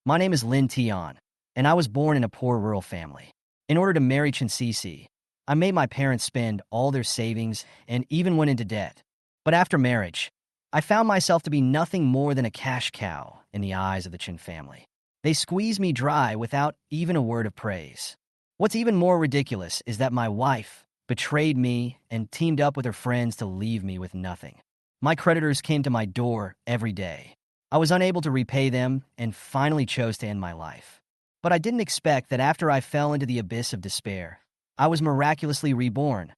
My name is Lin Tian, and I was born in a poor rural family. In order to marry Chinsisi, I made my parents spend all their savings and even went into debt. But after marriage, I found myself to be nothing more than a cash cow in the eyes of the Chin family. They squeezed me dry without even a word of praise. What's even more ridiculous is that my wife betrayed me and teamed up with her friends to leave me with nothing. My creditors came to my door every day. I was unable to repay them and finally chose to end my life. But I didn't expect that after I fell into the abyss of despair, I was miraculously reborn,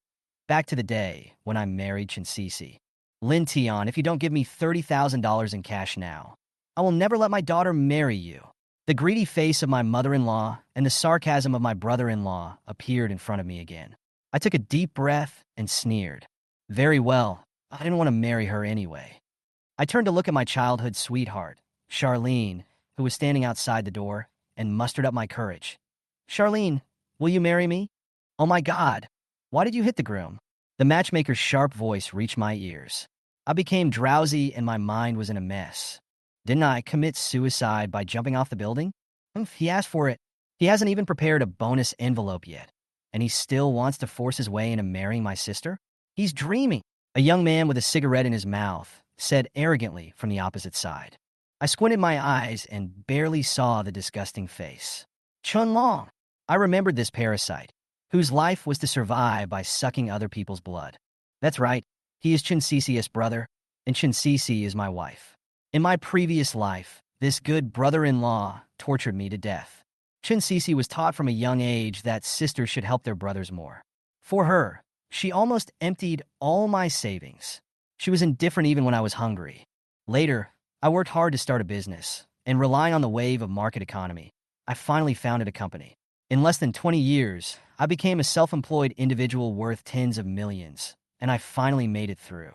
back to the day when I married Chinsisi. Lin Tian, if you don't give me $30,000 in cash now, I will never let my daughter marry you. The greedy face of my mother-in-law and the sarcasm of my brother-in-law appeared in front of me again. I took a deep breath and sneered. Very well, I didn't want to marry her anyway. I turned to look at my childhood sweetheart, Charlene, who was standing outside the door, and mustered up my courage. Charlene, will you marry me? Oh my God, why did you hit the groom? The matchmaker's sharp voice reached my ears. I became drowsy and my mind was in a mess. Didn't I commit suicide by jumping off the building? He asked for it. He hasn't even prepared a bonus envelope yet. And he still wants to force his way into marrying my sister? He's dreaming. A young man with a cigarette in his mouth said arrogantly from the opposite side. I squinted my eyes and barely saw the disgusting face. Chun Long. I remembered this parasite, whose life was to survive by sucking other people's blood. That's right, he is Chinsisi's brother, and Chinsisi is my wife. In my previous life, this good brother-in-law tortured me to death. Chinsisi was taught from a young age that sisters should help their brothers more. For her, she almost emptied all my savings. She was indifferent even when I was hungry. Later, I worked hard to start a business, and relying on the wave of market economy, I finally founded a company. In less than 20 years, I became a self-employed individual worth tens of millions, and I finally made it through.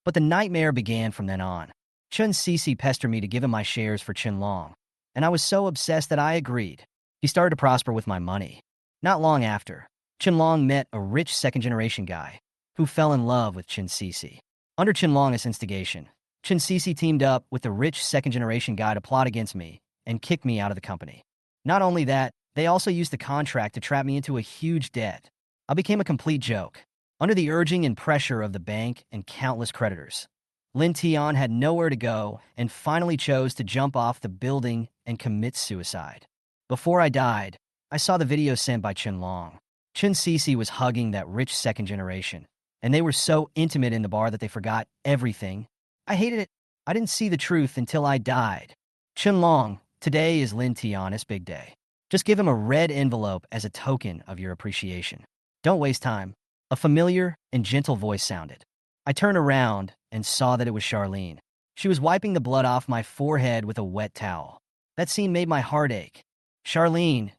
But the nightmare began from then on. Chun Sisi pestered me to give him my shares for Chin Long, and I was so obsessed that I agreed. He started to prosper with my money. Not long after, Chin Long met a rich second-generation guy who fell in love with Chin Sisi. Under Chin Long's instigation, Chin Sisi teamed up with the rich second-generation guy to plot against me and kick me out of the company. Not only that, they also used the contract to trap me into a huge debt. I became a complete joke. Under the urging and pressure of the bank and countless creditors, Lin Tian had nowhere to go and finally chose to jump off the building and commit suicide. Before I died, I saw the video sent by Chin Long. Chin Sisi was hugging that rich second generation, and they were so intimate in the bar that they forgot everything. I hated it. I didn't see the truth until I died. Chin Long, today is Lin Tian's big day. Just give him a red envelope as a token of your appreciation. Don't waste time. A familiar and gentle voice sounded. I turned around and saw that it was Charlene. She was wiping the blood off my forehead with a wet towel. That scene made my heart ache. Charlene,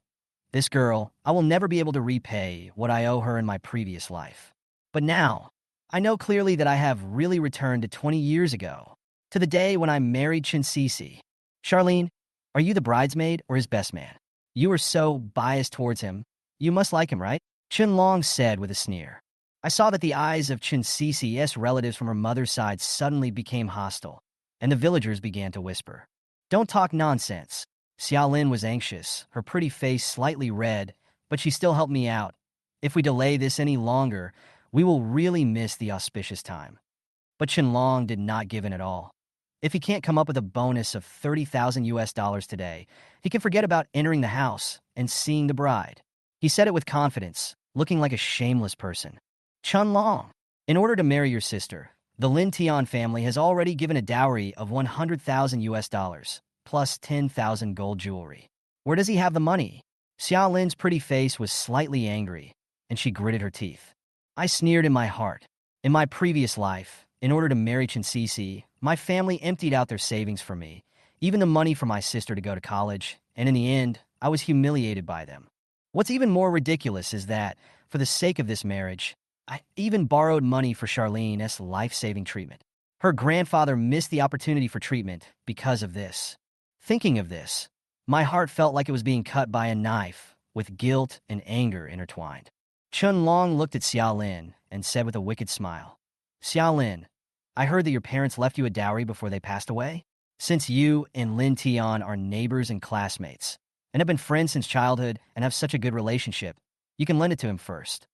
this girl, I will never be able to repay what I owe her in my previous life. But now, I know clearly that I have really returned to 20 years ago, to the day when I married Chinsisi. Charlene, are you the bridesmaid or his best man? You are so biased towards him. You must like him, right? Chin Long said with a sneer. I saw that the eyes of Chinsisi's relatives from her mother's side suddenly became hostile, and the villagers began to whisper. Don't talk nonsense. Xiaolin was anxious, her pretty face slightly red, but she still helped me out. If we delay this any longer, we will really miss the auspicious time. But Chin Long did not give in at all. If he can't come up with a bonus of $30,000 today, he can forget about entering the house and seeing the bride. He said it with confidence, looking like a shameless person. Chun Long, in order to marry your sister, the Lin Tian family has already given a dowry of $100,000, plus 10,000 gold jewelry. Where does he have the money? Xiao Lin's pretty face was slightly angry, and she gritted her teeth. I sneered in my heart. In my previous life, in order to marry Chinsisi, my family emptied out their savings for me, even the money for my sister to go to college, and in the end, I was humiliated by them. What's even more ridiculous is that, for the sake of this marriage, I even borrowed money for Charlene's life-saving treatment. Her grandfather missed the opportunity for treatment because of this. Thinking of this, my heart felt like it was being cut by a knife, with guilt and anger intertwined. Chun Long looked at Xiao Lin and said with a wicked smile, Xiao Lin, I heard that your parents left you a dowry before they passed away? Since you and Lin Tian are neighbors and classmates, and have been friends since childhood and have such a good relationship, you can lend it to him first."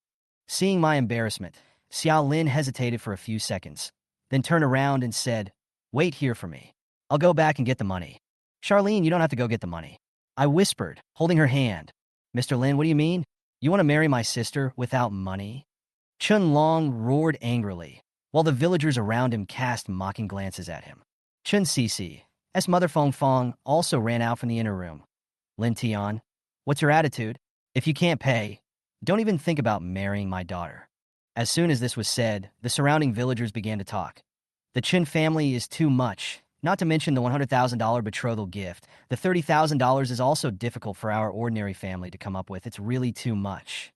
Seeing my embarrassment, Xiao Lin hesitated for a few seconds, then turned around and said, "Wait here for me. I'll go back and get the money." "Charlene, you don't have to go get the money," I whispered, holding her hand. "Mr. Lin, what do you mean? You want to marry my sister without money?" Chun Long roared angrily, while the villagers around him cast mocking glances at him. Chun Cici's mother Fong Fong also ran out from the inner room. "Lin Tian, what's your attitude? If you can't pay, don't even think about marrying my daughter." As soon as this was said, the surrounding villagers began to talk. "The Chin family is too much, not to mention the $100,000 betrothal gift. The $30,000 is also difficult for our ordinary family to come up with. It's really too much."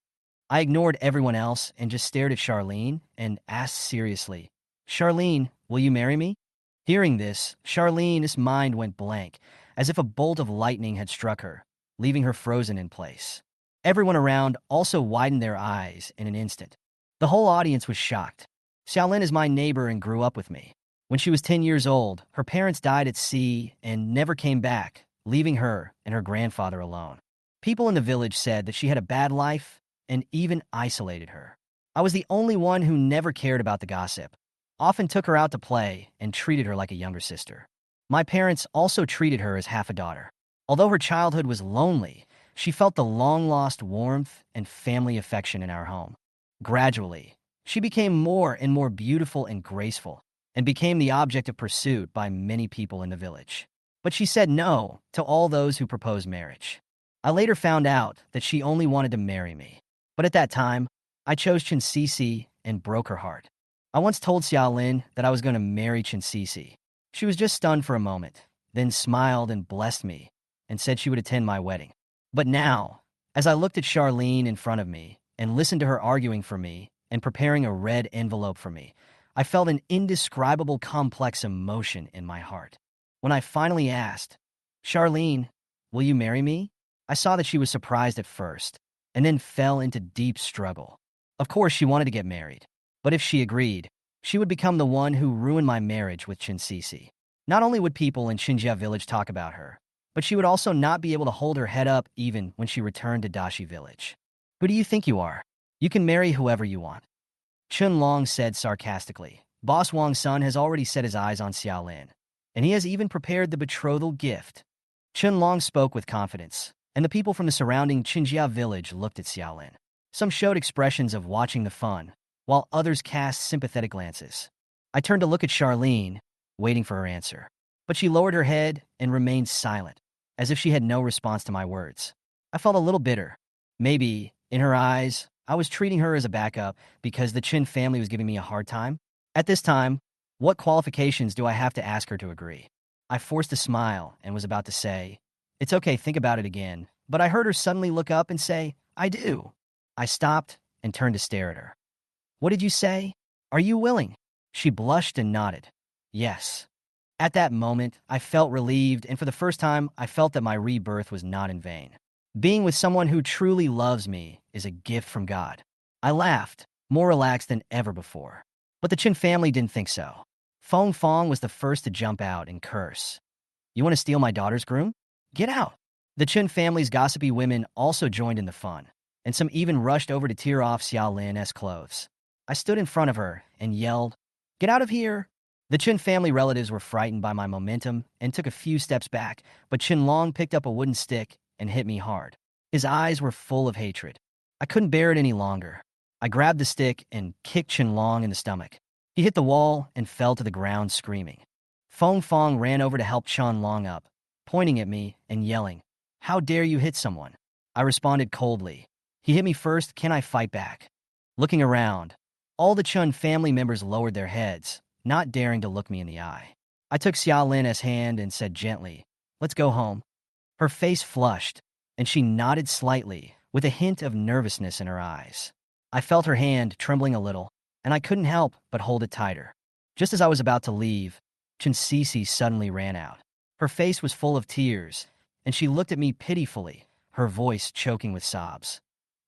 I ignored everyone else and just stared at Charlene and asked seriously, "Charlene, will you marry me?" Hearing this, Charlene's mind went blank, as if a bolt of lightning had struck her, leaving her frozen in place. Everyone around also widened their eyes in an instant. The whole audience was shocked. Xiaolin is my neighbor and grew up with me. When she was 10 years old, her parents died at sea and never came back, leaving her and her grandfather alone. People in the village said that she had a bad life and even isolated her. I was the only one who never cared about the gossip, often took her out to play, and treated her like a younger sister. My parents also treated her as half a daughter. Although her childhood was lonely, she felt the long-lost warmth and family affection in our home. Gradually, she became more and more beautiful and graceful, and became the object of pursuit by many people in the village. But she said no to all those who proposed marriage. I later found out that she only wanted to marry me. But at that time, I chose Chen Cici and broke her heart. I once told Xiaolin that I was going to marry Chen Cici. She was just stunned for a moment, then smiled and blessed me, and said she would attend my wedding. But now, as I looked at Charlene in front of me, and listened to her arguing for me, and preparing a red envelope for me, I felt an indescribable complex emotion in my heart. When I finally asked, "Charlene, will you marry me?" I saw that she was surprised at first, and then fell into deep struggle. Of course, she wanted to get married, but if she agreed, she would become the one who ruined my marriage with Chen Cici. Not only would people in Xinjia village talk about her, but she would also not be able to hold her head up even when she returned to Dashi village. "Who do you think you are? You can marry whoever you want," Chun Long said sarcastically. "Boss Wang's son has already set his eyes on Xiaolin, and he has even prepared the betrothal gift." Chun Long spoke with confidence, and the people from the surrounding Xinjia village looked at Xiaolin. Some showed expressions of watching the fun, while others cast sympathetic glances. I turned to look at Charlene, waiting for her answer. But she lowered her head and remained silent, as if she had no response to my words. I felt a little bitter. Maybe, in her eyes, I was treating her as a backup because the Chin family was giving me a hard time. At this time, what qualifications do I have to ask her to agree? I forced a smile and was about to say, "It's okay, think about it again," but I heard her suddenly look up and say, "I do." I stopped and turned to stare at her. "What did you say? Are you willing?" She blushed and nodded. "Yes." At that moment, I felt relieved, and for the first time, I felt that my rebirth was not in vain. Being with someone who truly loves me is a gift from God. I laughed, more relaxed than ever before. But the Chin family didn't think so. Fong Fong was the first to jump out and curse. "You want to steal my daughter's groom? Get out." The Chin family's gossipy women also joined in the fun, and some even rushed over to tear off Xiao Lin's clothes. I stood in front of her and yelled, "Get out of here!" The Chin family relatives were frightened by my momentum and took a few steps back, but Chin Long picked up a wooden stick and hit me hard. His eyes were full of hatred. I couldn't bear it any longer. I grabbed the stick and kicked Chin Long in the stomach. He hit the wall and fell to the ground screaming. Fong Fong ran over to help Chan Long up, pointing at me and yelling, "How dare you hit someone?" I responded coldly, "He hit me first, can I fight back?" Looking around, all the Chun family members lowered their heads, not daring to look me in the eye. I took Xiao Lin's hand and said gently, "Let's go home." Her face flushed, and she nodded slightly, with a hint of nervousness in her eyes. I felt her hand trembling a little, and I couldn't help but hold it tighter. Just as I was about to leave, Chen Cici suddenly ran out. Her face was full of tears, and she looked at me pitifully, her voice choking with sobs.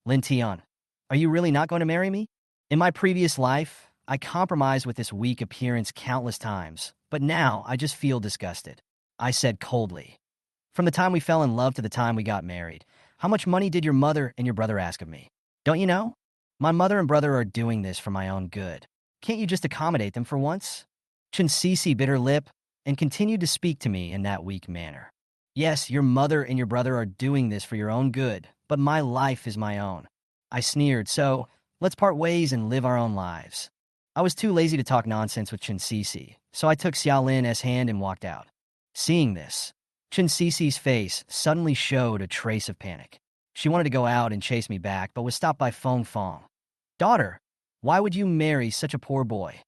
"Lin Tian, are you really not going to marry me? In my previous life, I compromised with this weak appearance countless times, but now I just feel disgusted. I said coldly. From the time we fell in love to the time we got married, how much money did your mother and your brother ask of me? Don't you know? My mother and brother are doing this for my own good. Can't you just accommodate them for once? Chinsisi bit her lip and continued to speak to me in that weak manner. Yes, your mother and your brother are doing this for your own good, but my life is my own. I sneered, so let's part ways and live our own lives. I was too lazy to talk nonsense with Chinsisi, so I took Xiaolin's hand and walked out. Seeing this, Chinsisi's face suddenly showed a trace of panic. She wanted to go out and chase me back, but was stopped by Feng Fong. Daughter, why would you marry such a poor boy?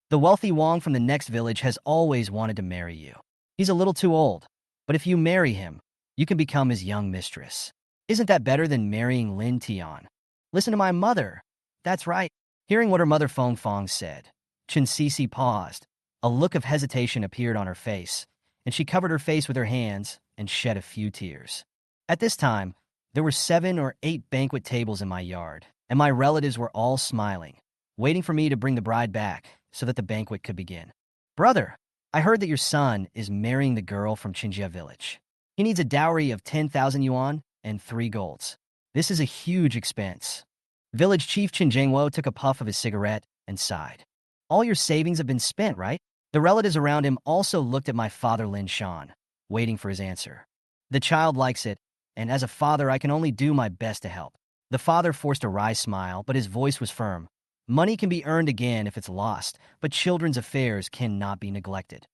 The wealthy Wong from the next village has always wanted to marry you. He's a little too old, but if you marry him, you can become his young mistress. Isn't that better than marrying Lin Tian? Listen to my mother. That's right. Hearing what her mother Feng Fong said, Chinsisi paused. A look of hesitation appeared on her face, and she covered her face with her hands and shed a few tears. At this time, there were 7 or 8 banquet tables in my yard, and my relatives were all smiling, waiting for me to bring the bride back so that the banquet could begin. Brother, I heard that your son is marrying the girl from Qinjia village. He needs a dowry of 10,000 yuan and 3 golds. This is a huge expense. Village Chief Qin Jingwo took a puff of his cigarette and sighed. All your savings have been spent, right? The relatives around him also looked at my father Lin Shan, waiting for his answer. The child likes it, and as a father I can only do my best to help. The father forced a wry smile, but his voice was firm. Money can be earned again if it's lost, but children's affairs cannot be neglected.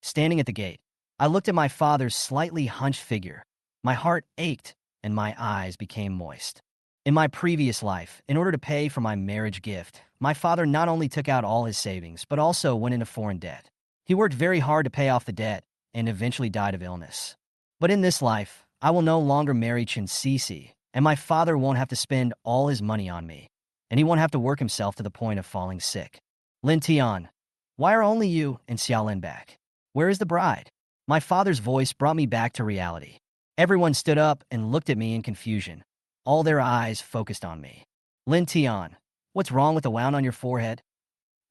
Standing at the gate, I looked at my father's slightly hunched figure. My heart ached, and my eyes became moist. In my previous life, in order to pay for my marriage gift, my father not only took out all his savings, but also went into foreign debt. He worked very hard to pay off the debt and eventually died of illness. But in this life, I will no longer marry Chinsisi, and my father won't have to spend all his money on me, and he won't have to work himself to the point of falling sick. Lin Tian, why are only you and Xiaolin back? Where is the bride? My father's voice brought me back to reality. Everyone stood up and looked at me in confusion. All their eyes focused on me. Lin Tian, what's wrong with the wound on your forehead?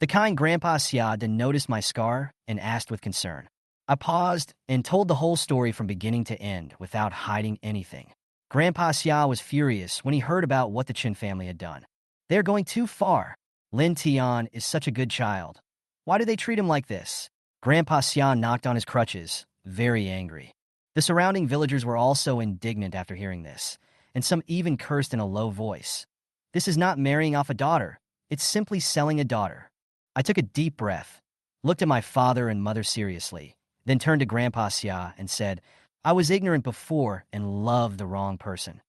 The kind Grandpa Xia noticed my scar and asked with concern. I paused and told the whole story from beginning to end without hiding anything. Grandpa Xia was furious when he heard about what the Qin family had done. They're going too far. Lin Tian is such a good child. Why do they treat him like this? Grandpa Xia knocked on his crutches, very angry. The surrounding villagers were also indignant after hearing this, and some even cursed in a low voice. This is not marrying off a daughter. It's simply selling a daughter. I took a deep breath, looked at my father and mother seriously, then turned to Grandpa Xia and said, I was ignorant before and loved the wrong person.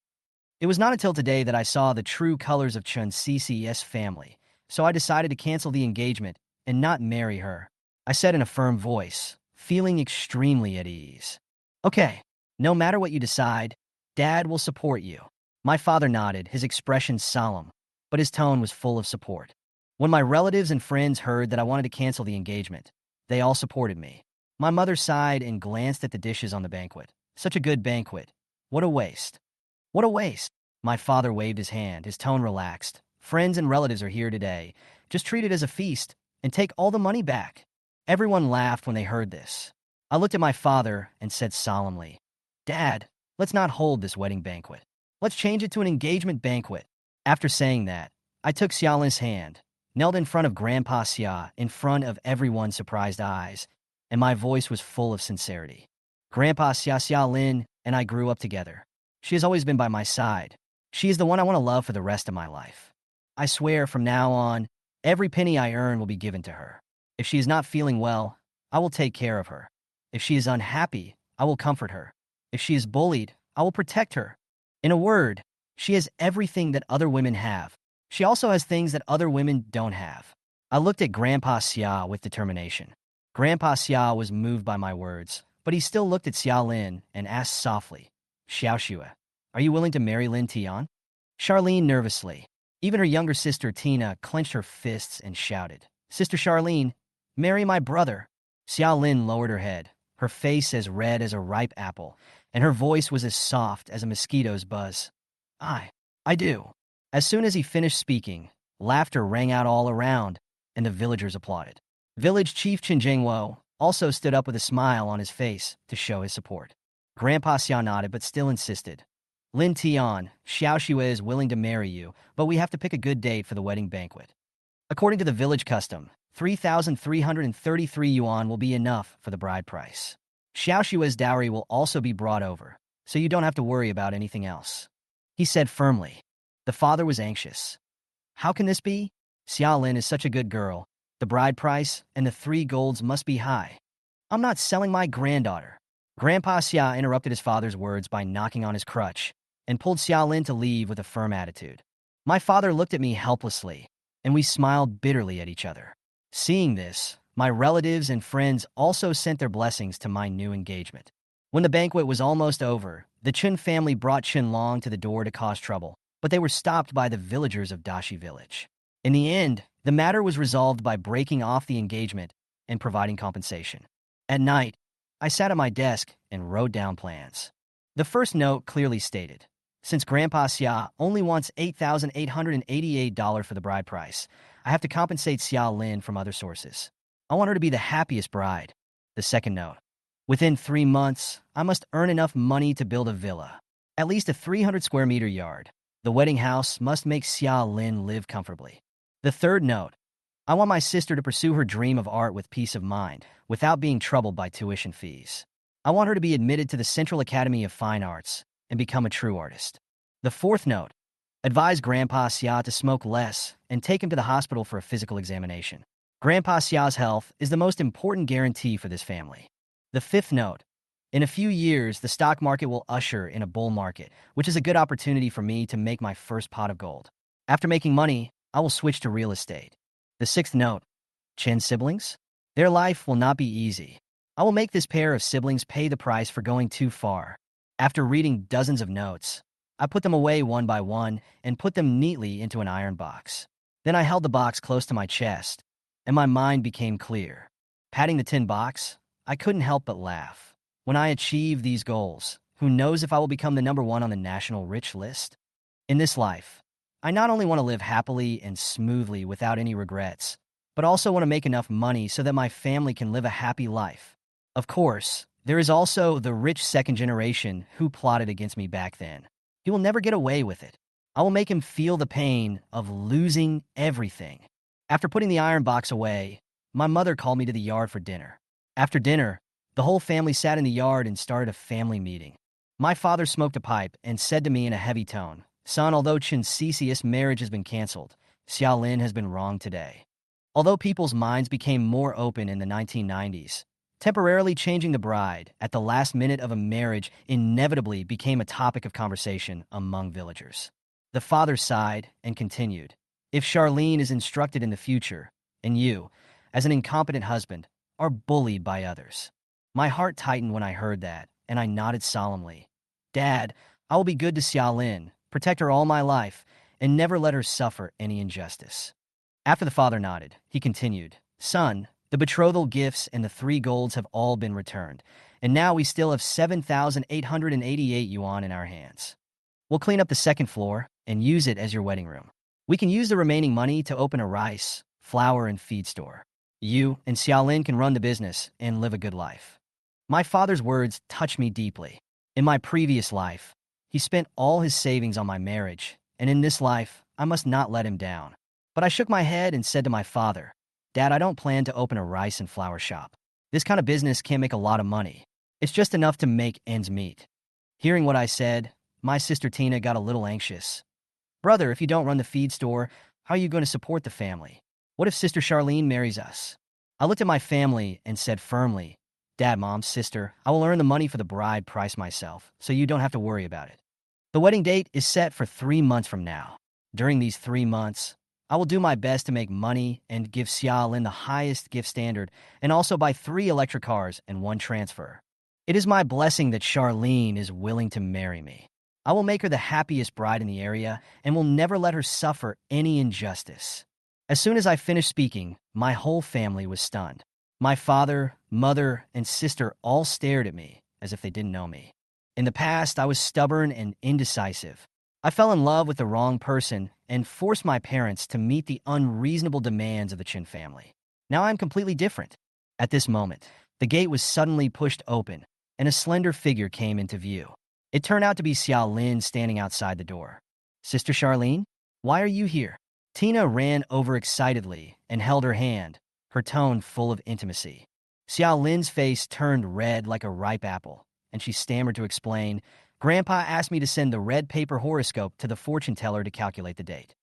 It was not until today that I saw the true colors of Chun Cc's family, so I decided to cancel the engagement and not marry her. I said in a firm voice, feeling extremely at ease. Okay, no matter what you decide, Dad will support you. My father nodded, his expression solemn, but his tone was full of support. When my relatives and friends heard that I wanted to cancel the engagement, they all supported me. My mother sighed and glanced at the dishes on the banquet. Such a good banquet. What a waste. What a waste. My father waved his hand, his tone relaxed. Friends and relatives are here today. Just treat it as a feast and take all the money back. Everyone laughed when they heard this. I looked at my father and said solemnly, Dad, let's not hold this wedding banquet. Let's change it to an engagement banquet. After saying that, I took Xiaolin's hand, knelt in front of Grandpa Xia in front of everyone's surprised eyes, and my voice was full of sincerity. Grandpa Xia Xiaolin and I grew up together. She has always been by my side. She is the one I want to love for the rest of my life. I swear from now on, every penny I earn will be given to her. If she is not feeling well, I will take care of her. If she is unhappy, I will comfort her. If she is bullied, I will protect her. In a word, she has everything that other women have. She also has things that other women don't have. I looked at Grandpa Xia with determination. Grandpa Xia was moved by my words, but he still looked at Xiaolin and asked softly, Xiaoxue, are you willing to marry Lin Tian? Charlene nervously. Even her younger sister Tina clenched her fists and shouted, Sister Charlene, marry my brother. Xiaolin lowered her head, her face as red as a ripe apple, and her voice was as soft as a mosquito's buzz. I do. As soon as he finished speaking, laughter rang out all around, and the villagers applauded. Village Chief Qin Jingwo, also stood up with a smile on his face to show his support. Grandpa Xia nodded but still insisted. Lin Tian, Xiao Xue is willing to marry you, but we have to pick a good date for the wedding banquet. According to the village custom, 3,333 yuan will be enough for the bride price. Xiao Xue's dowry will also be brought over, so you don't have to worry about anything else, he said firmly. The father was anxious. How can this be? Xiaolin is such a good girl. The bride price and the 3 golds must be high. I'm not selling my granddaughter. Grandpa Xia interrupted his father's words by knocking on his crutch and pulled Xiaolin to leave with a firm attitude. My father looked at me helplessly, and we smiled bitterly at each other. Seeing this, my relatives and friends also sent their blessings to my new engagement. When the banquet was almost over, the Chun family brought Qinlong to the door to cause trouble, but they were stopped by the villagers of Dashi village. In the end, the matter was resolved by breaking off the engagement and providing compensation. At night, I sat at my desk and wrote down plans. The first note clearly stated, since Grandpa Xia only wants $8,888 for the bride price, I have to compensate Xia Lin from other sources. I want her to be the happiest bride. The second note, within 3 months, I must earn enough money to build a villa, at least a 300 square meter yard. The wedding house must make Xia Lin live comfortably. The third note, I want my sister to pursue her dream of art with peace of mind, without being troubled by tuition fees. I want her to be admitted to the Central Academy of Fine Arts and become a true artist. The fourth note, advise Grandpa Xia to smoke less and take him to the hospital for a physical examination. Grandpa Xiao's health is the most important guarantee for this family. The fifth note, in a few years, the stock market will usher in a bull market, which is a good opportunity for me to make my first pot of gold. After making money, I will switch to real estate. The sixth note, Chen siblings? Their life will not be easy. I will make this pair of siblings pay the price for going too far. After reading dozens of notes, I put them away one by one and put them neatly into an iron box. Then I held the box close to my chest, and my mind became clear. Patting the tin box, I couldn't help but laugh. When I achieve these goals, who knows if I will become the #1 on the national rich list? In this life, I not only want to live happily and smoothly without any regrets, but also want to make enough money so that my family can live a happy life. Of course, there is also the rich second generation who plotted against me back then. He will never get away with it. I will make him feel the pain of losing everything. After putting the iron box away, my mother called me to the yard for dinner. After dinner, the whole family sat in the yard and started a family meeting. My father smoked a pipe and said to me in a heavy tone, Son, although Chen Cicius' marriage has been canceled, Xia Lin has been wronged today. Although people's minds became more open in the 1990s, temporarily changing the bride at the last minute of a marriage inevitably became a topic of conversation among villagers. The father sighed and continued, if Charlene is instructed in the future, and you, as an incompetent husband, are bullied by others. My heart tightened when I heard that, and I nodded solemnly. Dad, I will be good to Xia Lin, protect her all my life, and never let her suffer any injustice. After the father nodded, he continued, Son, the betrothal gifts and the 3 golds have all been returned, and now we still have 7,888 yuan in our hands. We'll clean up the second floor and use it as your wedding room. We can use the remaining money to open a rice, flour, and feed store. You and Xiaolin can run the business and live a good life. My father's words touched me deeply. In my previous life, he spent all his savings on my marriage, and in this life, I must not let him down. But I shook my head and said to my father, Dad, I don't plan to open a rice and flour shop. This kind of business can't make a lot of money. It's just enough to make ends meet. Hearing what I said, my sister Tina got a little anxious. Brother, if you don't run the feed store, how are you going to support the family? What if Sister Charlene marries us? I looked at my family and said firmly, Dad, Mom, Sister, I will earn the money for the bride price myself, so you don't have to worry about it. The wedding date is set for 3 months from now. During these 3 months, I will do my best to make money and give Xia Lin the highest gift standard and also buy 3 electric cars and 1 transfer. It is my blessing that Charlene is willing to marry me. I will make her the happiest bride in the area and will never let her suffer any injustice. As soon as I finished speaking, my whole family was stunned. My father, mother, and sister all stared at me as if they didn't know me. In the past, I was stubborn and indecisive. I fell in love with the wrong person and forced my parents to meet the unreasonable demands of the Chin family. Now I'm completely different. At this moment, The gate was suddenly pushed open, and a slender figure came into view. It turned out to be Lin standing outside the door. "Sister Charlene, why are you here?" Tina ran over excitedly and held her hand, her tone full of intimacy. Lin's face turned red like a ripe apple, and she stammered to explain, "Grandpa asked me to send the red paper horoscope to the fortune teller to calculate the date."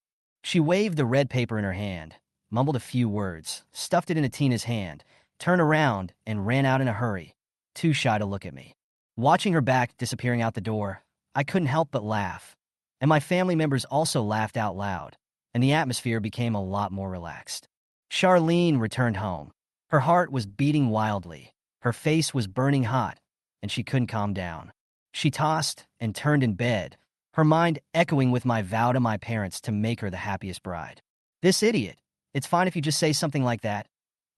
She waved the red paper in her hand, mumbled a few words, stuffed it into Tina's hand, turned around, and ran out in a hurry, too shy to look at me. Watching her back disappearing out the door, I couldn't help but laugh, and my family members also laughed out loud, and the atmosphere became a lot more relaxed. Charlene returned home. Her heart was beating wildly, her face was burning hot, and she couldn't calm down. She tossed and turned in bed, her mind echoing with my vow to my parents to make her the happiest bride. "This idiot. It's fine if you just say something like that.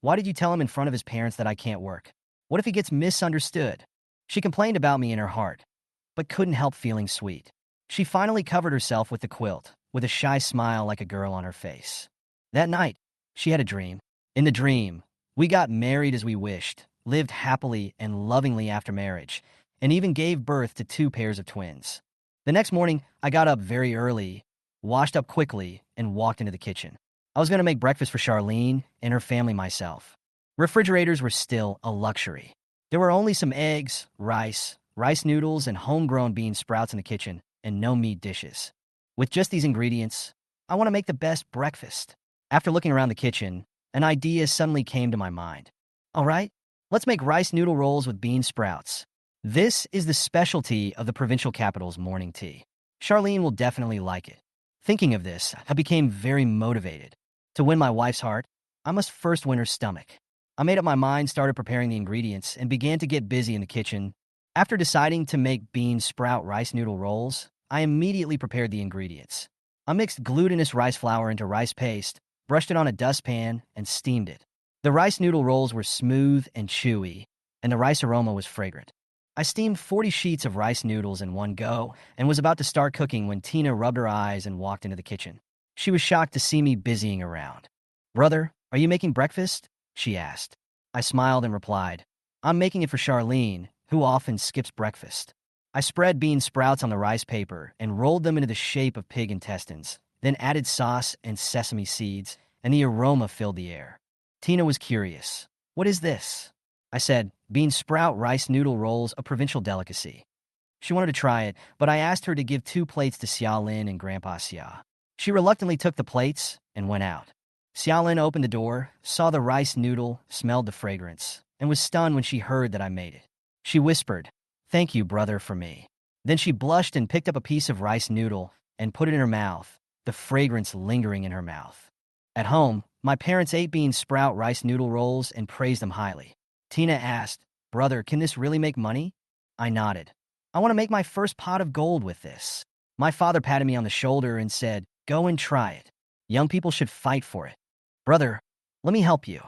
Why did you tell him in front of his parents that I can't work? What if he gets misunderstood?" She complained about me in her heart, but couldn't help feeling sweet. She finally covered herself with the quilt, with a shy smile like a girl on her face. That night, she had a dream. In the dream, we got married as we wished, lived happily and lovingly after marriage, and even gave birth to 2 pairs of twins. The next morning, I got up very early, washed up quickly, and walked into the kitchen. I was going to make breakfast for Charlene and her family myself. Refrigerators were still a luxury. There were only some eggs, rice noodles, and homegrown bean sprouts in the kitchen, and no meat dishes. With just these ingredients, I want to make the best breakfast. After looking around the kitchen, an idea suddenly came to my mind. All right, let's make rice noodle rolls with bean sprouts. This is the specialty of the provincial capital's morning tea. Charlene will definitely like it. Thinking of this, I became very motivated. To win my wife's heart, I must first win her stomach. I made up my mind, started preparing the ingredients, and began to get busy in the kitchen. After deciding to make bean sprout rice noodle rolls, I immediately prepared the ingredients. I mixed glutinous rice flour into rice paste, brushed it on a dustpan, and steamed it. The rice noodle rolls were smooth and chewy, and the rice aroma was fragrant. I steamed 40 sheets of rice noodles in one go and was about to start cooking when Tina rubbed her eyes and walked into the kitchen. She was shocked to see me busying around. "Brother, are you making breakfast?" she asked. I smiled and replied, "I'm making it for Charlene, who often skips breakfast." I spread bean sprouts on the rice paper and rolled them into the shape of pig intestines, then added sauce and sesame seeds, and the aroma filled the air. Tina was curious. "What is this?" I said, "Bean sprout rice noodle rolls, a provincial delicacy." She wanted to try it, but I asked her to give 2 plates to Lin and Grandpa Xia. She reluctantly took the plates and went out. Lin opened the door, saw the rice noodle, smelled the fragrance, and was stunned when she heard that I made it. She whispered, "Thank you, brother, for me." Then she blushed and picked up a piece of rice noodle and put it in her mouth, the fragrance lingering in her mouth. At home, my parents ate bean sprout rice noodle rolls and praised them highly. Tina asked, "Brother, can this really make money?" I nodded. "I want to make my first pot of gold with this." My father patted me on the shoulder and said, "Go and try it. Young people should fight for it." "Brother, let me help you."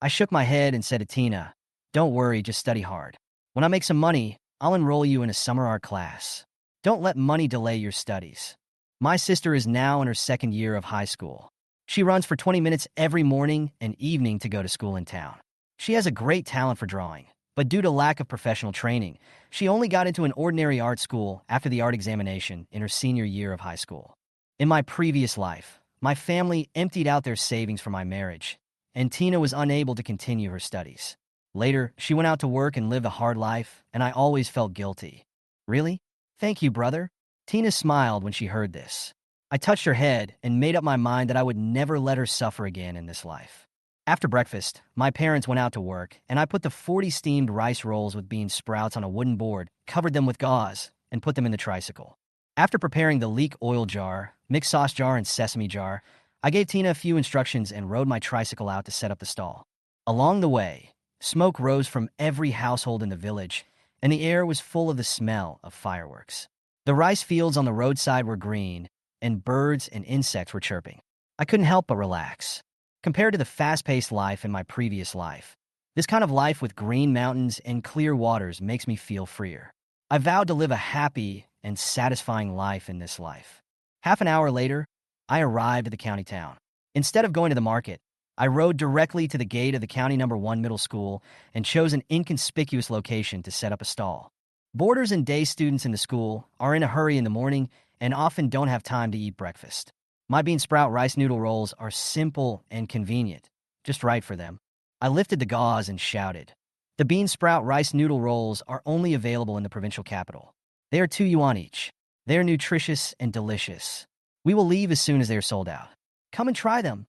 I shook my head and said to Tina, "Don't worry, just study hard. When I make some money, I'll enroll you in a summer art class. Don't let money delay your studies." My sister is now in her 2nd year of high school. She runs for 20 minutes every morning and evening to go to school in town. She has a great talent for drawing, but due to lack of professional training, she only got into an ordinary art school after the art examination in her senior year of high school. In my previous life, my family emptied out their savings for my marriage, and Tina was unable to continue her studies. Later, she went out to work and lived a hard life, and I always felt guilty. "Really? Thank you, brother." Tina smiled when she heard this. I touched her head and made up my mind that I would never let her suffer again in this life. After breakfast, my parents went out to work, and I put the 40 steamed rice rolls with bean sprouts on a wooden board, covered them with gauze, and put them in the tricycle. After preparing the leek oil jar, mixed sauce jar, and sesame jar, I gave Tina a few instructions and rode my tricycle out to set up the stall. Along the way, smoke rose from every household in the village, and the air was full of the smell of fireworks. The rice fields on the roadside were green, and birds and insects were chirping. I couldn't help but relax. Compared to the fast-paced life in my previous life, this kind of life with green mountains and clear waters makes me feel freer. I vowed to live a happy and satisfying life in this life. Half an hour later, I arrived at the county town. Instead of going to the market, I rode directly to the gate of the County Number 1 middle school and chose an inconspicuous location to set up a stall. Boarders and day students in the school are in a hurry in the morning and often don't have time to eat breakfast. My bean sprout rice noodle rolls are simple and convenient, just right for them. I lifted the gauze and shouted. The bean sprout rice noodle rolls are only available in the provincial capital. They are 2 yuan each. They are nutritious and delicious. We will leave as soon as they are sold out. Come and try them.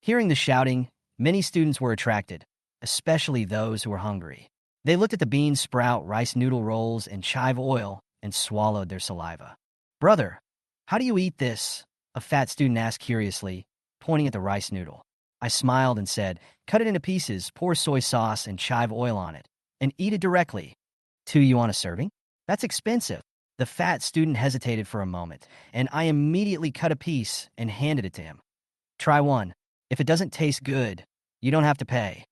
Hearing the shouting, many students were attracted, especially those who were hungry. They looked at the bean sprout rice noodle rolls and chive oil and swallowed their saliva. Brother, how do you eat this? A fat student asked curiously, pointing at the rice noodle. I smiled and said, cut it into pieces, pour soy sauce and chive oil on it, and eat it directly. 2 yuan a serving? That's expensive. The fat student hesitated for a moment, and I immediately cut a piece and handed it to him. Try one. If it doesn't taste good, you don't have to pay.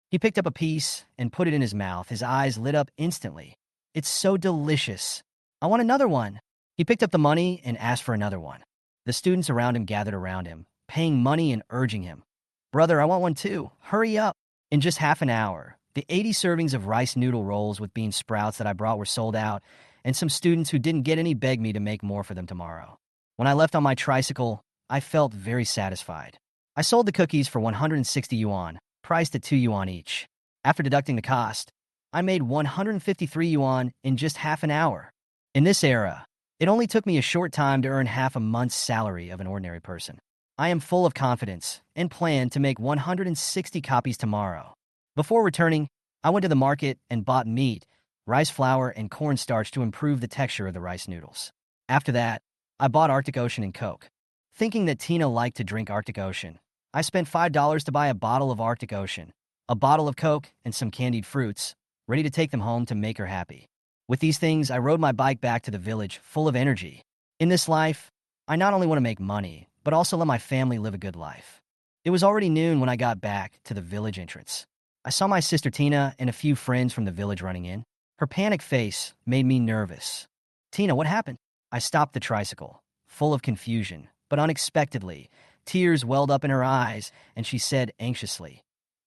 He picked up a piece and put it in his mouth. His eyes lit up instantly. It's so delicious. I want another one. He picked up the money and asked for another one. The students around him gathered around him, paying money and urging him. Brother, I want one too. Hurry up. In just half an hour, the 80 servings of rice noodle rolls with bean sprouts that I brought were sold out, and some students who didn't get any begged me to make more for them tomorrow. When I left on my tricycle, I felt very satisfied. I sold the cookies for 160 yuan, priced at 2 yuan each. After deducting the cost, I made 153 yuan in just half an hour. In this era, it only took me a short time to earn half a month's salary of an ordinary person. I am full of confidence and plan to make 160 copies tomorrow. Before returning, I went to the market and bought meat, rice flour, and cornstarch to improve the texture of the rice noodles. After that, I bought Arctic Ocean and Coke. Thinking that Tina liked to drink Arctic Ocean, I spent $5 to buy a bottle of Arctic Ocean, a bottle of Coke, and some candied fruits, ready to take them home to make her happy. With these things, I rode my bike back to the village, full of energy. In this life, I not only want to make money, but also let my family live a good life. It was already noon when I got back to the village entrance. I saw my sister Tina and a few friends from the village running in. Her panicked face made me nervous. Tina, what happened? I stopped the tricycle, full of confusion, but unexpectedly, tears welled up in her eyes, and she said anxiously,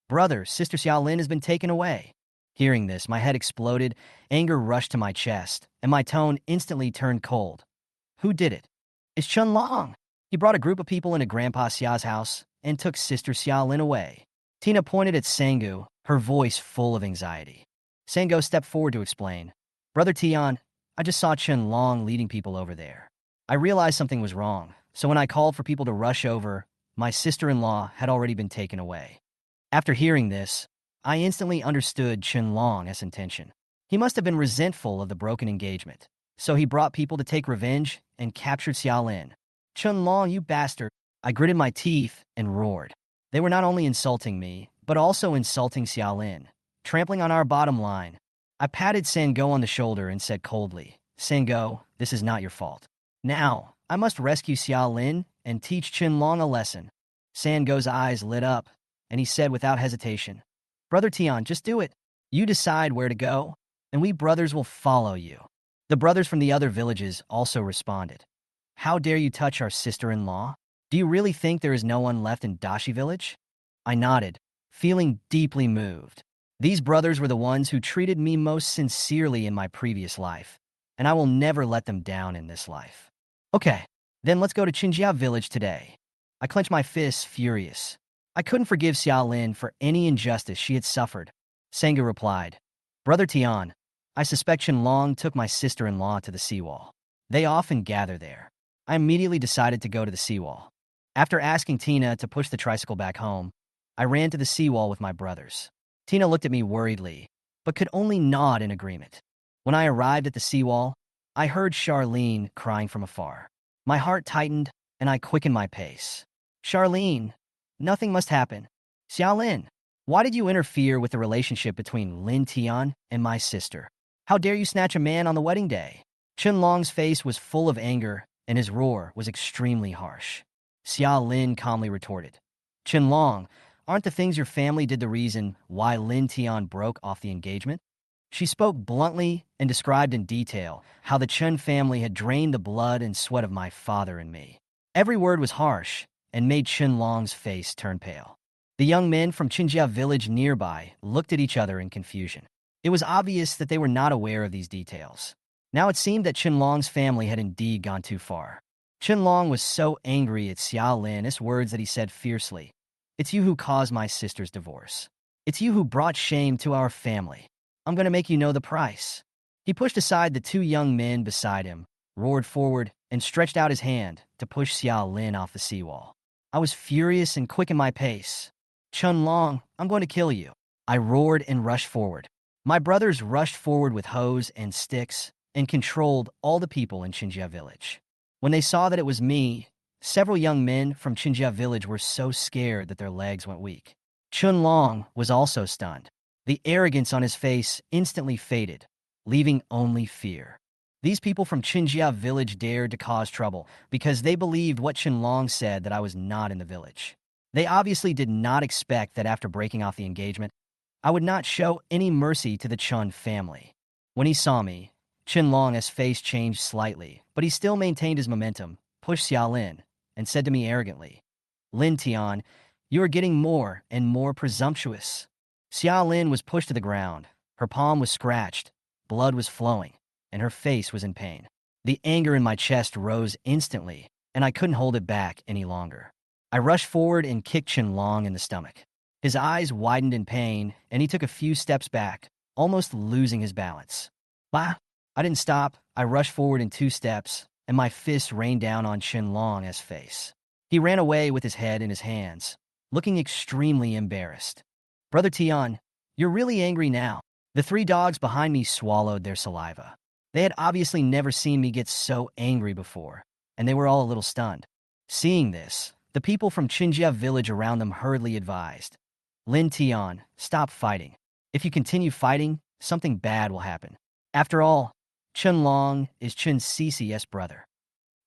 Brother, Sister Xiaolin has been taken away. Hearing this, my head exploded, anger rushed to my chest, and my tone instantly turned cold. Who did it? It's Chun Long. He brought a group of people into Grandpa Xia's house and took Sister Xiaolin away. Tina pointed at Sangu, her voice full of anxiety. Sango stepped forward to explain. Brother Tian, I just saw Chun Long leading people over there. I realized something was wrong, so when I called for people to rush over, my sister-in-law had already been taken away. After hearing this, I instantly understood Chun Long's intention. He must have been resentful of the broken engagement, so he brought people to take revenge and captured Xiaolin. Chun Long, you bastard! I gritted my teeth and roared. They were not only insulting me, but also insulting Xiaolin, trampling on our bottom line. I patted Sango on the shoulder and said coldly, Sango, this is not your fault. Now, I must rescue Xiaolin and teach Chun Long a lesson. Sango's eyes lit up, and he said without hesitation, Brother Tian, just do it. You decide where to go, and we brothers will follow you. The brothers from the other villages also responded. How dare you touch our sister-in-law? Do you really think there is no one left in Dashi village? I nodded, feeling deeply moved. These brothers were the ones who treated me most sincerely in my previous life, and I will never let them down in this life. Okay, then let's go to Qinjia village today. I clenched my fists, furious. I couldn't forgive Xiaolin for any injustice she had suffered. Sengu replied, Brother Tian, I suspect Chen Long took my sister-in-law to the seawall. They often gather there. I immediately decided to go to the seawall. After asking Tina to push the tricycle back home, I ran to the seawall with my brothers. Tina looked at me worriedly, but could only nod in agreement. When I arrived at the seawall, I heard Charlene crying from afar. My heart tightened, and I quickened my pace. Charlene, nothing must happen. Xiaolin, why did you interfere with the relationship between Lin Tian and my sister? How dare you snatch a man on the wedding day? Chen Long's face was full of anger, and his roar was extremely harsh. Xiaolin calmly retorted, Chen Long, aren't the things your family did the reason why Lin Tian broke off the engagement? She spoke bluntly and described in detail how the Chen family had drained the blood and sweat of my father and me. Every word was harsh and made Chen Long's face turn pale. The young men from Qinjia village nearby looked at each other in confusion. It was obvious that they were not aware of these details. Now it seemed that Qinlong's family had indeed gone too far. Qinlong was so angry at Xiaolin's words that he said fiercely, "It's you who caused my sister's divorce. It's you who brought shame to our family. I'm going to make you know the price." He pushed aside the two young men beside him, roared forward, and stretched out his hand to push Xiaolin off the seawall. I was furious and quickened my pace. "Qinlong, I'm going to kill you." I roared and rushed forward. My brothers rushed forward with hoes and sticks and controlled all the people in Qinjia village. When they saw that it was me, several young men from Qinjia village were so scared that their legs went weak. Qinlong was also stunned. The arrogance on his face instantly faded, leaving only fear. These people from Qinjia village dared to cause trouble because they believed what Qinlong said, that I was not in the village. They obviously did not expect that after breaking off the engagement, I would not show any mercy to the Chun family. When he saw me, Qinlong's face changed slightly, but he still maintained his momentum, pushed Xiaolin, and said to me arrogantly, "Lin Tian, you are getting more and more presumptuous." Xiaolin was pushed to the ground. Her palm was scratched, blood was flowing, and her face was in pain. The anger in my chest rose instantly, and I couldn't hold it back any longer. I rushed forward and kicked Qinlong in the stomach. His eyes widened in pain, and he took a few steps back, almost losing his balance. Bah! I didn't stop. I rushed forward in 2 steps, and my fist rained down on Qinlong's face. He ran away with his head in his hands, looking extremely embarrassed. "Brother Tian, you're really angry now." The 3 dogs behind me swallowed their saliva. They had obviously never seen me get so angry before, and they were all a little stunned. Seeing this, the people from Qinjia village around them hurriedly advised, "Lin Tian, stop fighting. If you continue fighting, something bad will happen. After all, Qinlong is Qin Cc's brother."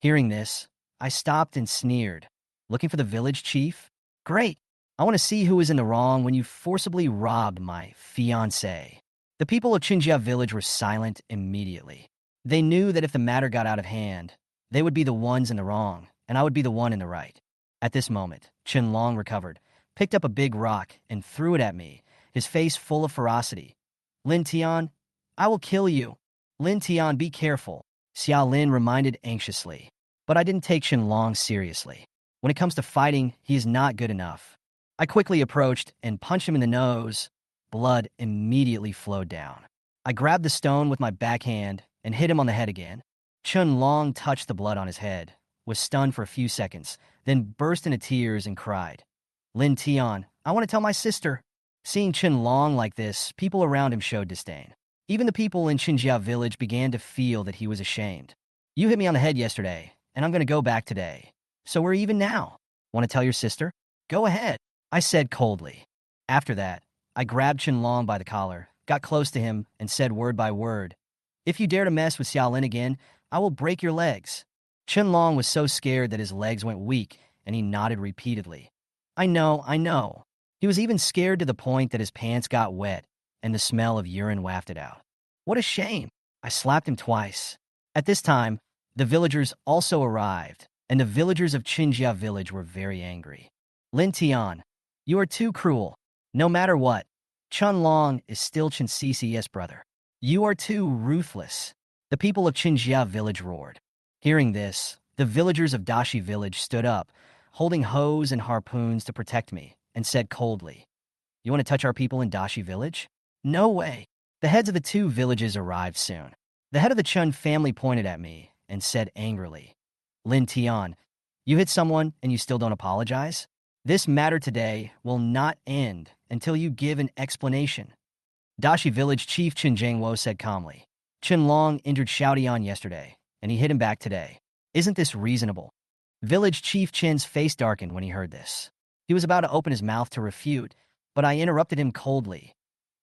Hearing this, I stopped and sneered. "Looking for the village chief? Great! I want to see who was in the wrong when you forcibly robbed my fiancée." The people of Qinjia village were silent immediately. They knew that if the matter got out of hand, they would be the ones in the wrong, and I would be the one in the right. At this moment, Qinlong recovered, picked up a big rock, and threw it at me, his face full of ferocity. "Lin Tian, I will kill you." "Lin Tian, be careful," Xiaolin reminded anxiously. But I didn't take Qinlong seriously. When it comes to fighting, he is not good enough. I quickly approached and punched him in the nose. Blood immediately flowed down. I grabbed the stone with my backhand and hit him on the head again. Qinlong touched the blood on his head, was stunned for a few seconds, then burst into tears and cried, "Lin Tian, I want to tell my sister." Seeing Qinlong like this, people around him showed disdain. Even the people in Qinjia village began to feel that he was ashamed. "You hit me on the head yesterday, and I'm going to go back today. So we're even now. Want to tell your sister? Go ahead," I said coldly. After that, I grabbed Qinlong by the collar, got close to him, and said word by word, "If you dare to mess with Xiaolin again, I will break your legs." Qinlong was so scared that his legs went weak, and he nodded repeatedly. I know. He was even scared to the point that his pants got wet, and the smell of urine wafted out. What a shame. I slapped him twice. At this time, the villagers also arrived, and the villagers of Qinjia village were very angry. "Lin Tian, you are too cruel. No matter what, Qinlong is still Qin Cc's brother. You are too ruthless." The people of Qinjia village roared. Hearing this, the villagers of Dashi village stood up, holding hoes and harpoons to protect me, and said coldly, "You want to touch our people in Dashi village? No way." The heads of the 2 villages arrived soon. The head of the Chun family pointed at me and said angrily, "Lin Tian, you hit someone and you still don't apologize? This matter today will not end until you give an explanation." Dashi village chief Qin Jingwo said calmly, "Qinlong injured Xiaodian yesterday, and he hit him back today. Isn't this reasonable?" Village chief Qin's face darkened when he heard this. He was about to open his mouth to refute, but I interrupted him coldly.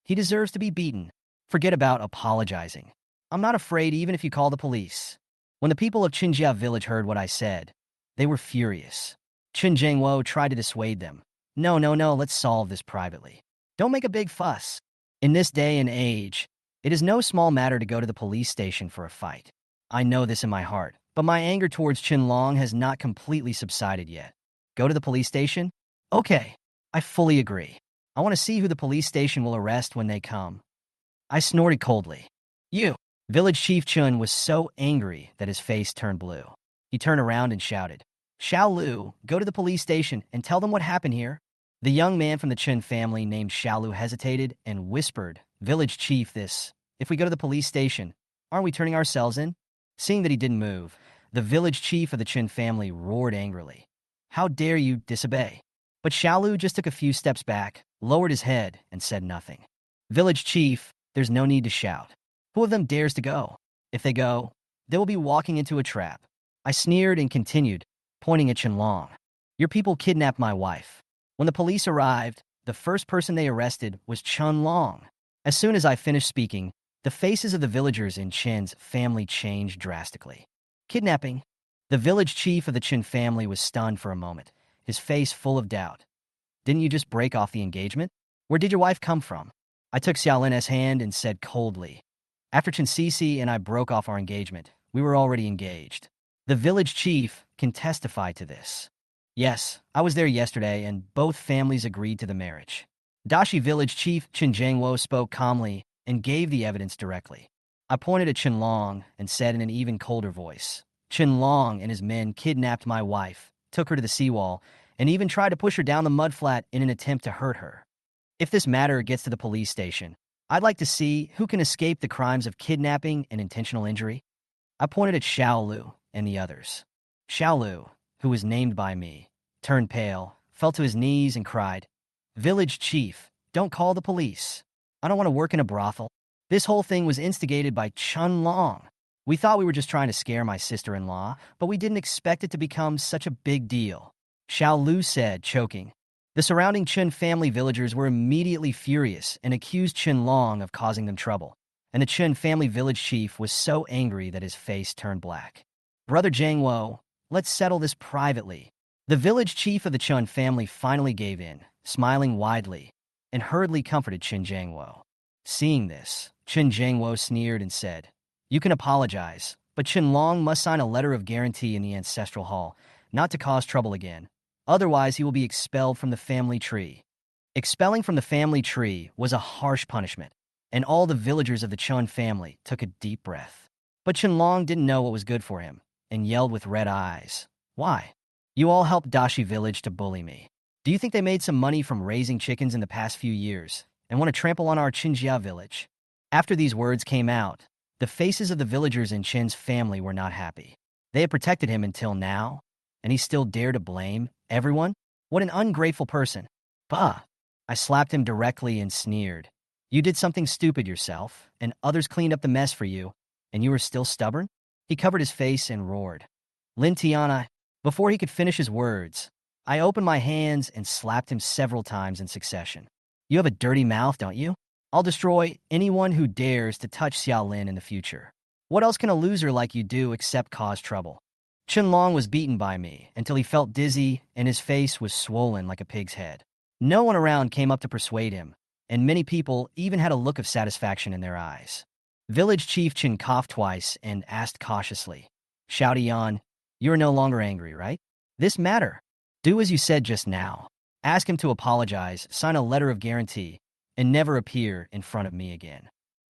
"He deserves to be beaten. Forget about apologizing. I'm not afraid even if you call the police." When the people of Qinjia village heard what I said, they were furious. Qin Jingwo tried to dissuade them. No, let's solve this privately. Don't make a big fuss. In this day and age, it is no small matter to go to the police station for a fight. I know this in my heart, but my anger towards Qinlong has not completely subsided yet. Go to the police station? Okay. I fully agree. I want to see who the police station will arrest when they come. I snorted coldly. You! Village Chief Chun was so angry that his face turned blue. He turned around and shouted, Xiao Lu, go to the police station and tell them what happened here. The young man from the Chun family named Xiao Lu hesitated and whispered, Village Chief, if we go to the police station, aren't we turning ourselves in? Seeing that he didn't move, the village chief of the Chun family roared angrily. How dare you disobey? But Xiao Lu just took a few steps back, lowered his head, and said nothing. Village chief, there's no need to shout. Who of them dares to go? If they go, they will be walking into a trap. I sneered and continued, pointing at Qianlong. Your people kidnapped my wife. When the police arrived, the first person they arrested was Qianlong. As soon as I finished speaking, the faces of the villagers in Qin's family changed drastically. Kidnapping? The village chief of the Qin family was stunned for a moment, his face full of doubt. Didn't you just break off the engagement? Where did your wife come from? I took Xiaolin's hand and said coldly, After Chen Sisi and I broke off our engagement, we were already engaged. The village chief can testify to this. Yes, I was there yesterday and both families agreed to the marriage. Dashi village chief Chen Zhangwo spoke calmly and gave the evidence directly. I pointed at Qianlong and said in an even colder voice, Qianlong and his men kidnapped my wife, took her to the seawall, and even tried to push her down the mudflat in an attempt to hurt her. If this matter gets to the police station, I'd like to see who can escape the crimes of kidnapping and intentional injury. I pointed at Xiao Lu and the others. Xiao Lu, who was named by me, turned pale, fell to his knees and cried, Village chief, don't call the police. I don't want to work in a brothel. This whole thing was instigated by Qianlong. We thought we were just trying to scare my sister-in-law, but we didn't expect it to become such a big deal. Xiao Lu said, choking. The surrounding Qin family villagers were immediately furious and accused Qianlong of causing them trouble, and the Qin family village chief was so angry that his face turned black. Brother Zhangwo, let's settle this privately. The village chief of the Chun family finally gave in, smiling widely, and hurriedly comforted Qin Zhangwo. Seeing this, Qin Zhangwo sneered and said, You can apologize, but Qianlong must sign a letter of guarantee in the ancestral hall, not to cause trouble again. Otherwise, he will be expelled from the family tree. Expelling from the family tree was a harsh punishment, and all the villagers of the Chun family took a deep breath. But Qianlong didn't know what was good for him, and yelled with red eyes, Why? You all helped Dashi village to bully me. Do you think they made some money from raising chickens in the past few years, and want to trample on our Qinjia village? After these words came out, the faces of the villagers in Qin's family were not happy. They had protected him until now, and he still dared to blame everyone? What an ungrateful person. Bah! I slapped him directly and sneered. You did something stupid yourself, and others cleaned up the mess for you, and you were still stubborn? He covered his face and roared. Lin Tian, before he could finish his words, I opened my hands and slapped him several times in succession. You have a dirty mouth, don't you? I'll destroy anyone who dares to touch Xiaolin in the future. What else can a loser like you do except cause trouble? Qianlong was beaten by me until he felt dizzy and his face was swollen like a pig's head. No one around came up to persuade him, and many people even had a look of satisfaction in their eyes. Village Chief Qin coughed twice and asked cautiously, Xiao Dian, you are no longer angry, right? This matter. Do as you said just now. Ask him to apologize, sign a letter of guarantee, and never appear in front of me again.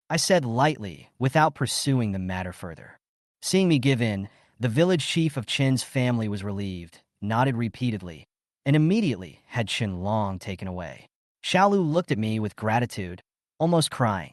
I said lightly, without pursuing the matter further. Seeing me give in, the village chief of Qin's family was relieved, nodded repeatedly, and immediately had Qianlong taken away. Xiaolu looked at me with gratitude, almost crying.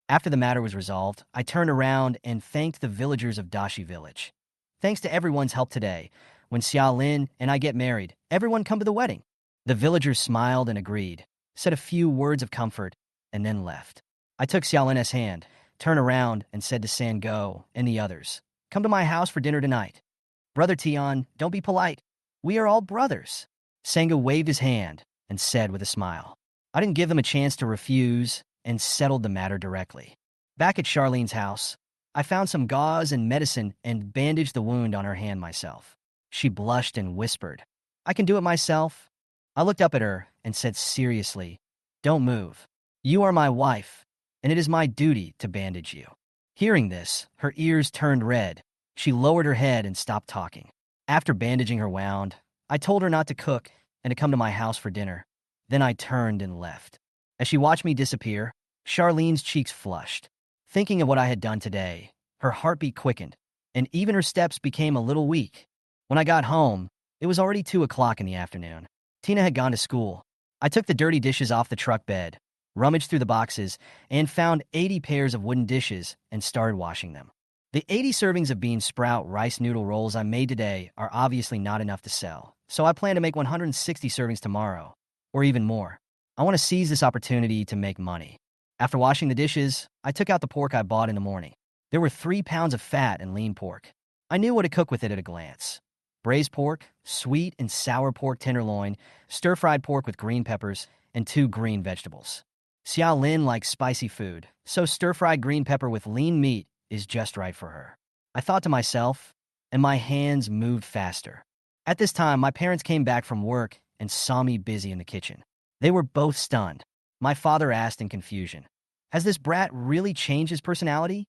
After the matter was resolved, I turned around and thanked the villagers of Dashi village. Thanks to everyone's help today. When Xiaolin and I get married, everyone come to the wedding. The villagers smiled and agreed, said a few words of comfort, and then left. I took Xiaolin's hand, turned around, and said to Sango and the others, Come to my house for dinner tonight. Brother Tian, don't be polite. We are all brothers. Sango waved his hand and said with a smile. I didn't give them a chance to refuse and settled the matter directly. Back at Charlene's house, I found some gauze and medicine and bandaged the wound on her hand myself. She blushed and whispered, I can do it myself. I looked up at her and said seriously, Don't move. You are my wife, and it is my duty to bandage you. Hearing this, her ears turned red. She lowered her head and stopped talking. After bandaging her wound, I told her not to cook and to come to my house for dinner. Then I turned and left. As she watched me disappear, Charlene's cheeks flushed. Thinking of what I had done today, her heartbeat quickened, and even her steps became a little weak. When I got home, it was already 2 o'clock in the afternoon. Tina had gone to school. I took the dirty dishes off the truck bed, rummaged through the boxes, and found 80 pairs of wooden dishes and started washing them. The 80 servings of bean sprout rice noodle rolls I made today are obviously not enough to sell, so I plan to make 160 servings tomorrow, or even more. I want to seize this opportunity to make money. After washing the dishes, I took out the pork I bought in the morning. There were 3 pounds of fat and lean pork. I knew what to cook with it at a glance. Braised pork, sweet and sour pork tenderloin, stir-fried pork with green peppers, and 2 green vegetables. Lin likes spicy food, so stir-fried green pepper with lean meat is just right for her. I thought to myself, and my hands moved faster. At this time, my parents came back from work and saw me busy in the kitchen. They were both stunned. My father asked in confusion, "Has this brat really changed his personality?"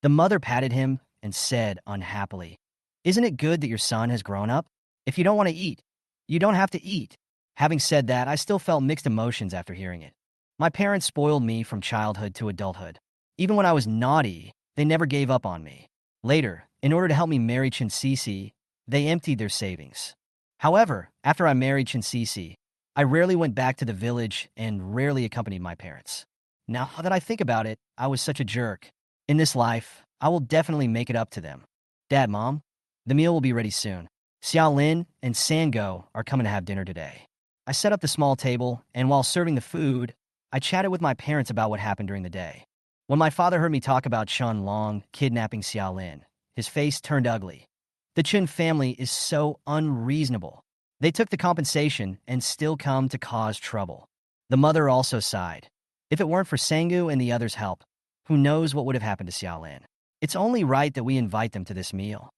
The mother patted him and said unhappily, "Isn't it good that your son has grown up? If you don't want to eat, you don't have to eat." Having said that, I still felt mixed emotions after hearing it. My parents spoiled me from childhood to adulthood. Even when I was naughty, they never gave up on me. Later, in order to help me marry Chinsisi, they emptied their savings. However, after I married Chinsisi, I rarely went back to the village and rarely accompanied my parents. Now that I think about it, I was such a jerk. In this life, I will definitely make it up to them. Dad, Mom, the meal will be ready soon. Lin and Sango are coming to have dinner today. I set up the small table, and while serving the food, I chatted with my parents about what happened during the day. When my father heard me talk about Chun Long kidnapping Lin, his face turned ugly. The Chun family is so unreasonable. They took the compensation and still come to cause trouble. The mother also sighed. If it weren't for Sangu and the others' help, who knows what would have happened to Lin? It's only right that we invite them to this meal.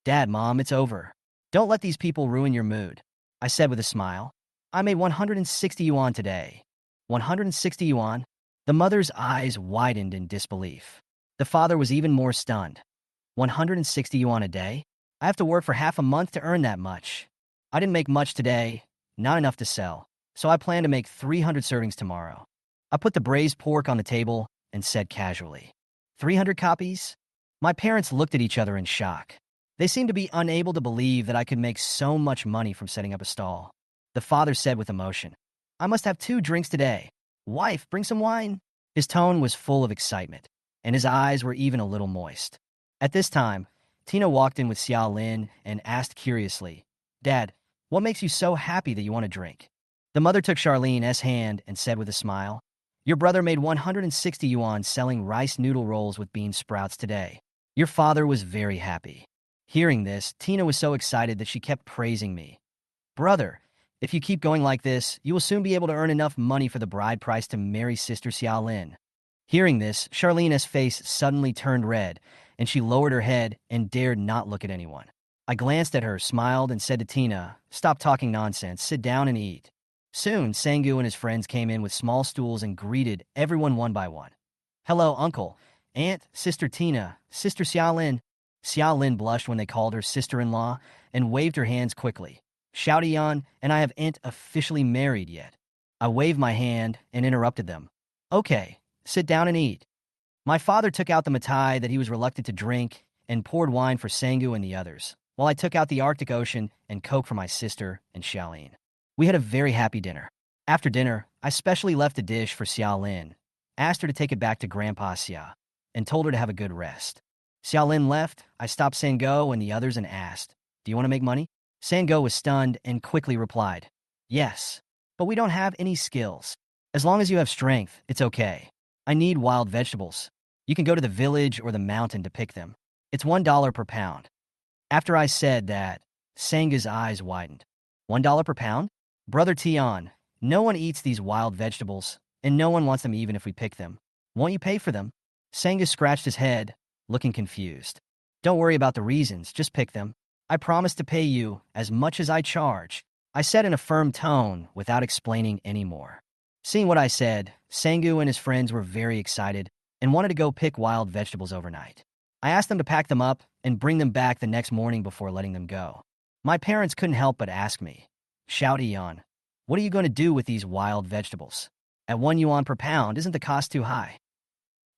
Dad, Mom, it's over. Don't let these people ruin your mood, I said with a smile. I made 160 yuan today. 160 yuan? The mother's eyes widened in disbelief. The father was even more stunned. 160 yuan a day? I have to work for half a month to earn that much. I didn't make much today, not enough to sell, so I plan to make 300 servings tomorrow. I put the braised pork on the table and said casually, 300 copies? My parents looked at each other in shock. They seemed to be unable to believe that I could make so much money from setting up a stall. The father said with emotion, I must have 2 drinks today. Wife, bring some wine. His tone was full of excitement, and his eyes were even a little moist. At this time, Tina walked in with Lin and asked curiously, Dad, what makes you so happy that you want to drink? The mother took Charlene's hand and said with a smile, Your brother made 160 yuan selling rice noodle rolls with bean sprouts today. Your father was very happy. Hearing this, Tina was so excited that she kept praising me. Brother, if you keep going like this, you will soon be able to earn enough money for the bride price to marry Sister Lin. Hearing this, Charlene's face suddenly turned red, and she lowered her head and dared not look at anyone. I glanced at her, smiled, and said to Tina, Stop talking nonsense, sit down and eat. Soon, Sangu and his friends came in with small stools and greeted everyone one by one. Hello, Uncle, Aunt, Sister Tina, Sister Lin. Lin blushed when they called her sister-in-law and waved her hands quickly. Shoutian and I ain't officially married yet. I waved my hand and interrupted them. Okay, sit down and eat. My father took out the mitai that he was reluctant to drink and poured wine for Sangu and the others, while I took out the Arctic Ocean and Coke for my sister and Charlene. We had a very happy dinner. After dinner, I specially left a dish for Lin, asked her to take it back to Grandpa Xia, and told her to have a good rest. Lin left, I stopped Sango and the others and asked, Do you want to make money? Sango was stunned and quickly replied, Yes, but we don't have any skills. As long as you have strength, it's okay. I need wild vegetables. You can go to the village or the mountain to pick them. It's $1 per pound. After I said that, Sanga's eyes widened. $1 per pound? Brother Tian, no one eats these wild vegetables, and no one wants them even if we pick them. Won't you pay for them? Sanga scratched his head, looking confused. Don't worry about the reasons, just pick them. I promise to pay you as much as I charge, I said in a firm tone without explaining any more. Seeing what I said, Sangu and his friends were very excited and wanted to go pick wild vegetables overnight. I asked them to pack them up and bring them back the next morning before letting them go. My parents couldn't help but ask me, Shoutian, What are you going to do with these wild vegetables? At 1 yuan per pound, isn't the cost too high?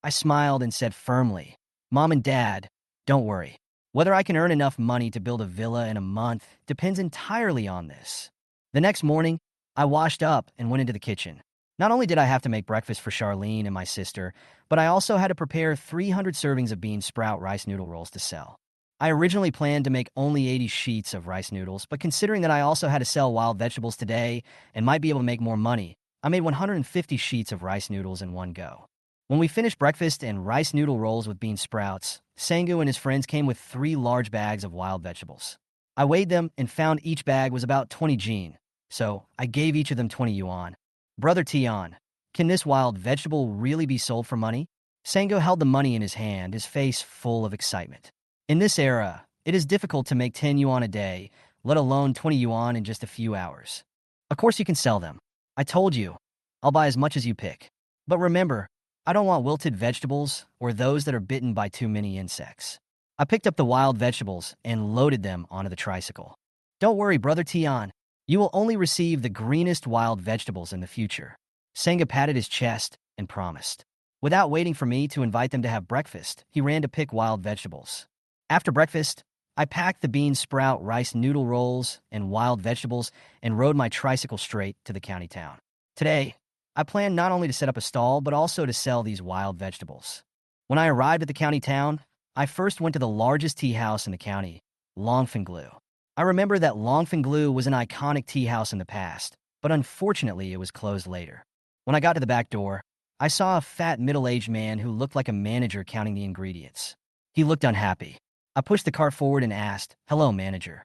I smiled and said firmly, Mom and Dad, don't worry. Whether I can earn enough money to build a villa in a month depends entirely on this. The next morning, I washed up and went into the kitchen. Not only did I have to make breakfast for Charlene and my sister, but I also had to prepare 300 servings of bean sprout rice noodle rolls to sell. I originally planned to make only 80 sheets of rice noodles, but considering that I also had to sell wild vegetables today and might be able to make more money, I made 150 sheets of rice noodles in one go. When we finished breakfast and rice noodle rolls with bean sprouts, Sangu and his friends came with 3 large bags of wild vegetables. I weighed them and found each bag was about 20 jin, so I gave each of them 20 yuan. Brother Tian, can this wild vegetable really be sold for money? Sangu held the money in his hand, his face full of excitement. In this era, it is difficult to make 10 yuan a day, let alone 20 yuan in just a few hours. Of course you can sell them. I told you, I'll buy as much as you pick. But remember, I don't want wilted vegetables or those that are bitten by too many insects. I picked up the wild vegetables and loaded them onto the tricycle. Don't worry, Brother Tian. You will only receive the greenest wild vegetables in the future. Senga patted his chest and promised. Without waiting for me to invite them to have breakfast, he ran to pick wild vegetables. After breakfast, I packed the bean sprout rice noodle rolls and wild vegetables and rode my tricycle straight to the county town. Today, I planned not only to set up a stall, but also to sell these wild vegetables. When I arrived at the county town, I first went to the largest tea house in the county, Longfenglu. I remember that Longfenglu was an iconic tea house in the past, but unfortunately it was closed later. When I got to the back door, I saw a fat middle-aged man who looked like a manager counting the ingredients. He looked unhappy. I pushed the cart forward and asked, "Hello, manager.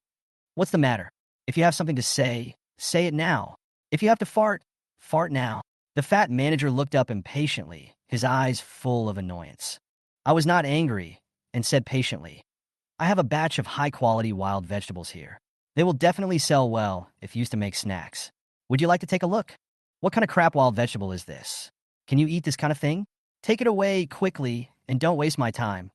What's the matter? If you have something to say, say it now. If you have to fart, fart now." The fat manager looked up impatiently, his eyes full of annoyance. I was not angry and said patiently, "I have a batch of high-quality wild vegetables here. They will definitely sell well if used to make snacks. Would you like to take a look? What kind of crap wild vegetable is this? Can you eat this kind of thing? Take it away quickly and don't waste my time."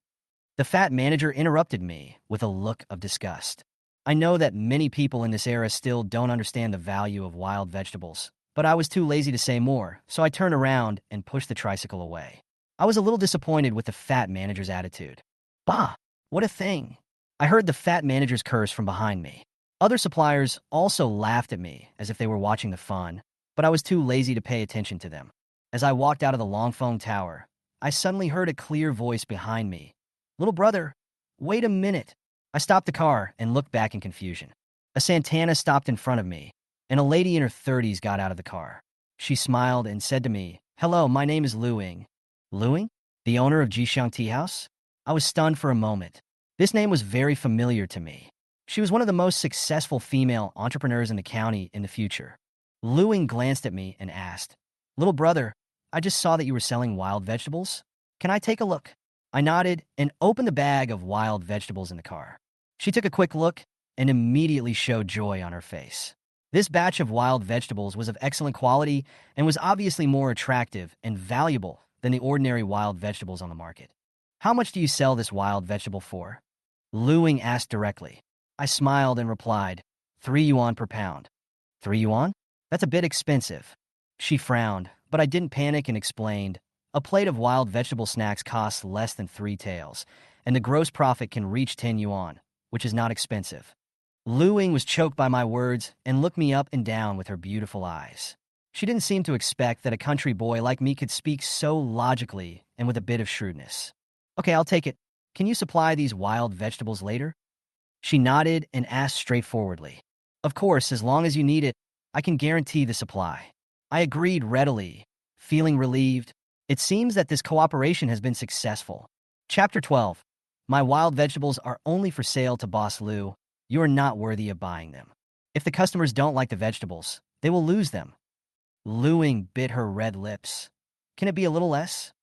The fat manager interrupted me with a look of disgust. I know that many people in this era still don't understand the value of wild vegetables, but I was too lazy to say more, so I turned around and pushed the tricycle away. I was a little disappointed with the fat manager's attitude. Bah! What a thing! I heard the fat manager's curse from behind me. Other suppliers also laughed at me as if they were watching the fun, but I was too lazy to pay attention to them. As I walked out of the Longfeng Tower, I suddenly heard a clear voice behind me. "Little brother, wait a minute." I stopped the car and looked back in confusion. A Santana stopped in front of me, and a lady in her 30s got out of the car. She smiled and said to me, "Hello, my name is Luing." Luing? The owner of Jixiang Tea House? I was stunned for a moment. This name was very familiar to me. She was one of the most successful female entrepreneurs in the county in the future. Luing glanced at me and asked, "Little brother, I just saw that you were selling wild vegetables. Can I take a look?" I nodded and opened the bag of wild vegetables in the car. She took a quick look and immediately showed joy on her face. This batch of wild vegetables was of excellent quality and was obviously more attractive and valuable than the ordinary wild vegetables on the market. "How much do you sell this wild vegetable for?" Luing asked directly. I smiled and replied, 3 yuan per pound. 3 yuan? That's a bit expensive. She frowned, but I didn't panic and explained, "A plate of wild vegetable snacks costs less than 3 taels, and the gross profit can reach 10 yuan, which is not expensive." Luing was choked by my words and looked me up and down with her beautiful eyes. She didn't seem to expect that a country boy like me could speak so logically and with a bit of shrewdness. "Okay, I'll take it. Can you supply these wild vegetables later?" She nodded and asked straightforwardly, "Of course, as long as you need it, I can guarantee the supply." I agreed readily, feeling relieved. It seems that this cooperation has been successful. Chapter 12. My wild vegetables are only for sale to Boss Lu. You are not worthy of buying them. If the customers don't like the vegetables, they will lose them. Luing bit her red lips. "Can it be a little less?"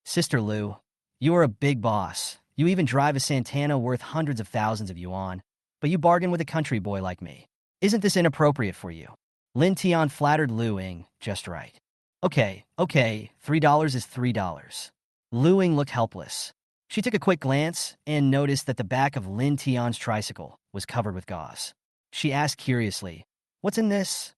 "Sister Lu, you are a big boss. You even drive a Santana worth hundreds of thousands of yuan, but you bargain with a country boy like me. Isn't this inappropriate for you?" Lin Tian flattered Luing just right. Okay, $3 is $3. Luing looked helpless. She took a quick glance and noticed that the back of Lin Tian's tricycle was covered with gauze. She asked curiously, "What's in this?"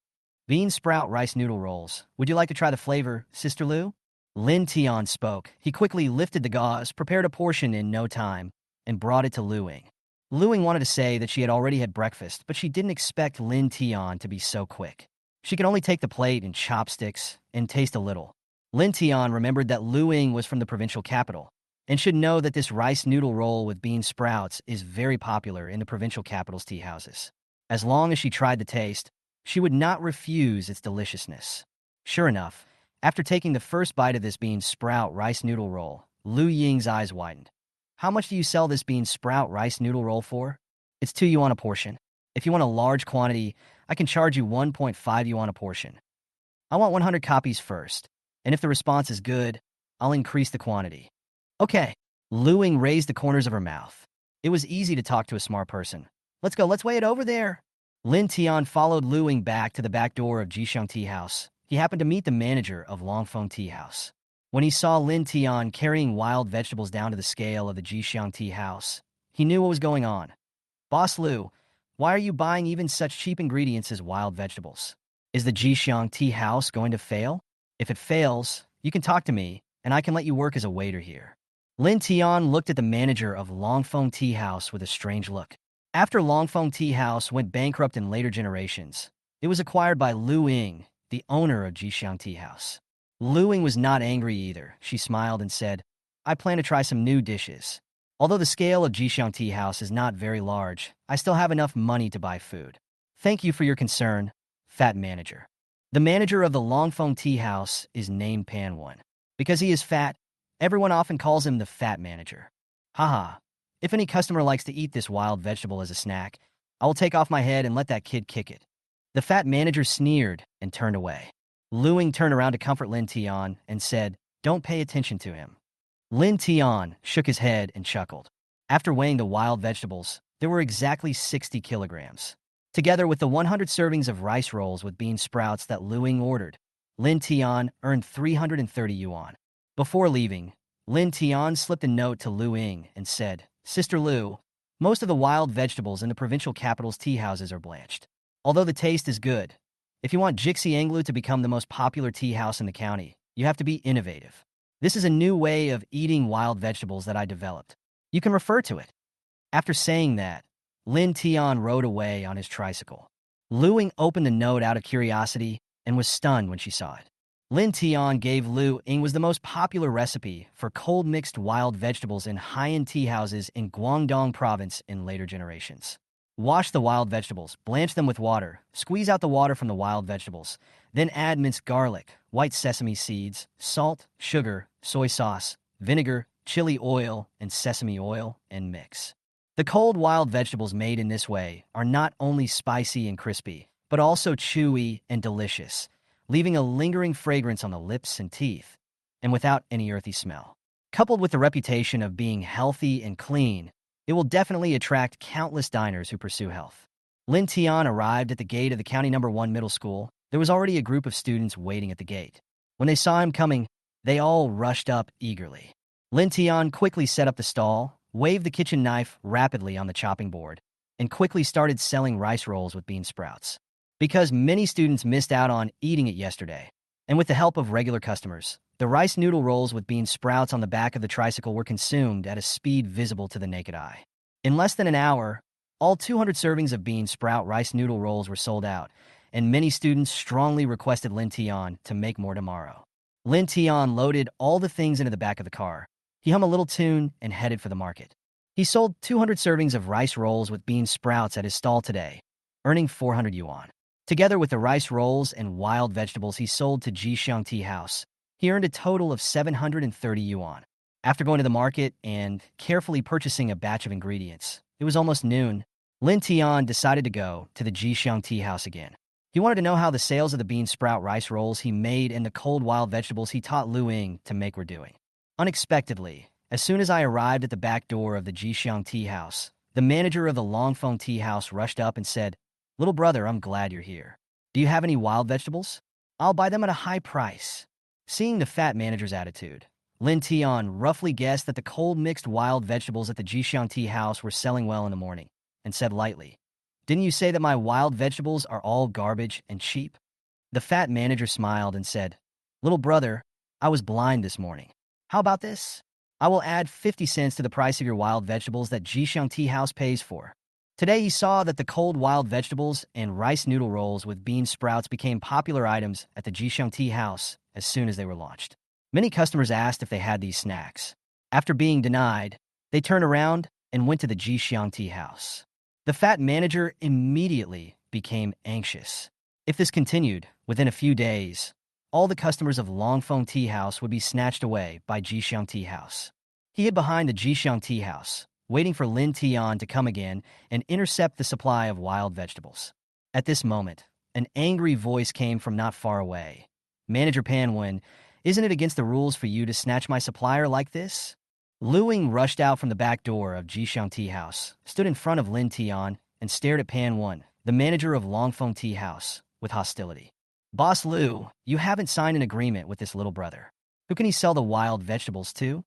Bean sprout rice noodle rolls. Would you like to try the flavor, Sister Lu? Lin Tian spoke. He quickly lifted the gauze, prepared a portion in no time, and brought it to Lu Ying. Lu Ying wanted to say that she had already had breakfast, but she didn't expect Lin Tian to be so quick. She could only take the plate and chopsticks and taste a little. Lin Tian remembered that Lu Ying was from the provincial capital and should know that this rice noodle roll with bean sprouts is very popular in the provincial capital's tea houses. As long as she tried the taste, she would not refuse its deliciousness. Sure enough, after taking the first bite of this bean sprout rice noodle roll, Lu Ying's eyes widened. How much do you sell this bean sprout rice noodle roll for? It's 2 yuan a portion. If you want a large quantity, I can charge you 1.5 yuan a portion. I want 100 copies first, and if the response is good, I'll increase the quantity. Okay. Lu Ying raised the corners of her mouth. It was easy to talk to a smart person. Let's go, let's weigh it over there. Lin Tian followed Lu Ying back to the back door of Jixiang Tea House. He happened to meet the manager of Longfeng Tea House. When he saw Lin Tian carrying wild vegetables down to the scale of the Jixiang Tea House, he knew what was going on. Boss Lu, why are you buying even such cheap ingredients as wild vegetables? Is the Jixiang Tea House going to fail? If it fails, you can talk to me, and I can let you work as a waiter here. Lin Tian looked at the manager of Longfeng Tea House with a strange look. After Longfeng Tea House went bankrupt in later generations, it was acquired by Lu Ying, the owner of Jixiang Tea House. Lu Ying was not angry either. She smiled and said, I plan to try some new dishes. Although the scale of Jixiang Tea House is not very large, I still have enough money to buy food. Thank you for your concern, fat manager. The manager of the Longfeng Tea House is named Panwan. Because he is fat, everyone often calls him the fat manager. Haha. If any customer likes to eat this wild vegetable as a snack, I will take off my head and let that kid kick it. The fat manager sneered and turned away. Lu Ying turned around to comfort Lin Tian and said, Don't pay attention to him. Lin Tian shook his head and chuckled. After weighing the wild vegetables, there were exactly 60 kilograms. Together with the 100 servings of rice rolls with bean sprouts that Lu Ying ordered, Lin Tian earned 330 yuan. Before leaving, Lin Tian slipped a note to Lu Ying and said, Sister Lu, most of the wild vegetables in the provincial capital's tea houses are blanched. Although the taste is good, if you want Jixianglu to become the most popular tea house in the county, you have to be innovative. This is a new way of eating wild vegetables that I developed. You can refer to it. After saying that, Lin Tian rode away on his tricycle. Lu Ying opened the note out of curiosity and was stunned when she saw it. Lin Tian gave Lu Ying was the most popular recipe for cold mixed wild vegetables in high-end tea houses in Guangdong province in later generations. Wash the wild vegetables, blanch them with water, squeeze out the water from the wild vegetables, then add minced garlic, white sesame seeds, salt, sugar, soy sauce, vinegar, chili oil, and sesame oil, and mix. The cold wild vegetables made in this way are not only spicy and crispy, but also chewy and delicious, leaving a lingering fragrance on the lips and teeth, and without any earthy smell. Coupled with the reputation of being healthy and clean, it will definitely attract countless diners who pursue health. Lin Tian arrived at the gate of the County No. 1 Middle School. There was already a group of students waiting at the gate. When they saw him coming, they all rushed up eagerly. Lin Tian quickly set up the stall, waved the kitchen knife rapidly on the chopping board, and quickly started selling rice rolls with bean sprouts. Because many students missed out on eating it yesterday, and with the help of regular customers, the rice noodle rolls with bean sprouts on the back of the tricycle were consumed at a speed visible to the naked eye. In less than an hour, all 200 servings of bean sprout rice noodle rolls were sold out, and many students strongly requested Lin Tian to make more tomorrow. Lin Tian loaded all the things into the back of the car. He hummed a little tune and headed for the market. He sold 200 servings of rice rolls with bean sprouts at his stall today, earning 400 yuan. Together with the rice rolls and wild vegetables he sold to Jixiang Tea House, he earned a total of 730 yuan. After going to the market and carefully purchasing a batch of ingredients, it was almost noon. Lin Tian decided to go to the Jixiang Tea House again. He wanted to know how the sales of the bean sprout rice rolls he made and the cold wild vegetables he taught Lu Ying to make were doing. Unexpectedly, as soon as I arrived at the back door of the Jixiang Tea House, the manager of the Longfeng Tea House rushed up and said, Little brother, I'm glad you're here. Do you have any wild vegetables? I'll buy them at a high price. Seeing the fat manager's attitude, Lin Tian roughly guessed that the cold mixed wild vegetables at the Jixiang Tea House were selling well in the morning, and said lightly, Didn't you say that my wild vegetables are all garbage and cheap? The fat manager smiled and said, "Little brother, I was blind this morning. How about this? I will add 50 cents to the price of your wild vegetables that Jixiang Tea House pays for." Today he saw that the cold wild vegetables and rice noodle rolls with bean sprouts became popular items at the Jixiang Tea House as soon as they were launched. Many customers asked if they had these snacks. After being denied, they turned around and went to the Jixiang Tea House. The fat manager immediately became anxious. If this continued, within a few days, all the customers of Longfeng Tea House would be snatched away by Jixiang Tea House. He hid behind the Jixiang Tea House, waiting for Lin Tian to come again and intercept the supply of wild vegetables. At this moment, an angry voice came from not far away. "Manager Panwen, isn't it against the rules for you to snatch my supplier like this?" Lu Ying rushed out from the back door of Jixiang Tea House, stood in front of Lin Tian, and stared at Panwen, the manager of Longfeng Tea House, with hostility. "Boss Lu, you haven't signed an agreement with this little brother. Who can he sell the wild vegetables to?"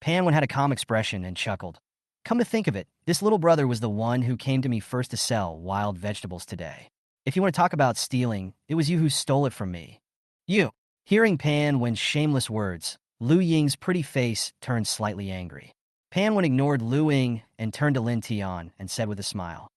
Panwen had a calm expression and chuckled. "Come to think of it, this little brother was the one who came to me first to sell wild vegetables today. If you want to talk about stealing, it was you who stole it from me." "You!" Hearing Panwen's shameless words, Lu Ying's pretty face turned slightly angry. Panwen ignored Lu Ying and turned to Lin Tian and said with a smile,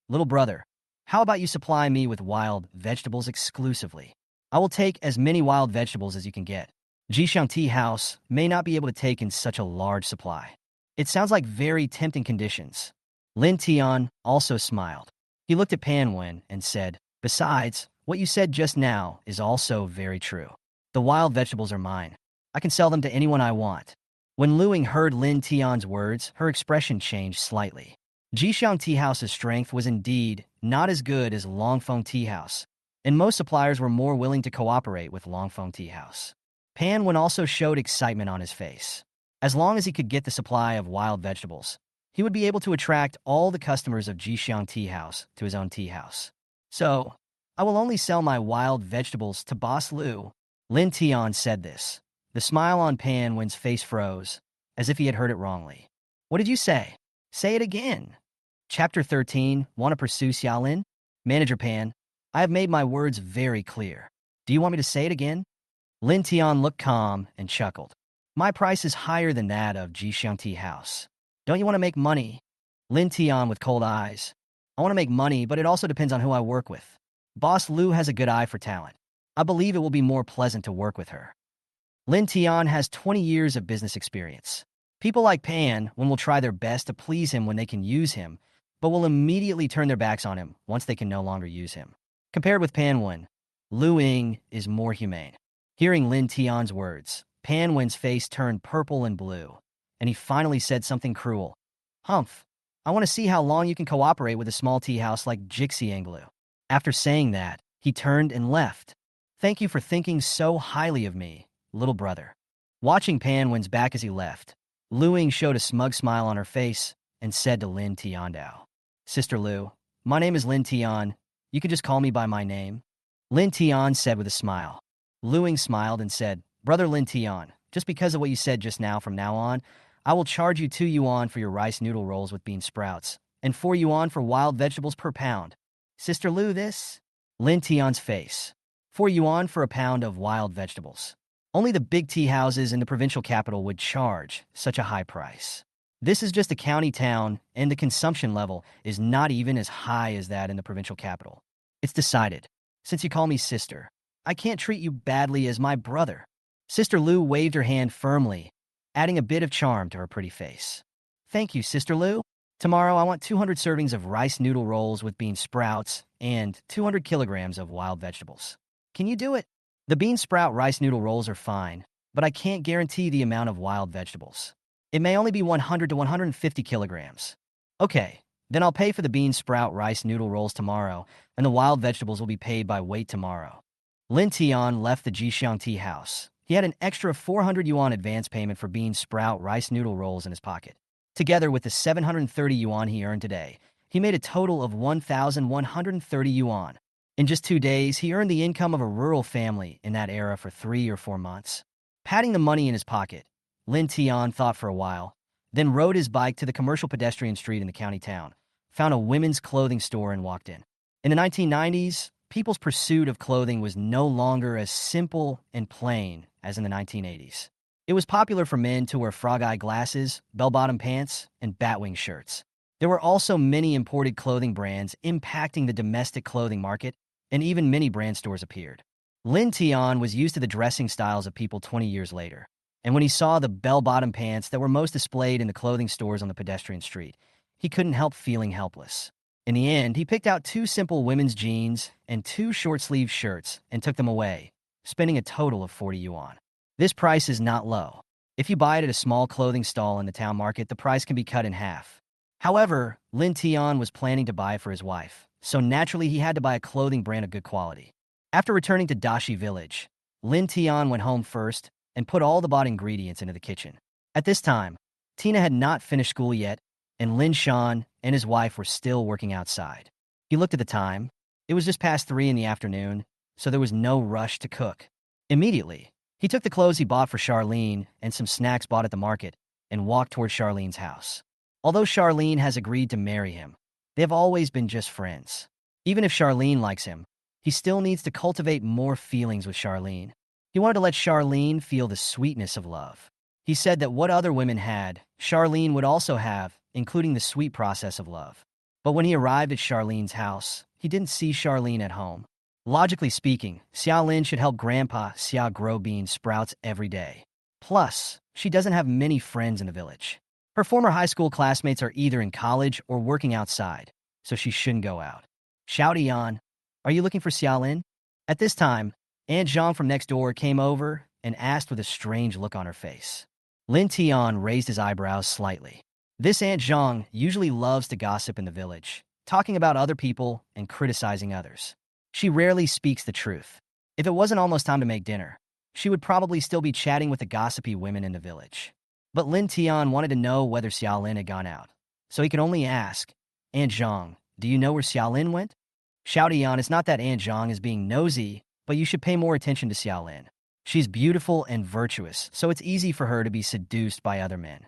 "Little brother, how about you supply me with wild vegetables exclusively? I will take as many wild vegetables as you can get. Jixiang Tea House may not be able to take in such a large supply." "It sounds like very tempting conditions." Lin Tian also smiled. He looked at Panwen and said, "Besides, what you said just now is also very true. The wild vegetables are mine. I can sell them to anyone I want." When Lu Ying heard Lin Tian's words, her expression changed slightly. Jixiang Tea House's strength was indeed not as good as Longfeng Tea House, and most suppliers were more willing to cooperate with Longfeng Tea House. Panwen also showed excitement on his face. As long as he could get the supply of wild vegetables, he would be able to attract all the customers of Jixiang Tea House to his own tea house. "So, I will only sell my wild vegetables to Boss Lu." Lin Tian said this. The smile on Panwen's face froze, as if he had heard it wrongly. "What did you say? Say it again." Chapter 13, Want to Pursue Xiaolin? "Manager Pan, I have made my words very clear. Do you want me to say it again?" Lin Tian looked calm and chuckled. "My price is higher than that of Jixiang Tea House. Don't you want to make money?" Lin Tian with cold eyes. "I want to make money, but it also depends on who I work with. Boss Lu has a good eye for talent. I believe it will be more pleasant to work with her." Lin Tian has 20 years of business experience. People like Pan will try their best to please him when they can use him, but will immediately turn their backs on him once they can no longer use him. Compared with Panwen, Lu Ying is more humane. Hearing Lin Tian's words, Panwen's face turned purple and blue, and he finally said something cruel. "Humph, I want to see how long you can cooperate with a small tea house like Jixianglu." After saying that, he turned and left. "Thank you for thinking so highly of me, little brother." Watching Panwen's back as he left, Lu Ying showed a smug smile on her face and said to Lin Tiandao, "Sister Lu, my name is Lin Tian. You can just call me by my name." Lin Tian said with a smile. Lu Ying smiled and said, "Brother Lin Tian, just because of what you said just now, from now on, I will charge you 2 yuan for your rice noodle rolls with bean sprouts, and 4 yuan for wild vegetables per pound." "Sister Lu, this?" Lin Tian's face. 4 yuan for a pound of wild vegetables. Only the big tea houses in the provincial capital would charge such a high price. This is just a county town, and the consumption level is not even as high as that in the provincial capital. "It's decided. Since you call me sister, I can't treat you badly as my brother." Sister Lu waved her hand firmly, adding a bit of charm to her pretty face. "Thank you, Sister Lu. Tomorrow I want 200 servings of rice noodle rolls with bean sprouts and 200 kilograms of wild vegetables. Can you do it?" "The bean sprout rice noodle rolls are fine, but I can't guarantee the amount of wild vegetables. It may only be 100 to 150 kilograms. "Okay, then I'll pay for the bean sprout rice noodle rolls tomorrow, and the wild vegetables will be paid by weight tomorrow." Lin Tian left the Jixiang Tea House. He had an extra 400 yuan advance payment for bean sprout rice noodle rolls in his pocket. Together with the 730 yuan he earned today, he made a total of 1,130 yuan. In just 2 days, he earned the income of a rural family in that era for 3 or 4 months. Patting the money in his pocket, Lin Tian thought for a while, then rode his bike to the commercial pedestrian street in the county town, found a women's clothing store and walked in. In the 1990s, people's pursuit of clothing was no longer as simple and plain as in the 1980s. It was popular for men to wear frog-eye glasses, bell-bottom pants, and batwing shirts. There were also many imported clothing brands impacting the domestic clothing market, and even many brand stores appeared. Lin Tian was used to the dressing styles of people 20 years later, and when he saw the bell-bottom pants that were most displayed in the clothing stores on the pedestrian street, he couldn't help feeling helpless. In the end, he picked out 2 simple women's jeans and 2 short-sleeved shirts and took them away, spending a total of 40 yuan. This price is not low. If you buy it at a small clothing stall in the town market, the price can be cut in half. However, Lin Tian was planning to buy for his wife, so naturally he had to buy a clothing brand of good quality. After returning to Dashi village, Lin Tian went home first and put all the bought ingredients into the kitchen. At this time, Tina had not finished school yet, and Lin Shan and his wife were still working outside. He looked at the time. It was just past 3 in the afternoon, so there was no rush to cook. Immediately, he took the clothes he bought for Charlene and some snacks bought at the market and walked toward Charlene's house. Although Charlene has agreed to marry him, they have always been just friends. Even if Charlene likes him, he still needs to cultivate more feelings with Charlene. He wanted to let Charlene feel the sweetness of love. He said that what other women had, Charlene would also have, including the sweet process of love. But when he arrived at Charlene's house, he didn't see Charlene at home. Logically speaking, Xiaolin should help Grandpa Xia grow bean sprouts every day. Plus, she doesn't have many friends in the village. Her former high school classmates are either in college or working outside, so she shouldn't go out. Xiaodian, are you looking for Xiaolin? At this time, Aunt Zhang from next door came over and asked with a strange look on her face. Lin Tian raised his eyebrows slightly. This Aunt Zhang usually loves to gossip in the village, talking about other people and criticizing others. She rarely speaks the truth. If it wasn't almost time to make dinner, she would probably still be chatting with the gossipy women in the village. But Lin Tian wanted to know whether Xiaolin had gone out, so he could only ask, Aunt Zhang, do you know where Xiaolin went? Xiaodian, it's not that Aunt Zhang is being nosy, but you should pay more attention to Xiaolin. She's beautiful and virtuous, so it's easy for her to be seduced by other men.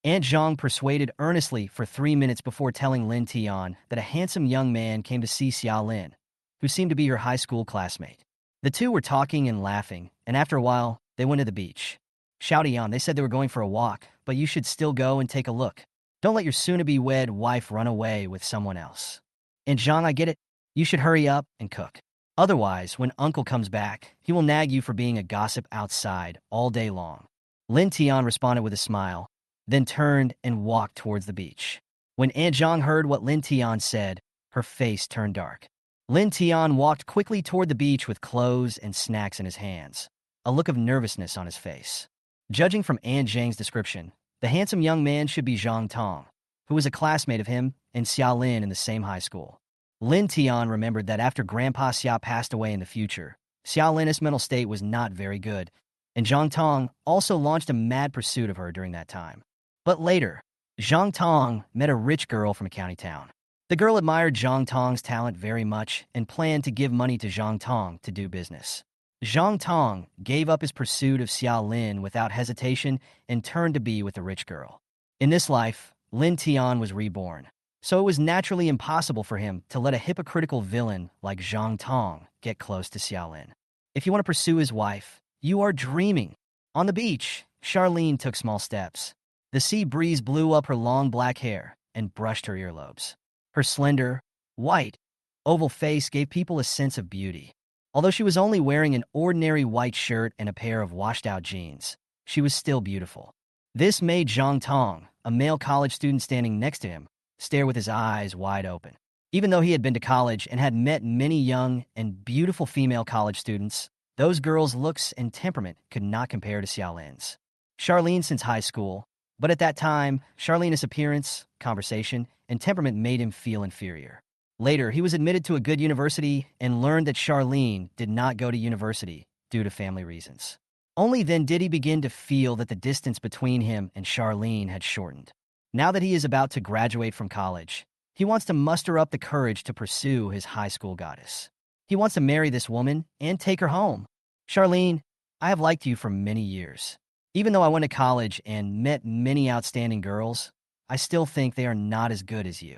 Aunt Zhang persuaded earnestly for 3 minutes before telling Lin Tian that a handsome young man came to see Xiaolin, who seemed to be her high school classmate. The two were talking and laughing, and after a while, they went to the beach. Xiaodian, they said they were going for a walk, but you should still go and take a look. Don't let your soon-to-be-wed wife run away with someone else. And Zhang, I get it. You should hurry up and cook. Otherwise, when Uncle comes back, he will nag you for being a gossip outside all day long. Lin Tian responded with a smile, then turned and walked towards the beach. When Aunt Zhang heard what Lin Tian said, her face turned dark. Lin Tian walked quickly toward the beach with clothes and snacks in his hands, a look of nervousness on his face. Judging from Aunt Zhang's description, the handsome young man should be Zhang Tong, who was a classmate of him and Xiaolin in the same high school. Lin Tian remembered that after Grandpa Xia passed away in the future, Xiaolin's mental state was not very good, and Zhang Tong also launched a mad pursuit of her during that time. But later, Zhang Tong met a rich girl from a county town. The girl admired Zhang Tong's talent very much and planned to give money to Zhang Tong to do business. Zhang Tong gave up his pursuit of Xiaolin without hesitation and turned to be with the rich girl. In this life, Lin Tian was reborn, so it was naturally impossible for him to let a hypocritical villain like Zhang Tong get close to Xiaolin. If you want to pursue his wife, you are dreaming. On the beach, Charlene took small steps. The sea breeze blew up her long black hair and brushed her earlobes. Her slender, white, oval face gave people a sense of beauty. Although she was only wearing an ordinary white shirt and a pair of washed-out jeans, she was still beautiful. This made Zhang Tong, a male college student standing next to him, stare with his eyes wide open. Even though he had been to college and had met many young and beautiful female college students, those girls' looks and temperament could not compare to Xiaolin's. Charlene since high school, but at that time, Charlene's appearance, conversation, and temperament made him feel inferior. Later, he was admitted to a good university and learned that Charlene did not go to university due to family reasons. Only then did he begin to feel that the distance between him and Charlene had shortened. Now that he is about to graduate from college, he wants to muster up the courage to pursue his high school goddess. He wants to marry this woman and take her home. Charlene, I have liked you for many years. Even though I went to college and met many outstanding girls, I still think they are not as good as you.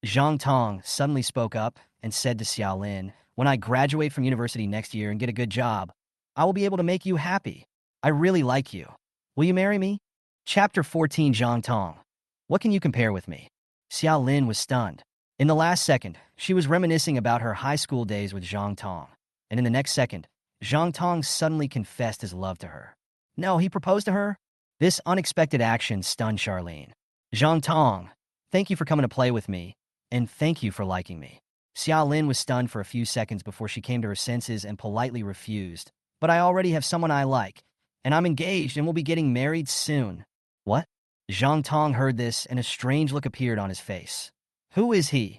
Zhang Tong suddenly spoke up and said to Xiaolin When I graduate from university next year and get a good job, I will be able to make you happy. I really like you. Will you marry me? Chapter 14 Zhang Tong. What can you compare with me? Xiao Lin was stunned. In the last second, she was reminiscing about her high school days with Zhang Tong. And in the next second, Zhang Tong suddenly confessed his love to her. No, he proposed to her? This unexpected action stunned Charlene. Zhang Tong, thank you for coming to play with me, and thank you for liking me. Xiao Lin was stunned for a few seconds before she came to her senses and politely refused. But I already have someone I like, and I'm engaged and will be getting married soon. What? Zhang Tong heard this, and a strange look appeared on his face. Who is he?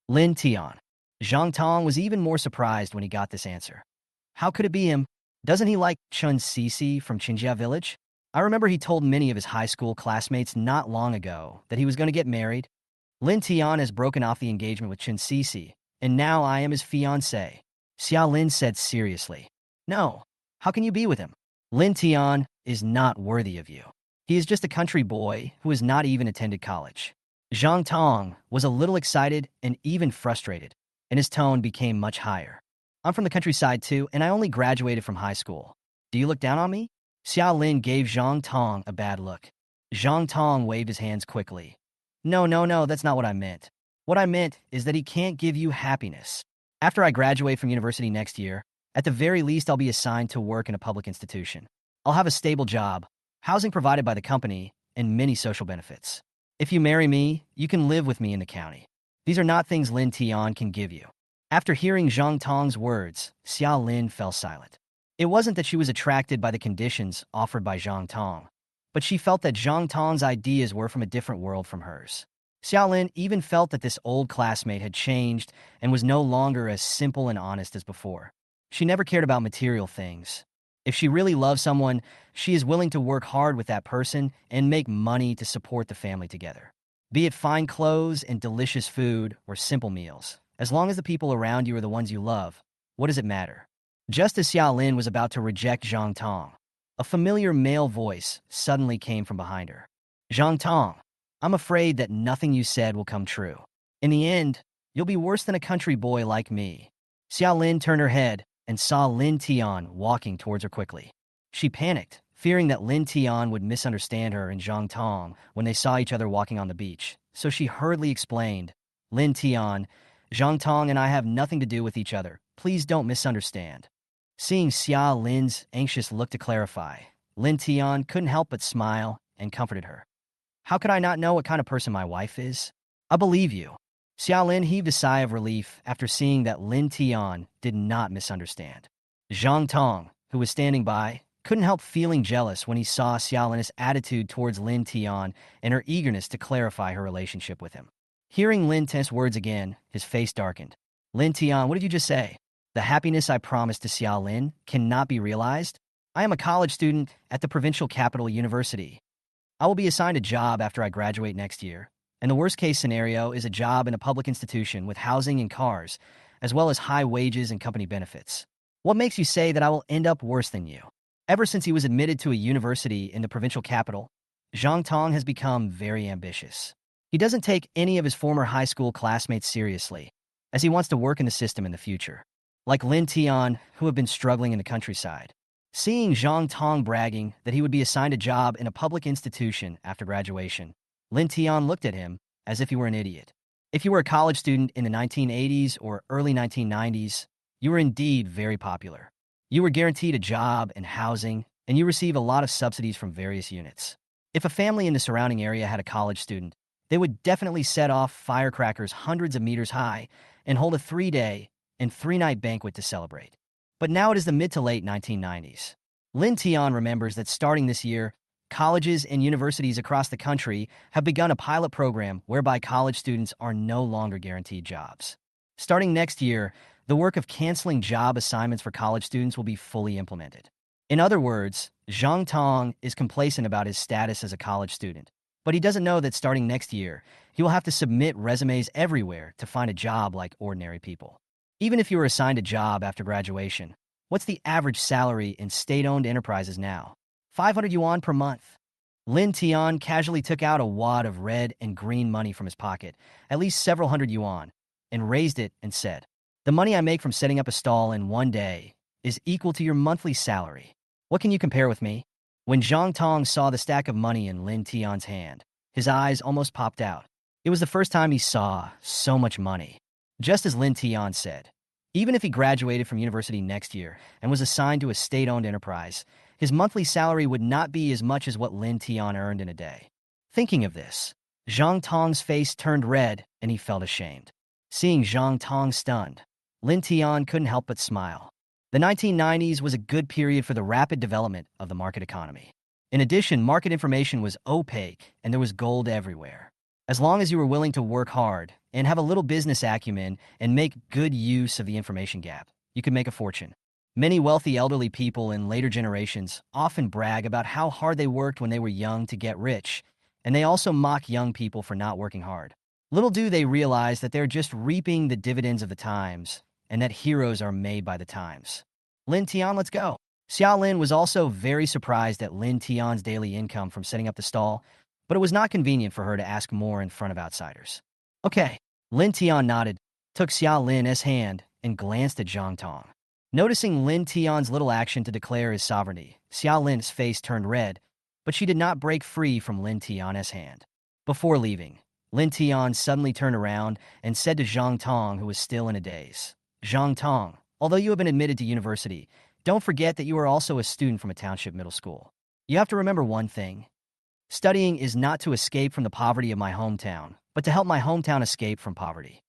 Lin Tian. Zhang Tong was even more surprised when he got this answer. How could it be him? Doesn't he like Chun Sisi from Qinjia Village? I remember he told many of his high school classmates not long ago that he was going to get married. Lin Tian has broken off the engagement with Chun Sisi, and now I am his fiancé. Xiao Lin said seriously. No, how can you be with him? Lin Tian is not worthy of you. He is just a country boy who has not even attended college. Zhang Tong was a little excited and even frustrated, and his tone became much higher. I'm from the countryside too, and I only graduated from high school. Do you look down on me? Xiao Lin gave Zhang Tong a bad look. Zhang Tong waved his hands quickly. No, that's not what I meant. What I meant is that he can't give you happiness. After I graduate from university next year, at the very least I'll be assigned to work in a public institution. I'll have a stable job, housing provided by the company, and many social benefits. If you marry me, you can live with me in the county. These are not things Lin Tian can give you. After hearing Zhang Tong's words, Xiao Lin fell silent. It wasn't that she was attracted by the conditions offered by Zhang Tong, but she felt that Zhang Tong's ideas were from a different world from hers. Xiao Lin even felt that this old classmate had changed and was no longer as simple and honest as before. She never cared about material things. If she really loves someone, she is willing to work hard with that person and make money to support the family together. Be it fine clothes and delicious food or simple meals. As long as the people around you are the ones you love, what does it matter? Just as Xiao Lin was about to reject Zhang Tong, a familiar male voice suddenly came from behind her. Zhang Tong, I'm afraid that nothing you said will come true. In the end, you'll be worse than a country boy like me. Xiao Lin turned her head and saw Lin Tian walking towards her quickly. She panicked, fearing that Lin Tian would misunderstand her and Zhang Tong when they saw each other walking on the beach, so she hurriedly explained, Lin Tian, Zhang Tong and I have nothing to do with each other. Please don't misunderstand. Seeing Xiao Lin's anxious look to clarify, Lin Tian couldn't help but smile and comforted her. How could I not know what kind of person my wife is? I believe you. Xiao Lin heaved a sigh of relief after seeing that Lin Tian did not misunderstand. Zhang Tong, who was standing by, couldn't help feeling jealous when he saw Xiao Lin's attitude towards Lin Tian and her eagerness to clarify her relationship with him. Hearing Lin Tian's words again, his face darkened. Lin Tian, what did you just say? The happiness I promised to Xiao Lin cannot be realized? I am a college student at the provincial capital university. I will be assigned a job after I graduate next year, and the worst-case scenario is a job in a public institution with housing and cars, as well as high wages and company benefits. What makes you say that I will end up worse than you? Ever since he was admitted to a university in the provincial capital, Zhang Tong has become very ambitious. He doesn't take any of his former high school classmates seriously, as he wants to work in the system in the future. Like Lin Tian, who have been struggling in the countryside. Seeing Zhang Tong bragging that he would be assigned a job in a public institution after graduation, Lin Tian looked at him as if he were an idiot. If you were a college student in the 1980s or early 1990s, you were indeed very popular. You were guaranteed a job and housing, and you received a lot of subsidies from various units. If a family in the surrounding area had a college student, they would definitely set off firecrackers hundreds of meters high and hold a 3-day and 3-night banquet to celebrate. But now it is the mid to late 1990s. Lin Tian remembers that starting this year, colleges and universities across the country have begun a pilot program whereby college students are no longer guaranteed jobs. Starting next year, the work of canceling job assignments for college students will be fully implemented. In other words, Zhang Tong is complacent about his status as a college student, but he doesn't know that starting next year, he will have to submit resumes everywhere to find a job like ordinary people. Even if you were assigned a job after graduation, what's the average salary in state-owned enterprises now? 500 yuan per month. Lin Tian casually took out a wad of red and green money from his pocket, at least several hundred yuan, and raised it and said, The money I make from setting up a stall in one day is equal to your monthly salary. What can you compare with me? When Zhang Tong saw the stack of money in Lin Tian's hand, his eyes almost popped out. It was the first time he saw so much money. Just as Lin Tian said, even if he graduated from university next year and was assigned to a state-owned enterprise, his monthly salary would not be as much as what Lin Tian earned in a day. Thinking of this, Zhang Tong's face turned red and he felt ashamed. Seeing Zhang Tong stunned, Lin Tian couldn't help but smile. The 1990s was a good period for the rapid development of the market economy. In addition, market information was opaque and there was gold everywhere. As long as you were willing to work hard and have a little business acumen and make good use of the information gap, you could make a fortune. Many wealthy elderly people in later generations often brag about how hard they worked when they were young to get rich, and they also mock young people for not working hard. Little do they realize that they're just reaping the dividends of the times, and that heroes are made by the times. Lin Tian, let's go. Xiaolin was also very surprised at Lin Tian's daily income from setting up the stall, but it was not convenient for her to ask more in front of outsiders. Okay. Lin Tian nodded, took Xiaolin's hand, and glanced at Zhang Tong. Noticing Lin Tian's little action to declare his sovereignty, Xiaolin's face turned red, but she did not break free from Lin Tian's hand. Before leaving, Lin Tian suddenly turned around and said to Zhang Tong, who was still in a daze, Zhang Tong, although you have been admitted to university, don't forget that you are also a student from a township middle school. You have to remember one thing. Studying is not to escape from the poverty of my hometown, but to help my hometown escape from poverty.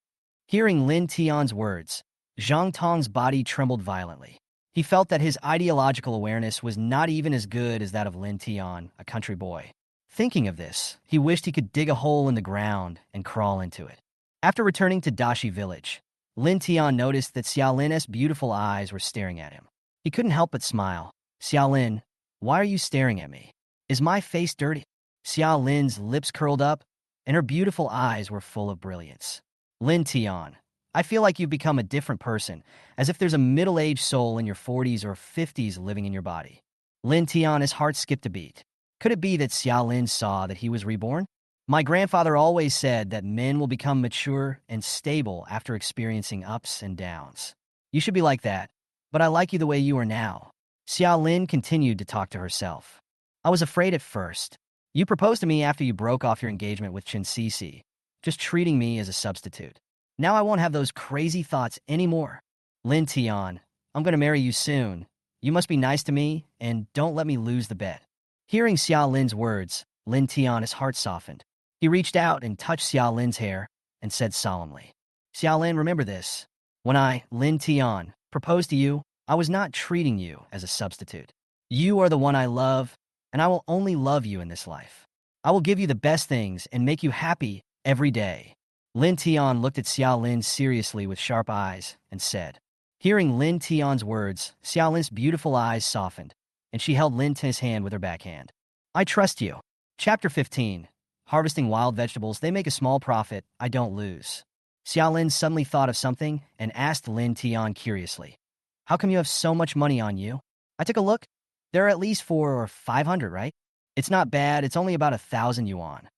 Hearing Lin Tian's words, Zhang Tong's body trembled violently. He felt that his ideological awareness was not even as good as that of Lin Tian, a country boy. Thinking of this, he wished he could dig a hole in the ground and crawl into it. After returning to Dashi village, Lin Tian noticed that Xiaolin's beautiful eyes were staring at him. He couldn't help but smile. Xiaolin, why are you staring at me? Is my face dirty? Xiaolin's lips curled up, and her beautiful eyes were full of brilliance. Lin Tian, I feel like you've become a different person, as if there's a middle-aged soul in your 40s or 50s living in your body. Lin Tian's heart skipped a beat. Could it be that Xiaolin saw that he was reborn? My grandfather always said that men will become mature and stable after experiencing ups and downs. You should be like that, but I like you the way you are now. Xiaolin continued to talk to herself. I was afraid at first. You proposed to me after you broke off your engagement with Chen Cece, just treating me as a substitute. Now I won't have those crazy thoughts anymore. Lin Tian, I'm going to marry you soon. You must be nice to me, and don't let me lose the bet. Hearing Xiaolin's words, Lin Tian's heart softened. He reached out and touched Xiaolin's hair and said solemnly, Xiaolin, remember this. When I, Lin Tian, proposed to you, I was not treating you as a substitute. You are the one I love, and I will only love you in this life. I will give you the best things and make you happy every day. Lin Tian looked at Xiaolin seriously with sharp eyes and said. Hearing Lin Tian's words, Xiaolin's beautiful eyes softened, and she held Lin Tian's hand with her backhand. I trust you. Chapter 15. Harvesting wild vegetables, they make a small profit, I don't lose. Xiaolin suddenly thought of something and asked Lin Tian curiously. How come you have so much money on you? I took a look. There are at least 400 or 500, right? It's not bad, it's only about 1,000 yuan.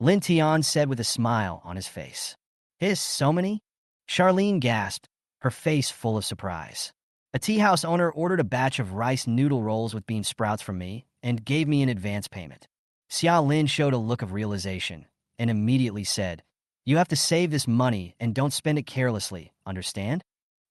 Lin Tian said with a smile on his face. His so many? Charlene gasped, her face full of surprise. A tea house owner ordered a batch of rice noodle rolls with bean sprouts from me and gave me an advance payment. Xiaolin showed a look of realization and immediately said, You have to save this money and don't spend it carelessly, understand?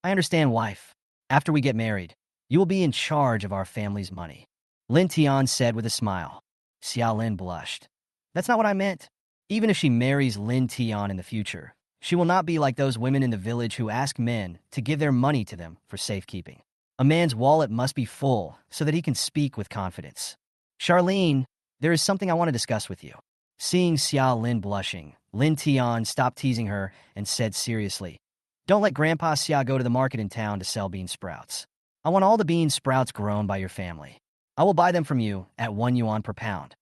I understand, wife. After we get married, you will be in charge of our family's money. Lin Tian said with a smile. Xiaolin blushed. That's not what I meant. Even if she marries Lin Tian in the future, she will not be like those women in the village who ask men to give their money to them for safekeeping. A man's wallet must be full so that he can speak with confidence. Charlene, there is something I want to discuss with you. Seeing Xiaolin blushing, Lin Tian stopped teasing her and said seriously, Don't let Grandpa Xia go to the market in town to sell bean sprouts. I want all the bean sprouts grown by your family. I will buy them from you at 1 yuan per pound.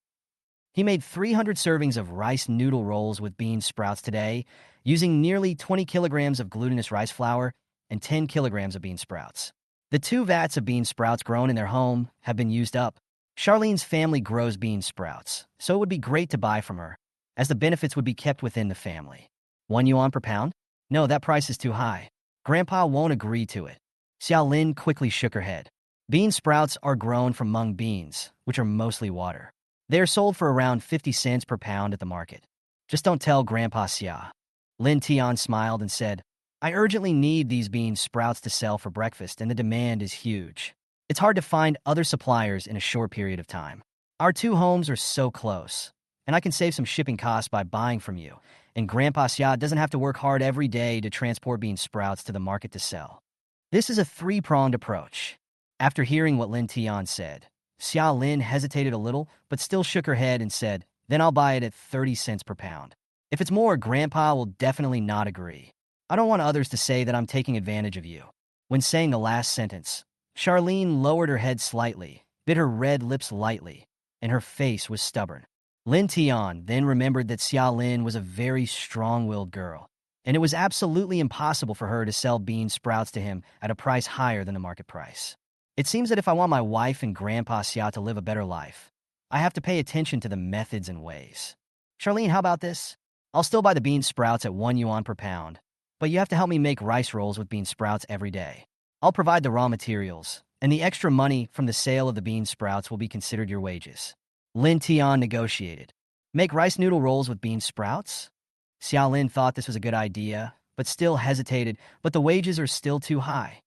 He made 300 servings of rice noodle rolls with bean sprouts today, using nearly 20 kilograms of glutinous rice flour and 10 kilograms of bean sprouts. The 2 vats of bean sprouts grown in their home have been used up. Charlene's family grows bean sprouts, so it would be great to buy from her, as the benefits would be kept within the family. 1 yuan per pound? No, that price is too high. Grandpa won't agree to it. Xiaolin quickly shook her head. Bean sprouts are grown from mung beans, which are mostly water. They are sold for around 50 cents per pound at the market. Just don't tell Grandpa Xia. Lin Tian smiled and said, I urgently need these bean sprouts to sell for breakfast, and the demand is huge. It's hard to find other suppliers in a short period of time. Our two homes are so close, and I can save some shipping costs by buying from you, and Grandpa Xia doesn't have to work hard every day to transport bean sprouts to the market to sell. This is a three-pronged approach. After hearing what Lin Tian said, Xiaolin hesitated a little, but still shook her head and said, then I'll buy it at 30 cents per pound. If it's more, Grandpa will definitely not agree. I don't want others to say that I'm taking advantage of you. When saying the last sentence, Charlene lowered her head slightly, bit her red lips lightly, and her face was stubborn. Lin Tian then remembered that Xiaolin was a very strong-willed girl, and it was absolutely impossible for her to sell bean sprouts to him at a price higher than the market price. It seems that if I want my wife and Grandpa Xia to live a better life, I have to pay attention to the methods and ways. Charlene, how about this? I'll still buy the bean sprouts at 1 yuan per pound, but you have to help me make rice rolls with bean sprouts every day. I'll provide the raw materials, and the extra money from the sale of the bean sprouts will be considered your wages. Lin Tian negotiated. Make rice noodle rolls with bean sprouts? Xiaolin thought this was a good idea, but still hesitated, but the wages are still too high.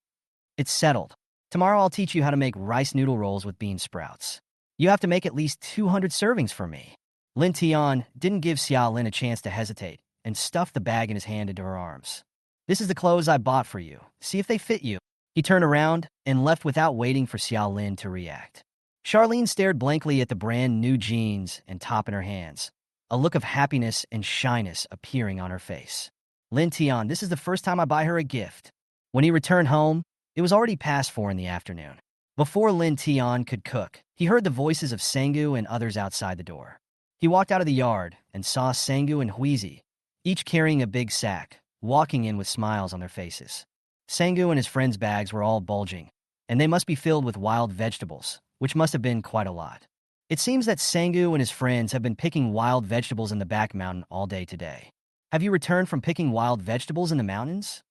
It's settled. Tomorrow I'll teach you how to make rice noodle rolls with bean sprouts. You have to make at least 200 servings for me. Lin Tian didn't give Xiaolin a chance to hesitate and stuffed the bag in his hand into her arms. This is the clothes I bought for you. See if they fit you. He turned around and left without waiting for Xiaolin to react. Charlene stared blankly at the brand new jeans and top in her hands, a look of happiness and shyness appearing on her face. Lin Tian, this is the first time I buy her a gift. When he returned home, it was already past 4 in the afternoon. Before Lin Tian could cook, he heard the voices of Sangu and others outside the door. He walked out of the yard and saw Sangu and Huizi, each carrying a big sack, walking in with smiles on their faces. Sangu and his friends' bags were all bulging, and they must be filled with wild vegetables, which must have been quite a lot. It seems that Sangu and his friends have been picking wild vegetables in the back mountain all day today. Have you returned from picking wild vegetables in the mountains?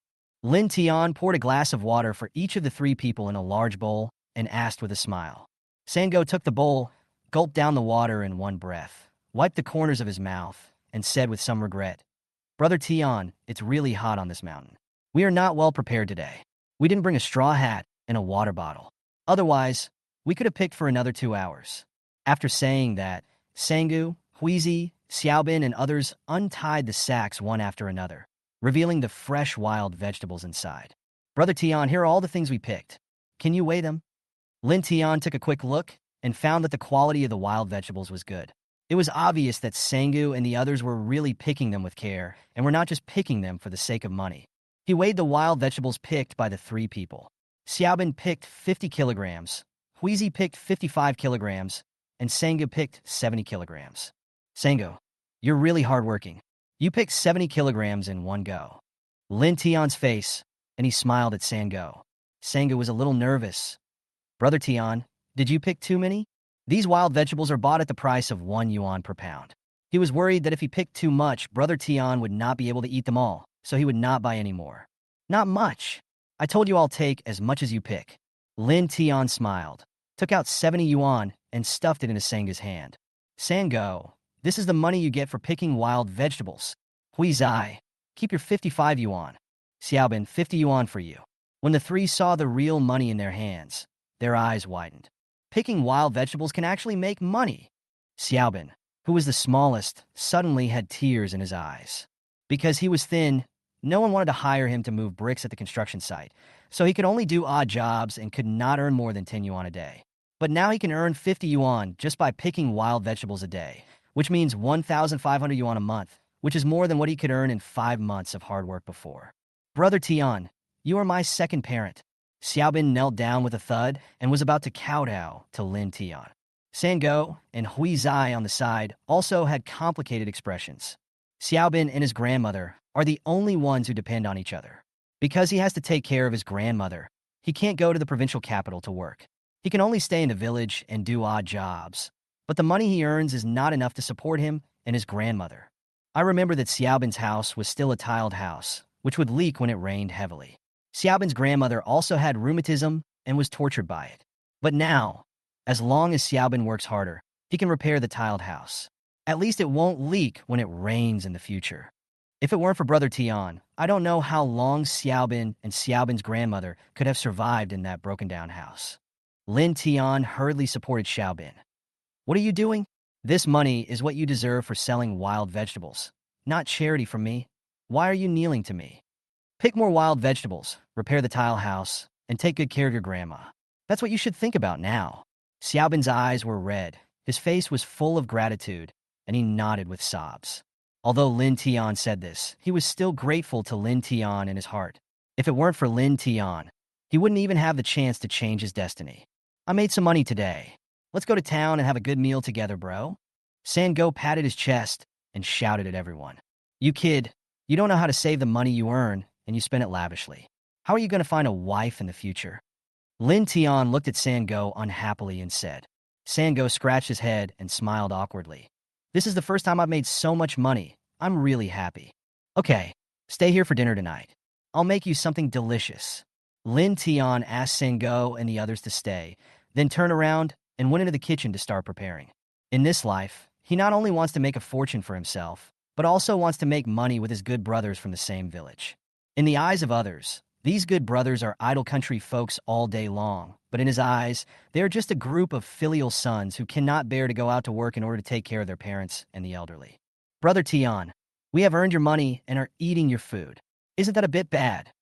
Lin Tian poured a glass of water for each of the 3 people in a large bowl and asked with a smile. Sangu took the bowl, gulped down the water in one breath, wiped the corners of his mouth, and said with some regret, Brother Tian, it's really hot on this mountain. We are not well prepared today. We didn't bring a straw hat and a water bottle. Otherwise, we could have picked for another 2 hours. After saying that, Sangu, Huizi, Xiaobin, and others untied the sacks one after another, revealing the fresh wild vegetables inside. Brother Tian, here are all the things we picked. Can you weigh them? Lin Tian took a quick look and found that the quality of the wild vegetables was good. It was obvious that Sangu and the others were really picking them with care and were not just picking them for the sake of money. He weighed the wild vegetables picked by the 3 people. Xiaobin picked 50 kilograms, Huizi picked 55 kilograms, and Sangu picked 70 kilograms. Sangu, you're really hardworking. You picked 70 kilograms in one go. Lin Tian's face, and he smiled at Sangu. Sangu was a little nervous. Brother Tian, did you pick too many? These wild vegetables are bought at the price of 1 yuan per pound. He was worried that if he picked too much, Brother Tian would not be able to eat them all, so he would not buy any more. Not much. I told you I'll take as much as you pick. Lin Tian smiled, took out 70 yuan, and stuffed it into Sangu's hand. Sangu, this is the money you get for picking wild vegetables. Huizai, keep your 55 yuan. Xiaobin, 50 yuan for you. When the 3 saw the real money in their hands, their eyes widened. Picking wild vegetables can actually make money. Xiaobin, who was the smallest, suddenly had tears in his eyes. Because he was thin, no one wanted to hire him to move bricks at the construction site, so he could only do odd jobs and could not earn more than 10 yuan a day. But now he can earn 50 yuan just by picking wild vegetables a day, which means 1,500 yuan a month, which is more than what he could earn in 5 months of hard work before. Brother Tian, you are my second parent. Xiaobin knelt down with a thud and was about to kowtow to Lin Tian. Sangu and Huizai on the side also had complicated expressions. Xiaobin and his grandmother are the only ones who depend on each other. Because he has to take care of his grandmother, he can't go to the provincial capital to work. He can only stay in the village and do odd jobs. But the money he earns is not enough to support him and his grandmother. I remember that Xiaobin's house was still a tiled house, which would leak when it rained heavily. Xiaobin's grandmother also had rheumatism and was tortured by it. But now, as long as Xiaobin works harder, he can repair the tiled house. At least it won't leak when it rains in the future. If it weren't for Brother Tian, I don't know how long Xiaobin and Xiaobin's grandmother could have survived in that broken-down house. Lin Tian hurriedly supported Xiaobin. What are you doing? This money is what you deserve for selling wild vegetables, not charity from me. Why are you kneeling to me? Pick more wild vegetables, repair the tile house, and take good care of your grandma. That's what you should think about now. Xiaobin's eyes were red, his face was full of gratitude, and he nodded with sobs. Although Lin Tian said this, he was still grateful to Lin Tian in his heart. If it weren't for Lin Tian, he wouldn't even have the chance to change his destiny. I made some money today. Let's go to town and have a good meal together, bro. Sango patted his chest and shouted at everyone. You kid, you don't know how to save the money you earn, and you spend it lavishly. How are you going to find a wife in the future? Lin Tian looked at Sango unhappily and said. Sango scratched his head and smiled awkwardly. This is the first time I've made so much money. I'm really happy. Okay, stay here for dinner tonight. I'll make you something delicious. Lin Tian asked Sango and the others to stay, then turned around and went into the kitchen to start preparing. In this life, he not only wants to make a fortune for himself, but also wants to make money with his good brothers from the same village. In the eyes of others, these good brothers are idle country folks all day long, but in his eyes, they are just a group of filial sons who cannot bear to go out to work in order to take care of their parents and the elderly. Brother Tian, we have earned your money and are eating your food. Isn't that a bit bad?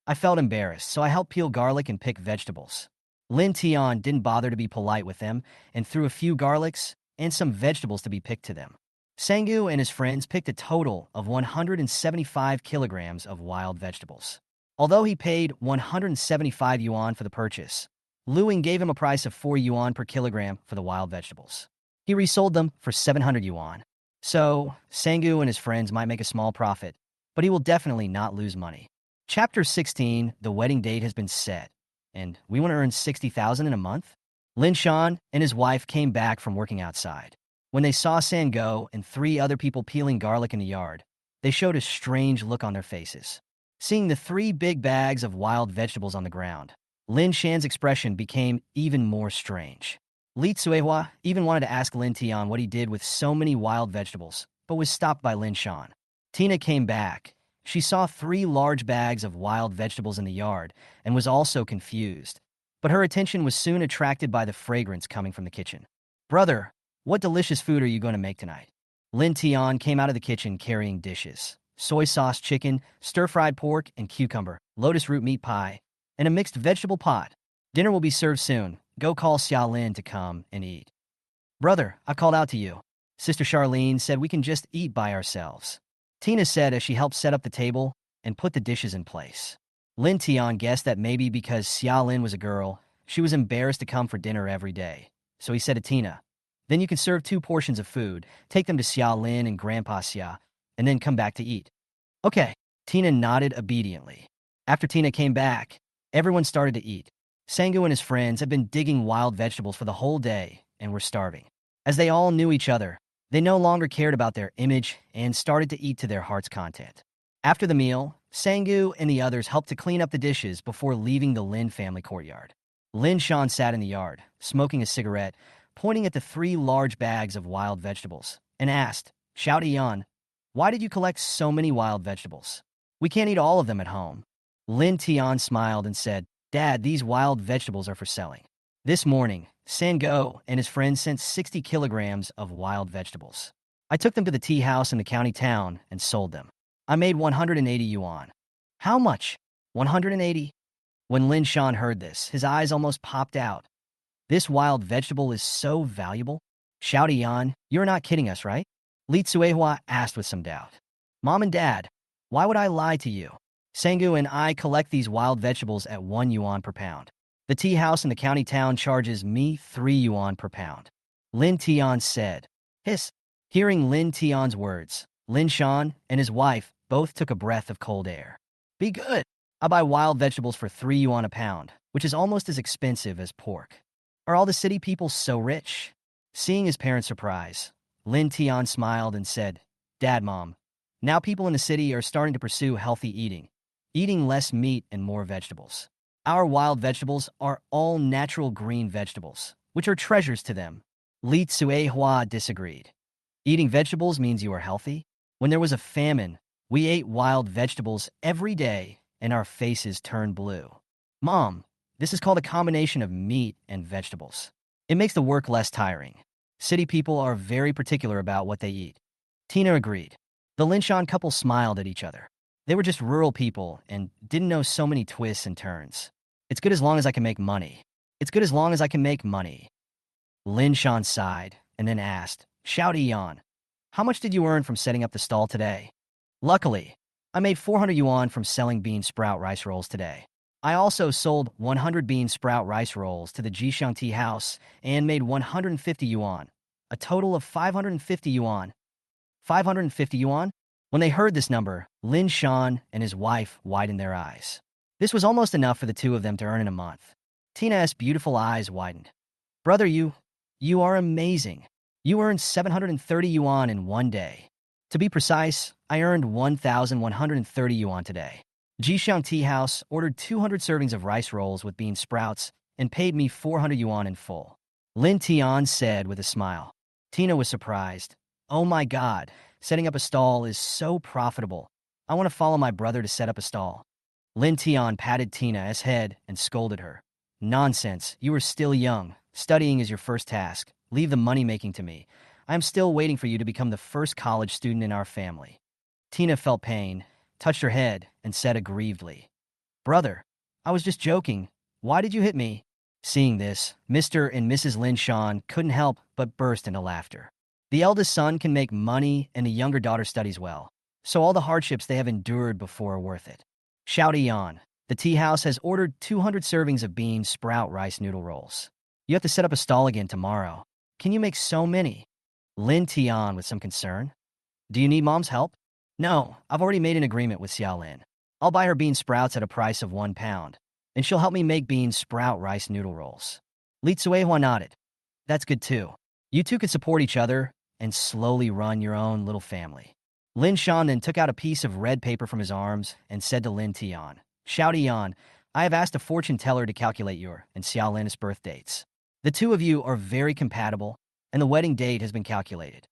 I felt embarrassed, so I helped peel garlic and pick vegetables. Lin Tian didn't bother to be polite with them and threw a few garlics and some vegetables to be picked to them. Sangu and his friends picked a total of 175 kilograms of wild vegetables. Although he paid 175 yuan for the purchase, Luing gave him a price of 4 yuan per kilogram for the wild vegetables. He resold them for 700 yuan. So, Sangu and his friends might make a small profit, but he will definitely not lose money. Chapter 16, the wedding date has been set, and we want to earn 60,000 in a month? Lin Shan and his wife came back from working outside. When they saw Sango and 3 other people peeling garlic in the yard, they showed a strange look on their faces. Seeing the 3 big bags of wild vegetables on the ground, Lin Shan's expression became even more strange. Li Tsuehua even wanted to ask Lin Tian what he did with so many wild vegetables, but was stopped by Lin Shan. Tina came back. She saw 3 large bags of wild vegetables in the yard and was also confused. But her attention was soon attracted by the fragrance coming from the kitchen. Brother, what delicious food are you going to make tonight? Lin Tian came out of the kitchen carrying dishes. Soy sauce chicken, stir-fried pork and cucumber, lotus root meat pie, and a mixed vegetable pot. Dinner will be served soon. Go call Xiaolin to come and eat. Brother, I called out to you. Sister Charlene said we can just eat by ourselves. Tina said as she helped set up the table and put the dishes in place. Lin Tian guessed that maybe because Xiaolin was a girl, she was embarrassed to come for dinner every day. So he said to Tina, then you can serve 2 portions of food, take them to Xiaolin and Grandpa Xia, and then come back to eat. Okay, Tina nodded obediently. After Tina came back, everyone started to eat. Sangu and his friends had been digging wild vegetables for the whole day and were starving. As they all knew each other, they no longer cared about their image and started to eat to their heart's content. After the meal, Sangu and the others helped to clean up the dishes before leaving the Lin family courtyard. Lin Shan sat in the yard, smoking a cigarette, pointing at the 3 large bags of wild vegetables, and asked, Xiao Dian, why did you collect so many wild vegetables? We can't eat all of them at home. Lin Tian smiled and said, Dad, these wild vegetables are for selling. This morning, Sango and his friends sent 60 kilograms of wild vegetables. I took them to the tea house in the county town and sold them. I made 180 yuan. How much? 180? When Lin Shan heard this, his eyes almost popped out. This wild vegetable is so valuable? Xiao Dian, you're not kidding us, right? Li Tsuehua asked with some doubt. Mom and Dad, why would I lie to you? Sangu and I collect these wild vegetables at 1 yuan per pound. The tea house in the county town charges me 3 yuan per pound. Lin Tian said. Hiss. Hearing Lin Tian's words, Lin Shan and his wife both took a breath of cold air. Be good. I buy wild vegetables for 3 yuan a pound, which is almost as expensive as pork. Are all the city people so rich? Seeing his parents' surprise, Lin Tian smiled and said, Dad, Mom, now people in the city are starting to pursue healthy eating. eating less meat and more vegetables. Our wild vegetables are all natural green vegetables, which are treasures to them. Li Hua disagreed. Eating vegetables means you are healthy? When there was a famine, we ate wild vegetables every day and our faces turned blue. Mom, this is called a combination of meat and vegetables. It makes the work less tiring. City people are very particular about what they eat. Tina agreed. The Lin Tian couple smiled at each other. They were just rural people and didn't know so many twists and turns. It's good as long as I can make money. It's good as long as I can make money. Lin Tian sighed and then asked, Xiao Yan, how much did you earn from setting up the stall today? Luckily, I made 400 yuan from selling bean sprout rice rolls today. I also sold 100 bean sprout rice rolls to the Jishang tea house and made 150 yuan, a total of 550 yuan. 550 yuan? When they heard this number, Lin Shan and his wife widened their eyes. This was almost enough for the two of them to earn in a month. Tina's beautiful eyes widened. Brother, you are amazing. You earned 730 yuan in one day. To be precise, I earned 1,130 yuan today. Jishang Tea House ordered 200 servings of rice rolls with bean sprouts and paid me 400 yuan in full. Lin Tian said with a smile. Tina was surprised. Oh my God, setting up a stall is so profitable. I want to follow my brother to set up a stall. Lin Tian patted Tina's head and scolded her. Nonsense, you are still young. Studying is your first task. Leave the money-making to me. I am still waiting for you to become the first college student in our family. Tina felt pain, touched her head, and said aggrievedly, Brother, I was just joking. Why did you hit me? Seeing this, Mr. and Mrs. Lin Shan couldn't help but burst into laughter. The eldest son can make money and the younger daughter studies well, so all the hardships they have endured before are worth it. Xiao Yan, the tea house has ordered 200 servings of bean sprout rice noodle rolls. You have to set up a stall again tomorrow. Can you make so many? Lin Tian with some concern. Do you need mom's help? No, I've already made an agreement with Xiaolin. I'll buy her bean sprouts at a price of 1 pound, and she'll help me make bean sprout rice noodle rolls. Li Hua nodded. That's good too. You two could support each other and slowly run your own little family. Lin Shan then took out a piece of red paper from his arms and said to Lin Tian, Xiao Yan, I have asked a fortune teller to calculate your and Xiaolin's birth dates. The two of you are very compatible, and the wedding date has been calculated.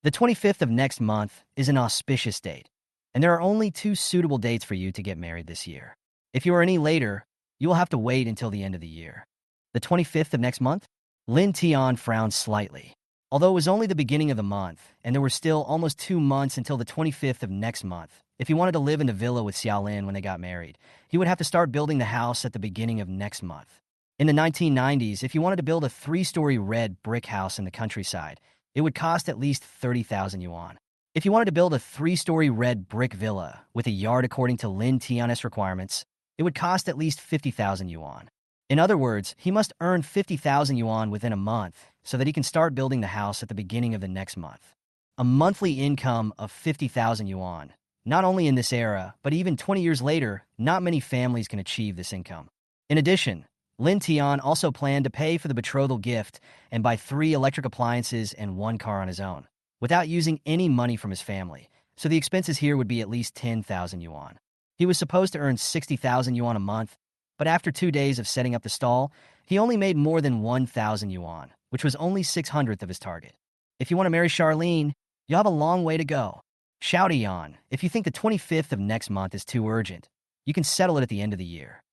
The 25th of next month is an auspicious date, and there are only 2 suitable dates for you to get married this year. If you are any later, you will have to wait until the end of the year. The 25th of next month? Lin Tian frowned slightly. Although it was only the beginning of the month, and there were still almost 2 months until the 25th of next month, if he wanted to live in the villa with Xiaolin when they got married, he would have to start building the house at the beginning of next month. In the 1990s, if you wanted to build a 3-story red brick house in the countryside, it would cost at least 30,000 yuan. If you wanted to build a 3-story red brick villa with a yard according to Lin Tian's requirements, it would cost at least 50,000 yuan. In other words, he must earn 50,000 yuan within a month so that he can start building the house at the beginning of the next month. A monthly income of 50,000 yuan. Not only in this era, but even 20 years later, not many families can achieve this income. In addition, Lin Tian also planned to pay for the betrothal gift and buy 3 electric appliances and 1 car on his own, without using any money from his family, so the expenses here would be at least 10,000 yuan. He was supposed to earn 60,000 yuan a month, but after 2 days of setting up the stall, he only made more than 1,000 yuan, which was only 600th of his target. If you want to marry Charlene, you'll have a long way to go. Xiao Yan, if you think the 25th of next month is too urgent, you can settle it at the end of the year.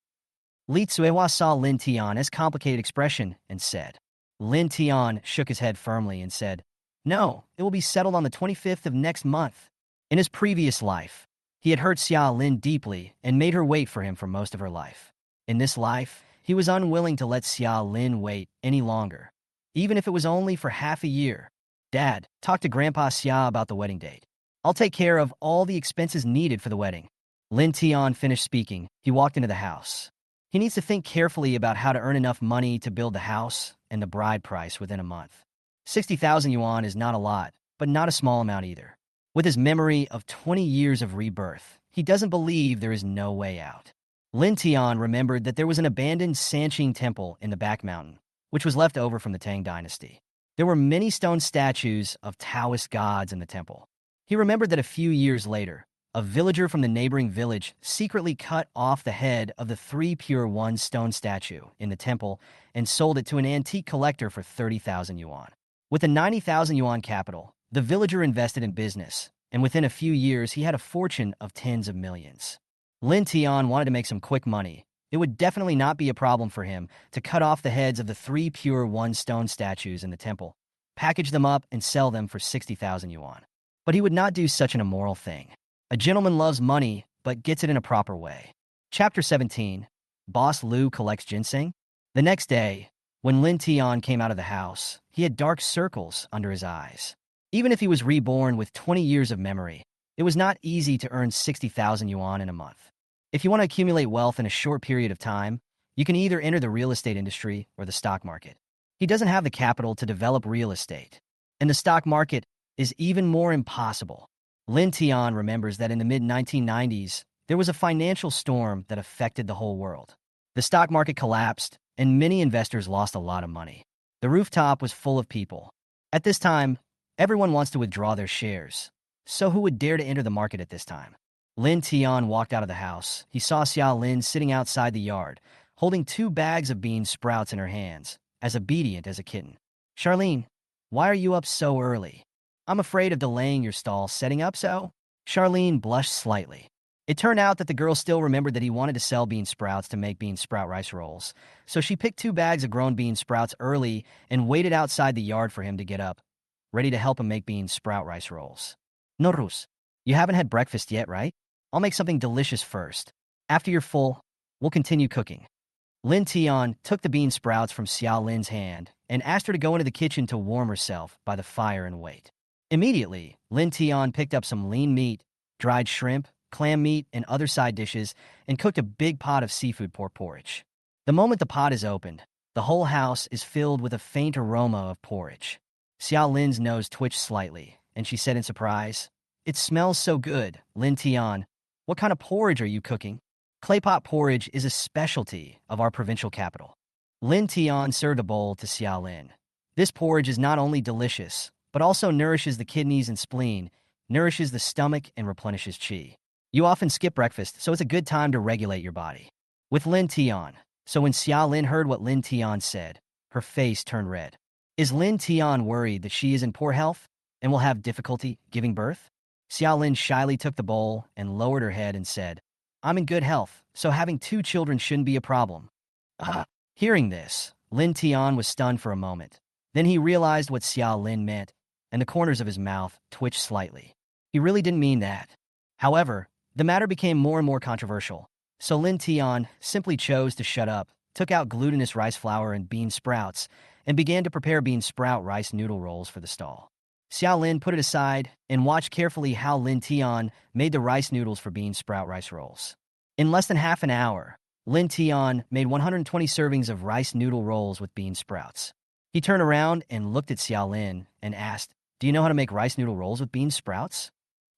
Li Hua saw Lin Tian's complicated expression and said. Lin Tian shook his head firmly and said, No, it will be settled on the 25th of next month. In his previous life, he had hurt Xia Lin deeply and made her wait for him for most of her life. In this life, he was unwilling to let Xia Lin wait any longer, even if it was only for half a year. Dad, talk to Grandpa Xia about the wedding date. I'll take care of all the expenses needed for the wedding. Lin Tian finished speaking. He walked into the house. He needs to think carefully about how to earn enough money to build the house and the bride price within a month. 60,000 yuan is not a lot, but not a small amount either. With his memory of 20 years of rebirth, he doesn't believe there is no way out. Lin Tian remembered that there was an abandoned Sanqing temple in the back mountain, which was left over from the Tang dynasty. There were many stone statues of Taoist gods in the temple. He remembered that a few years later, a villager from the neighboring village secretly cut off the head of the 3 pure 1 stone statue in the temple and sold it to an antique collector for 30,000 yuan. With a 90,000 yuan capital, the villager invested in business, and within a few years he had a fortune of tens of millions. Lin Tian wanted to make some quick money. It would definitely not be a problem for him to cut off the heads of the 3 pure 1 stone statues in the temple, package them up, and sell them for 60,000 yuan. But he would not do such an immoral thing. A gentleman loves money, but gets it in a proper way. Chapter 17. Boss Lu collects ginseng. The next day, when Lin Tian came out of the house, he had dark circles under his eyes. Even if he was reborn with 20 years of memory, it was not easy to earn 60,000 yuan in a month. If you want to accumulate wealth in a short period of time, you can either enter the real estate industry or the stock market. He doesn't have the capital to develop real estate, and the stock market is even more impossible. Lin Tian remembers that in the mid-1990s, there was a financial storm that affected the whole world. The stock market collapsed, and many investors lost a lot of money. The rooftop was full of people. At this time, everyone wants to withdraw their shares. So who would dare to enter the market at this time? Lin Tian walked out of the house. He saw Xiaolin sitting outside the yard, holding 2 bags of bean sprouts in her hands, as obedient as a kitten. Charlene, why are you up so early? I'm afraid of delaying your stall setting up, so? Charlene blushed slightly. It turned out that the girl still remembered that he wanted to sell bean sprouts to make bean sprout rice rolls, so she picked 2 bags of grown bean sprouts early and waited outside the yard for him to get up, ready to help him make bean sprout rice rolls. Norus, you haven't had breakfast yet, right? I'll make something delicious first. After you're full, we'll continue cooking. Lin Tian took the bean sprouts from Xiaolin's hand and asked her to go into the kitchen to warm herself by the fire and wait. Immediately, Lin Tian picked up some lean meat, dried shrimp, clam meat, and other side dishes and cooked a big pot of seafood pork porridge. The moment the pot is opened, the whole house is filled with a faint aroma of porridge. Xiaolin's nose twitched slightly, and she said in surprise, "It smells so good, Lin Tian. What kind of porridge are you cooking?" Claypot porridge is a specialty of our provincial capital. Lin Tian served a bowl to Xiaolin. This porridge is not only delicious, but also nourishes the kidneys and spleen, nourishes the stomach, and replenishes qi. You often skip breakfast, so it's a good time to regulate your body. With Lin Tian. So when Xiaolin heard what Lin Tian said, her face turned red. Is Lin Tian worried that she is in poor health and will have difficulty giving birth? Xiaolin shyly took the bowl and lowered her head and said, "I'm in good health, so having 2 children shouldn't be a problem." Hearing this, Lin Tian was stunned for a moment. Then he realized what Xiaolin meant, and the corners of his mouth twitched slightly. He really didn't mean that. However, the matter became more and more controversial, so Lin Tian simply chose to shut up, took out glutinous rice flour and bean sprouts, and began to prepare bean sprout rice noodle rolls for the stall. Xiaolin put it aside and watched carefully how Lin Tian made the rice noodles for bean sprout rice rolls. In less than half an hour, Lin Tian made 120 servings of rice noodle rolls with bean sprouts. He turned around and looked at Xiaolin and asked, "Do you know how to make rice noodle rolls with bean sprouts?"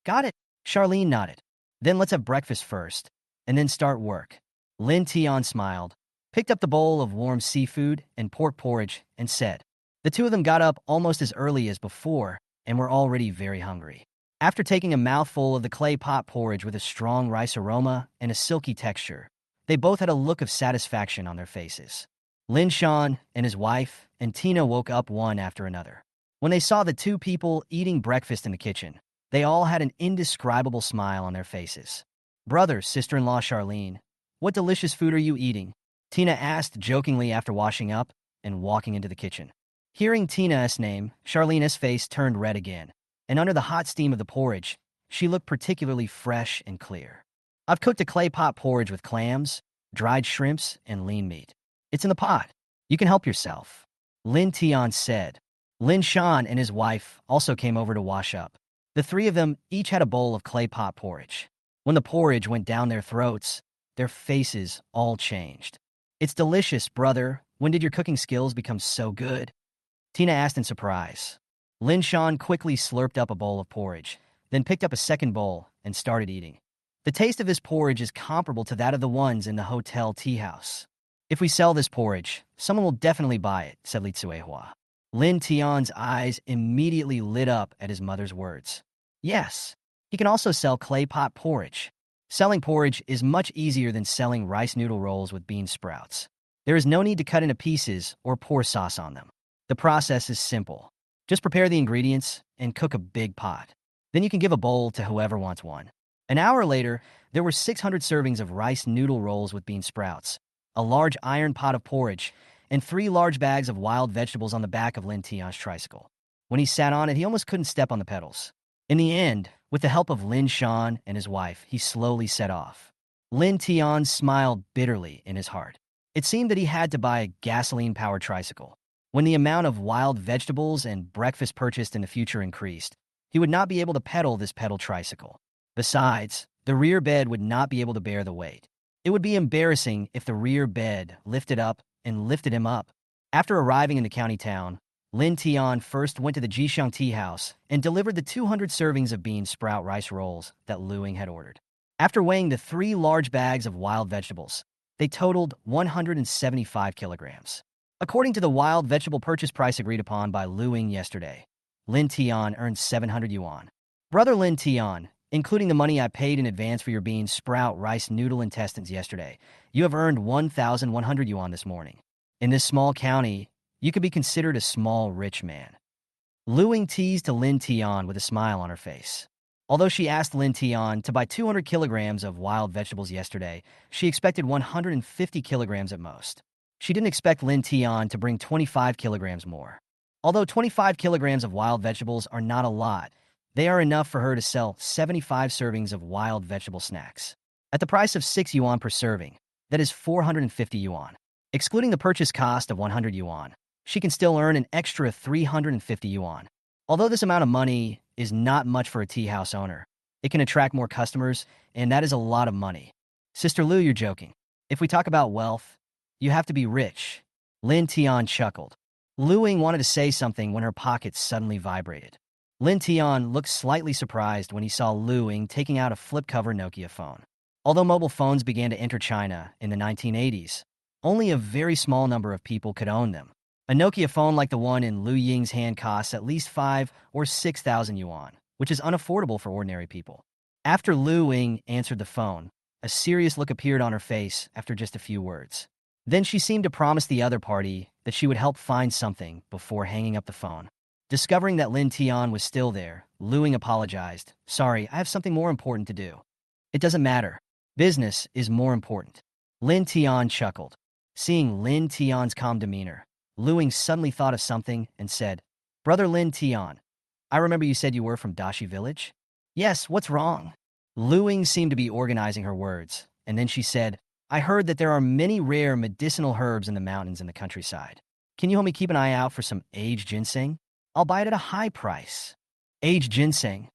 "Got it." Charlene nodded. "Then let's have breakfast first, and then start work." Lin Tian smiled, picked up the bowl of warm seafood and pork porridge, and said. The 2 of them got up almost as early as before and were already very hungry. After taking a mouthful of the clay pot porridge with a strong rice aroma and a silky texture, they both had a look of satisfaction on their faces. Lin Shan and his wife and Tina woke up one after another. When they saw the 2 people eating breakfast in the kitchen, they all had an indescribable smile on their faces. "Brother, sister-in-law Charlene, what delicious food are you eating?" Tina asked jokingly after washing up and walking into the kitchen. Hearing Tina's name, Charlene's face turned red again, and under the hot steam of the porridge, she looked particularly fresh and clear. "I've cooked a clay pot porridge with clams, dried shrimps, and lean meat. It's in the pot. You can help yourself," Lin Tian said. Lin Shan and his wife also came over to wash up. The 3 of them each had a bowl of clay pot porridge. When the porridge went down their throats, their faces all changed. "It's delicious, brother. When did your cooking skills become so good?" Tina asked in surprise. Lin Shan quickly slurped up a bowl of porridge, then picked up a second bowl and started eating. "The taste of this porridge is comparable to that of the ones in the hotel tea house. If we sell this porridge, someone will definitely buy it," said Li Tsuehua. Lin Tian's eyes immediately lit up at his mother's words. "Yes, He can also sell clay pot porridge. Selling porridge is much easier than selling rice noodle rolls with bean sprouts. There is no need to cut into pieces or pour sauce on them. The process is simple. Just prepare the ingredients and cook a big pot. Then you can give a bowl to whoever wants one. An hour later, there were 600 servings of rice noodle rolls with bean sprouts, a large iron pot of porridge, and 3 large bags of wild vegetables on the back of Lin Tian's tricycle. When he sat on it, he almost couldn't step on the pedals. In the end, with the help of Lin Shan and his wife, he slowly set off. Lin Tian smiled bitterly in his heart. It seemed that he had to buy a gasoline-powered tricycle. When the amount of wild vegetables and breakfast purchased in the future increased, he would not be able to pedal this pedal tricycle. Besides, the rear bed would not be able to bear the weight. It would be embarrassing if the rear bed lifted up and lifted him up. After arriving in the county town, Lin Tian first went to the Jixiang tea house and delivered the 200 servings of bean sprout rice rolls that Lu Ying had ordered. After weighing the 3 large bags of wild vegetables, they totaled 175 kilograms. According to the wild vegetable purchase price agreed upon by Lu Ying yesterday, Lin Tian earned 700 yuan. Brother Lin Tian, including the money I paid in advance for your bean sprout rice noodle intestines yesterday, you have earned 1,100 yuan this morning. In this small county, you could be considered a small rich man. Lu Ying teased to Lin Tian with a smile on her face. Although she asked Lin Tian to buy 200 kilograms of wild vegetables yesterday, she expected 150 kilograms at most. She didn't expect Lin Tian to bring 25 kilograms more. Although 25 kilograms of wild vegetables are not a lot, they are enough for her to sell 75 servings of wild vegetable snacks. At the price of 6 yuan per serving, that is 450 yuan. Excluding the purchase cost of 100 yuan, she can still earn an extra 350 yuan. Although this amount of money is not much for a tea house owner, it can attract more customers, and that is a lot of money. Sister Lu, you're joking. If we talk about wealth, you have to be rich. Lin Tian chuckled. Lu Ying wanted to say something when her pockets suddenly vibrated. Lin Tian looked slightly surprised when he saw Lu Ying taking out a flip-cover Nokia phone. Although mobile phones began to enter China in the 1980s, only a very small number of people could own them. A Nokia phone like the one in Lu Ying's hand costs at least 5 or 6,000 yuan, which is unaffordable for ordinary people. After Lu Ying answered the phone, a serious look appeared on her face after just a few words. Then she seemed to promise the other party that she would help find something before hanging up the phone. Discovering that Lin Tian was still there, Lu Ying apologized. Sorry, I have something more important to do. It doesn't matter. Business is more important. Lin Tian chuckled. Seeing Lin Tian's calm demeanor, Lu Ying suddenly thought of something and said, Brother Lin Tian, I remember you said you were from Dashi village? Yes, what's wrong? Lu Ying seemed to be organizing her words, and then she said, I heard that there are many rare medicinal herbs in the mountains in the countryside. Can you help me keep an eye out for some aged ginseng? I'll buy it at a high price. Aged ginseng.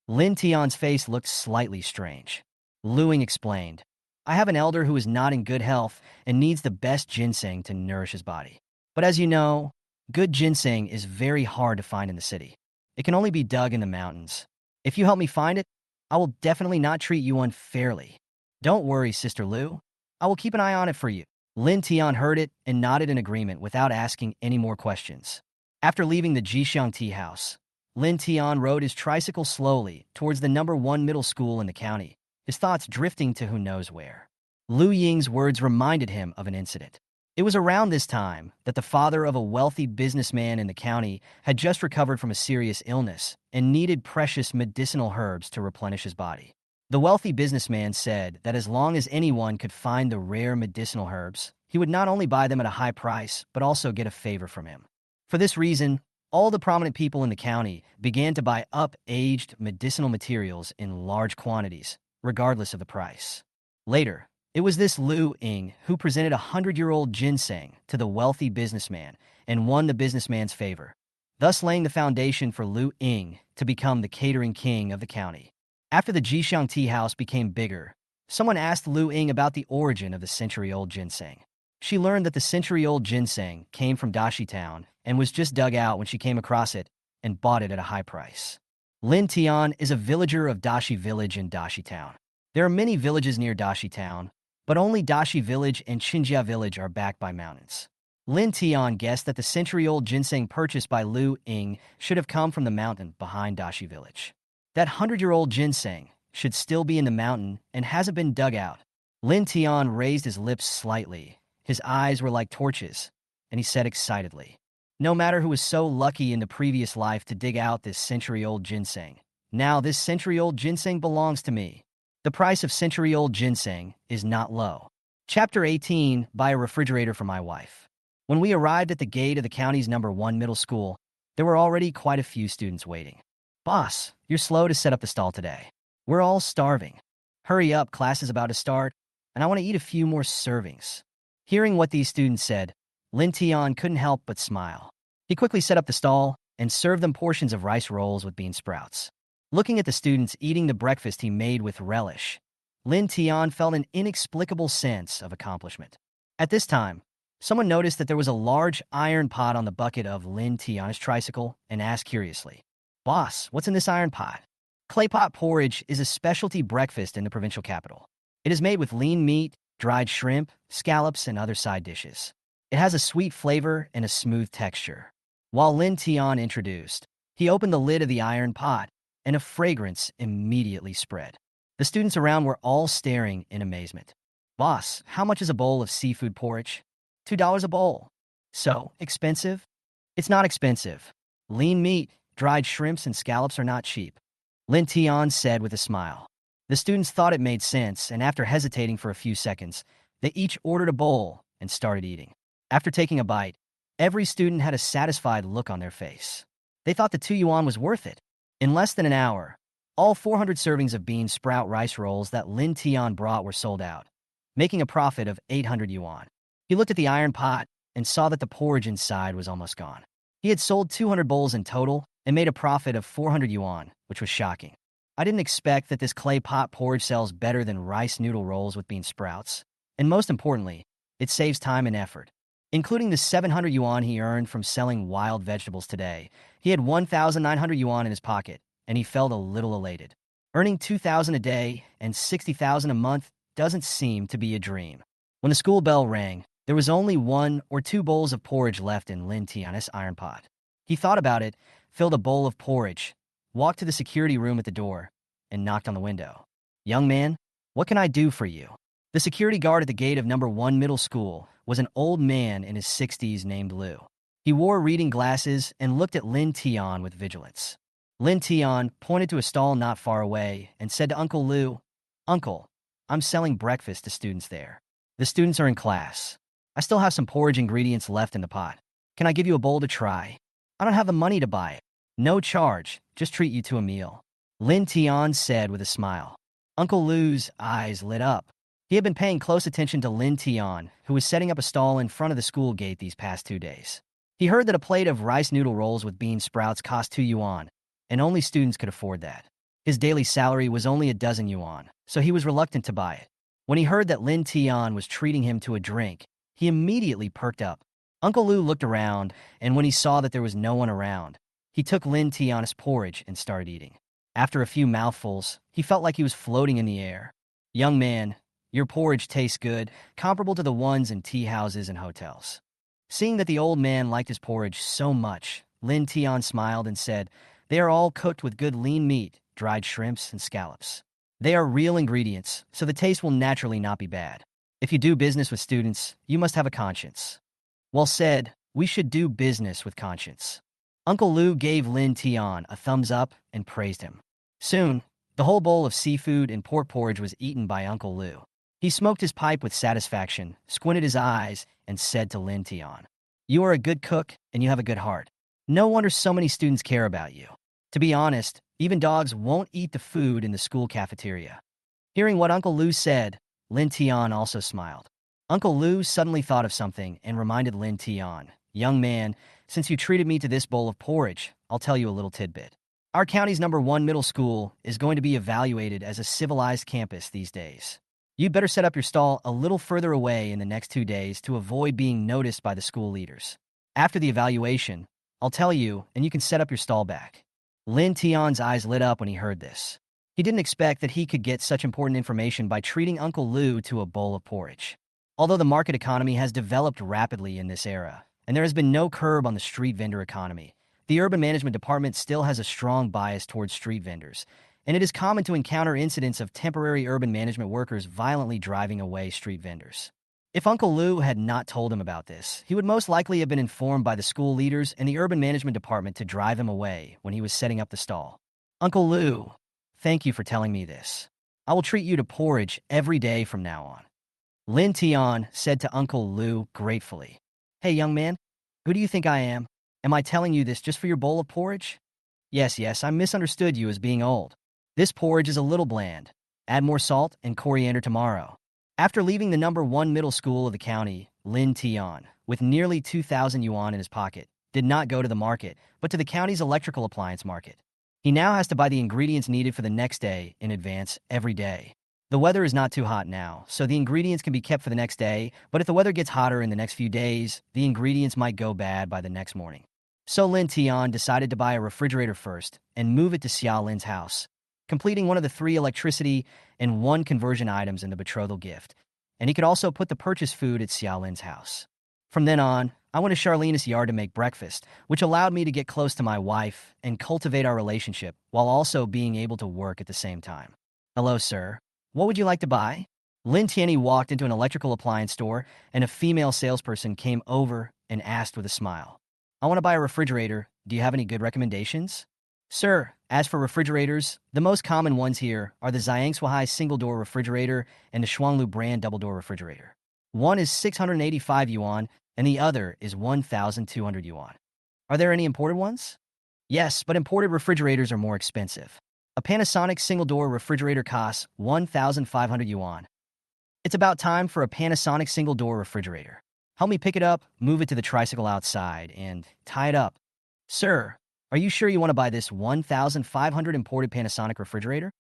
Lin Tian's face looked slightly strange. Lu Ying explained, I have an elder who is not in good health and needs the best ginseng to nourish his body. But as you know, good ginseng is very hard to find in the city. It can only be dug in the mountains. If you help me find it, I will definitely not treat you unfairly. Don't worry, Sister Lu. I will keep an eye on it for you. Lin Tian heard it and nodded in agreement without asking any more questions. After leaving the Jixiang tea house, Lin Tian rode his tricycle slowly towards the number 1 middle school in the county, his thoughts drifting to who knows where. Lu Ying's words reminded him of an incident. It was around this time that the father of a wealthy businessman in the county had just recovered from a serious illness and needed precious medicinal herbs to replenish his body. The wealthy businessman said that as long as anyone could find the rare medicinal herbs, he would not only buy them at a high price, but also get a favor from him. For this reason, all the prominent people in the county began to buy up-aged medicinal materials in large quantities, regardless of the price. Later, it was this Lu Ying who presented a 100-year-old ginseng to the wealthy businessman and won the businessman's favor, thus laying the foundation for Lu Ying to become the catering king of the county. After the Jixiang tea house became bigger, someone asked Lu Ying about the origin of the century-old ginseng. She learned that the century-old ginseng came from Dashi town and was just dug out when she came across it and bought it at a high price. Lin Tian is a villager of Dashi village in Dashi town. There are many villages near Dashi town, but only Dashi village and Qinjia village are backed by mountains. Lin Tian guessed that the century-old ginseng purchased by Lu Ying should have come from the mountain behind Dashi village. That 100-year-old ginseng should still be in the mountain and hasn't been dug out. Lin Tian raised his lips slightly. His eyes were like torches, and he said excitedly, "No matter who was so lucky in the previous life to dig out this century-old ginseng, now this century-old ginseng belongs to me. The price of century-old ginseng is not low." Chapter 18, Buy a refrigerator for my wife. When we arrived at the gate of the county's #1 middle school, there were already quite a few students waiting. "Boss, you're slow to set up the stall today. We're all starving. Hurry up, class is about to start, and I want to eat a few more servings." Hearing what these students said, Lin Tian couldn't help but smile. He quickly set up the stall and served them portions of rice rolls with bean sprouts. Looking at the students eating the breakfast he made with relish, Lin Tian felt an inexplicable sense of accomplishment. At this time, someone noticed that there was a large iron pot on the bucket of Lin Tian's tricycle and asked curiously, "Boss, what's in this iron pot?" Clay pot porridge is a specialty breakfast in the provincial capital. It is made with lean meat, dried shrimp, scallops, and other side dishes. It has a sweet flavor and a smooth texture. While Lin Tian introduced, he opened the lid of the iron pot, and a fragrance immediately spread. The students around were all staring in amazement. "Boss, how much is a bowl of seafood porridge?" $2 a bowl. "So expensive?" "It's not expensive. Lean meat, dried shrimps, and scallops are not cheap," Lin Tian said with a smile. The students thought it made sense, and after hesitating for a few seconds, they each ordered a bowl and started eating. After taking a bite, every student had a satisfied look on their face. They thought the 2 yuan was worth it. In less than an hour, all 400 servings of bean sprout rice rolls that Lin Tian brought were sold out, making a profit of 800 yuan. He looked at the iron pot and saw that the porridge inside was almost gone. He had sold 200 bowls in total and made a profit of 400 yuan, which was shocking. "I didn't expect that this clay pot porridge sells better than rice noodle rolls with bean sprouts. And most importantly, it saves time and effort." Including the 700 yuan he earned from selling wild vegetables today, he had 1,900 yuan in his pocket, and he felt a little elated. Earning 2,000 a day and 60,000 a month doesn't seem to be a dream. When the school bell rang, there was only 1 or 2 bowls of porridge left in Lin Tian's iron pot. He thought about it, filled a bowl of porridge, walked to the security room at the door, and knocked on the window. "Young man, what can I do for you?" The security guard at the gate of #1 middle school was an old man in his 60s named Lu. He wore reading glasses and looked at Lin Tian with vigilance. Lin Tian pointed to a stall not far away and said to Uncle Lu, "Uncle, I'm selling breakfast to students there. The students are in class. I still have some porridge ingredients left in the pot. Can I give you a bowl to try? I don't have the money to buy it. No charge, just treat you to a meal," Lin Tian said with a smile. Uncle Lu's eyes lit up. He had been paying close attention to Lin Tian, who was setting up a stall in front of the school gate these past 2 days. He heard that a plate of rice noodle rolls with bean sprouts cost 2 yuan, and only students could afford that. His daily salary was only a dozen yuan, so he was reluctant to buy it. When he heard that Lin Tian was treating him to a drink, he immediately perked up. Uncle Lu looked around, and when he saw that there was no one around, he took Lin Tian's porridge and started eating. After a few mouthfuls, he felt like he was floating in the air. "Young man, your porridge tastes good, comparable to the ones in tea houses and hotels." Seeing that the old man liked his porridge so much, Lin Tian smiled and said, "They are all cooked with good lean meat, dried shrimps, and scallops. They are real ingredients, so the taste will naturally not be bad. If you do business with students, you must have a conscience." Well said, we should do business with conscience. Uncle Lu gave Lin Tian a thumbs up and praised him. Soon, the whole bowl of seafood and pork porridge was eaten by Uncle Lu. He smoked his pipe with satisfaction, squinted his eyes, and said to Lin Tian, "You are a good cook, and you have a good heart. No wonder so many students care about you. To be honest, even dogs won't eat the food in the school cafeteria." Hearing what Uncle Lu said, Lin Tian also smiled. Uncle Lu suddenly thought of something and reminded Lin Tian, "Young man, since you treated me to this bowl of porridge, I'll tell you a little tidbit. Our county's #1 middle school is going to be evaluated as a civilized campus these days. You'd better set up your stall a little further away in the next 2 days to avoid being noticed by the school leaders. After the evaluation, I'll tell you, and you can set up your stall back." Lin Tian's eyes lit up when he heard this. He didn't expect that he could get such important information by treating Uncle Lu to a bowl of porridge. Although the market economy has developed rapidly in this era, and there has been no curb on the street vendor economy, the urban management department still has a strong bias towards street vendors, and it is common to encounter incidents of temporary urban management workers violently driving away street vendors. If Uncle Lou had not told him about this, he would most likely have been informed by the school leaders and the urban management department to drive him away when he was setting up the stall. Uncle Lou, thank you for telling me this. I will treat you to porridge every day from now on. Lin Tian said to Uncle Lou gratefully. Hey, young man, who do you think I am? Am I telling you this just for your bowl of porridge? Yes, I misunderstood you as being old. This porridge is a little bland. Add more salt and coriander tomorrow. After leaving the #1 middle school of the county, Lin Tian, with nearly 2,000 yuan in his pocket, did not go to the market, but to the county's electrical appliance market. He now has to buy the ingredients needed for the next day in advance every day. The weather is not too hot now, so the ingredients can be kept for the next day, but if the weather gets hotter in the next few days, the ingredients might go bad by the next morning. So Lin Tian decided to buy a refrigerator first and move it to Xiao Lin's house, completing one of the 3 electricity and 1 conversion items in the betrothal gift, and he could also put the purchased food at Xiao Lin's house. From then on, I went to Charlene's yard to make breakfast, which allowed me to get close to my wife and cultivate our relationship while also being able to work at the same time. Hello, sir. What would you like to buy? Lin Tian walked into an electrical appliance store, and a female salesperson came over and asked with a smile. I want to buy a refrigerator. Do you have any good recommendations? Sir, as for refrigerators, the most common ones here are the Zhangsuhai single-door refrigerator and the Shuanglu brand double-door refrigerator. One is 685 yuan, and the other is 1,200 yuan. Are there any imported ones? Yes, but imported refrigerators are more expensive. A Panasonic single-door refrigerator costs 1,500 yuan. It's about time for a Panasonic single-door refrigerator. Help me pick it up, move it to the tricycle outside, and tie it up. Sir, are you sure you want to buy this 1,500 imported Panasonic refrigerator?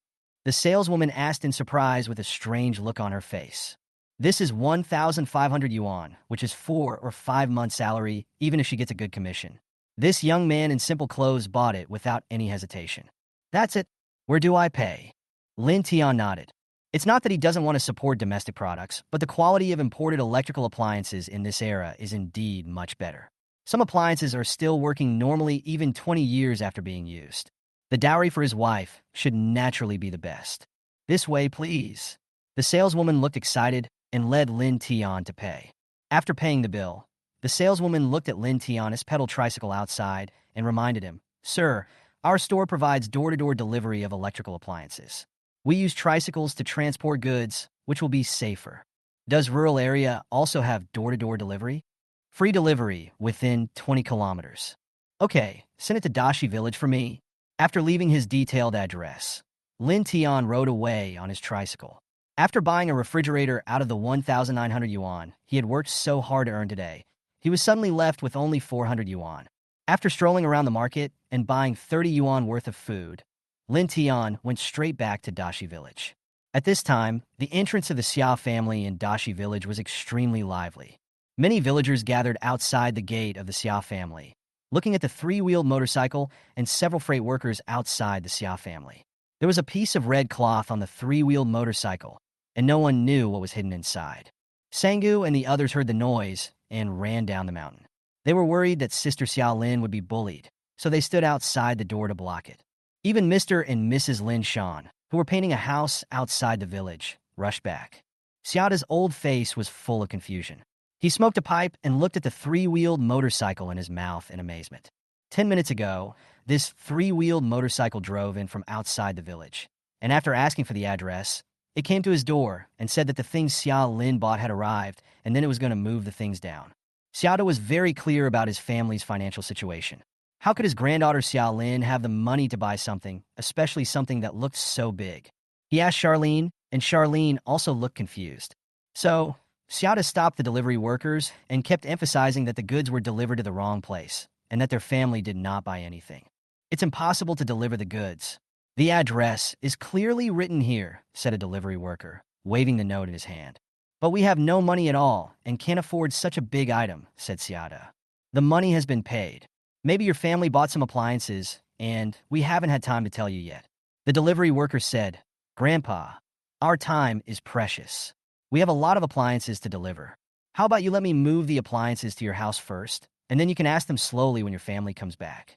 The saleswoman asked in surprise with a strange look on her face. This is 1,500 yuan, which is 4 or 5 months' salary, even if she gets a good commission. This young man in simple clothes bought it without any hesitation. That's it. Where do I pay? Lin Tian nodded. It's not that he doesn't want to support domestic products, but the quality of imported electrical appliances in this era is indeed much better. Some appliances are still working normally even 20 years after being used. The dowry for his wife should naturally be the best. This way, please. The saleswoman looked excited and led Lin Tian to pay. After paying the bill, the saleswoman looked at Lin Tian's pedal tricycle outside and reminded him, Sir, our store provides door-to-door delivery of electrical appliances. We use tricycles to transport goods, which will be safer. Does rural area also have door-to-door delivery? Free delivery within 20 kilometers. Okay, send it to Dashi Village for me. After leaving his detailed address, Lin Tian rode away on his tricycle. After buying a refrigerator out of the 1,900 yuan he had worked so hard to earn today, he was suddenly left with only 400 yuan. After strolling around the market and buying 30 yuan worth of food, Lin Tian went straight back to Dashi Village. At this time, the entrance of the Xia family in Dashi Village was extremely lively. Many villagers gathered outside the gate of the Xia family, looking at the 3-wheeled motorcycle and several freight workers outside the Xia family. There was a piece of red cloth on the 3-wheeled motorcycle, and no one knew what was hidden inside. Sangu and the others heard the noise and ran down the mountain. They were worried that Sister Xiaolin would be bullied, so they stood outside the door to block it. Even Mr. and Mrs. Lin Shan, who were painting a house outside the village, rushed back. Xiada's old face was full of confusion. He smoked a pipe and looked at the 3-wheeled motorcycle in his mouth in amazement. 10 minutes ago, this 3-wheeled motorcycle drove in from outside the village, and after asking for the address, it came to his door and said that the things Xia Lin bought had arrived, and then it was going to move the things down. Xiada was very clear about his family's financial situation. How could his granddaughter Xiao Lin have the money to buy something, especially something that looked so big? He asked Charlene, and Charlene also looked confused. So, Xiada stopped the delivery workers and kept emphasizing that the goods were delivered to the wrong place, and that their family did not buy anything. It's impossible to deliver the goods. The address is clearly written here, said a delivery worker, waving the note in his hand. But we have no money at all and can't afford such a big item, said Xiada. The money has been paid. Maybe your family bought some appliances, and we haven't had time to tell you yet. The delivery worker said, Grandpa, our time is precious. We have a lot of appliances to deliver. How about you let me move the appliances to your house first, and then you can ask them slowly when your family comes back.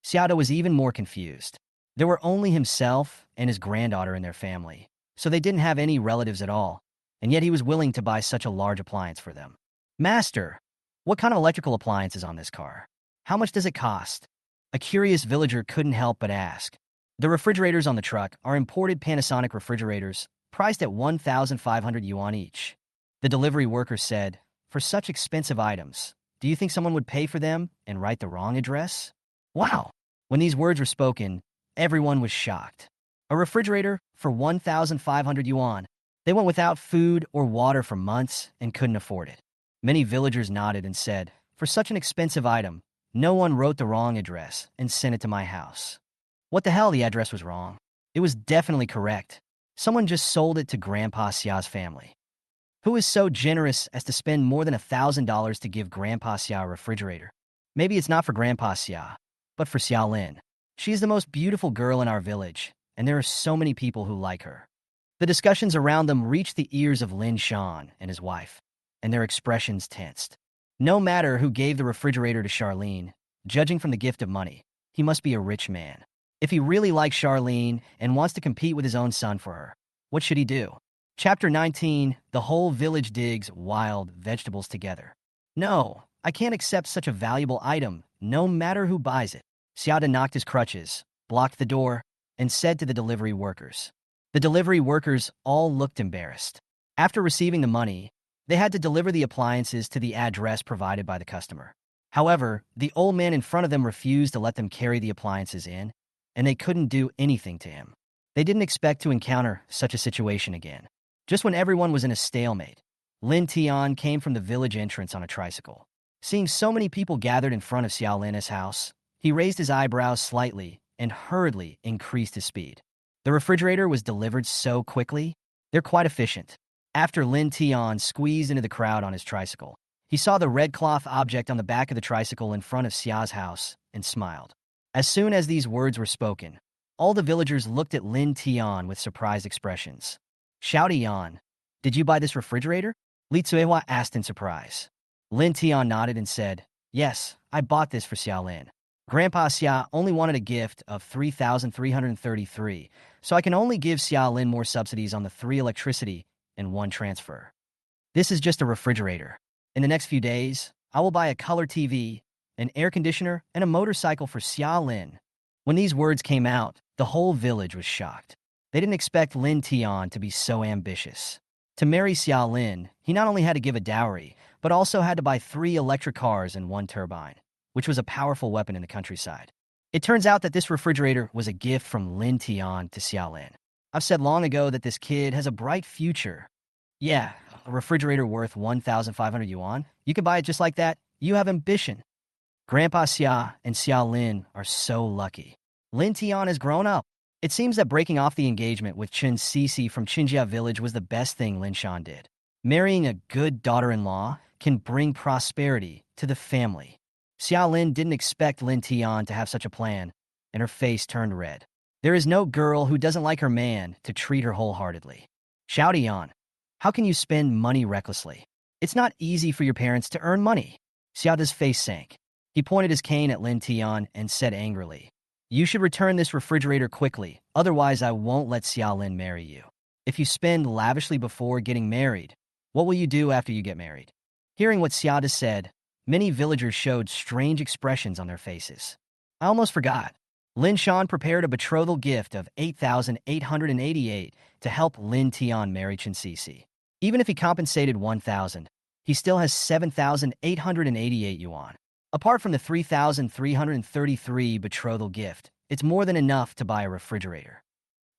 Xiada was even more confused. There were only himself and his granddaughter in their family, so they didn't have any relatives at all, and yet he was willing to buy such a large appliance for them. Master, what kind of electrical appliance is on this car? How much does it cost? A curious villager couldn't help but ask. The refrigerators on the truck are imported Panasonic refrigerators, priced at 1,500 yuan each. The delivery worker said, for such expensive items, do you think someone would pay for them and write the wrong address? Wow! When these words were spoken, everyone was shocked. A refrigerator for 1,500 yuan. They went without food or water for months and couldn't afford it. Many villagers nodded and said, for such an expensive item, no one wrote the wrong address and sent it to my house. What the hell, the address was wrong? It was definitely correct. Someone just sold it to Grandpa Xia's family. Who is so generous as to spend more than $1,000 to give Grandpa Xia a refrigerator? Maybe it's not for Grandpa Xia, but for Xiaolin. She is the most beautiful girl in our village, and there are so many people who like her. The discussions around them reached the ears of Lin Tian and his wife, and their expressions tensed. No matter who gave the refrigerator to Charlene, judging from the gift of money, he must be a rich man. If he really likes Charlene and wants to compete with his own son for her, what should he do? Chapter 19, the whole village digs wild vegetables together. No, I can't accept such a valuable item, no matter who buys it. Xiaoda knocked his crutches, blocked the door, and said to the delivery workers. The delivery workers all looked embarrassed. After receiving the money, they had to deliver the appliances to the address provided by the customer. However, the old man in front of them refused to let them carry the appliances in, and they couldn't do anything to him. They didn't expect to encounter such a situation again. Just when everyone was in a stalemate, Lin Tian came from the village entrance on a tricycle. Seeing so many people gathered in front of Xiaolina's house, he raised his eyebrows slightly and hurriedly increased his speed. The refrigerator was delivered so quickly, they're quite efficient. After Lin Tian squeezed into the crowd on his tricycle, he saw the red cloth object on the back of the tricycle in front of Xia's house and smiled. As soon as these words were spoken, all the villagers looked at Lin Tian with surprised expressions. Shouty Yan, did you buy this refrigerator? Li Cuihua asked in surprise. Lin Tian nodded and said, yes, I bought this for Xiaolin. Grandpa Xia only wanted a gift of 3,333, so I can only give Xiaolin more subsidies on the 3 electricity and 1 transfer. This is just a refrigerator. In the next few days, I will buy a color TV, an air conditioner, and a motorcycle for Xiaolin. When these words came out, the whole village was shocked. They didn't expect Lin Tian to be so ambitious. To marry Xiaolin, he not only had to give a dowry, but also had to buy 3 electric cars and 1 turbine, which was a powerful weapon in the countryside. It turns out that this refrigerator was a gift from Lin Tian to Xiaolin. I've said long ago that this kid has a bright future. Yeah, a refrigerator worth 1,500 yuan. You can buy it just like that. You have ambition. Grandpa Xia and Xiaolin are so lucky. Lin Tian has grown up. It seems that breaking off the engagement with Chen Cece from Qinjia village was the best thing Lin Shan did. Marrying a good daughter-in-law can bring prosperity to the family. Xiaolin didn't expect Lin Tian to have such a plan, and her face turned red. There is no girl who doesn't like her man to treat her wholeheartedly. Shouty Yan, how can you spend money recklessly? It's not easy for your parents to earn money. Xiaoda's face sank. He pointed his cane at Lin Tian and said angrily, you should return this refrigerator quickly, otherwise I won't let Xiaolin marry you. If you spend lavishly before getting married, what will you do after you get married? Hearing what Xiaoda said, many villagers showed strange expressions on their faces. I almost forgot. Lin Shan prepared a betrothal gift of 8,888 to help Lin Tian marry Chen Cece. Even if he compensated 1,000, he still has 7,888 yuan. Apart from the 3,333 betrothal gift, it's more than enough to buy a refrigerator.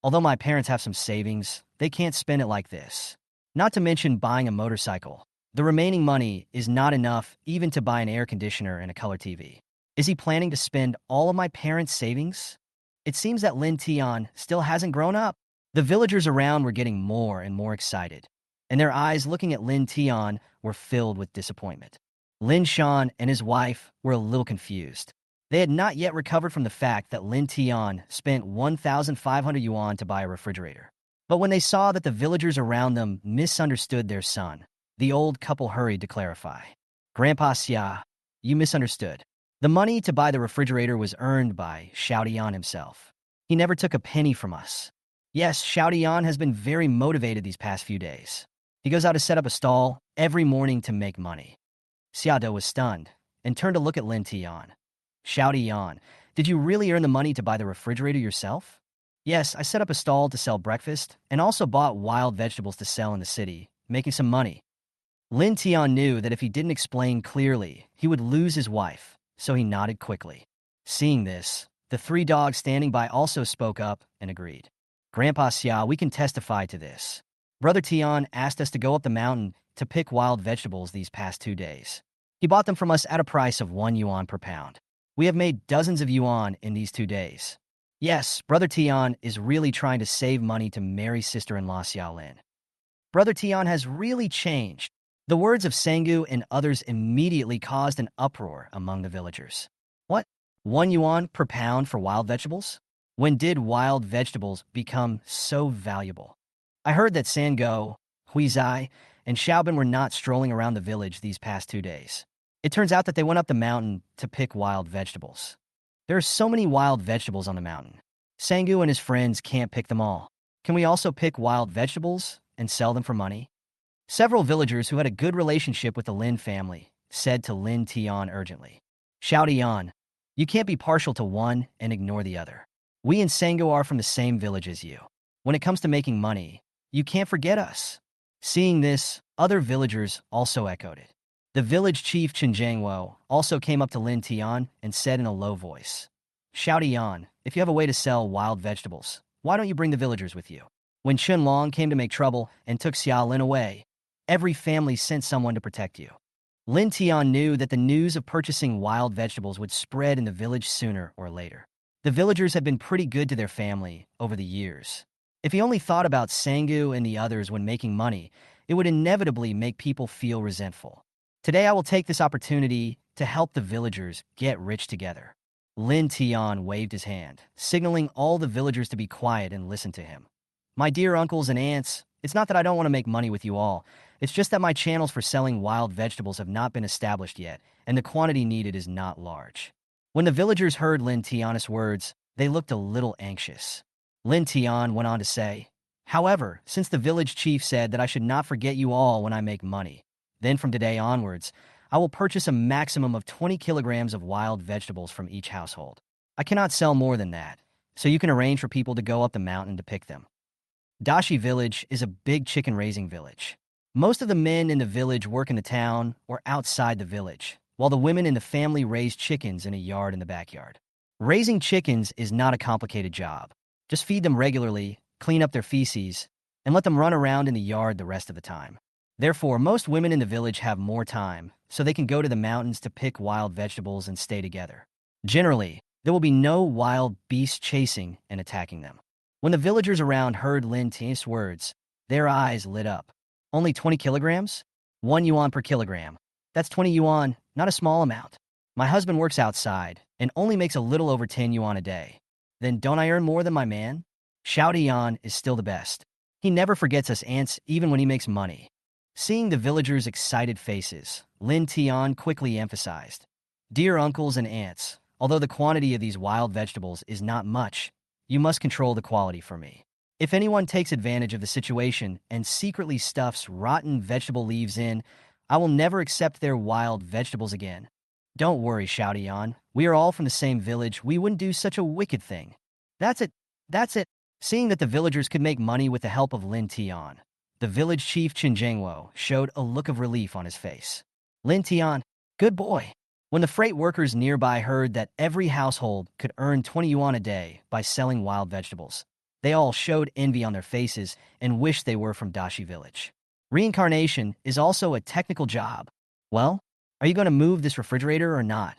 Although my parents have some savings, they can't spend it like this. Not to mention buying a motorcycle. The remaining money is not enough even to buy an air conditioner and a color TV. Is he planning to spend all of my parents' savings? It seems that Lin Tian still hasn't grown up. The villagers around were getting more and more excited, and their eyes looking at Lin Tian were filled with disappointment. Lin Shan and his wife were a little confused. They had not yet recovered from the fact that Lin Tian spent 1,500 yuan to buy a refrigerator. But when they saw that the villagers around them misunderstood their son, the old couple hurried to clarify. Grandpa Xia, you misunderstood. The money to buy the refrigerator was earned by Xiaodian himself. He never took a penny from us. Yes, Xiao Dian has been very motivated these past few days. He goes out to set up a stall every morning to make money. Xiaodo was stunned and turned to look at Lin Tian. Xiao Dian, did you really earn the money to buy the refrigerator yourself? Yes, I set up a stall to sell breakfast and also bought wild vegetables to sell in the city, making some money. Lin Tian knew that if he didn't explain clearly, he would lose his wife, so he nodded quickly. Seeing this, the three dogs standing by also spoke up and agreed. Grandpa Xia, we can testify to this. Brother Tian asked us to go up the mountain to pick wild vegetables these past 2 days. He bought them from us at a price of 1 yuan per pound. We have made dozens of yuan in these 2 days. Yes, Brother Tian is really trying to save money to marry sister-in-law Xiaolin. Brother Tian has really changed. The words of Sangu and others immediately caused an uproar among the villagers. What? 1 yuan per pound for wild vegetables? When did wild vegetables become so valuable? I heard that Sango, Huizai, and Xiaobin were not strolling around the village these past 2 days. It turns out that they went up the mountain to pick wild vegetables. There are so many wild vegetables on the mountain. Sangu and his friends can't pick them all. Can we also pick wild vegetables and sell them for money? Several villagers who had a good relationship with the Lin family said to Lin Tian urgently, Xiao Dian, you can't be partial to one and ignore the other. We and Sango are from the same village as you. When it comes to making money, you can't forget us. Seeing this, other villagers also echoed it. The village chief Chen Jiangwo also came up to Lin Tian and said in a low voice, Xiao Dian, if you have a way to sell wild vegetables, why don't you bring the villagers with you? When Chen Long came to make trouble and took Xiaolin away, every family sent someone to protect you. Lin Tian knew that the news of purchasing wild vegetables would spread in the village sooner or later. The villagers had been pretty good to their family over the years. If he only thought about Sangu and the others when making money, it would inevitably make people feel resentful. Today I will take this opportunity to help the villagers get rich together. Lin Tian waved his hand, signaling all the villagers to be quiet and listen to him. My dear uncles and aunts, it's not that I don't want to make money with you all. It's just that my channels for selling wild vegetables have not been established yet, and the quantity needed is not large. When the villagers heard Lin Tian's words, they looked a little anxious. Lin Tian went on to say, however, since the village chief said that I should not forget you all when I make money, then from today onwards, I will purchase a maximum of 20 kilograms of wild vegetables from each household. I cannot sell more than that, so you can arrange for people to go up the mountain to pick them. Dashi village is a big chicken-raising village. Most of the men in the village work in the town or outside the village, while the women in the family raise chickens in a yard in the backyard. Raising chickens is not a complicated job. Just feed them regularly, clean up their feces, and let them run around in the yard the rest of the time. Therefore, most women in the village have more time, so they can go to the mountains to pick wild vegetables and stay together. Generally, there will be no wild beasts chasing and attacking them. When the villagers around heard Lin Tian's words, their eyes lit up. Only 20 kilograms? 1 yuan per kilogram. That's 20 yuan, not a small amount. My husband works outside and only makes a little over 10 yuan a day. Then don't I earn more than my man? Xiao Dian is still the best. He never forgets us ants even when he makes money. Seeing the villagers' excited faces, Lin Tian quickly emphasized, Dear uncles and aunts, although the quantity of these wild vegetables is not much, you must control the quality for me. If anyone takes advantage of the situation and secretly stuffs rotten vegetable leaves in, I will never accept their wild vegetables again. Don't worry, Xiao Dian. We are all from the same village. We wouldn't do such a wicked thing. That's it. That's it. Seeing that the villagers could make money with the help of Lin Tian, the village chief Chen Jiangwo showed a look of relief on his face. Lin Tian, good boy. When the freight workers nearby heard that every household could earn 20 yuan a day by selling wild vegetables, they all showed envy on their faces and wished they were from Dashi village. Reincarnation is also a technical job. Well, are you going to move this refrigerator or not?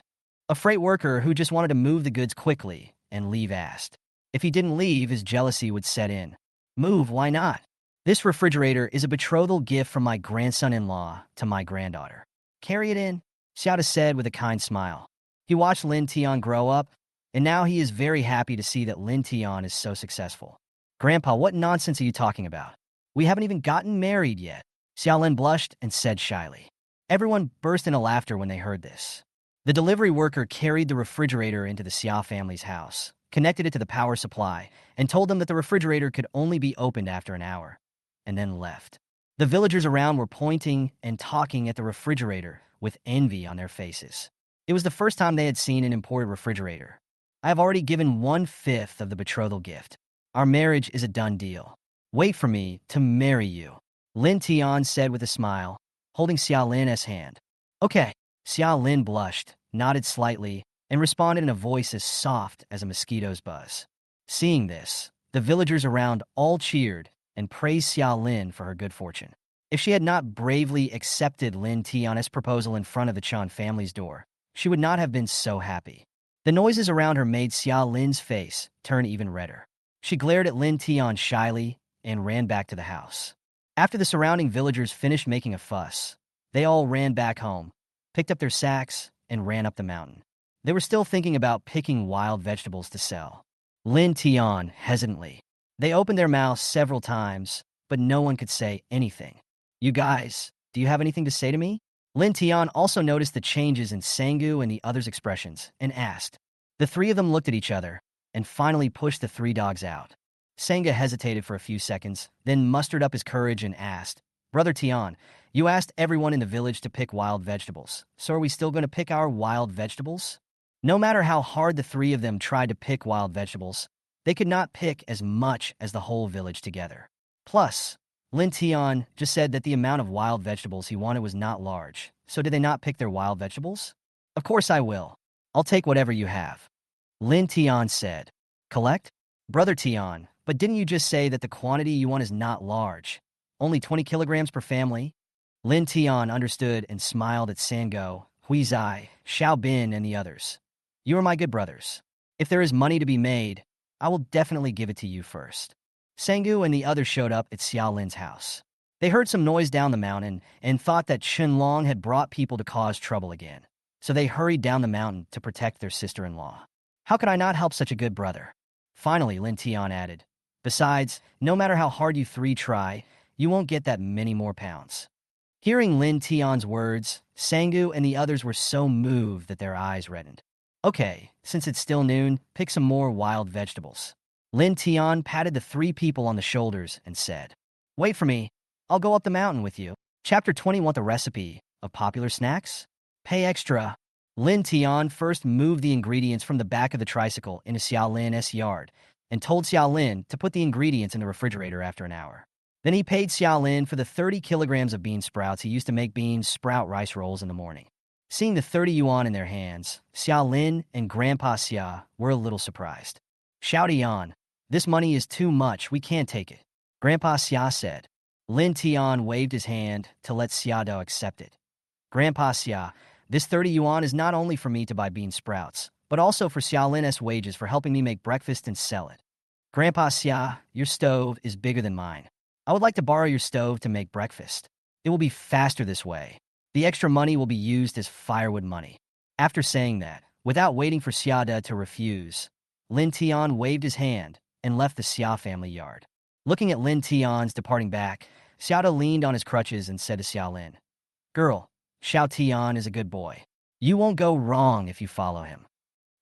A freight worker who just wanted to move the goods quickly and leave asked. If he didn't leave, his jealousy would set in. Move, why not? This refrigerator is a betrothal gift from my grandson-in-law to my granddaughter. Carry it in, Xiao said with a kind smile. He watched Lin Tian grow up, and now he is very happy to see that Lin Tian is so successful. Grandpa, what nonsense are you talking about? We haven't even gotten married yet. Xiaolin blushed and said shyly. Everyone burst into laughter when they heard this. The delivery worker carried the refrigerator into the Xia family's house, connected it to the power supply, and told them that the refrigerator could only be opened after an hour, and then left. The villagers around were pointing and talking at the refrigerator with envy on their faces. It was the first time they had seen an imported refrigerator. I have already given 1/5 of the betrothal gift. Our marriage is a done deal. Wait for me to marry you, Lin Tian said with a smile, holding Xiaolin's hand. Okay. Xiaolin blushed, nodded slightly, and responded in a voice as soft as a mosquito's buzz. Seeing this, the villagers around all cheered and praised Xiaolin for her good fortune. If she had not bravely accepted Lin Tian's proposal in front of the Chan family's door, she would not have been so happy. The noises around her made Xiaolin's face turn even redder. She glared at Lin Tian shyly and ran back to the house. After the surrounding villagers finished making a fuss, they all ran back home, picked up their sacks, and ran up the mountain. They were still thinking about picking wild vegetables to sell. Lin Tian hesitantly. They opened their mouths several times, but no one could say anything. You guys, do you have anything to say to me? Lin Tian also noticed the changes in Sangu and the others' expressions and asked. The three of them looked at each other and finally pushed the three dogs out. Sangha hesitated for a few seconds, then mustered up his courage and asked, Brother Tian, you asked everyone in the village to pick wild vegetables, so are we still going to pick our wild vegetables? No matter how hard the three of them tried to pick wild vegetables, they could not pick as much as the whole village together. Plus, Lin Tian just said that the amount of wild vegetables he wanted was not large, so did they not pick their wild vegetables? Of course I will. I'll take whatever you have. Lin Tian said. Collect? Brother Tian, but didn't you just say that the quantity you want is not large? Only 20 kilograms per family? Lin Tian understood and smiled at Sango, Huizai, Xiaobin, and the others. You are my good brothers. If there is money to be made, I will definitely give it to you first. Sangu and the others showed up at Xiaolin's house. They heard some noise down the mountain and thought that Qianlong had brought people to cause trouble again. So they hurried down the mountain to protect their sister-in-law. How could I not help such a good brother? Finally, Lin Tian added. Besides, no matter how hard you three try, you won't get that many more pounds. Hearing Lin Tian's words, Sangu and the others were so moved that their eyes reddened. Okay, since it's still noon, pick some more wild vegetables. Lin Tian patted the three people on the shoulders and said, Wait for me. I'll go up the mountain with you. Chapter 20. Want the recipe of popular snacks? Pay extra. Lin Tian first moved the ingredients from the back of the tricycle into Xiaolin's yard and told Xiaolin to put the ingredients in the refrigerator after an hour. Then he paid Xiaolin for the 30 kilograms of bean sprouts he used to make bean sprout rice rolls in the morning. Seeing the 30 yuan in their hands, Xiaolin and Grandpa Xia were a little surprised. Shouty Yan, this money is too much, we can't take it. Grandpa Xia said. Lin Tian waved his hand to let Xiado accept it. Grandpa Xia, this 30 yuan is not only for me to buy bean sprouts, but also for Xiaolin's wages for helping me make breakfast and sell it. Grandpa Xia, your stove is bigger than mine. I would like to borrow your stove to make breakfast. It will be faster this way. The extra money will be used as firewood money. After saying that, without waiting for Xiada to refuse, Lin Tian waved his hand and left the Xia family yard. Looking at Lin Tian's departing back, Xiada leaned on his crutches and said to Xiaolin, Girl, Xiao Tian is a good boy. You won't go wrong if you follow him.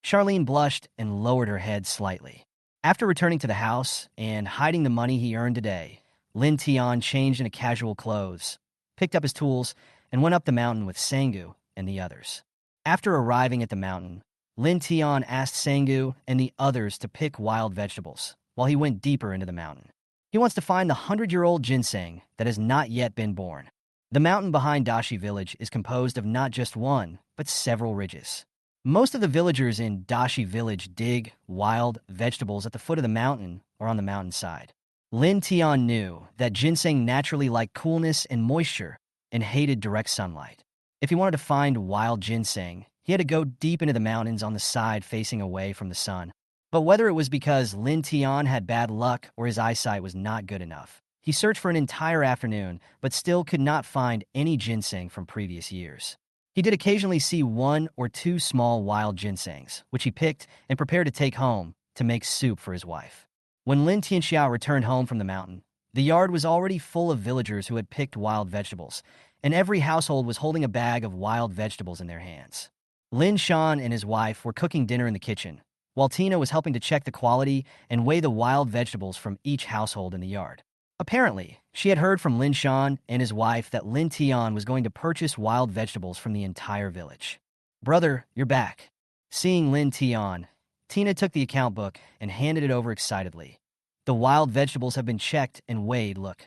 Charlene blushed and lowered her head slightly. After returning to the house and hiding the money he earned today, Lin Tian changed into casual clothes, picked up his tools, and went up the mountain with Sangu and the others. After arriving at the mountain, Lin Tian asked Sangu and the others to pick wild vegetables while he went deeper into the mountain. He wants to find the 100-year-old ginseng that has not yet been born. The mountain behind Dashi village is composed of not just one, but several ridges. Most of the villagers in Dashi village dig wild vegetables at the foot of the mountain or on the mountainside. Lin Tian knew that ginseng naturally liked coolness and moisture and hated direct sunlight. If he wanted to find wild ginseng, he had to go deep into the mountains on the side facing away from the sun. But whether it was because Lin Tian had bad luck or his eyesight was not good enough, he searched for an entire afternoon but still could not find any ginseng from previous years. He did occasionally see 1 or 2 small wild ginsengs, which he picked and prepared to take home to make soup for his wife. When Lin Tianxiao returned home from the mountain, the yard was already full of villagers who had picked wild vegetables, and every household was holding a bag of wild vegetables in their hands. Lin Shan and his wife were cooking dinner in the kitchen, while Tina was helping to check the quality and weigh the wild vegetables from each household in the yard. Apparently, she had heard from Lin Shan and his wife that Lin Tian was going to purchase wild vegetables from the entire village. "Brother, you're back." Seeing Lin Tian, Tina took the account book and handed it over excitedly. "The wild vegetables have been checked and weighed, look."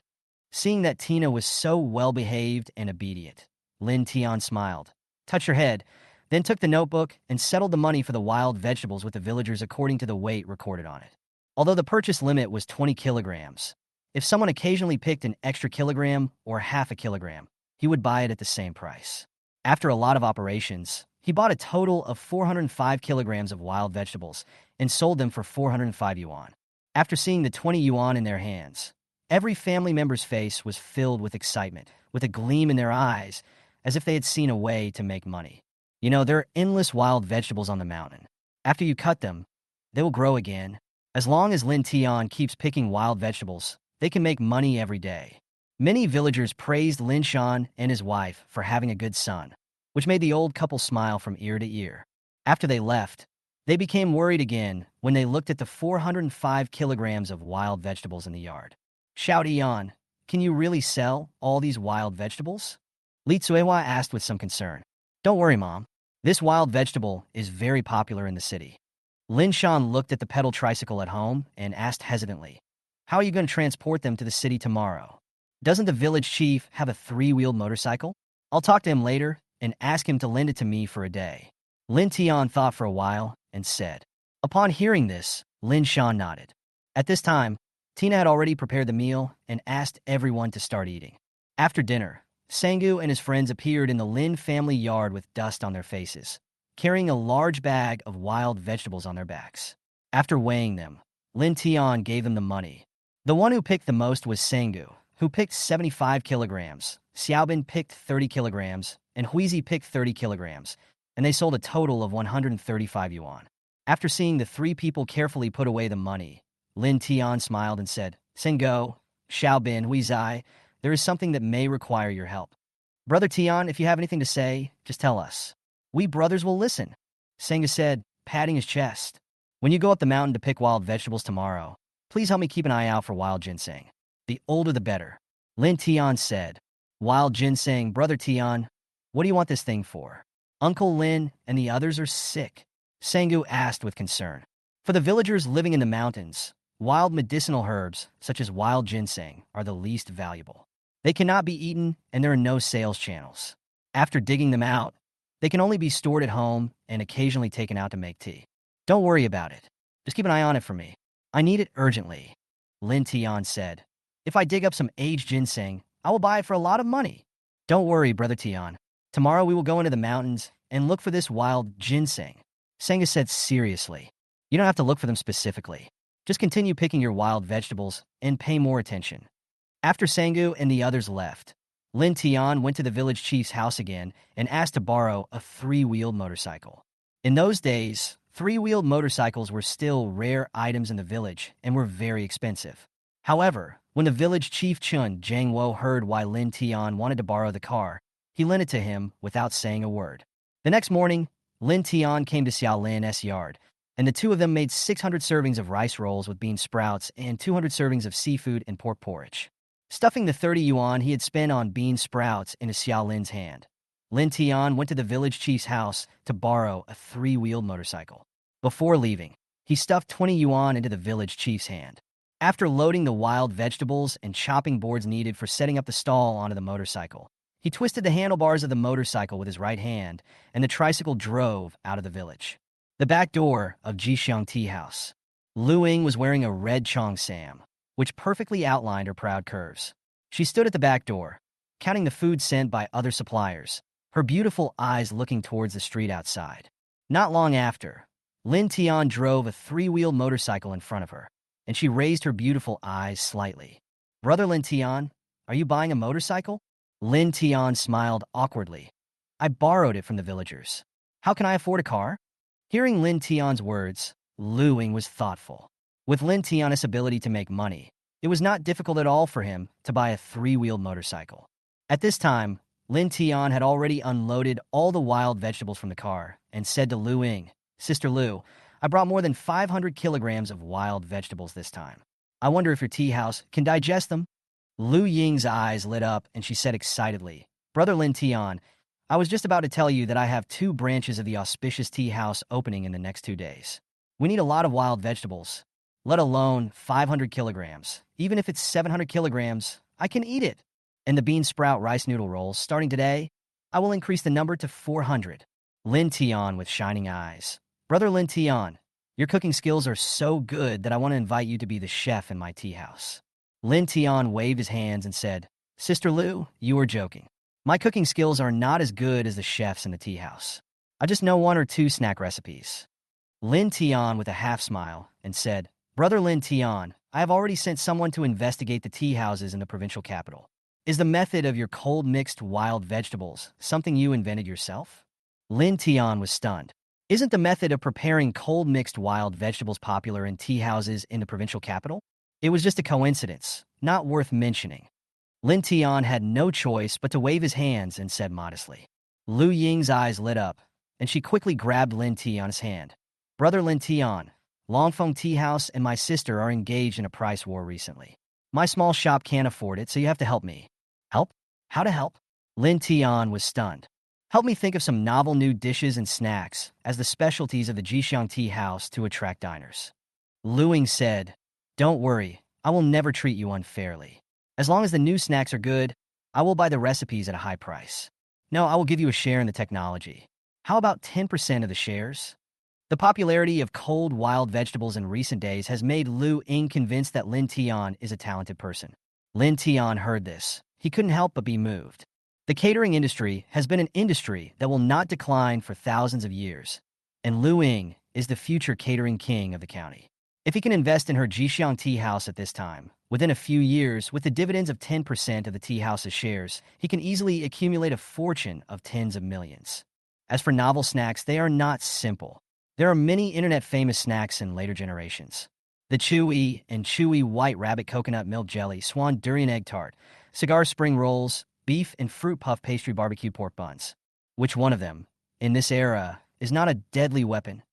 Seeing that Tina was so well-behaved and obedient, Lin Tian smiled, touched her head, then took the notebook and settled the money for the wild vegetables with the villagers according to the weight recorded on it. Although the purchase limit was 20 kilograms, if someone occasionally picked an extra kilogram or half a kilogram, he would buy it at the same price. After a lot of operations, he bought a total of 405 kilograms of wild vegetables and sold them for 405 yuan. After seeing the 20 yuan in their hands, every family member's face was filled with excitement, with a gleam in their eyes, as if they had seen a way to make money. You know, there are endless wild vegetables on the mountain. After you cut them, they will grow again. As long as Lin Tian keeps picking wild vegetables, they can make money every day. Many villagers praised Lin Shan and his wife for having a good son, which made the old couple smile from ear to ear. After they left, they became worried again when they looked at the 405 kilograms of wild vegetables in the yard. "Xiao Dian, can you really sell all these wild vegetables?" Li Tsuehua asked with some concern. "Don't worry, Mom. This wild vegetable is very popular in the city." Lin Shan looked at the pedal tricycle at home and asked hesitantly, "How are you going to transport them to the city tomorrow? Doesn't the village chief have a 3-wheeled motorcycle? I'll talk to him later and ask him to lend it to me for a day." Lin Tian thought for a while and said. Upon hearing this, Lin Shan nodded. At this time, Tina had already prepared the meal and asked everyone to start eating. After dinner, Sangu and his friends appeared in the Lin family yard with dust on their faces, carrying a large bag of wild vegetables on their backs. After weighing them, Lin Tian gave them the money. The one who picked the most was Sangu, who picked 75 kilograms, Xiaobin picked 30 kilograms, and Huizi picked 30 kilograms, and they sold a total of 135 yuan. After seeing the 3 people carefully put away the money, Lin Tian smiled and said, "Sengo, Xiaobin, Huizai, there is something that may require your help. Brother Tian, if you have anything to say, just tell us. We brothers will listen." Senga said, patting his chest. "When you go up the mountain to pick wild vegetables tomorrow, please help me keep an eye out for wild ginseng. The older the better." Lin Tian said, "Wild ginseng, Brother Tian, what do you want this thing for? Uncle Lin and the others are sick," Sangu asked with concern. For the villagers living in the mountains, wild medicinal herbs, such as wild ginseng, are the least valuable. They cannot be eaten, and there are no sales channels. After digging them out, they can only be stored at home and occasionally taken out to make tea. "Don't worry about it. Just keep an eye on it for me. I need it urgently," Lin Tian said. "If I dig up some aged ginseng, I will buy it for a lot of money." "Don't worry, Brother Tian. Tomorrow we will go into the mountains and look for this wild ginseng," Senga said seriously. "You don't have to look for them specifically. Just continue picking your wild vegetables and pay more attention." After Sangu and the others left, Lin Tian went to the village chief's house again and asked to borrow a 3-wheeled motorcycle. In those days, 3-wheeled motorcycles were still rare items in the village and were very expensive. However, when the village chief Chun Jiangwo heard why Lin Tian wanted to borrow the car, he lent it to him without saying a word. The next morning, Lin Tian came to Xiao Lin's yard, and the two of them made 600 servings of rice rolls with bean sprouts and 200 servings of seafood and pork porridge. Stuffing the 30 yuan he had spent on bean sprouts into Xiao Lin's hand, Lin Tian went to the village chief's house to borrow a 3-wheeled motorcycle. Before leaving, he stuffed 20 yuan into the village chief's hand. After loading the wild vegetables and chopping boards needed for setting up the stall onto the motorcycle, he twisted the handlebars of the motorcycle with his right hand, and the tricycle drove out of the village. The back door of Jixiang Tea House. Lu Ying was wearing a red cheongsam, which perfectly outlined her proud curves. She stood at the back door, counting the food sent by other suppliers, her beautiful eyes looking towards the street outside. Not long after, Lin Tian drove a 3-wheeled motorcycle in front of her, and she raised her beautiful eyes slightly. "Brother Lin Tian, are you buying a motorcycle?" Lin Tian smiled awkwardly. "I borrowed it from the villagers. How can I afford a car?" Hearing Lin Tian's words, Lu Ying was thoughtful. With Lin Tian's ability to make money, it was not difficult at all for him to buy a 3-wheeled motorcycle. At this time, Lin Tian had already unloaded all the wild vegetables from the car and said to Lu Ying, "Sister Lu, I brought more than 500 kilograms of wild vegetables this time. I wonder if your tea house can digest them?" Lu Ying's eyes lit up and she said excitedly, "Brother Lin Tian, I was just about to tell you that I have 2 branches of the auspicious tea house opening in the next 2 days. We need a lot of wild vegetables, let alone 500 kilograms. Even if it's 700 kilograms, I can eat it. And the bean sprout rice noodle rolls, starting today, I will increase the number to 400. Lin Tian with shining eyes. "Brother Lin Tian, your cooking skills are so good that I want to invite you to be the chef in my tea house." Lin Tian waved his hands and said, "Sister Lu, you are joking. My cooking skills are not as good as the chefs in the tea house. I just know 1 or 2 snack recipes." Lin Tian with a half smile and said, "Brother Lin Tian, I have already sent someone to investigate the tea houses in the provincial capital. Is the method of your cold mixed wild vegetables something you invented yourself?" Lin Tian was stunned. Isn't the method of preparing cold mixed wild vegetables popular in tea houses in the provincial capital? It was just a coincidence, not worth mentioning. Lin Tian had no choice but to wave his hands and said modestly. Lu Ying's eyes lit up, and she quickly grabbed Lin Tian's hand. "Brother Lin Tian, Longfeng Tea House and my sister are engaged in a price war recently. My small shop can't afford it, so you have to help me." "Help? How to help?" Lin Tian was stunned. "Help me think of some novel new dishes and snacks as the specialties of the Jixiang Tea House to attract diners." Lu Ying said, "Don't worry, I will never treat you unfairly. As long as the new snacks are good, I will buy the recipes at a high price. No, I will give you a share in the technology. How about 10% of the shares?" The popularity of cold wild vegetables in recent days has made Lu Ying convinced that Lin Tian is a talented person. Lin Tian heard this. He couldn't help but be moved. The catering industry has been an industry that will not decline for thousands of years, and Lu Ying is the future catering king of the county. If he can invest in her Jixiang Tea House at this time, within a few years, with the dividends of 10% of the tea house's shares, he can easily accumulate a fortune of tens of millions. As for novel snacks, they are not simple. There are many internet-famous snacks in later generations. The chewy and chewy white rabbit coconut milk jelly, swan durian egg tart, cigar spring rolls, beef and fruit puff pastry barbecue pork buns. Which one of them, in this era, is not a deadly weapon?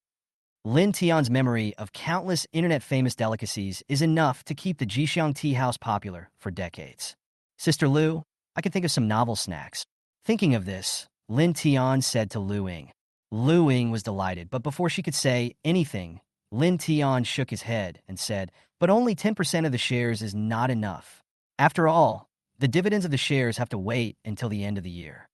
Lin Tian's memory of countless internet-famous delicacies is enough to keep the Jixiang Tea House popular for decades. "Sister Lu, I can think of some novel snacks." Thinking of this, Lin Tian said to Lu Ying. Lu Ying was delighted, but before she could say anything, Lin Tian shook his head and said, "But only 10% of the shares is not enough. After all, the dividends of the shares have to wait until the end of the year."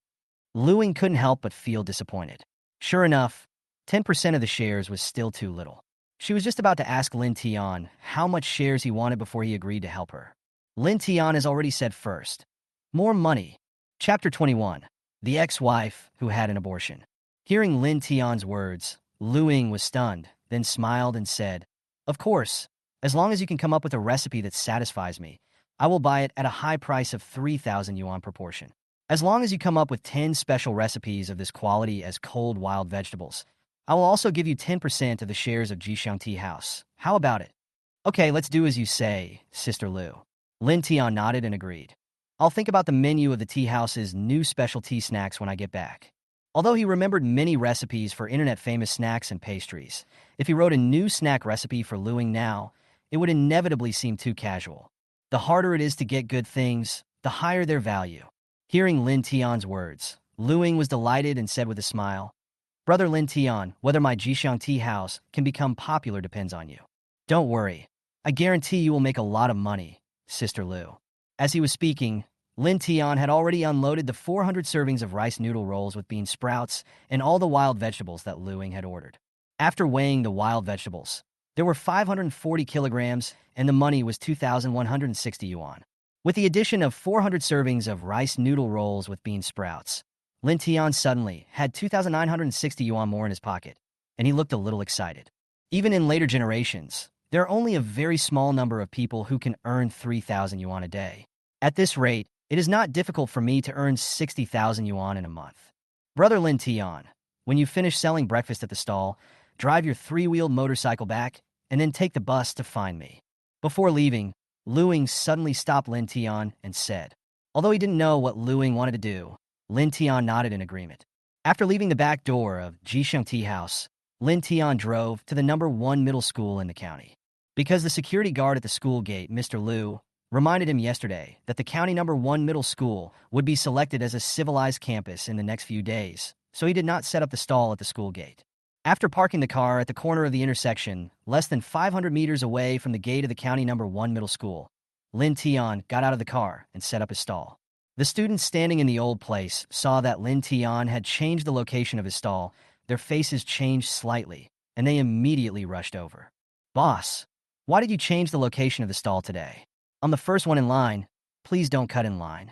Lu Ying couldn't help but feel disappointed. Sure enough, 10% of the shares was still too little. She was just about to ask Lin Tian how much shares he wanted before he agreed to help her. Lin Tian has already said first. More money. Chapter 21. The ex-wife who had an abortion. Hearing Lin Tian's words, Lu Ying was stunned, then smiled and said, "Of course, as long as you can come up with a recipe that satisfies me, I will buy it at a high price of 3,000 yuan per portion. As long as you come up with 10 special recipes of this quality as cold wild vegetables, I will also give you 10% of the shares of Jixiang Tea House. How about it?" "Okay, let's do as you say, Sister Lu." Lin Tian nodded and agreed. "I'll think about the menu of the tea house's new specialty snacks when I get back." Although he remembered many recipes for internet-famous snacks and pastries, if he wrote a new snack recipe for Lu Ying now, it would inevitably seem too casual. The harder it is to get good things, the higher their value. Hearing Lin Tian's words, Lu Ying was delighted and said with a smile, "Brother Lin Tian, whether my Jixiang Tea House can become popular depends on you. Don't worry. I guarantee you will make a lot of money, Sister Lu." As he was speaking, Lin Tian had already unloaded the 400 servings of rice noodle rolls with bean sprouts and all the wild vegetables that Lu Ying had ordered. After weighing the wild vegetables, there were 540 kilograms and the money was 2,160 yuan. With the addition of 400 servings of rice noodle rolls with bean sprouts, Lin Tian suddenly had 2,960 yuan more in his pocket, and he looked a little excited. Even in later generations, there are only a very small number of people who can earn 3,000 yuan a day. At this rate, it is not difficult for me to earn 60,000 yuan in a month. Brother Lin Tian, when you finish selling breakfast at the stall, drive your 3-wheeled motorcycle back, and then take the bus to find me. Before leaving, Lu Ying suddenly stopped Lin Tian and said, although he didn't know what Lu Ying wanted to do, Lin Tian nodded in agreement. After leaving the back door of Jixiang Tea House, Lin Tian drove to the #1 middle school in the county. Because the security guard at the school gate, Mr. Liu, reminded him yesterday that the county #1 middle school would be selected as a civilized campus in the next few days, so he did not set up the stall at the school gate. After parking the car at the corner of the intersection, less than 500 meters away from the gate of the county #1 middle school, Lin Tian got out of the car and set up his stall. The students standing in the old place saw that Lin Tian had changed the location of his stall. Their faces changed slightly, and they immediately rushed over. "Boss, why did you change the location of the stall today? I'm the first one in line. Please don't cut in line."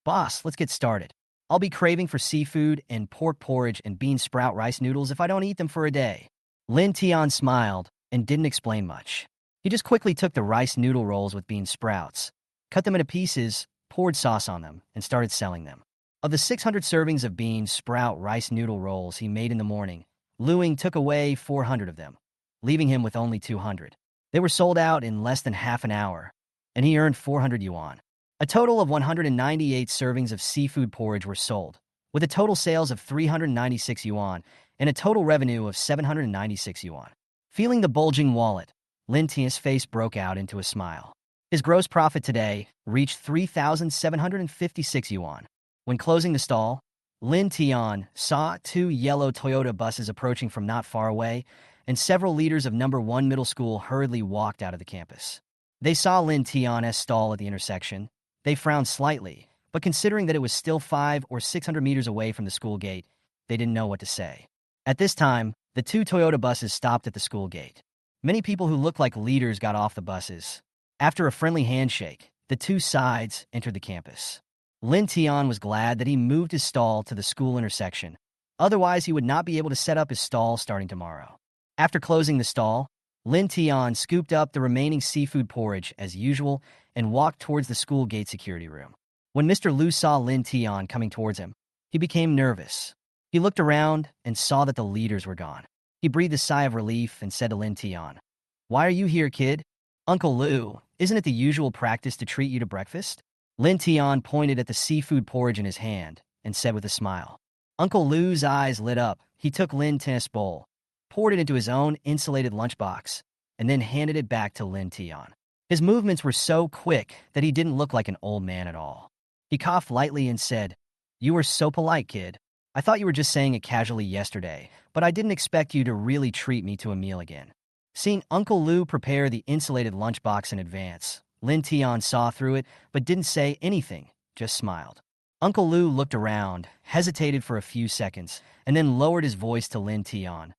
"Boss, let's get started. I'll be craving for seafood and pork porridge and bean sprout rice noodles if I don't eat them for a day." Lin Tian smiled and didn't explain much. He just quickly took the rice noodle rolls with bean sprouts, cut them into pieces, poured sauce on them, and started selling them. Of the 600 servings of bean sprout rice noodle rolls he made in the morning, Luing took away 400 of them, leaving him with only 200. They were sold out in less than half an hour, and he earned 400 yuan. A total of 198 servings of seafood porridge were sold, with a total sales of 396 yuan and a total revenue of 796 yuan. Feeling the bulging wallet, Lin Tian's face broke out into a smile. His gross profit today reached 3,756 yuan. When closing the stall, Lin Tian saw 2 yellow Toyota buses approaching from not far away, and several leaders of #1 middle school hurriedly walked out of the campus. They saw Lin Tian's stall at the intersection. They frowned slightly, but considering that it was still 500 or 600 meters away from the school gate, they didn't know what to say. At this time, the 2 Toyota buses stopped at the school gate. Many people who looked like leaders got off the buses. After a friendly handshake, the 2 sides entered the campus. Lin Tian was glad that he moved his stall to the school intersection. Otherwise, he would not be able to set up his stall starting tomorrow. After closing the stall, Lin Tian scooped up the remaining seafood porridge as usual and walked towards the school gate security room. When Mr. Liu saw Lin Tian coming towards him, he became nervous. He looked around and saw that the leaders were gone. He breathed a sigh of relief and said to Lin Tian, "Why are you here, kid?" "Uncle Liu, isn't it the usual practice to treat you to breakfast?" Lin Tian pointed at the seafood porridge in his hand and said with a smile. Uncle Liu's eyes lit up. He took Lin Tian's bowl, poured it into his own insulated lunchbox, and then handed it back to Lin Tian. His movements were so quick that he didn't look like an old man at all. He coughed lightly and said, "You were so polite, kid. I thought you were just saying it casually yesterday, but I didn't expect you to really treat me to a meal again." Seeing Uncle Liu prepare the insulated lunchbox in advance, Lin Tian saw through it but didn't say anything, just smiled. Uncle Liu looked around, hesitated for a few seconds, and then lowered his voice to Lin Tian.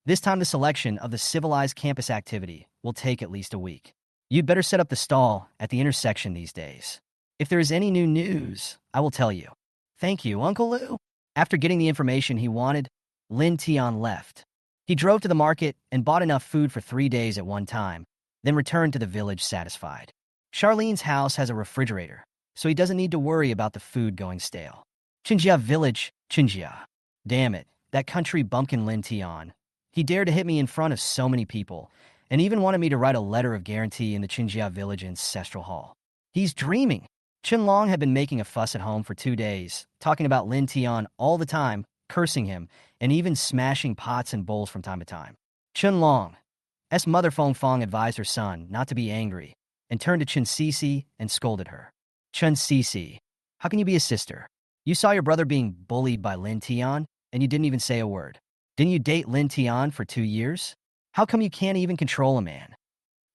"This time the selection of the civilized campus activity will take at least a week. You'd better set up the stall at the intersection these days. If there is any new news, I will tell you." "Thank you, Uncle Liu." After getting the information he wanted, Lin Tian left. He drove to the market and bought enough food for 3 days at one time, then returned to the village satisfied. Charlene's house has a refrigerator, so he doesn't need to worry about the food going stale. Qinjia village, Qinjia. Damn it, that country bumpkin Lin Tian. He dared to hit me in front of so many people, and even wanted me to write a letter of guarantee in the Qinjia village ancestral hall. He's dreaming. Qianlong had been making a fuss at home for 2 days, talking about Lin Tian all the time, cursing him, and even smashing pots and bowls from time to time. Qianlong's mother Feng Feng advised her son not to be angry, and turned to Chen Sisi and scolded her. "Chen Sisi, how can you be a sister? You saw your brother being bullied by Lin Tian, and you didn't even say a word. Didn't you date Lin Tian for 2 years? How come you can't even control a man?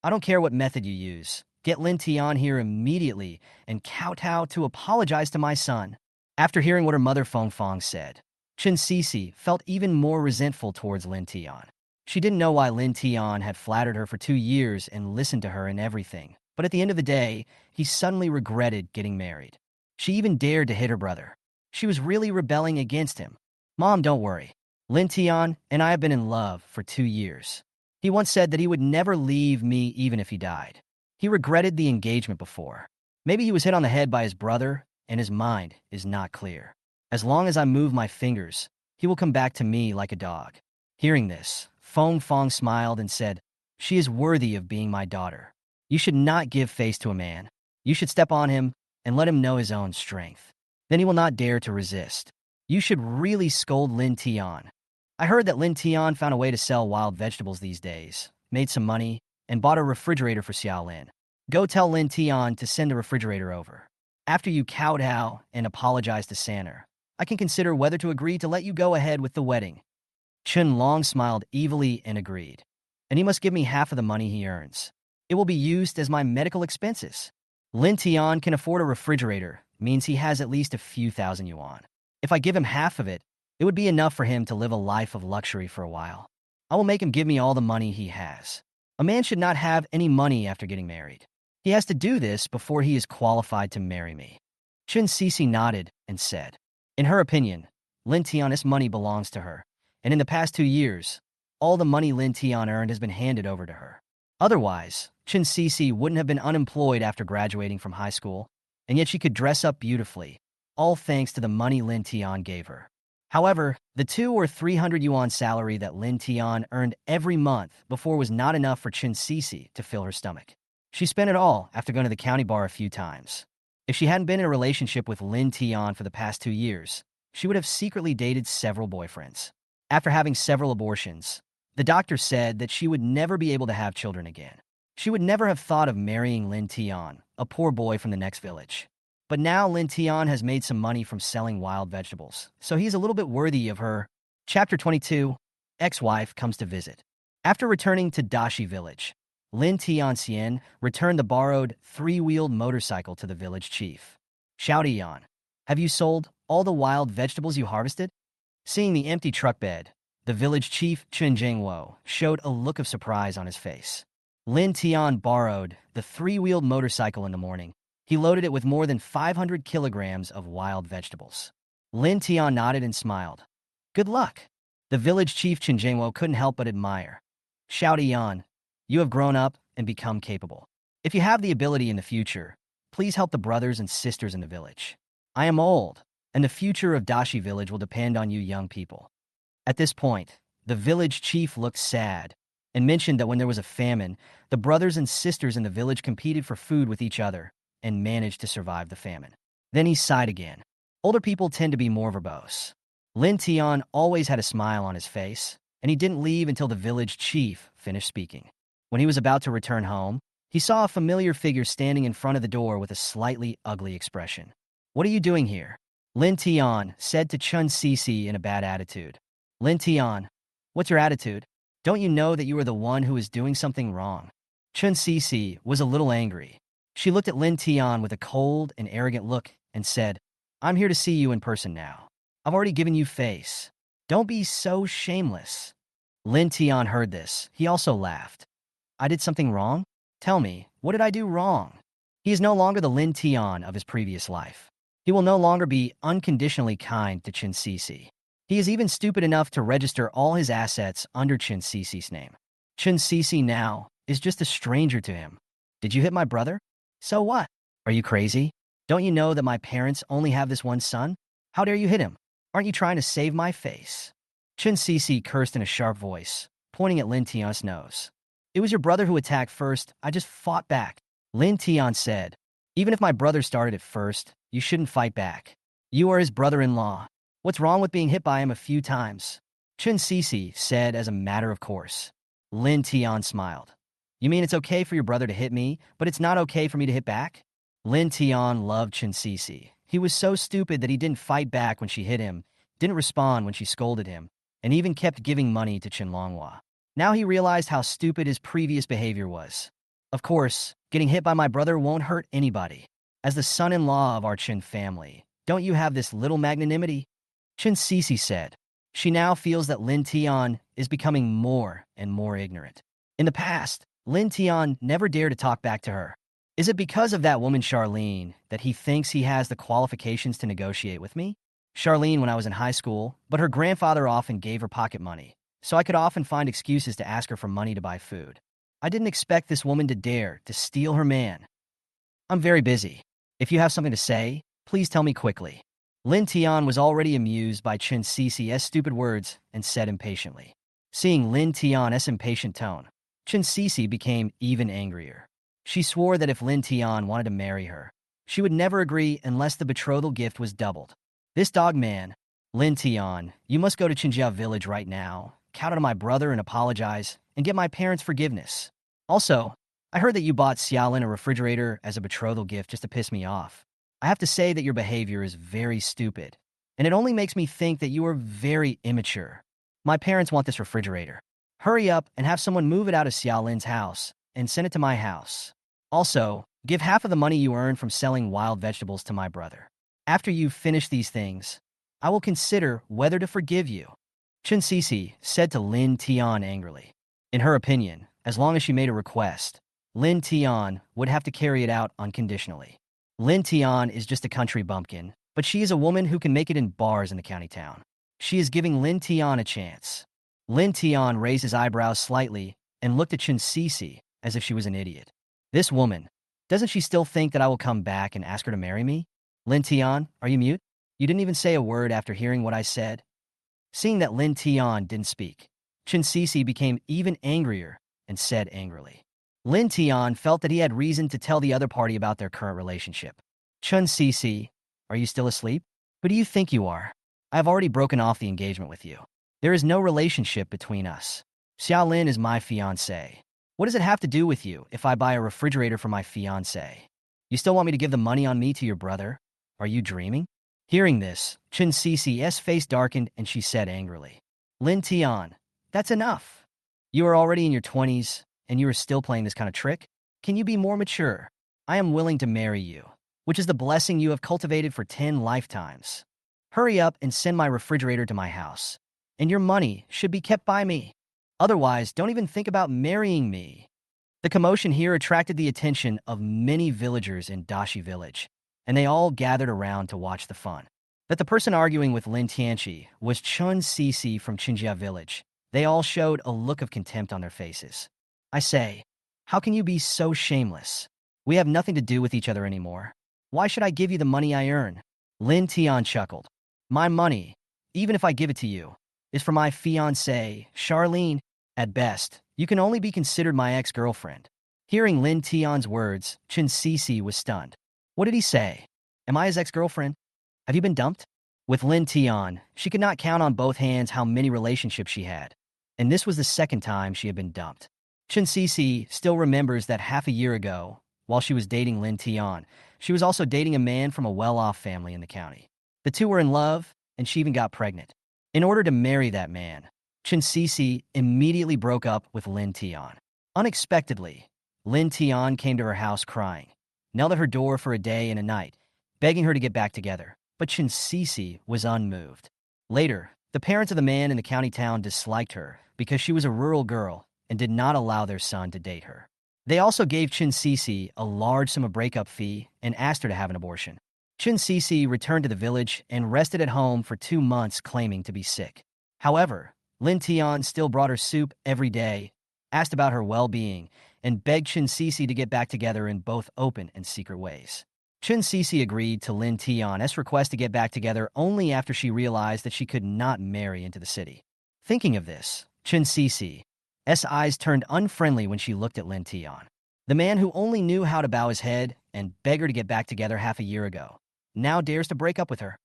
I don't care what method you use. Get Lin Tian here immediately and kowtow to apologize to my son." After hearing what her mother Feng Feng said, Chen Sisi felt even more resentful towards Lin Tian. She didn't know why Lin Tian had flattered her for 2 years and listened to her in everything, but at the end of the day, he suddenly regretted getting married. She even dared to hit her brother. She was really rebelling against him. "Mom, don't worry. Lin Tian and I have been in love for 2 years. He once said that he would never leave me even if he died. He regretted the engagement before. Maybe he was hit on the head by his brother, and his mind is not clear. As long as I move my fingers, he will come back to me like a dog." Hearing this, Feng Feng smiled and said, "She is worthy of being my daughter. You should not give face to a man. You should step on him and let him know his own strength. Then he will not dare to resist. You should really scold Lin Tian. I heard that Lin Tian found a way to sell wild vegetables these days, made some money, and bought a refrigerator for Xiaolin. Go tell Lin Tian to send a refrigerator over. After you kowtow and apologize to Sanner, I can consider whether to agree to let you go ahead with the wedding. Chun Long smiled evilly and agreed. And he must give me half of the money he earns. It will be used as my medical expenses. Lin Tian can afford a refrigerator, means he has at least a few thousand yuan. If I give him half of it, it would be enough for him to live a life of luxury for a while. I will make him give me all the money he has. A man should not have any money after getting married. He has to do this before he is qualified to marry me. Chun Cece nodded and said, in her opinion, Lin Tian's money belongs to her, and in the past 2 years, all the money Lin Tian earned has been handed over to her. Otherwise, Chun Cece wouldn't have been unemployed after graduating from high school, and yet she could dress up beautifully, all thanks to the money Lin Tian gave her. However, the 200 or 300 yuan salary that Lin Tian earned every month before was not enough for Chun Cece to fill her stomach. She spent it all after going to the county bar a few times. If she hadn't been in a relationship with Lin Tian for the past 2 years, she would have secretly dated several boyfriends. After having several abortions, the doctor said that she would never be able to have children again. She would never have thought of marrying Lin Tian, a poor boy from the next village. But now Lin Tian has made some money from selling wild vegetables, so he's a little bit worthy of her. Chapter 22, Ex-wife comes to visit. After returning to Dashi village, Lin Tianxian returned the borrowed 3-wheeled motorcycle to the village chief. Xiaodian, have you sold all the wild vegetables you harvested? Seeing the empty truck bed, the village chief Chun Jingwo showed a look of surprise on his face. Lin Tian borrowed the 3-wheeled motorcycle in the morning. He loaded it with more than 500 kilograms of wild vegetables. Lin Tian nodded and smiled. Good luck. The village chief Chun Jingwo couldn't help but admire. Xiaodian, you have grown up and become capable. If you have the ability in the future, please help the brothers and sisters in the village. I am old, and the future of Dashi village will depend on you young people. At this point, the village chief looked sad and mentioned that when there was a famine, the brothers and sisters in the village competed for food with each other and managed to survive the famine. Then he sighed again. Older people tend to be more verbose. Lin Tian always had a smile on his face, and he didn't leave until the village chief finished speaking. When he was about to return home, he saw a familiar figure standing in front of the door with a slightly ugly expression. What are you doing here? Lin Tian said to Chun Cece in a bad attitude. Lin Tian, what's your attitude? Don't you know that you are the one who is doing something wrong? Chun Cece was a little angry. She looked at Lin Tian with a cold and arrogant look and said, I'm here to see you in person now. I've already given you face. Don't be so shameless. Lin Tian heard this. He also laughed. I did something wrong? Tell me, what did I do wrong? He is no longer the Lin Tian of his previous life. He will no longer be unconditionally kind to Chun Cece. He is even stupid enough to register all his assets under Chun Cece's name. Chun Cece now is just a stranger to him. Did you hit my brother? So what? Are you crazy? Don't you know that my parents only have this one son? How dare you hit him? Aren't you trying to save my face? Chun Cece cursed in a sharp voice, pointing at Lin Tian's nose. It was your brother who attacked first. I just fought back. Lin Tian said, even if my brother started it first, you shouldn't fight back. You are his brother-in-law. What's wrong with being hit by him a few times? Chun Cece said as a matter of course. Lin Tian smiled. You mean it's okay for your brother to hit me, but it's not okay for me to hit back? Lin Tian loved Chun Cece. He was so stupid that he didn't fight back when she hit him, didn't respond when she scolded him, and even kept giving money to Chen Longhua. Now he realized how stupid his previous behavior was. Of course, getting hit by my brother won't hurt anybody. As the son-in-law of our Chen family, don't you have this little magnanimity? Chun Cece said. She now feels that Lin Tian is becoming more and more ignorant. In the past, Lin Tian never dared to talk back to her. Is it because of that woman Charlene that he thinks he has the qualifications to negotiate with me? Charlene when I was in high school, but her grandfather often gave her pocket money, so I could often find excuses to ask her for money to buy food. I didn't expect this woman to dare to steal her man. I'm very busy. If you have something to say, please tell me quickly. Lin Tian was already amused by Chun Cece's stupid words and said impatiently. Seeing Lin Tian's impatient tone, Chun Cece became even angrier. She swore that if Lin Tian wanted to marry her, she would never agree unless the betrothal gift was doubled. This dog man, Lin Tian, you must go to Qingjia village right now, kowtow to my brother and apologize, and get my parents' forgiveness. Also, I heard that you bought Xiaolin a refrigerator as a betrothal gift just to piss me off. I have to say that your behavior is very stupid, and it only makes me think that you are very immature. My parents want this refrigerator. Hurry up and have someone move it out of Xiaolin's house and send it to my house. Also, give half of the money you earn from selling wild vegetables to my brother. After you finish these things, I will consider whether to forgive you. Chen Sisi said to Lin Tian angrily. In her opinion, as long as she made a request, Lin Tian would have to carry it out unconditionally. Lin Tian is just a country bumpkin, but she is a woman who can make it in bars in the county town. She is giving Lin Tian a chance. Lin Tian raised his eyebrows slightly and looked at Chen Sisi as if she was an idiot. This woman, doesn't she still think that I will come back and ask her to marry me? Lin Tian, are you mute? You didn't even say a word after hearing what I said. Seeing that Lin Tian didn't speak, Chen Sisi became even angrier and said angrily. Lin Tian felt that he had reason to tell the other party about their current relationship. Chen Sisi, are you still asleep? Who do you think you are? I have already broken off the engagement with you. There is no relationship between us. Xiaolin is my fiancée. What does it have to do with you if I buy a refrigerator for my fiancée? You still want me to give the money on me to your brother? Are you dreaming? Hearing this, Chen Sisi's face darkened and she said angrily, Lin Tian, that's enough. You are already in your 20s and you are still playing this kind of trick? Can you be more mature? I am willing to marry you, which is the blessing you have cultivated for 10 lifetimes. Hurry up and send my refrigerator to my house, and your money should be kept by me. Otherwise, don't even think about marrying me. The commotion here attracted the attention of many villagers in Dashi village, and they all gathered around to watch the fun. That the person arguing with Lin Tianqi was Chen Sisi from Qingjia village. They all showed a look of contempt on their faces. I say, how can you be so shameless? We have nothing to do with each other anymore. Why should I give you the money I earn? Lin Tian chuckled. My money, even if I give it to you, is for my fiancée, Charlene. At best, you can only be considered my ex-girlfriend. Hearing Lin Tian's words, Chen Sisi was stunned. What did he say? Am I his ex-girlfriend? Have you been dumped? With Lin Tian, she could not count on both hands how many relationships she had, and this was the second time she had been dumped. Chen Sisi still remembers that half a year ago, while she was dating Lin Tian, she was also dating a man from a well-off family in the county. The two were in love, and she even got pregnant. In order to marry that man, Chen Sisi immediately broke up with Lin Tian. Unexpectedly, Lin Tian came to her house crying, knelt at her door for a day and a night, begging her to get back together, but Chen Sisi was unmoved. Later, the parents of the man in the county town disliked her because she was a rural girl and did not allow their son to date her. They also gave Chen Sisi a large sum of breakup fee and asked her to have an abortion. Chen Sisi returned to the village and rested at home for 2 months claiming to be sick. However, Lin Tian still brought her soup every day, asked about her well-being, and begged Chen Sisi to get back together in both open and secret ways. Chen Sisi agreed to Lin Tian's request to get back together only after she realized that she could not marry into the city. Thinking of this, Chen Sisi's eyes turned unfriendly when she looked at Lin Tian. The man who only knew how to bow his head and beg her to get back together half a year ago now dares to break up with her.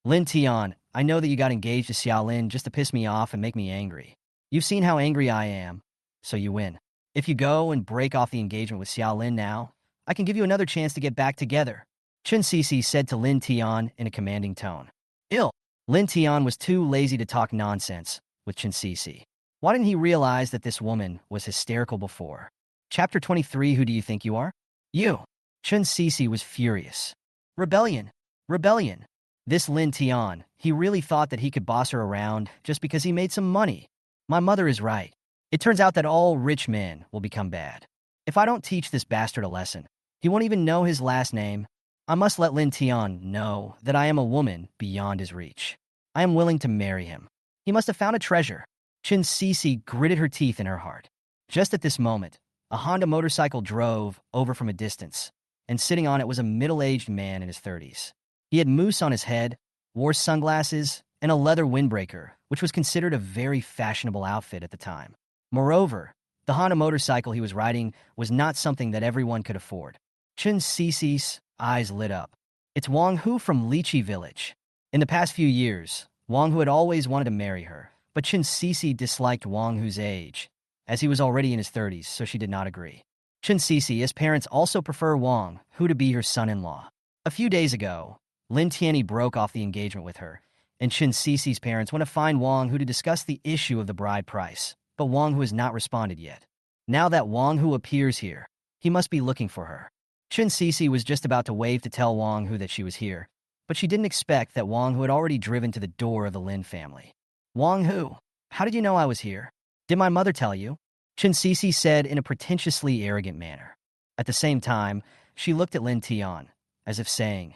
Lin Tian, I know that you got engaged to Xiaolin just to piss me off and make me angry. You've seen how angry I am, so you win. If you go and break off the engagement with Xiaolin now, I can give you another chance to get back together, Chen Sisi said to Lin Tian in a commanding tone. Ill. Lin Tian was too lazy to talk nonsense with Chen Sisi. Why didn't he realize that this woman was hysterical before? Chapter 23, Who do you think you are? You. Chen Sisi was furious. Rebellion. Rebellion. This Lin Tian, he really thought that he could boss her around just because he made some money. My mother is right. It turns out that all rich men will become bad. If I don't teach this bastard a lesson, he won't even know his last name. I must let Lin Tian know that I am a woman beyond his reach. I am willing to marry him. He must have found a treasure. Chen Sisi gritted her teeth in her heart. Just at this moment, a Honda motorcycle drove over from a distance, and sitting on it was a middle-aged man in his 30s. He had mousse on his head, wore sunglasses, and a leather windbreaker, which was considered a very fashionable outfit at the time. Moreover, the Honda motorcycle he was riding was not something that everyone could afford. Chen Sisi's eyes lit up. It's Wang Hu from Lichi Village. In the past few years, Wang Hu had always wanted to marry her, but Chen Sisi disliked Wang Hu's age, as he was already in his 30s, so she did not agree. Chen Sisi's parents also prefer Wang Hu to be her son-in-law. A few days ago, Lin Tian broke off the engagement with her, and Chen Sisi's parents went to find Wang Hu to discuss the issue of the bride price, but Wang Hu has not responded yet. Now that Wang Hu appears here, he must be looking for her. Chen Sisi was just about to wave to tell Wang Hu that she was here, but she didn't expect that Wang Hu had already driven to the door of the Lin family. Wang Hu, how did you know I was here? Did my mother tell you? Chen Sisi said in a pretentiously arrogant manner. At the same time, she looked at Lin Tian, as if saying,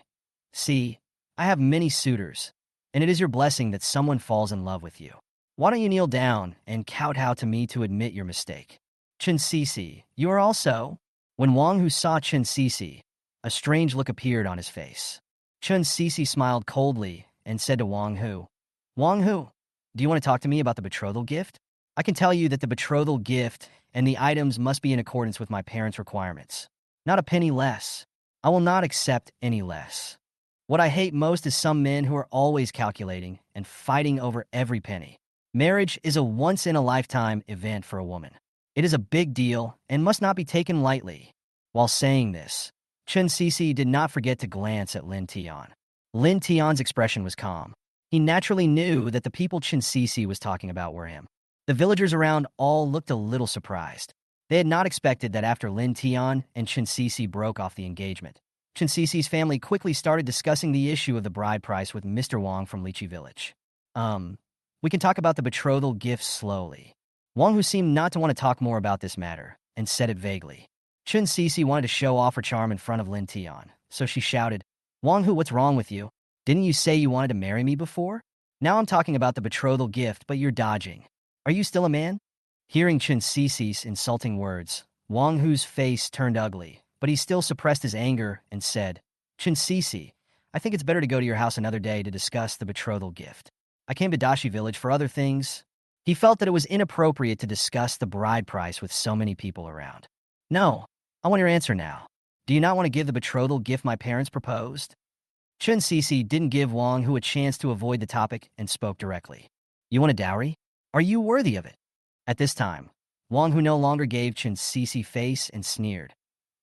"See, I have many suitors, and it is your blessing that someone falls in love with you. Why don't you kneel down and kowtow to me to admit your mistake?" Chen Sisi, you are also? When Wang Hu saw Chen Sisi, a strange look appeared on his face. Chen Sisi smiled coldly and said to Wang Hu, "Wang Hu, do you want to talk to me about the betrothal gift? I can tell you that the betrothal gift and the items must be in accordance with my parents' requirements. Not a penny less. I will not accept any less. What I hate most is some men who are always calculating and fighting over every penny. Marriage is a once-in-a-lifetime event for a woman. It is a big deal and must not be taken lightly." While saying this, Chen Sisi did not forget to glance at Lin Tian. Lin Tian's expression was calm. He naturally knew that the people Chen Sisi was talking about were him. The villagers around all looked a little surprised. They had not expected that after Lin Tian and Chen Sisi broke off the engagement, Chen Sisi's family quickly started discussing the issue of the bride price with Mr. Wang from Lychee Village. We can talk about the betrothal gifts slowly." Wang Hu seemed not to want to talk more about this matter, and said it vaguely. Chen Sisi wanted to show off her charm in front of Lin Tian, so she shouted, "Wang Hu, what's wrong with you? Didn't you say you wanted to marry me before? Now I'm talking about the betrothal gift, but you're dodging. Are you still a man?" Hearing Chen Sisi's insulting words, Wang Hu's face turned ugly, but he still suppressed his anger and said, "Chen Sisi, I think it's better to go to your house another day to discuss the betrothal gift. I came to Dashi Village for other things." He felt that it was inappropriate to discuss the bride price with so many people around. "No, I want your answer now. Do you not want to give the betrothal gift my parents proposed?" Chen Sisi didn't give Wang Hu a chance to avoid the topic and spoke directly. "You want a dowry? Are you worthy of it?" At this time, Wang Hu no longer gave Chen Sisi face and sneered.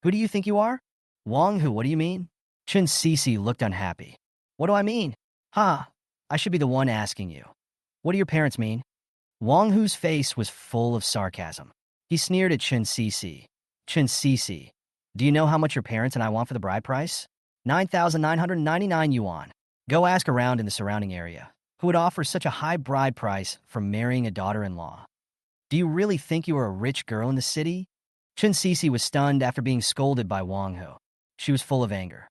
"Who do you think you are?" "Wang Hu, what do you mean?" Chen Sisi looked unhappy. "What do I mean? Ha, I should be the one asking you. What do your parents mean?" Wang Hu's face was full of sarcasm. He sneered at Chen Sisi. "Chen Sisi, do you know how much your parents and I want for the bride price? 9,999 yuan. Go ask around in the surrounding area. Who would offer such a high bride price for marrying a daughter-in-law? Do you really think you are a rich girl in the city?" Chen Sisi was stunned after being scolded by Wang Hu. She was full of anger.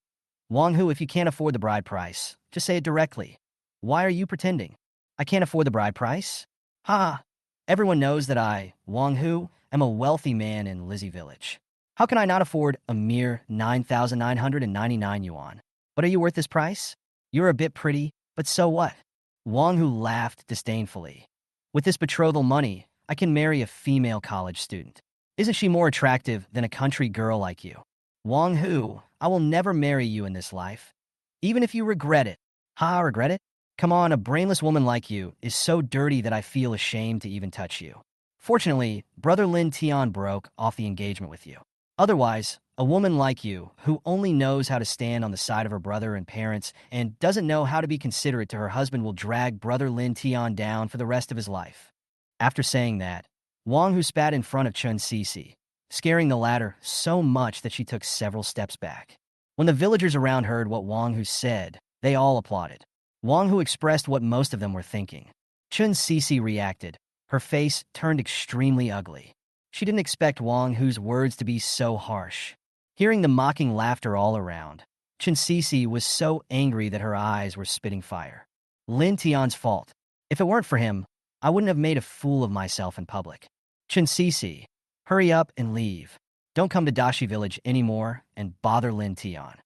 "Wang Hu, if you can't afford the bride price, just say it directly. Why are you pretending? I can't afford the bride price? Ha! Everyone knows that I, Wang Hu, am a wealthy man in Lizzie Village. How can I not afford a mere 9,999 yuan? But are you worth this price? You're a bit pretty, but so what?" Wang Hu laughed disdainfully. "With this betrothal money, I can marry a female college student. Isn't she more attractive than a country girl like you? Wang Hu, I will never marry you in this life. Even if you regret it." "Ha, regret it? Come on, a brainless woman like you is so dirty that I feel ashamed to even touch you. Fortunately, brother Lin Tian broke off the engagement with you. Otherwise, a woman like you, who only knows how to stand on the side of her brother and parents and doesn't know how to be considerate to her husband, will drag brother Lin Tian down for the rest of his life." After saying that, Wang Hu spat in front of Chen Sisi, scaring the latter so much that she took several steps back. When the villagers around heard what Wang Hu said, they all applauded. Wang Hu expressed what most of them were thinking. Chen Sisi reacted. Her face turned extremely ugly. She didn't expect Wang Hu's words to be so harsh. Hearing the mocking laughter all around, Chen Sisi was so angry that her eyes were spitting fire. Lin Tian's fault. If it weren't for him, I wouldn't have made a fool of myself in public. Chen Sisi, hurry up and leave. Don't come to Dashi Village anymore and bother Lin Tian.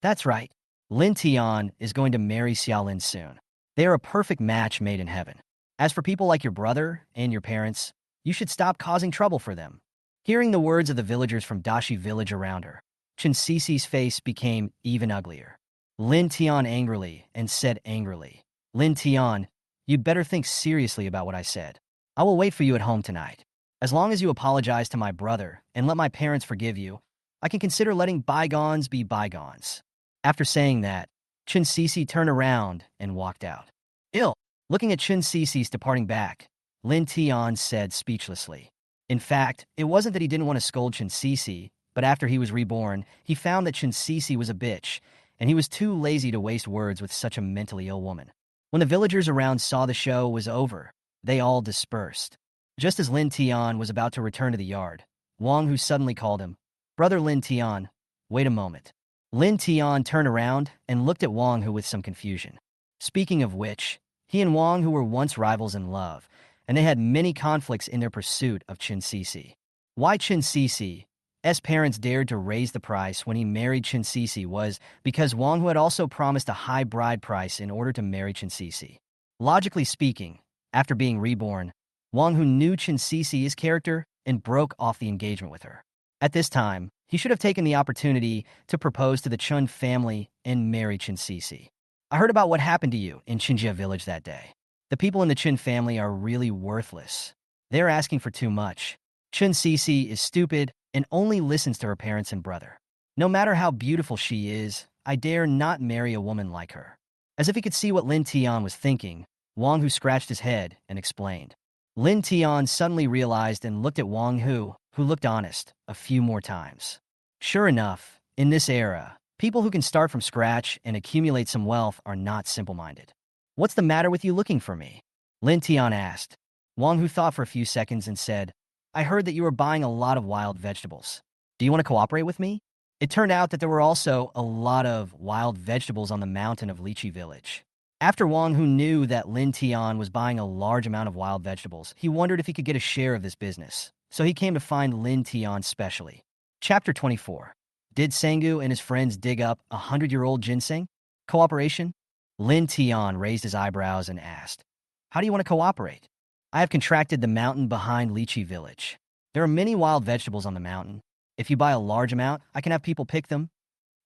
That's right. Lin Tian is going to marry Xiaolin soon. They are a perfect match made in heaven. As for people like your brother and your parents, you should stop causing trouble for them." Hearing the words of the villagers from Dashi Village around her, Chen Sisi's face became even uglier. Lin Tian angrily and said angrily, Lin Tian, you'd better think seriously about what I said. I will wait for you at home tonight. As long as you apologize to my brother and let my parents forgive you, I can consider letting bygones be bygones. After saying that, Chin Sisi turned around and walked out. Ill. Looking at Chin Sisi's departing back, Lin Tian said speechlessly. In fact, it wasn't that he didn't want to scold Chin Sisi, but after he was reborn, he found that Chin Sisi was a bitch, and he was too lazy to waste words with such a mentally ill woman. When the villagers around saw the show was over, they all dispersed. Just as Lin Tian was about to return to the yard, Wang Hu suddenly called him, "Brother Lin Tian, wait a moment." Lin Tian turned around and looked at Wang Hu with some confusion. Speaking of which, he and Wang Hu were once rivals in love, and they had many conflicts in their pursuit of Chin Sisi. Why Chin Sisi's parents dared to raise the price when he married Chin Sisi was because Wang Hu had also promised a high bride price in order to marry Chin Sisi. Logically speaking, after being reborn, Wang Hu knew Chin Sisi's character and broke off the engagement with her. At this time, he should have taken the opportunity to propose to the Chun family and marry Chin Sisi. I heard about what happened to you in Chinjia village that day. The people in the Chin family are really worthless. They're asking for too much. Chin Sisi is stupid and only listens to her parents and brother. No matter how beautiful she is, I dare not marry a woman like her. As if he could see what Lin Tian was thinking, Wang Hu scratched his head and explained. Lin Tian suddenly realized and looked at Wang Hu, who looked honest, a few more times. Sure enough, in this era, people who can start from scratch and accumulate some wealth are not simple-minded. What's the matter with you looking for me? Lin Tian asked. Wang Hu thought for a few seconds and said, I heard that you were buying a lot of wild vegetables. Do you want to cooperate with me? It turned out that there were also a lot of wild vegetables on the mountain of Lychee Village. After Wang Hu knew that Lin Tian was buying a large amount of wild vegetables, he wondered if he could get a share of this business. So he came to find Lin Tian specially. Chapter 24. Did Sangu and his friends dig up 100-year-old ginseng? Cooperation? Lin Tian raised his eyebrows and asked, How do you want to cooperate? I have contracted the mountain behind Lychee Village. There are many wild vegetables on the mountain. If you buy a large amount, I can have people pick them.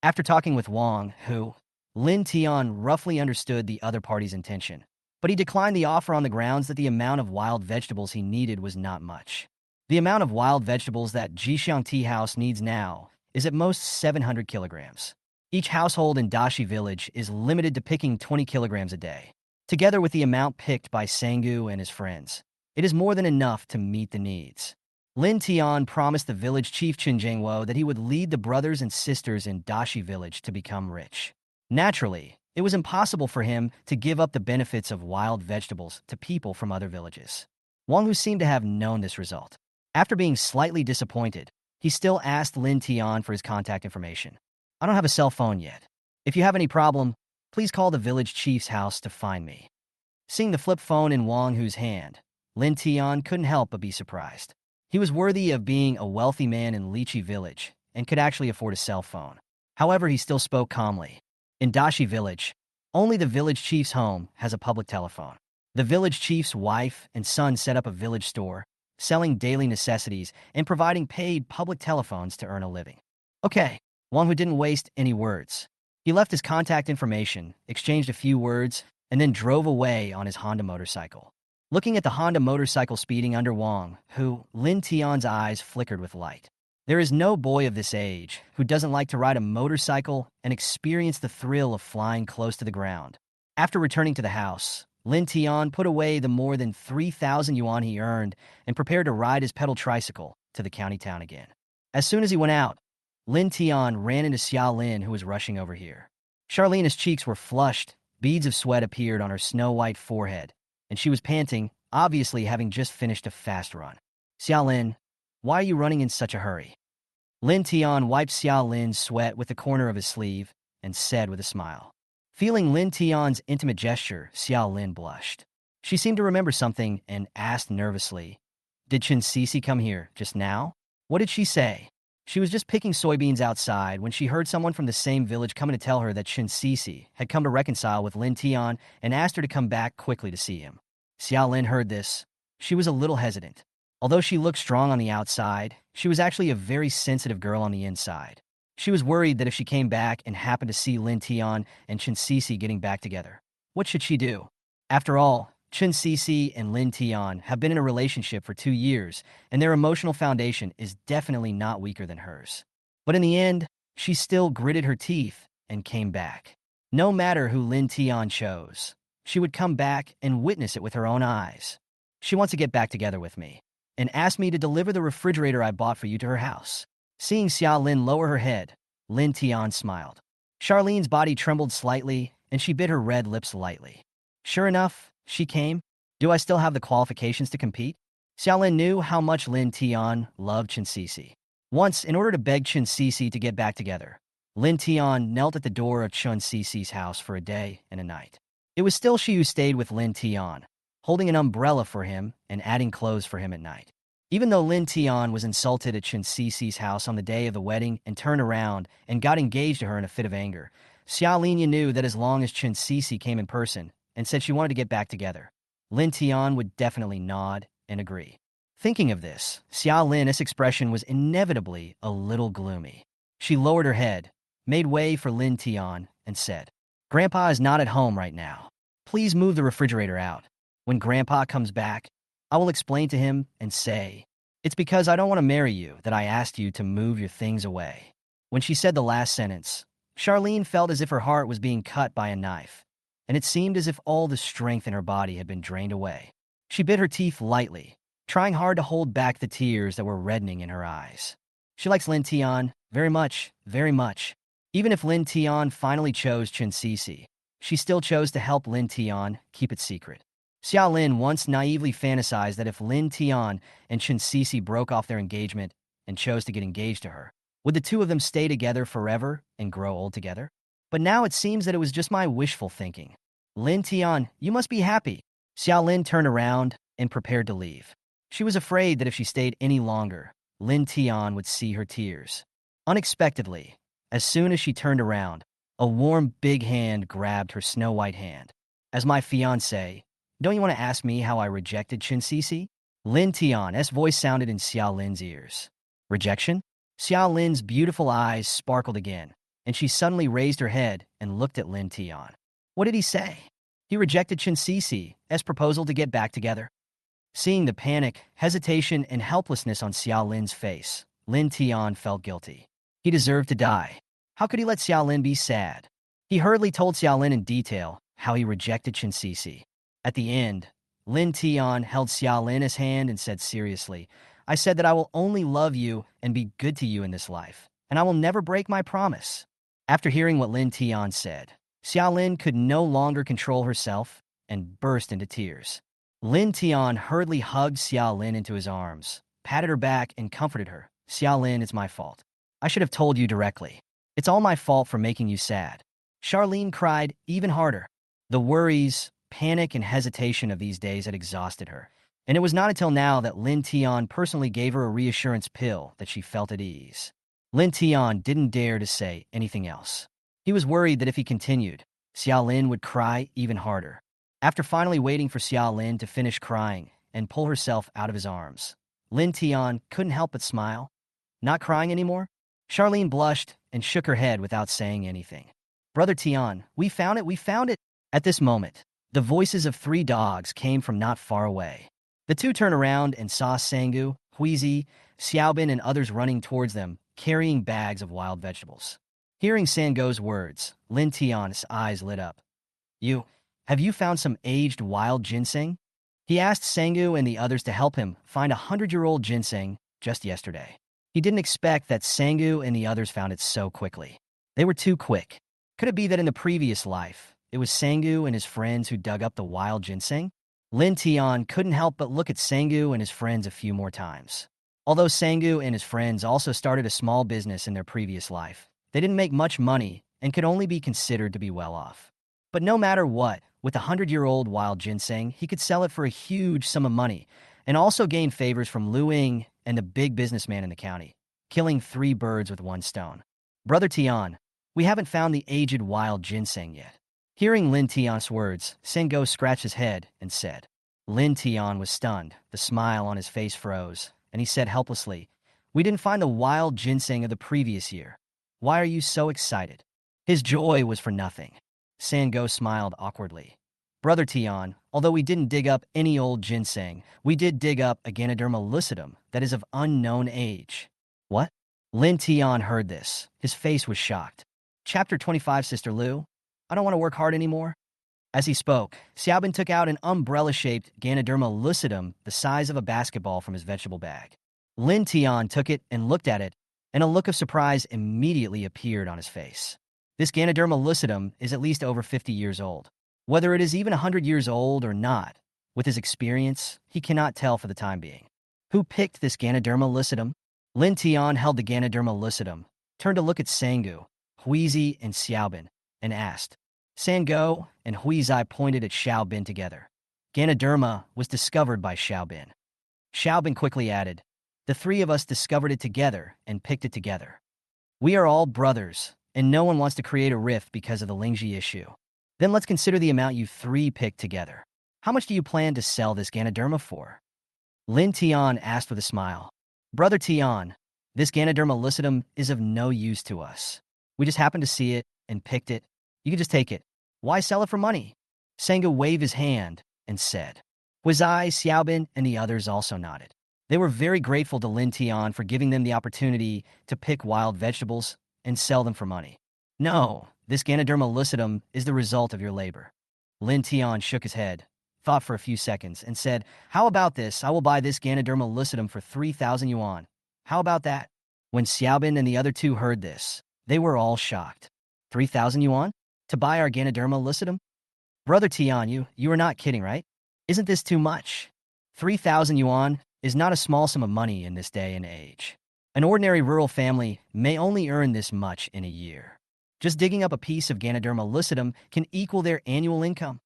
After talking with Wang Hu, Lin Tian roughly understood the other party's intention, but he declined the offer on the grounds that the amount of wild vegetables he needed was not much. The amount of wild vegetables that Jixiang Tea House needs now is at most 700 kilograms. Each household in Dashi Village is limited to picking 20 kilograms a day. Together with the amount picked by Sangu and his friends, it is more than enough to meet the needs. Lin Tian promised the village chief Chen Jingwo that he would lead the brothers and sisters in Dashi Village to become rich. Naturally, it was impossible for him to give up the benefits of wild vegetables to people from other villages. Wang Hu seemed to have known this result. After being slightly disappointed, he still asked Lin Tian for his contact information. I don't have a cell phone yet. If you have any problem, please call the village chief's house to find me. Seeing the flip phone in Wang Hu's hand, Lin Tian couldn't help but be surprised. He was worthy of being a wealthy man in Lychee Village and could actually afford a cell phone. However, he still spoke calmly. In Dashi Village, only the village chief's home has a public telephone. The village chief's wife and son set up a village store, selling daily necessities and providing paid public telephones to earn a living. Okay, Wang Hu didn't waste any words. He left his contact information, exchanged a few words, and then drove away on his Honda motorcycle. Looking at the Honda motorcycle speeding under Wang Hu, Lin Tian's eyes flickered with light. There is no boy of this age who doesn't like to ride a motorcycle and experience the thrill of flying close to the ground. After returning to the house, Lin Tian put away the more than 3,000 yuan he earned and prepared to ride his pedal tricycle to the county town again. As soon as he went out, Lin Tian ran into Xiaolin, who was rushing over here. Charlene's cheeks were flushed, beads of sweat appeared on her snow-white forehead, and she was panting, obviously having just finished a fast run. Xiaolin, why are you running in such a hurry? Lin Tian wiped Xiaolin's sweat with the corner of his sleeve and said with a smile. Feeling Lin Tian's intimate gesture, Xiaolin blushed. She seemed to remember something and asked nervously, Did Chin Sisi come here just now? What did she say? She was just picking soybeans outside when she heard someone from the same village coming to tell her that Chin Sisi had come to reconcile with Lin Tian and asked her to come back quickly to see him. Xiaolin heard this. She was a little hesitant. Although she looked strong on the outside, she was actually a very sensitive girl on the inside. She was worried that if she came back and happened to see Lin Tian and Chin Sisi getting back together, what should she do? After all, Chun Cece and Lin Tian have been in a relationship for 2 years, and their emotional foundation is definitely not weaker than hers. But in the end, she still gritted her teeth and came back. No matter who Lin Tian chose, she would come back and witness it with her own eyes. She wants to get back together with me and asked me to deliver the refrigerator I bought for you to her house. Seeing Xiaolin lower her head, Lin Tian smiled. Charlene's body trembled slightly, and she bit her red lips lightly. Sure enough, she came. Do I still have the qualifications to compete? Xiaolin knew how much Lin Tian loved Chun Cece. Once, in order to beg Chun Cece to get back together, Lin Tian knelt at the door of Chun Cece's house for a day and a night. It was still she who stayed with Lin Tian, holding an umbrella for him and adding clothes for him at night. Even though Lin Tian was insulted at Chun Cece's house on the day of the wedding and turned around and got engaged to her in a fit of anger, Xiaolin knew that as long as Chun Cece came in person and said she wanted to get back together, Lin Tian would definitely nod and agree. Thinking of this, Xiaolin's expression was inevitably a little gloomy. She lowered her head, made way for Lin Tian, and said, "Grandpa is not at home right now. Please move the refrigerator out. When Grandpa comes back, I will explain to him and say, it's because I don't want to marry you that I asked you to move your things away." When she said the last sentence, Charlene felt as if her heart was being cut by a knife, and it seemed as if all the strength in her body had been drained away. She bit her teeth lightly, trying hard to hold back the tears that were reddening in her eyes. She likes Lin Tian very much, very much. Even if Lin Tian finally chose Chun Cece, she still chose to help Lin Tian keep it secret. Xiaolin once naively fantasized that if Lin Tian and Chun Cece broke off their engagement and chose to get engaged to her, would the two of them stay together forever and grow old together? But now it seems that it was just my wishful thinking. Lin Tian, you must be happy. Xiaolin turned around and prepared to leave. She was afraid that if she stayed any longer, Lin Tian would see her tears. Unexpectedly, as soon as she turned around, a warm, big hand grabbed her snow-white hand. As my fiancé, don't you want to ask me how I rejected Chun Cece? Lin Tian's voice sounded in Xiaolin's ears. Rejection? Xiaolin's beautiful eyes sparkled again, and she suddenly raised her head and looked at Lin Tian. What did he say? He rejected Chun Cece's proposal to get back together. Seeing the panic, hesitation, and helplessness on Xiaolin's face, Lin Tian felt guilty. He deserved to die. How could he let Xiaolin be sad? He hurriedly told Xiaolin in detail how he rejected Chun Cece. At the end, Lin Tian held Xiaolin's hand and said seriously, I said that I will only love you and be good to you in this life, and I will never break my promise. After hearing what Lin Tian said, Xiaolin could no longer control herself and burst into tears. Lin Tian hurriedly hugged Xiaolin into his arms, patted her back, and comforted her. Xiaolin, it's my fault. I should have told you directly. It's all my fault for making you sad. Charlene cried even harder. The worries, panic, and hesitation of these days had exhausted her, and it was not until now that Lin Tian personally gave her a reassurance pill that she felt at ease. Lin Tian didn't dare to say anything else. He was worried that if he continued, Xiaolin would cry even harder. After finally waiting for Xiaolin to finish crying and pull herself out of his arms, Lin Tian couldn't help but smile. Not crying anymore? Charlene blushed and shook her head without saying anything. Brother Tian, we found it, we found it. At this moment, the voices of 3 dogs came from not far away. The two turned around and saw Sangu, Huizi, Xiaobin, and others running towards them, carrying bags of wild vegetables. Hearing Sango's words, Lin Tian's eyes lit up. Have you found some aged wild ginseng? He asked Sangu and the others to help him find 100-year-old ginseng just yesterday. He didn't expect that Sangu and the others found it so quickly. They were too quick. Could it be that in the previous life, it was Sangu and his friends who dug up the wild ginseng? Lin Tian couldn't help but look at Sangu and his friends a few more times. Although Sangu and his friends also started a small business in their previous life, they didn't make much money and could only be considered to be well off. But no matter what, with 100-year-old wild ginseng, he could sell it for a huge sum of money and also gain favors from Lu Ying and the big businessman in the county, killing 3 birds with 1 stone. Brother Tian, we haven't found the aged wild ginseng yet. Hearing Lin Tian's words, Sango scratched his head and said. Lin Tian was stunned. The smile on his face froze, and he said helplessly, we didn't find the wild ginseng of the previous year. Why are you so excited? His joy was for nothing. Sango smiled awkwardly. Brother Tian, although we didn't dig up any old ginseng, we did dig up a Ganoderma lucidum that is of unknown age. What? Lin Tian heard this. His face was shocked. Chapter 25, Sister Lu. I don't want to work hard anymore. As he spoke, Xiaobin took out an umbrella-shaped Ganoderma lucidum the size of a basketball from his vegetable bag. Lin Tian took it and looked at it, and a look of surprise immediately appeared on his face. This Ganoderma lucidum is at least over 50 years old. Whether it is even 100 years old or not, with his experience, he cannot tell for the time being. Who picked this Ganoderma lucidum? Lin Tian held the Ganoderma lucidum, turned to look at Sangu, Huizi, and Xiaobin, and asked. Sango and Huizai pointed at Xiaobin together. Ganoderma was discovered by Xiaobin. Xiaobin quickly added, the three of us discovered it together and picked it together. We are all brothers, and no one wants to create a rift because of the Lingji issue. Then let's consider the amount you three picked together. How much do you plan to sell this Ganoderma for? Lin Tian asked with a smile. Brother Tian, this Ganoderma lucidum is of no use to us. We just happened to see it and picked it. You can just take it. Why sell it for money? Senga waved his hand and said. Huizai, Xiaobin, and the others also nodded. They were very grateful to Lin Tian for giving them the opportunity to pick wild vegetables and sell them for money. No, this Ganoderma lucidum is the result of your labor. Lin Tian shook his head, thought for a few seconds, and said, how about this? I will buy this Ganoderma lucidum for 3,000 yuan. How about that? When Xiaobin and the other two heard this, they were all shocked. 3,000 yuan? To buy our Ganoderma lucidum? Brother Tian, you are not kidding, right? Isn't this too much? 3,000 yuan is not a small sum of money in this day and age. An ordinary rural family may only earn this much in a year. Just digging up a piece of Ganoderma lucidum can equal their annual income.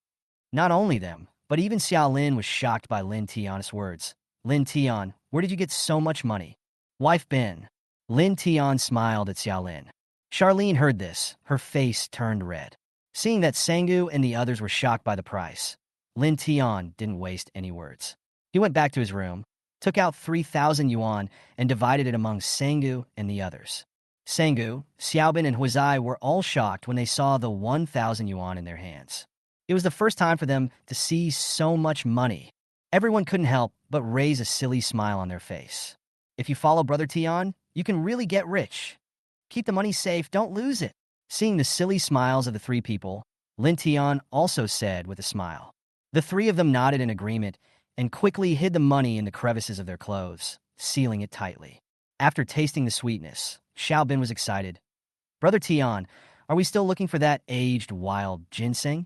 Not only them, but even Xiaolin was shocked by Lin Tian's words. Lin Tian, where did you get so much money? Wife Ben. Lin Tian smiled at Xiaolin. Charlene heard this. Her face turned red. Seeing that Sangu and the others were shocked by the price, Lin Tian didn't waste any words. He went back to his room, took out 3,000 yuan, and divided it among Sangu and the others. Sangu, Xiaobin, and Huizai were all shocked when they saw the 1,000 yuan in their hands. It was the first time for them to see so much money. Everyone couldn't help but raise a silly smile on their face. If you follow Brother Tian, you can really get rich. Keep the money safe, don't lose it. Seeing the silly smiles of the three people, Lin Tian also said with a smile. The three of them nodded in agreement and quickly hid the money in the crevices of their clothes, sealing it tightly. After tasting the sweetness, Xiaobin was excited. Brother Tian, are we still looking for that aged wild ginseng?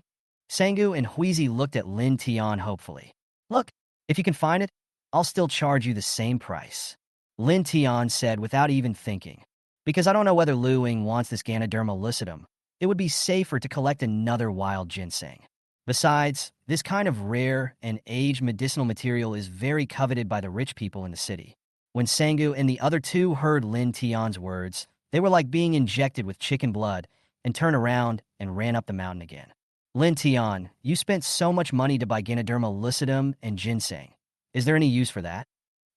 Sangu and Huizi looked at Lin Tian hopefully. Look, if you can find it, I'll still charge you the same price. Lin Tian said without even thinking. Because I don't know whether Lu Ying wants this Ganoderma lucidum. It would be safer to collect another wild ginseng. Besides, this kind of rare and aged medicinal material is very coveted by the rich people in the city. When Sangu and the other two heard Lin Tian's words, they were like being injected with chicken blood and turned around and ran up the mountain again. Lin Tian, you spent so much money to buy Ganoderma lucidum and ginseng. Is there any use for that?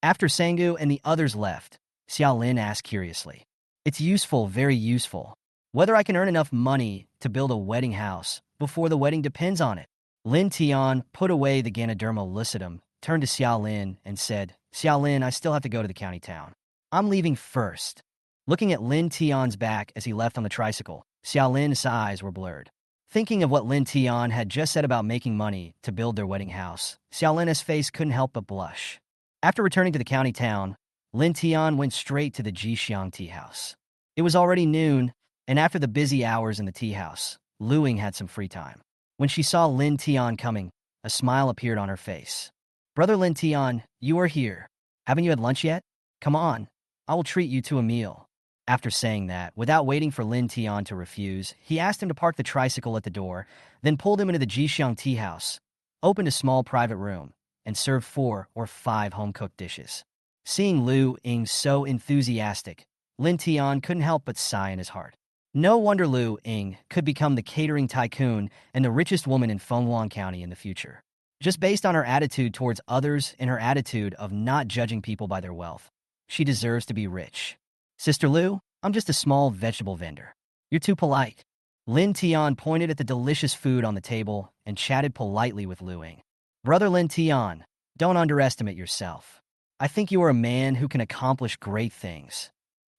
After Sangu and the others left, Xiaolin asked curiously. It's useful, very useful. Whether I can earn enough money to build a wedding house before the wedding depends on it. Lin Tian put away the Ganoderma lucidum, turned to Xiaolin, and said, Xiaolin, I still have to go to the county town. I'm leaving first. Looking at Lin Tian's back as he left on the tricycle, Xiaolin's eyes were blurred. Thinking of what Lin Tian had just said about making money to build their wedding house, Xiaolin's face couldn't help but blush. After returning to the county town, Lin Tian went straight to the Jixiang tea house. It was already noon, and after the busy hours in the tea house, Lu Ying had some free time. When she saw Lin Tian coming, a smile appeared on her face. Brother Lin Tian, you are here. Haven't you had lunch yet? Come on, I will treat you to a meal. After saying that, without waiting for Lin Tian to refuse, he asked him to park the tricycle at the door, then pulled him into the Jixiang tea house, opened a small private room, and served 4 or 5 home-cooked dishes. Seeing Lu Ying so enthusiastic, Lin Tian couldn't help but sigh in his heart. No wonder Lu Ying could become the catering tycoon and the richest woman in Fenghuang County in the future. Just based on her attitude towards others and her attitude of not judging people by their wealth, she deserves to be rich. Sister Lu, I'm just a small vegetable vendor. You're too polite. Lin Tian pointed at the delicious food on the table and chatted politely with Luing. Brother Lin Tian, don't underestimate yourself. I think you are a man who can accomplish great things.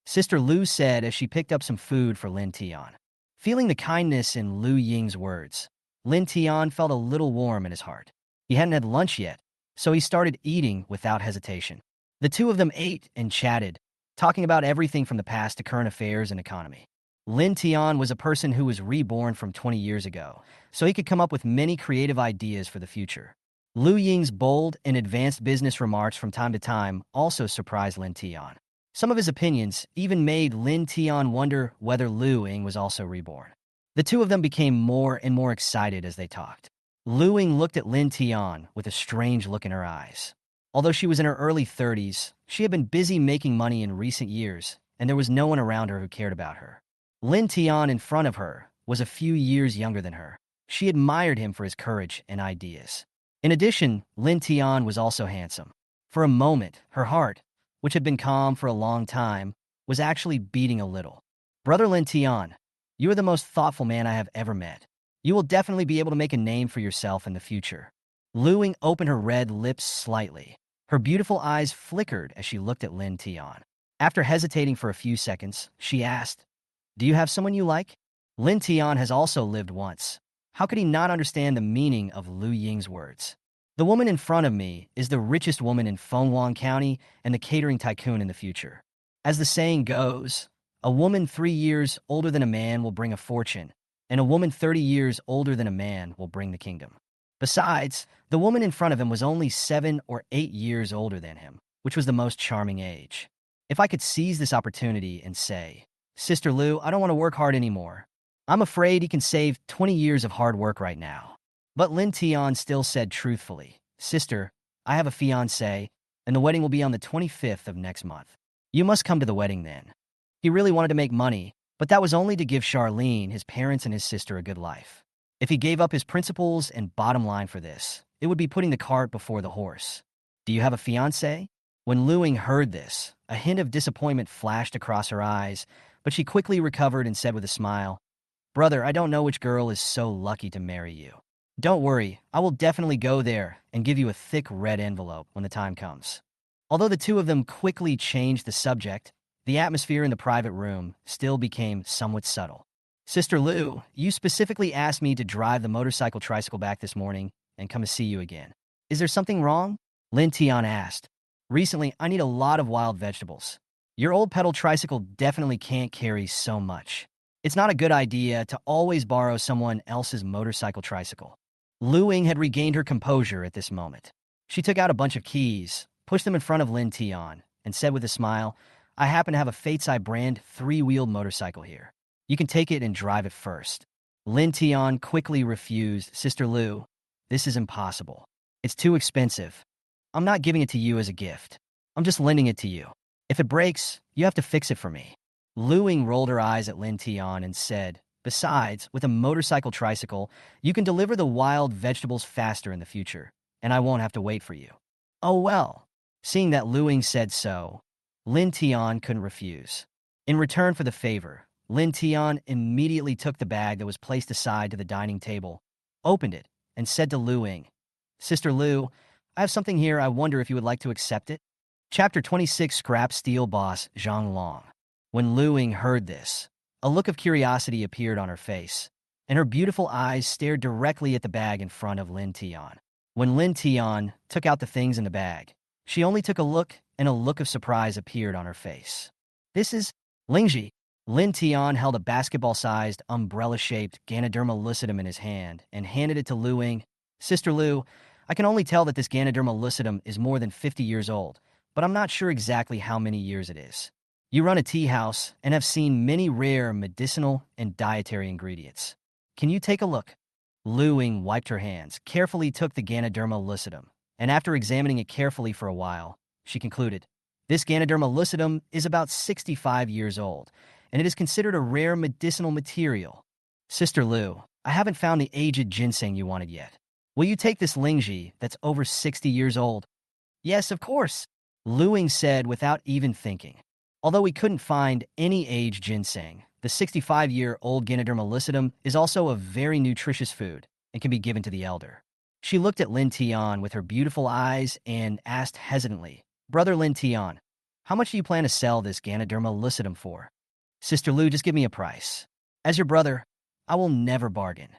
Sister Lu said as she picked up some food for Lin Tian. Feeling the kindness in Lu Ying's words, Lin Tian felt a little warm in his heart. He hadn't had lunch yet, so he started eating without hesitation. The two of them ate and chatted, talking about everything from the past to current affairs and economy. Lin Tian was a person who was reborn from 20 years ago, so he could come up with many creative ideas for the future. Lu Ying's bold and advanced business remarks from time to time also surprised Lin Tian. Some of his opinions even made Lin Tian wonder whether Lu Ying was also reborn. The two of them became more and more excited as they talked. Lu Ying looked at Lin Tian with a strange look in her eyes. Although she was in her early 30s, she had been busy making money in recent years, and there was no one around her who cared about her. Lin Tian in front of her was a few years younger than her. She admired him for his courage and ideas. In addition, Lin Tian was also handsome. For a moment, her heart, which had been calm for a long time, was actually beating a little. Brother Lin Tian, you are the most thoughtful man I have ever met. You will definitely be able to make a name for yourself in the future. Lu Ying opened her red lips slightly. Her beautiful eyes flickered as she looked at Lin Tian. After hesitating for a few seconds, she asked, "Do you have someone you like?" Lin Tian has also lived once. How could he not understand the meaning of Lu Ying's words? The woman in front of me is the richest woman in Fenghuang County and the catering tycoon in the future. As the saying goes, a woman 3 years older than a man will bring a fortune, and a woman 30 years older than a man will bring the kingdom. Besides, the woman in front of him was only 7 or 8 years older than him, which was the most charming age. If I could seize this opportunity and say, "Sister Lu, I don't want to work hard anymore. I'm afraid he can save 20 years of hard work right now." But Lin Tian still said truthfully, "Sister, I have a fiancé, and the wedding will be on the 25th of next month. You must come to the wedding then." He really wanted to make money, but that was only to give Charlene, his parents, and his sister a good life. If he gave up his principles and bottom line for this, it would be putting the cart before the horse. "Do you have a fiancé?" When Lu Ying heard this, a hint of disappointment flashed across her eyes, but she quickly recovered and said with a smile, "Brother, I don't know which girl is so lucky to marry you. Don't worry, I will definitely go there and give you a thick red envelope when the time comes." Although the two of them quickly changed the subject, the atmosphere in the private room still became somewhat subtle. "Sister Lu, you specifically asked me to drive the motorcycle tricycle back this morning and come to see you again. Is there something wrong?" Lin Tian asked. "Recently, I need a lot of wild vegetables. Your old pedal tricycle definitely can't carry so much. It's not a good idea to always borrow someone else's motorcycle tricycle." Lu Ying had regained her composure at this moment. She took out a bunch of keys, pushed them in front of Lin Tian, and said with a smile, "I happen to have a Fate's Eye brand 3-wheeled motorcycle here. You can take it and drive it first." Lin Tian quickly refused. "Sister Lu, this is impossible. It's too expensive. I'm not giving it to you as a gift. I'm just lending it to you. If it breaks, you have to fix it for me." Lu Ying rolled her eyes at Lin Tian and said, "Besides, with a motorcycle tricycle, you can deliver the wild vegetables faster in the future, and I won't have to wait for you." "Oh well." Seeing that Lu Ying said so, Lin Tian couldn't refuse. In return for the favor, Lin Tian immediately took the bag that was placed aside to the dining table, opened it, and said to Lu Ying, "Sister Lu, I have something here. I wonder if you would like to accept it." Chapter 26, Scrap Steel Boss Zhang Long. When Lu Ying heard this, a look of curiosity appeared on her face, and her beautiful eyes stared directly at the bag in front of Lin Tian. When Lin Tian took out the things in the bag, she only took a look, and a look of surprise appeared on her face. "This is Lingji." Lin Tian held a basketball-sized, umbrella-shaped Ganoderma lucidum in his hand and handed it to Lu Ying. "Sister Lu, I can only tell that this Ganoderma lucidum is more than 50 years old, but I'm not sure exactly how many years it is. You run a tea house and have seen many rare medicinal and dietary ingredients. Can you take a look?" Lu Ying wiped her hands, carefully took the Ganoderma lucidum, and after examining it carefully for a while, she concluded, "This Ganoderma lucidum is about 65 years old, and it is considered a rare medicinal material. Sister Lu, I haven't found the aged ginseng you wanted yet. Will you take this Lingji that's over 60 years old?" "Yes, of course," Lu Ying said without even thinking. Although we couldn't find any aged ginseng, the 65-year-old Ganoderma lucidum is also a very nutritious food and can be given to the elder. She looked at Lin Tian with her beautiful eyes and asked hesitantly, "Brother Lin Tian, how much do you plan to sell this Ganoderma lucidum for?" "Sister Lu, just give me a price. As your brother, I will never bargain,"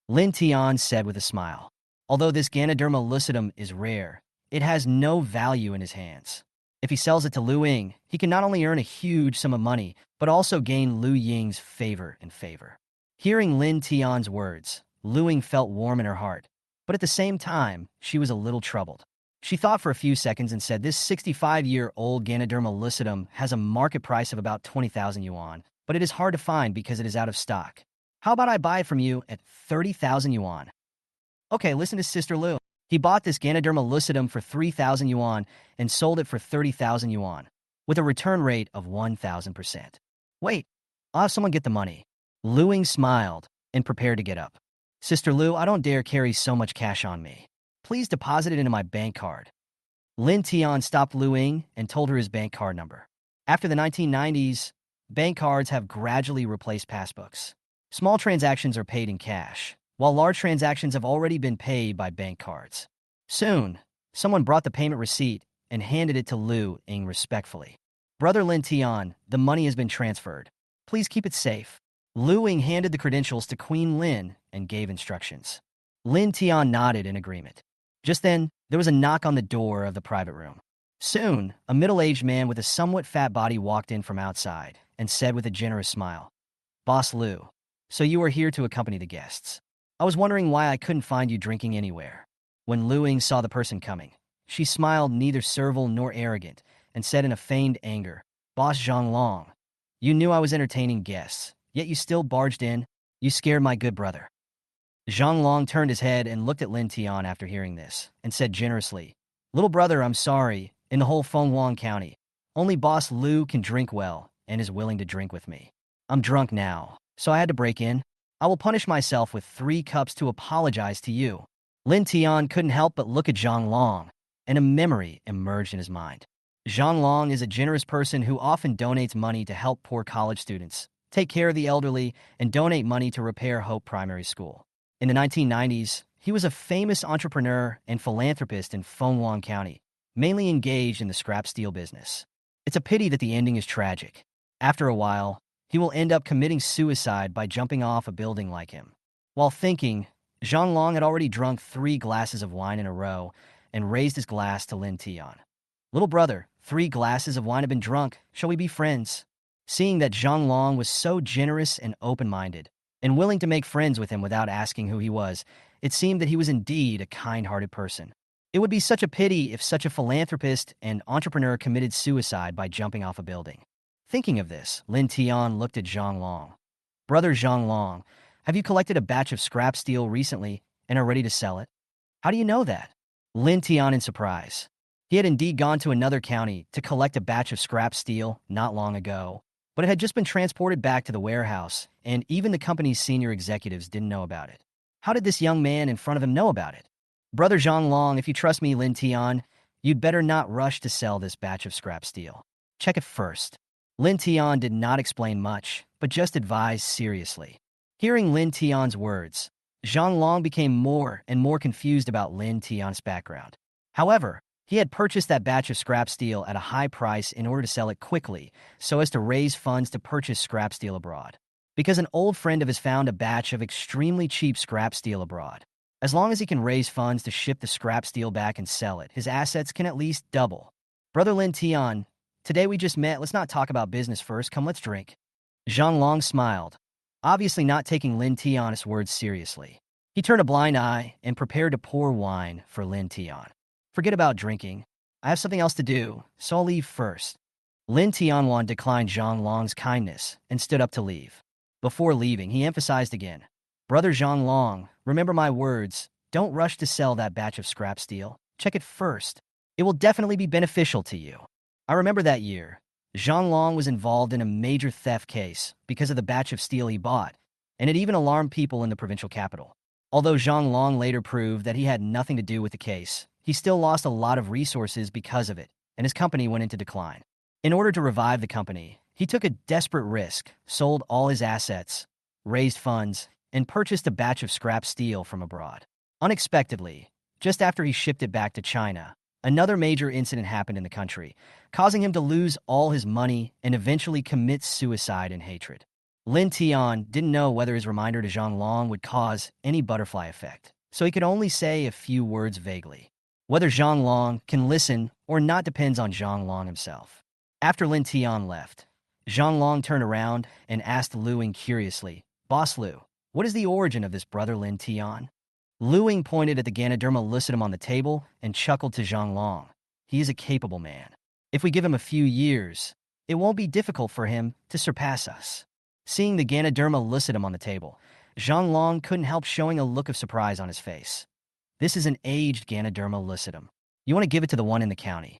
Lin Tian said with a smile. Although this Ganoderma lucidum is rare, it has no value in his hands. If he sells it to Lu Ying, he can not only earn a huge sum of money, but also gain Lu Ying's favor and favor. Hearing Lin Tian's words, Lu Ying felt warm in her heart, but at the same time, she was a little troubled. She thought for a few seconds and said, "This 65-year-old Ganoderma lucidum has a market price of about 20,000 yuan, but it is hard to find because it is out of stock. How about I buy it from you at 30,000 yuan?" "Okay, listen to Sister Lu." He bought this Ganoderma lucidum for 3,000 yuan and sold it for 30,000 yuan, with a return rate of 1,000%. "Wait, I'll have someone get the money." Lu Ying smiled and prepared to get up. "Sister Lu, I don't dare carry so much cash on me. Please deposit it into my bank card." Lin Tian stopped Lu Ying and told her his bank card number. After the 1990s, bank cards have gradually replaced passbooks. Small transactions are paid in cash, while large transactions have already been paid by bank cards. Soon, someone brought the payment receipt and handed it to Lu Ying respectfully. "Brother Lin Tian, the money has been transferred. Please keep it safe." Lu Ying handed the credentials to Queen Lin and gave instructions. Lin Tian nodded in agreement. Just then, there was a knock on the door of the private room. Soon, a middle-aged man with a somewhat fat body walked in from outside and said with a generous smile, "Boss Lu, so you are here to accompany the guests. I was wondering why I couldn't find you drinking anywhere." When Lu Ying saw the person coming, she smiled neither servile nor arrogant and said in a feigned anger, "Boss Zhang Long, you knew I was entertaining guests, yet you still barged in. You scared my good brother." Zhang Long turned his head and looked at Lin Tian after hearing this, and said generously, "Little brother, I'm sorry, in the whole Fenghuang County, only Boss Lu can drink well and is willing to drink with me. I'm drunk now, so I had to break in. I will punish myself with 3 cups to apologize to you." Lin Tian couldn't help but look at Zhang Long, and a memory emerged in his mind. Zhang Long is a generous person who often donates money to help poor college students, take care of the elderly, and donate money to repair Hope Primary School. In the 1990s, he was a famous entrepreneur and philanthropist in Fenghuang County, mainly engaged in the scrap steel business. It's a pity that the ending is tragic. After a while, he will end up committing suicide by jumping off a building like him. While thinking, Zhang Long had already drunk 3 glasses of wine in a row and raised his glass to Lin Tian. "Little brother, 3 glasses of wine have been drunk. Shall we be friends?" Seeing that Zhang Long was so generous and open-minded, and willing to make friends with him without asking who he was, it seemed that he was indeed a kind-hearted person. It would be such a pity if such a philanthropist and entrepreneur committed suicide by jumping off a building. Thinking of this, Lin Tian looked at Zhang Long. "Brother Zhang Long, have you collected a batch of scrap steel recently and are ready to sell it?" "How do you know that?" Lin Tian in surprise. He had indeed gone to another county to collect a batch of scrap steel not long ago, but it had just been transported back to the warehouse, and even the company's senior executives didn't know about it. How did this young man in front of him know about it? "Brother Zhang Long, if you trust me, Lin Tian, you'd better not rush to sell this batch of scrap steel. Check it first." Lin Tian did not explain much, but just advised seriously. Hearing Lin Tian's words, Zhang Long became more and more confused about Lin Tian's background. However, he had purchased that batch of scrap steel at a high price in order to sell it quickly, so as to raise funds to purchase scrap steel abroad. Because an old friend of his found a batch of extremely cheap scrap steel abroad. As long as he can raise funds to ship the scrap steel back and sell it, his assets can at least double. "Brother Lin Tian, today we just met. Let's not talk about business first. Come, let's drink." Zhang Long smiled, obviously not taking Lin Tian's words seriously. He turned a blind eye and prepared to pour wine for Lin Tian. "Forget about drinking. I have something else to do, so I'll leave first." Lin Tianwan declined Zhang Long's kindness and stood up to leave. Before leaving, he emphasized again, "Brother Zhang Long, remember my words. Don't rush to sell that batch of scrap steel. Check it first. It will definitely be beneficial to you." I remember that year, Zhang Long was involved in a major theft case because of the batch of steel he bought, and it even alarmed people in the provincial capital. Although Zhang Long later proved that he had nothing to do with the case, he still lost a lot of resources because of it, and his company went into decline. In order to revive the company, He took a desperate risk, sold all his assets, raised funds, and purchased a batch of scrap steel from abroad. Unexpectedly, just after he shipped it back to China, another major incident happened in the country, causing him to lose all his money and eventually commit suicide in hatred. Lin Tian didn't know whether his reminder to Zhang Long would cause any butterfly effect, so he could only say a few words vaguely. Whether Zhang Long can listen or not depends on Zhang Long himself. After Lin Tian left, Zhang Long turned around and asked Luing curiously, "Boss Lu, what is the origin of this brother Lin Tian?" Luing pointed at the Ganoderma lucidum on the table and chuckled to Zhang Long. "He is a capable man. If we give him a few years, it won't be difficult for him to surpass us." Seeing the Ganoderma lucidum on the table, Zhang Long couldn't help showing a look of surprise on his face. "This is an aged Ganoderma lucidum. You want to give it to the one in the county?"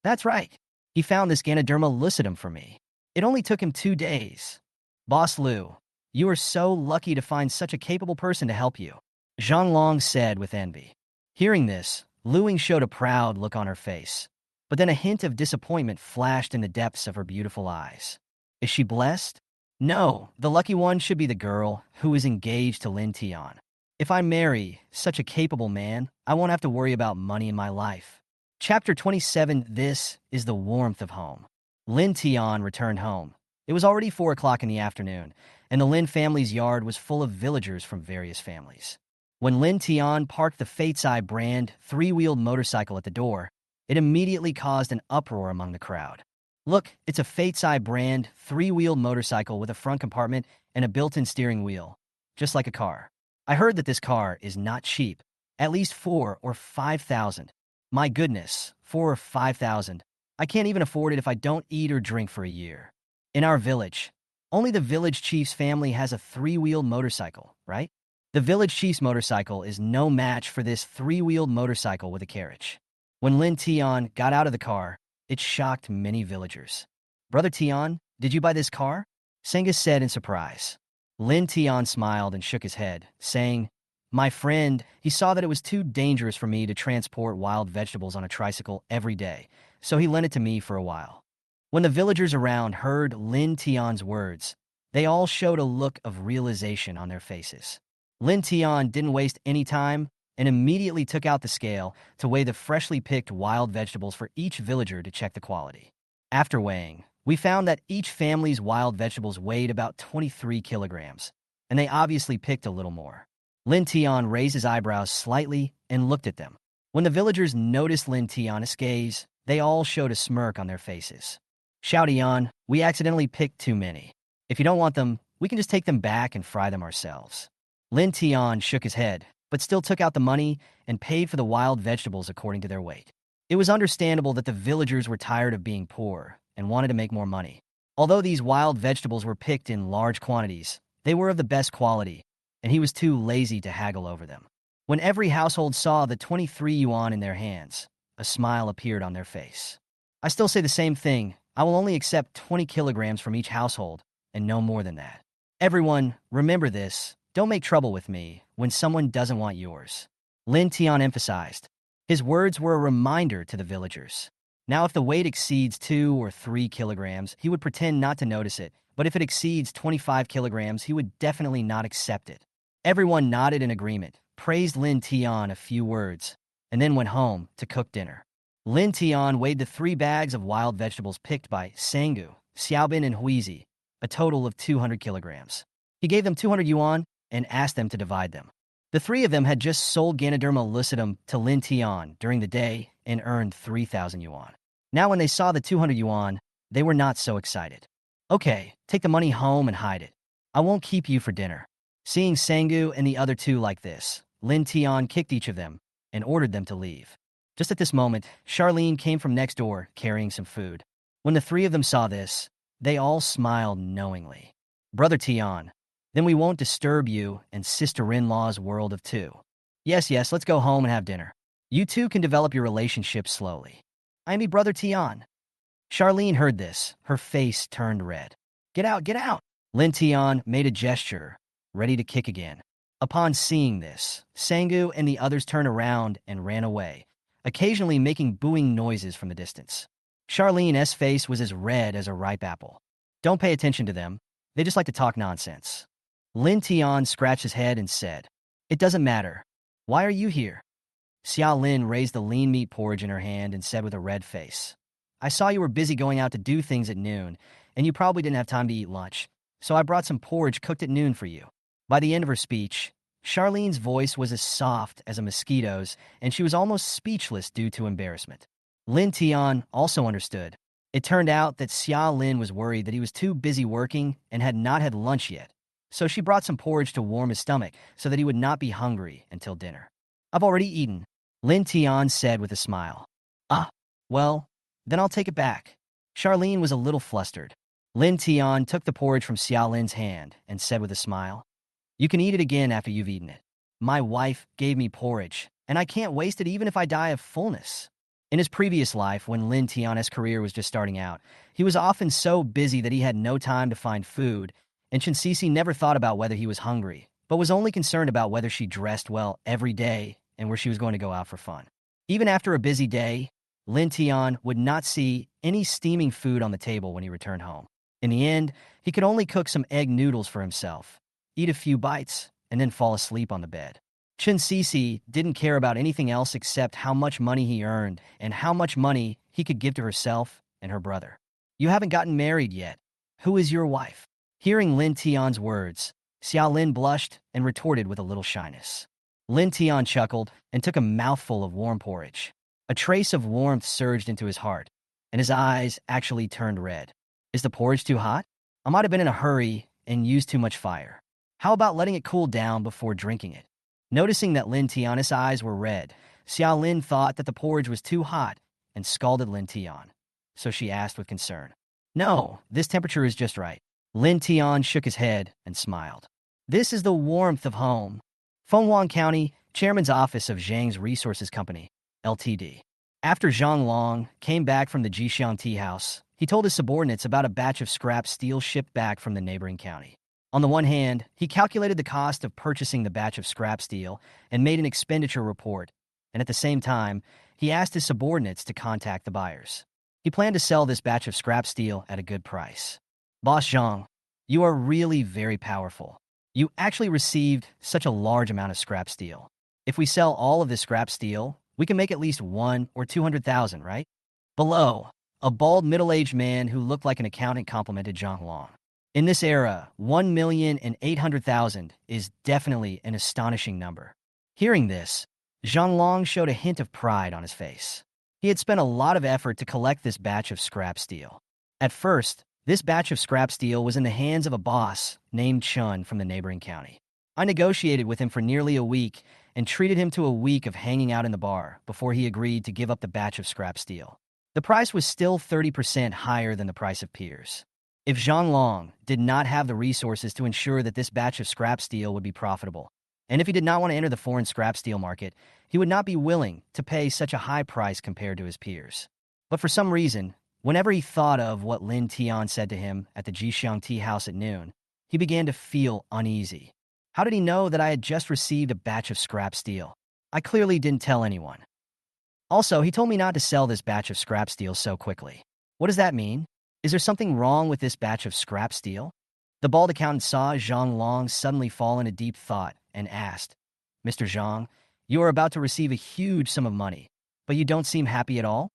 "That's right. He found this Ganoderma lucidum for me. It only took him 2 days." "Boss Lu, you are so lucky to find such a capable person to help you," Zhang Long said with envy. Hearing this, Luing showed a proud look on her face, but then a hint of disappointment flashed in the depths of her beautiful eyes. Is she blessed? No, the lucky one should be the girl who is engaged to Lin Tian. If I marry such a capable man, I won't have to worry about money in my life. Chapter 27. This is the warmth of home. Lin Tian returned home. It was already 4 o'clock in the afternoon, and the Lin family's yard was full of villagers from various families. When Lin Tian parked the Fate's Eye brand 3-wheeled motorcycle at the door, it immediately caused an uproar among the crowd. "Look, it's a Fate's Eye brand 3-wheeled motorcycle with a front compartment and a built-in steering wheel, just like a car. I heard that this car is not cheap, at least 4 or 5,000. My goodness, 4 or 5,000. I can't even afford it if I don't eat or drink for a year. In our village, only the village chief's family has a 3-wheeled motorcycle, right? The village chief's motorcycle is no match for this 3-wheeled motorcycle with a carriage." When Lin Tian got out of the car, it shocked many villagers. "Brother Tian, did you buy this car?" Senga said in surprise. Lin Tian smiled and shook his head, saying, "My friend, he saw that it was too dangerous for me to transport wild vegetables on a tricycle every day, so he lent it to me for a while." When the villagers around heard Lin Tian's words, they all showed a look of realization on their faces. Lin Tian didn't waste any time and immediately took out the scale to weigh the freshly picked wild vegetables for each villager to check the quality. After weighing, we found that each family's wild vegetables weighed about 23 kilograms, and they obviously picked a little more. Lin Tian raised his eyebrows slightly and looked at them. When the villagers noticed Lin Tian's gaze, they all showed a smirk on their faces. "Xiao Tian, we accidentally picked too many. If you don't want them, we can just take them back and fry them ourselves." Lin Tian shook his head, but still took out the money and paid for the wild vegetables according to their weight. It was understandable that the villagers were tired of being poor and wanted to make more money. Although these wild vegetables were picked in large quantities, they were of the best quality, and he was too lazy to haggle over them. When every household saw the 23 yuan in their hands, a smile appeared on their face. "I still say the same thing. I will only accept 20 kilograms from each household, and no more than that. Everyone, remember this. Don't make trouble with me when someone doesn't want yours," Lin Tian emphasized. His words were a reminder to the villagers. Now, if the weight exceeds 2 or 3 kilograms, he would pretend not to notice it, but if it exceeds 25 kilograms, he would definitely not accept it. Everyone nodded in agreement, praised Lin Tian a few words, and then went home to cook dinner. Lin Tian weighed the 3 bags of wild vegetables picked by Sangu, Xiaobin, and Huizi, a total of 200 kilograms. He gave them 200 yuan and asked them to divide them. The 3 of them had just sold Ganoderma lucidum to Lin Tian during the day and earned 3,000 yuan. Now when they saw the 200 yuan, they were not so excited. "Okay, take the money home and hide it. I won't keep you for dinner." Seeing Sangu and the other 2 like this, Lin Tian kicked each of them and ordered them to leave. Just at this moment, Charlene came from next door carrying some food. When the 3 of them saw this, they all smiled knowingly. "Brother Tian, then we won't disturb you and sister-in-law's world of 2. Yes, let's go home and have dinner. You 2 can develop your relationship slowly. I am your brother Tian." Charlene heard this. Her face turned red. Get out. Lin Tian made a gesture, ready to kick again. Upon seeing this, Sangu and the others turned around and ran away, occasionally making booing noises from the distance. Charlene's face was as red as a ripe apple. Don't pay attention to them. They just like to talk nonsense. Lin Tian scratched his head and said, It doesn't matter. Why are you here? Xiao Lin raised the lean meat porridge in her hand and said with a red face, I saw you were busy going out to do things at noon, and you probably didn't have time to eat lunch, so I brought some porridge cooked at noon for you. By the end of her speech, Charlene's voice was as soft as a mosquito's, and she was almost speechless due to embarrassment. Lin Tian also understood. It turned out that Xiao Lin was worried that he was too busy working and had not had lunch yet, so she brought some porridge to warm his stomach so that he would not be hungry until dinner. I've already eaten, Lin Tian said with a smile. Ah, well, then I'll take it back. Charlene was a little flustered. Lin Tian took the porridge from Xiao Lin's hand and said with a smile, You can eat it again after you've eaten it. My wife gave me porridge, and I can't waste it even if I die of fullness. In his previous life, when Lin Tian's career was just starting out, he was often so busy that he had no time to find food, and Chinxisi never thought about whether he was hungry, but was only concerned about whether she dressed well every day and where she was going to go out for fun. Even after a busy day, Lin Tian would not see any steaming food on the table when he returned home. In the end, he could only cook some egg noodles for himself, eat a few bites, and then fall asleep on the bed. Chinxisi didn't care about anything else except how much money he earned and how much money he could give to herself and her brother. You haven't gotten married yet. Who is your wife? Hearing Lin Tian's words, Xiao Lin blushed and retorted with a little shyness. Lin Tian chuckled and took a mouthful of warm porridge. A trace of warmth surged into his heart, and his eyes actually turned red. Is the porridge too hot? I might have been in a hurry and used too much fire. How about letting it cool down before drinking it? Noticing that Lin Tian's eyes were red, Xiao Lin thought that the porridge was too hot and scalded Lin Tian. So she asked with concern, No, this temperature is just right. Lin Tian shook his head and smiled. This is the warmth of home. Fenghuang County, Chairman's Office of Zhang's Resources Company, Ltd. After Zhang Long came back from the Jixiang tea house, he told his subordinates about a batch of scrap steel shipped back from the neighboring county. On the one hand, he calculated the cost of purchasing the batch of scrap steel and made an expenditure report, and at the same time, he asked his subordinates to contact the buyers. He planned to sell this batch of scrap steel at a good price. Boss Zhang, you are really very powerful. You actually received such a large amount of scrap steel. If we sell all of this scrap steel, we can make at least 1 or 200,000, right? Below, a bald middle-aged man who looked like an accountant complimented Zhang Long. In this era, 1,800,000 is definitely an astonishing number. Hearing this, Zhang Long showed a hint of pride on his face. He had spent a lot of effort to collect this batch of scrap steel. At first, this batch of scrap steel was in the hands of a boss named Chun from the neighboring county. I negotiated with him for nearly a week and treated him to a week of hanging out in the bar before he agreed to give up the batch of scrap steel. The price was still 30% higher than the price of peers. If Zhang Long did not have the resources to ensure that this batch of scrap steel would be profitable, and if he did not want to enter the foreign scrap steel market, he would not be willing to pay such a high price compared to his peers. But for some reason, whenever he thought of what Lin Tian said to him at the Jixiang tea house at noon, he began to feel uneasy. How did he know that I had just received a batch of scrap steel? I clearly didn't tell anyone. Also, he told me not to sell this batch of scrap steel so quickly. What does that mean? Is there something wrong with this batch of scrap steel? The bald accountant saw Zhang Long suddenly fall into deep thought and asked, Mr. Zhang, you are about to receive a huge sum of money, but you don't seem happy at all?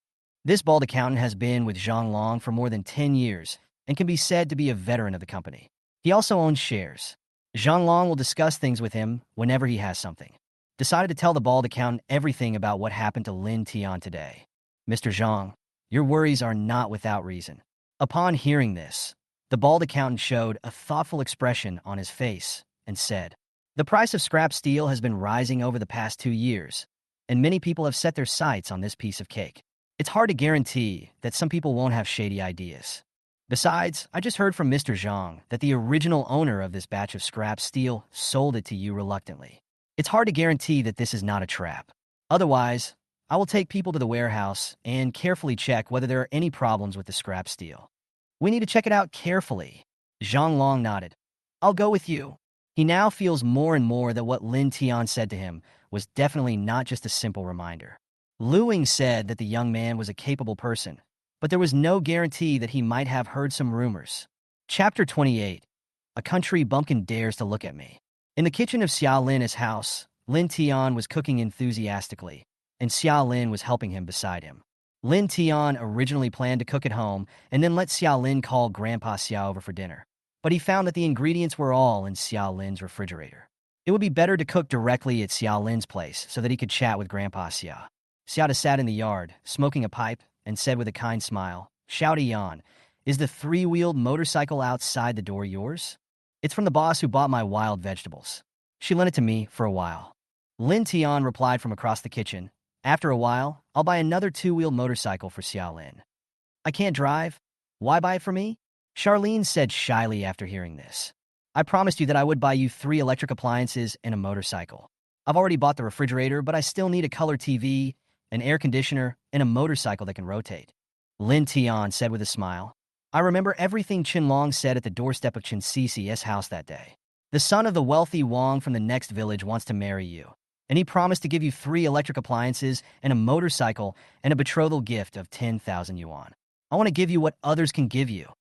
This bald accountant has been with Zhang Long for more than 10 years and can be said to be a veteran of the company. He also owns shares. Zhang Long will discuss things with him whenever he has something. Decided to tell the bald accountant everything about what happened to Lin Tian today. Mr. Zhang, your worries are not without reason. Upon hearing this, the bald accountant showed a thoughtful expression on his face and said, The price of scrap steel has been rising over the past 2 years, and many people have set their sights on this piece of cake. It's hard to guarantee that some people won't have shady ideas. Besides, I just heard from Mr. Zhang that the original owner of this batch of scrap steel sold it to you reluctantly. It's hard to guarantee that this is not a trap. Otherwise, I will take people to the warehouse and carefully check whether there are any problems with the scrap steel. We need to check it out carefully. Zhang Long nodded. I'll go with you. He now feels more and more that what Lin Tian said to him was definitely not just a simple reminder. Luing said that the young man was a capable person, but there was no guarantee that he might have heard some rumors. Chapter 28. A country bumpkin dares to look at me. In the kitchen of Xiao Lin's house, Lin Tian was cooking enthusiastically, and Xiao Lin was helping him beside him. Lin Tian originally planned to cook at home and then let Xiao Lin call Grandpa Xiao over for dinner. But he found that the ingredients were all in Xiao Lin's refrigerator. It would be better to cook directly at Xiao Lin's place so that he could chat with Grandpa Xiao. Xiao sat in the yard, smoking a pipe, and said with a kind smile, "Xiao Yan, is the three-wheeled motorcycle outside the door yours? It's from the boss who bought my wild vegetables. She lent it to me for a while." Lin Tian replied from across the kitchen, "After a while, I'll buy another two-wheel motorcycle for Xiao Lin." "I can't drive. Why buy it for me?" Charlene said shyly after hearing this. "I promised you that I would buy you 3 electric appliances and a motorcycle. I've already bought the refrigerator, but I still need a color TV, an air conditioner, and a motorcycle that can rotate." Lin Tian said with a smile, "I remember everything Qinlong said at the doorstep of Qin Cici's house that day. The son of the wealthy Wang from the next village wants to marry you, and he promised to give you 3 electric appliances and a motorcycle and a betrothal gift of 10,000 yuan. I want to give you what others can give you."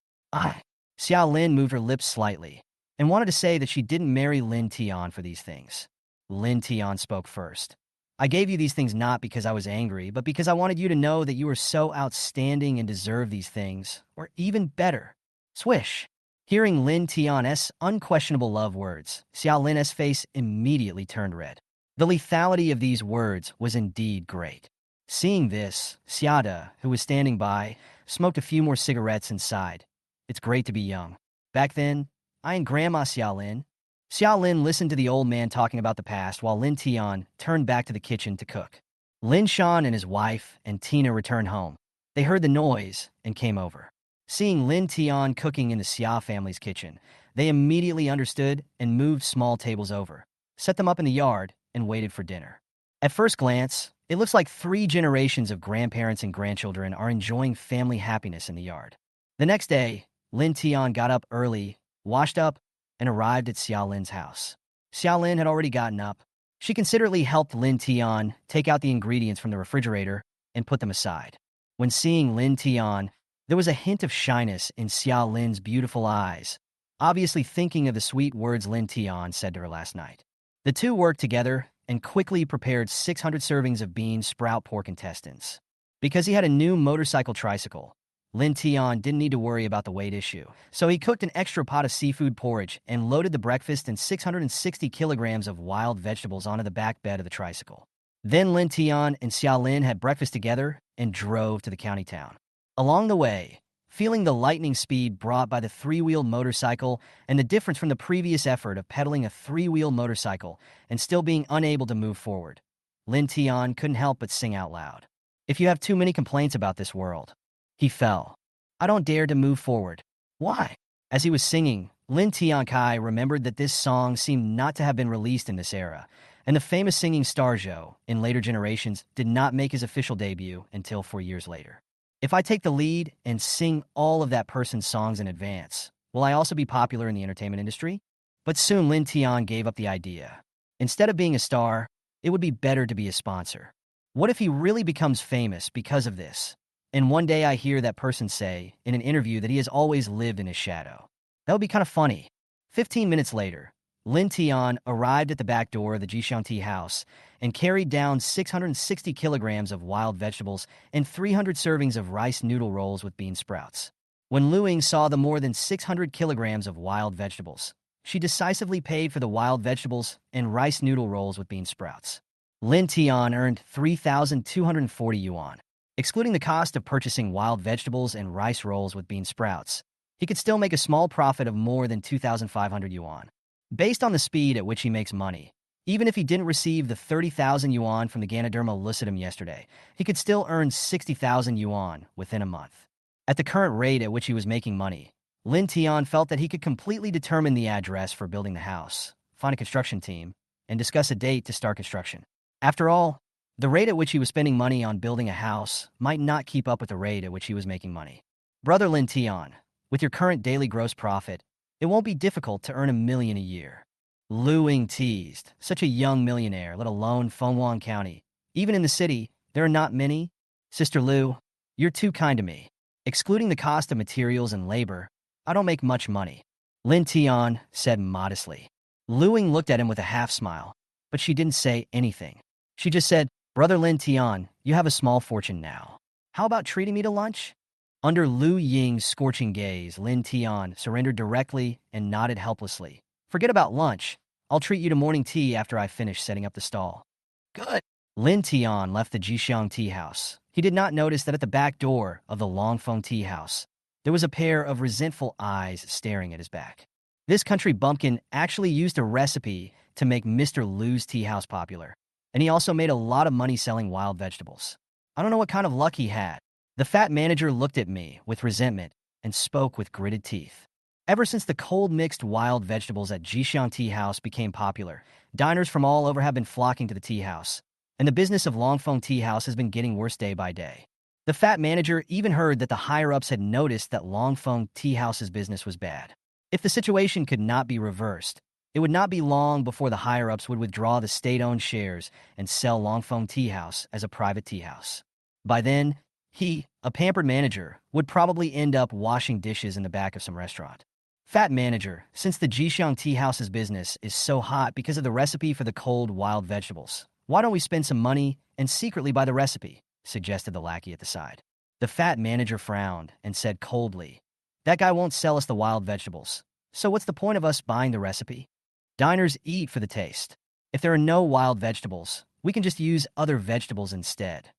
Xiao Lin moved her lips slightly and wanted to say that she didn't marry Lin Tian for these things. Lin Tian spoke first. "I gave you these things not because I was angry, but because I wanted you to know that you were so outstanding and deserve these things, or even better." Swish. Hearing Lin Tian's unquestionable love words, Xiao Lin's face immediately turned red. The lethality of these words was indeed great. Seeing this, Xiada, who was standing by, smoked a few more cigarettes and sighed. "It's great to be young. Back then, I and Grandma Xiao Lin." Xiao Lin listened to the old man talking about the past while Lin Tian turned back to the kitchen to cook. Lin Shan and his wife and Tina returned home. They heard the noise and came over. Seeing Lin Tian cooking in the Xia family's kitchen, they immediately understood and moved small tables over, set them up in the yard, and waited for dinner. At first glance, it looks like 3 generations of grandparents and grandchildren are enjoying family happiness in the yard. The next day, Lin Tian got up early, washed up, and arrived at Xiao Lin's house. Xiao Lin had already gotten up. She considerately helped Lin Tian take out the ingredients from the refrigerator and put them aside. When seeing Lin Tian, there was a hint of shyness in Xiao Lin's beautiful eyes, obviously thinking of the sweet words Lin Tian said to her last night. The two worked together and quickly prepared 600 servings of bean sprout pork intestines. Because he had a new motorcycle tricycle, Lin Tian didn't need to worry about the weight issue, so he cooked an extra pot of seafood porridge and loaded the breakfast and 660 kilograms of wild vegetables onto the back bed of the tricycle. Then Lin Tian and Xiao Lin had breakfast together and drove to the county town. Along the way, feeling the lightning speed brought by the 3-wheeled motorcycle and the difference from the previous effort of pedaling a 3-wheel motorcycle and still being unable to move forward, Lin Tian couldn't help but sing out loud. "If you have too many complaints about this world." He fell. "I don't dare to move forward." "Why?" As he was singing, Lin Tiankai remembered that this song seemed not to have been released in this era, and the famous singing star Zhou, in later generations, did not make his official debut until 4 years later. "If I take the lead and sing all of that person's songs in advance, will I also be popular in the entertainment industry?" But soon Lin Tian gave up the idea. Instead of being a star, it would be better to be a sponsor. What if he really becomes famous because of this? And one day I hear that person say in an interview that he has always lived in his shadow. That would be kind of funny. 15 minutes later, Lin Tian arrived at the back door of the Jishanti house and carried down 660 kilograms of wild vegetables and 300 servings of rice noodle rolls with bean sprouts. When Luing saw the more than 600 kilograms of wild vegetables, she decisively paid for the wild vegetables and rice noodle rolls with bean sprouts. Lin Tian earned 3,240 yuan. Excluding the cost of purchasing wild vegetables and rice rolls with bean sprouts, he could still make a small profit of more than 2,500 yuan. Based on the speed at which he makes money, even if he didn't receive the 30,000 yuan from the Ganoderma lucidum yesterday, he could still earn 60,000 yuan within a month. At the current rate at which he was making money, Lin Tian felt that he could completely determine the address for building the house, find a construction team, and discuss a date to start construction. After all, the rate at which he was spending money on building a house might not keep up with the rate at which he was making money. "Brother Lin Tian, with your current daily gross profit, it won't be difficult to earn 1 million a year." Lu Ying teased. "Such a young millionaire, let alone Fenghuang County. Even in the city, there are not many." "Sister Lu, you're too kind to me. Excluding the cost of materials and labor, I don't make much money. Lin Tian said modestly. Lu Ying looked at him with a half-smile, but she didn't say anything. She just said, Brother Lin Tian, you have a small fortune now. How about treating me to lunch? Under Lu Ying's scorching gaze, Lin Tian surrendered directly and nodded helplessly. Forget about lunch. I'll treat you to morning tea after I finish setting up the stall. Good. Lin Tian left the Jixiang tea house. He did not notice that at the back door of the Longfeng tea house, there was a pair of resentful eyes staring at his back. This country bumpkin actually used a recipe to make Mr. Lu's tea house popular, and he also made a lot of money selling wild vegetables. I don't know what kind of luck he had. The fat manager looked at me with resentment and spoke with gritted teeth. Ever since the cold mixed wild vegetables at Jixiang Tea House became popular, diners from all over have been flocking to the tea house, and the business of Longfeng Tea House has been getting worse day by day. The fat manager even heard that the higher-ups had noticed that Longfeng Tea House's business was bad. If the situation could not be reversed, it would not be long before the higher-ups would withdraw the state-owned shares and sell Longfeng Tea House as a private tea house. By then, he, a pampered manager, would probably end up washing dishes in the back of some restaurant. Fat manager, since the Jixiang Tea House's business is so hot because of the recipe for the cold wild vegetables, why don't we spend some money and secretly buy the recipe? Suggested the lackey at the side. The fat manager frowned and said coldly, That guy won't sell us the wild vegetables, so what's the point of us buying the recipe? Diners eat for the taste. If there are no wild vegetables, we can just use other vegetables instead.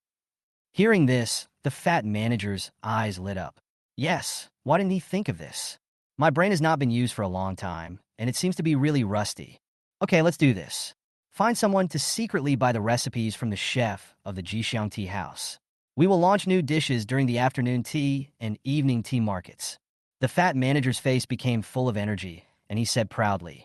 Hearing this, the fat manager's eyes lit up. Yes, why didn't he think of this? My brain has not been used for a long time, and it seems to be really rusty. Okay, let's do this. Find someone to secretly buy the recipes from the chef of the Jixiang Tea House. We will launch new dishes during the afternoon tea and evening tea markets. The fat manager's face became full of energy, and he said proudly,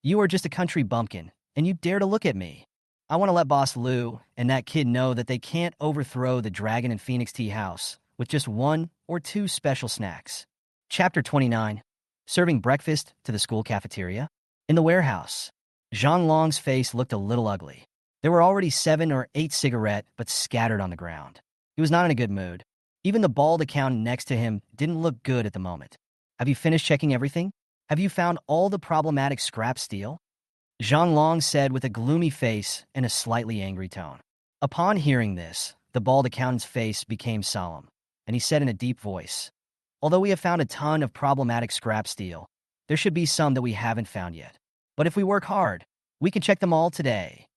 You are just a country bumpkin, and you dare to look at me. I want to let Boss Lu and that kid know that they can't overthrow the Dragon and Phoenix Tea House with just 1 or 2 special snacks. Chapter 29. Serving breakfast to the school cafeteria? In the warehouse, Zhang Long's face looked a little ugly. There were already 7 or 8 cigarettes, but scattered on the ground. He was not in a good mood. Even the bald accountant next to him didn't look good at the moment. Have you finished checking everything? Have you found all the problematic scrap steel? Zhang Long said with a gloomy face and a slightly angry tone. Upon hearing this, the bald accountant's face became solemn, and he said in a deep voice, Although we have found a ton of problematic scrap steel, there should be some that we haven't found yet. But if we work hard, we can check them all today.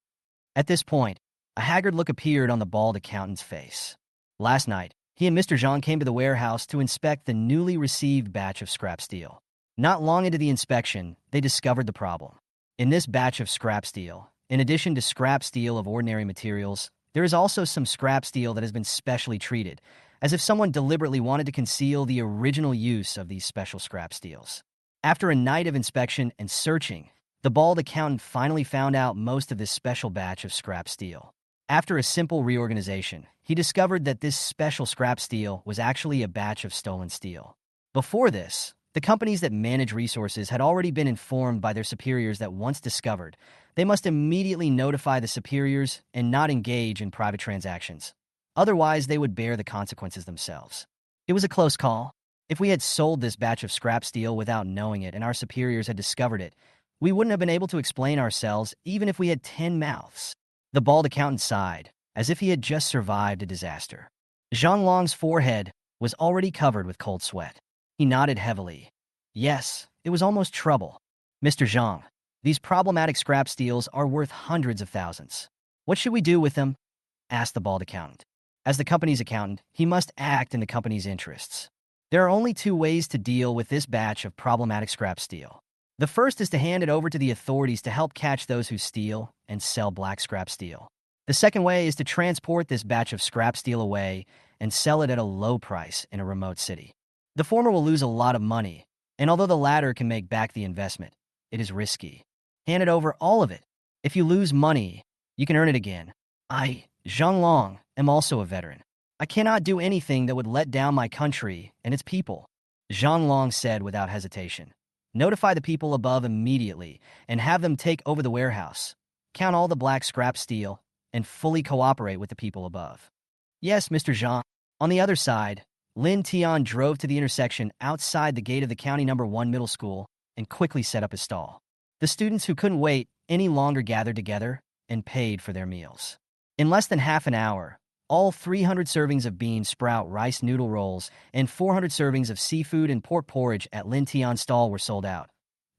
At this point, a haggard look appeared on the bald accountant's face. Last night, he and Mr. Zhang came to the warehouse to inspect the newly received batch of scrap steel. Not long into the inspection, they discovered the problem. In this batch of scrap steel, in addition to scrap steel of ordinary materials, there is also some scrap steel that has been specially treated, as if someone deliberately wanted to conceal the original use of these special scrap steels. After a night of inspection and searching, the bald accountant finally found out most of this special batch of scrap steel. After a simple reorganization, he discovered that this special scrap steel was actually a batch of stolen steel. Before this, the companies that manage resources had already been informed by their superiors that once discovered, they must immediately notify the superiors and not engage in private transactions. Otherwise, they would bear the consequences themselves. It was a close call. If we had sold this batch of scrap steel without knowing it and our superiors had discovered it, we wouldn't have been able to explain ourselves even if we had 10 mouths. The bald accountant sighed, as if he had just survived a disaster. Zhang Long's forehead was already covered with cold sweat. He nodded heavily. Yes, it was almost trouble. Mr. Zhang, these problematic scrap steels are worth hundreds of thousands. What should we do with them? Asked the bald accountant. As the company's accountant, he must act in the company's interests. There are only 2 ways to deal with this batch of problematic scrap steel. The first is to hand it over to the authorities to help catch those who steal and sell black scrap steel. The second way is to transport this batch of scrap steel away and sell it at a low price in a remote city. The former will lose a lot of money, and although the latter can make back the investment, it is risky. Hand it over all of it. If you lose money, you can earn it again. I, Zhang Long, am also a veteran. I cannot do anything that would let down my country and its people, Zhang Long said without hesitation. Notify the people above immediately and have them take over the warehouse. Count all the black scrap steel and fully cooperate with the people above. Yes, Mr. Zhang. On the other side, Lin Tian drove to the intersection outside the gate of the County Number 1 middle school and quickly set up his stall. The students who couldn't wait any longer gathered together and paid for their meals. In less than half an hour, all 300 servings of bean sprout rice noodle rolls and 400 servings of seafood and pork porridge at Lin Tian's stall were sold out,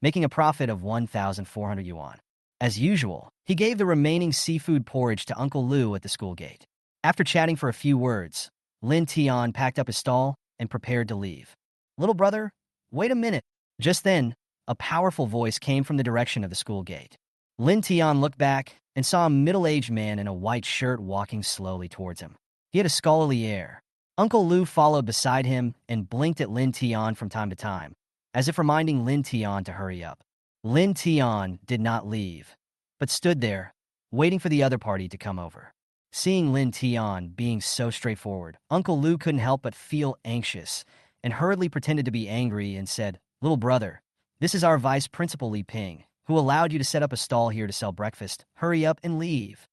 making a profit of 1,400 yuan. As usual, he gave the remaining seafood porridge to Uncle Lu at the school gate. After chatting for a few words, Lin Tian packed up his stall and prepared to leave. "Little brother, wait a minute." Just then, a powerful voice came from the direction of the school gate. Lin Tian looked back and saw a middle-aged man in a white shirt walking slowly towards him. He had a scholarly air. Uncle Lu followed beside him and blinked at Lin Tian from time to time, as if reminding Lin Tian to hurry up. Lin Tian did not leave, but stood there, waiting for the other party to come over. Seeing Lin Tian being so straightforward, Uncle Lu couldn't help but feel anxious and hurriedly pretended to be angry and said, "Little brother, this is our vice principal Li Ping, who allowed you to set up a stall here to sell breakfast. Hurry up and leave."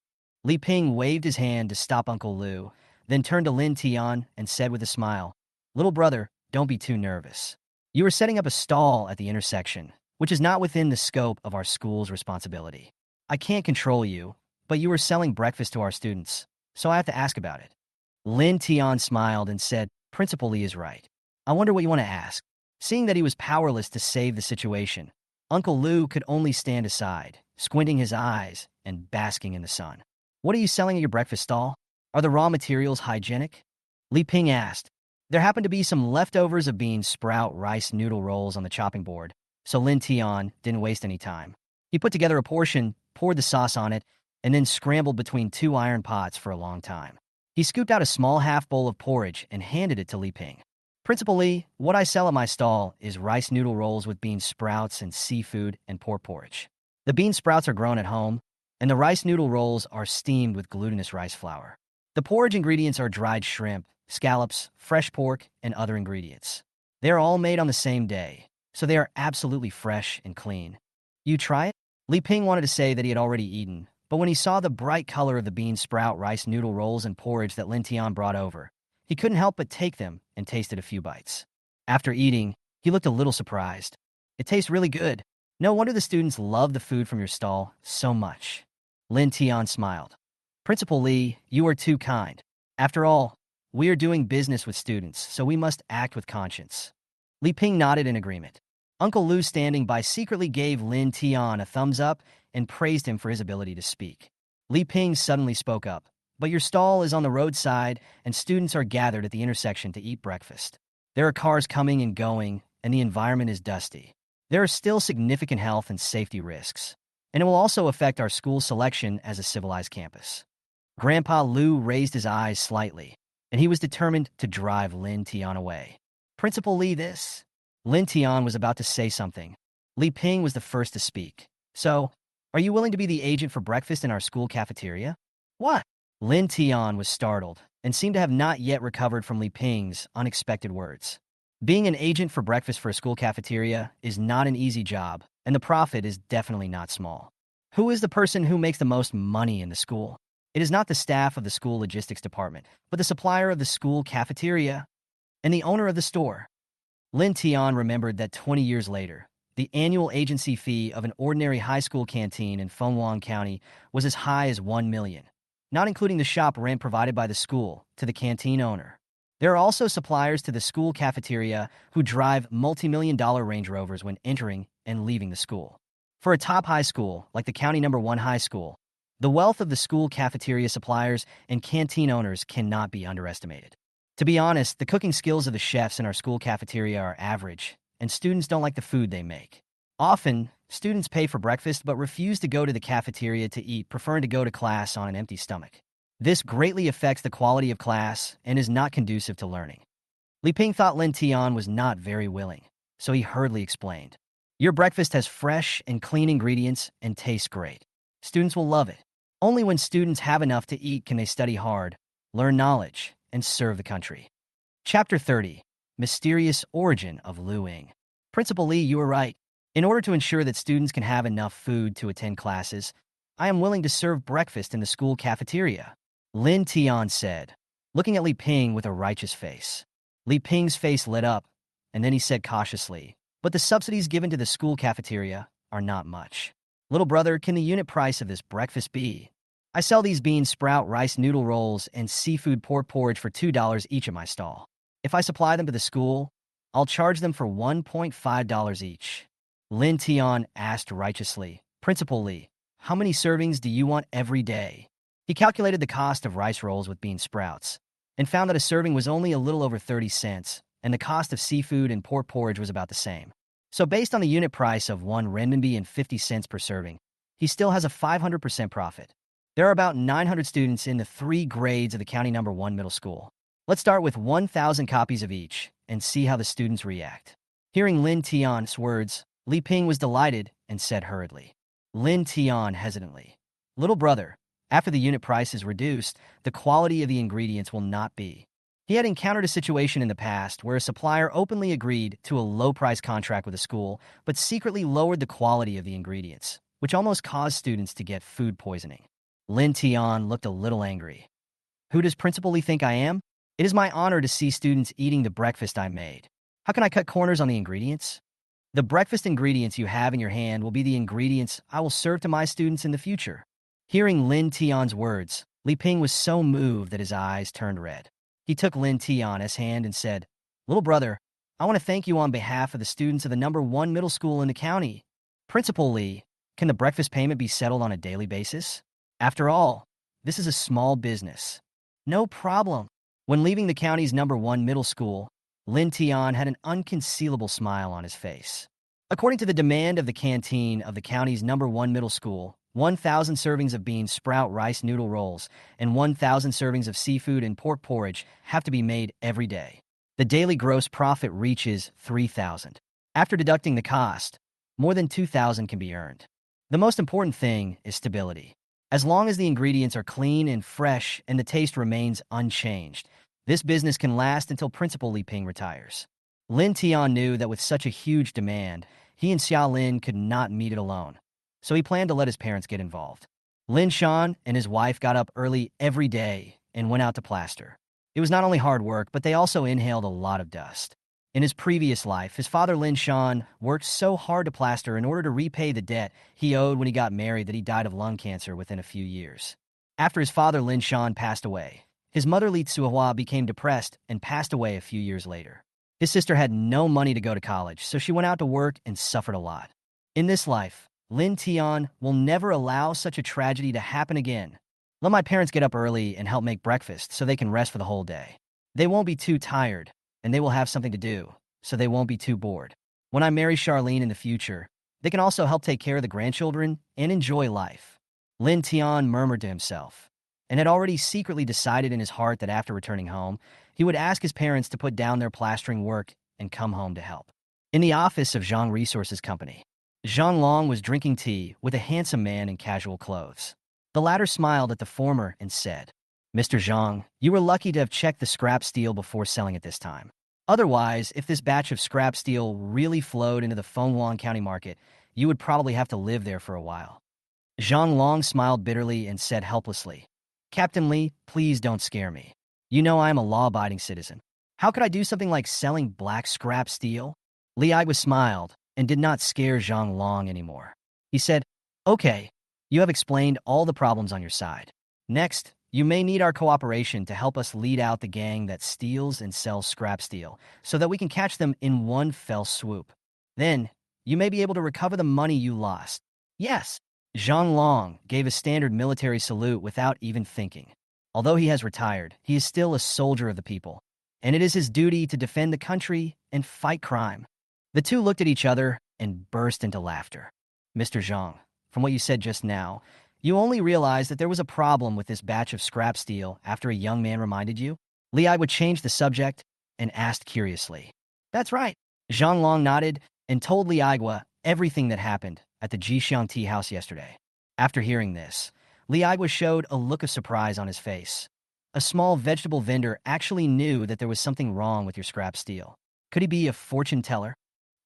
Li Ping waved his hand to stop Uncle Lu, then turned to Lin Tian and said with a smile, "Little brother, don't be too nervous. You are setting up a stall at the intersection, which is not within the scope of our school's responsibility. I can't control you, but you are selling breakfast to our students, so I have to ask about it." Lin Tian smiled and said, "Principal Li is right. I wonder what you want to ask." Seeing that he was powerless to save the situation, Uncle Lu could only stand aside, squinting his eyes and basking in the sun. "What are you selling at your breakfast stall? Are the raw materials hygienic?" Li Ping asked. There happened to be some leftovers of bean sprout rice noodle rolls on the chopping board, so Lin Tian didn't waste any time. He put together a portion, poured the sauce on it, and then scrambled between two iron pots for a long time. He scooped out a small half bowl of porridge and handed it to Li Ping. "Principal Li, what I sell at my stall is rice noodle rolls with bean sprouts and seafood and pork porridge. The bean sprouts are grown at home, and the rice noodle rolls are steamed with glutinous rice flour. The porridge ingredients are dried shrimp, scallops, fresh pork, and other ingredients. They are all made on the same day, so they are absolutely fresh and clean. You try it?" Li Ping wanted to say that he had already eaten, but when he saw the bright color of the bean sprout rice noodle rolls and porridge that Lin Tian brought over, he couldn't help but take them and tasted a few bites. After eating, he looked a little surprised. "It tastes really good. No wonder the students love the food from your stall so much." Lin Tian smiled. "Principal Li, you are too kind. After all, we are doing business with students, so we must act with conscience." Li Ping nodded in agreement. Uncle Lu, standing by, secretly gave Lin Tian a thumbs up and praised him for his ability to speak. Li Ping suddenly spoke up. "But your stall is on the roadside, and students are gathered at the intersection to eat breakfast. There are cars coming and going, and the environment is dusty. There are still significant health and safety risks, and it will also affect our school's selection as a civilized campus." Grandpa Lu raised his eyes slightly, and he was determined to drive Lin Tian away. "Principal Li, this..." Lin Tian was about to say something. Li Ping was the first to speak. "So, are you willing to be the agent for breakfast in our school cafeteria?" "What?" Lin Tian was startled and seemed to have not yet recovered from Li Ping's unexpected words. Being an agent for breakfast for a school cafeteria is not an easy job, and the profit is definitely not small. Who is the person who makes the most money in the school? It is not the staff of the school logistics department, but the supplier of the school cafeteria and the owner of the store. Lin Tian remembered that 20 years later, the annual agency fee of an ordinary high school canteen in Fenghuang County was as high as 1 million, not including the shop rent provided by the school to the canteen owner. There are also suppliers to the school cafeteria who drive multi-million-dollar Range Rovers when entering and leaving the school. For a top high school, like the County Number 1 High School, the wealth of the school cafeteria suppliers and canteen owners cannot be underestimated. To be honest, the cooking skills of the chefs in our school cafeteria are average, and students don't like the food they make. Often, students pay for breakfast but refuse to go to the cafeteria to eat, preferring to go to class on an empty stomach. This greatly affects the quality of class and is not conducive to learning. Li Ping thought Lin Tian was not very willing, so he hurriedly explained. "Your breakfast has fresh and clean ingredients and tastes great. Students will love it. Only when students have enough to eat can they study hard, learn knowledge, and serve the country." Chapter 30. Mysterious Origin of Lu Ying. "Principal Li, you are right. In order to ensure that students can have enough food to attend classes, I am willing to serve breakfast in the school cafeteria," Lin Tian said, looking at Li Ping with a righteous face. Li Ping's face lit up, and then he said cautiously, but the subsidies given to the school cafeteria are not much. Little brother, can the unit price of this breakfast be? I sell these bean sprout rice noodle rolls and seafood pork porridge for $2 each at my stall. If I supply them to the school, I'll charge them for $1.5 each. Lin Tian asked righteously, Principal Li, how many servings do you want every day? He calculated the cost of rice rolls with bean sprouts and found that a serving was only a little over 30 cents, and the cost of seafood and pork porridge was about the same. So based on the unit price of 1 renminbi and 50 cents per serving, he still has a 500% profit. There are about 900 students in the 3 grades of the County Number 1 middle school. Let's start with 1,000 copies of each and see how the students react. Hearing Lin Tian's words, Li Ping was delighted and said hurriedly. Lin Tian hesitantly, Little brother, after the unit price is reduced, the quality of the ingredients will not be. He had encountered a situation in the past where a supplier openly agreed to a low-price contract with a school, but secretly lowered the quality of the ingredients, which almost caused students to get food poisoning. Lin Tian looked a little angry. Who does Principal Li think I am? It is my honor to see students eating the breakfast I made. How can I cut corners on the ingredients? The breakfast ingredients you have in your hand will be the ingredients I will serve to my students in the future. Hearing Lin Tian's words, Li Ping was so moved that his eyes turned red. He took Lin Tian's hand and said, Little brother, I want to thank you on behalf of the students of the number 1 middle school in the county. Principal Li, can the breakfast payment be settled on a daily basis? After all, this is a small business. No problem. When leaving the county's number 1 middle school, Lin Tian had an unconcealable smile on his face. According to the demand of the canteen of the county's number 1 middle school, 1,000 servings of bean sprout rice noodle rolls and 1,000 servings of seafood and pork porridge have to be made every day. The daily gross profit reaches 3,000. After deducting the cost, more than 2,000 can be earned. The most important thing is stability. As long as the ingredients are clean and fresh and the taste remains unchanged, this business can last until Principal Li Ping retires. Lin Tian knew that with such a huge demand, he and Xiaolin could not meet it alone, so he planned to let his parents get involved. Lin Shan and his wife got up early every day and went out to plaster. It was not only hard work, but they also inhaled a lot of dust. In his previous life, his father Lin Shan worked so hard to plaster in order to repay the debt he owed when he got married that he died of lung cancer within a few years. After his father Lin Shan passed away, his mother Li Tsuhua became depressed and passed away a few years later. His sister had no money to go to college, so she went out to work and suffered a lot. In this life, Lin Tian will never allow such a tragedy to happen again. Let my parents get up early and help make breakfast so they can rest for the whole day. They won't be too tired, and they will have something to do, so they won't be too bored. When I marry Charlene in the future, they can also help take care of the grandchildren and enjoy life. Lin Tian murmured to himself, and had already secretly decided in his heart that after returning home, he would ask his parents to put down their plastering work and come home to help. In the office of Zhang Resources Company, Zhang Long was drinking tea with a handsome man in casual clothes. The latter smiled at the former and said, Mr. Zhang, you were lucky to have checked the scrap steel before selling it this time. Otherwise, if this batch of scrap steel really flowed into the Fenghuang County market, you would probably have to live there for a while. Zhang Long smiled bitterly and said helplessly, Captain Li, please don't scare me. You know I am a law-abiding citizen. How could I do something like selling black scrap steel? Li Aigwa smiled and did not scare Zhang Long anymore. He said, Okay, you have explained all the problems on your side. Next, you may need our cooperation to help us lead out the gang that steals and sells scrap steel so that we can catch them in one fell swoop. Then, you may be able to recover the money you lost. Yes. Zhang Long gave a standard military salute without even thinking. Although he has retired, he is still a soldier of the people, and it is his duty to defend the country and fight crime. The two looked at each other and burst into laughter. Mr. Zhang, from what you said just now, you only realized that there was a problem with this batch of scrap steel after a young man reminded you? Li Ai would change the subject and asked curiously. That's right. Zhang Long nodded and told Li Aigwa everything that happened at the Jixiang tea house yesterday. After hearing this, Li Aigwa showed a look of surprise on his face. A small vegetable vendor actually knew that there was something wrong with your scrap steel. Could he be a fortune teller?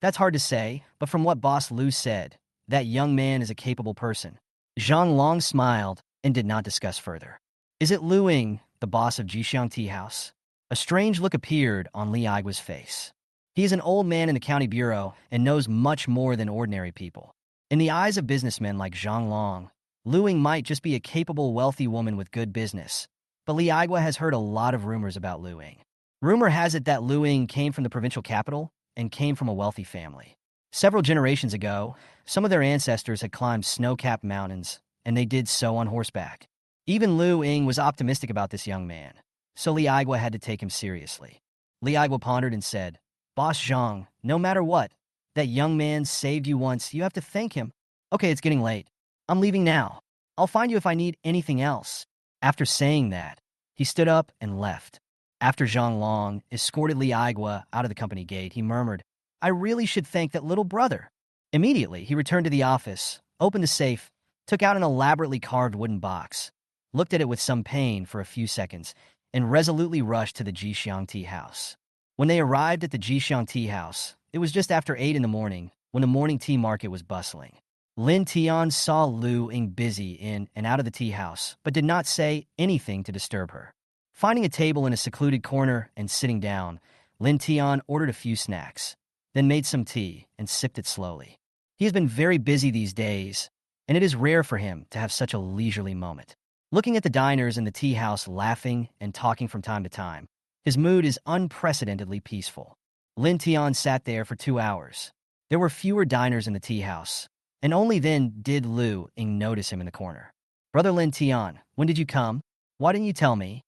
That's hard to say, but from what Boss Lu said, that young man is a capable person. Zhang Long smiled and did not discuss further. Is it Lu Ying, the boss of Jixiang Tea House? A strange look appeared on Li Aigua's face. He is an old man in the county bureau and knows much more than ordinary people. In the eyes of businessmen like Zhang Long, Lu Ying might just be a capable, wealthy woman with good business. But Li Aigua has heard a lot of rumors about Lu Ying. Rumor has it that Lu Ying came from the provincial capital and came from a wealthy family. Several generations ago, some of their ancestors had climbed snow-capped mountains, and they did so on horseback. Even Lu Ying was optimistic about this young man, so Li Aigua had to take him seriously. Li Aigua pondered and said, "Boss Zhang, no matter what, that young man saved you once. You have to thank him. Okay, it's getting late. I'm leaving now. I'll find you if I need anything else." After saying that, he stood up and left. After Zhang Long escorted Li Aigua out of the company gate, he murmured, "I really should thank that little brother." Immediately, he returned to the office, opened the safe, took out an elaborately carved wooden box, looked at it with some pain for a few seconds, and resolutely rushed to the Jixiang tea house. When they arrived at the Jixiang tea house, it was just after 8 in the morning, when the morning tea market was bustling. Lin Tian saw Lu Ying busy in and out of the tea house, but did not say anything to disturb her. Finding a table in a secluded corner and sitting down, Lin Tian ordered a few snacks, then made some tea and sipped it slowly. He has been very busy these days, and it is rare for him to have such a leisurely moment. Looking at the diners in the tea house laughing and talking from time to time, his mood is unprecedentedly peaceful. Lin Tian sat there for 2 hours. There were fewer diners in the tea house, and only then did Lu Ying notice him in the corner. "Brother Lin Tian, when did you come? Why didn't you tell me?"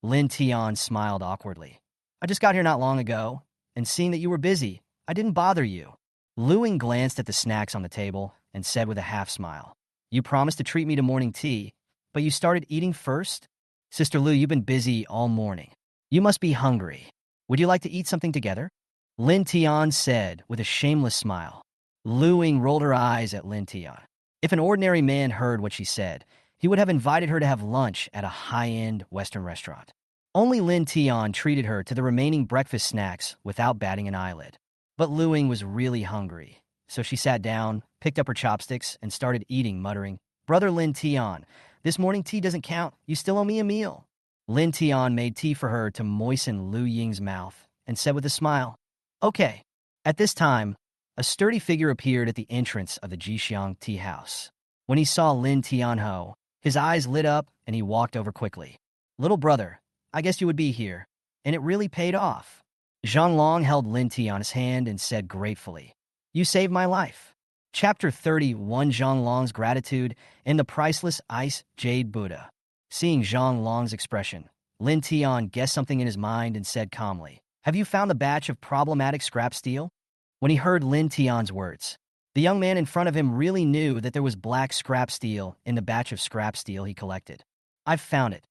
Lin Tian smiled awkwardly. "I just got here not long ago, and seeing that you were busy, I didn't bother you." Lu Ying glanced at the snacks on the table and said with a half-smile, "You promised to treat me to morning tea, but you started eating first? Sister Lu, you've been busy all morning. You must be hungry. Would you like to eat something together?" Lin Tian said with a shameless smile. Lu Ying rolled her eyes at Lin Tian. If an ordinary man heard what she said, he would have invited her to have lunch at a high-end Western restaurant. Only Lin Tian treated her to the remaining breakfast snacks without batting an eyelid. But Lu Ying was really hungry, so she sat down, picked up her chopsticks, and started eating, muttering, "Brother Lin Tian, this morning tea doesn't count. You still owe me a meal." Lin Tian made tea for her to moisten Lu Ying's mouth and said with a smile, "Okay." At this time, a sturdy figure appeared at the entrance of the Jixiang tea house. When he saw Lin Tianho, his eyes lit up and he walked over quickly. "Little brother, I guess you would be here, and it really paid off." Zhang Long held Lin Tian's hand and said gratefully, "You saved my life." Chapter 31, Zhang Long's Gratitude and the Priceless Ice Jade Buddha. Seeing Zhang Long's expression, Lin Tian guessed something in his mind and said calmly, "Have you found the batch of problematic scrap steel?" When he heard Lin Tian's words, the young man in front of him really knew that there was black scrap steel in the batch of scrap steel he collected. "I've found it.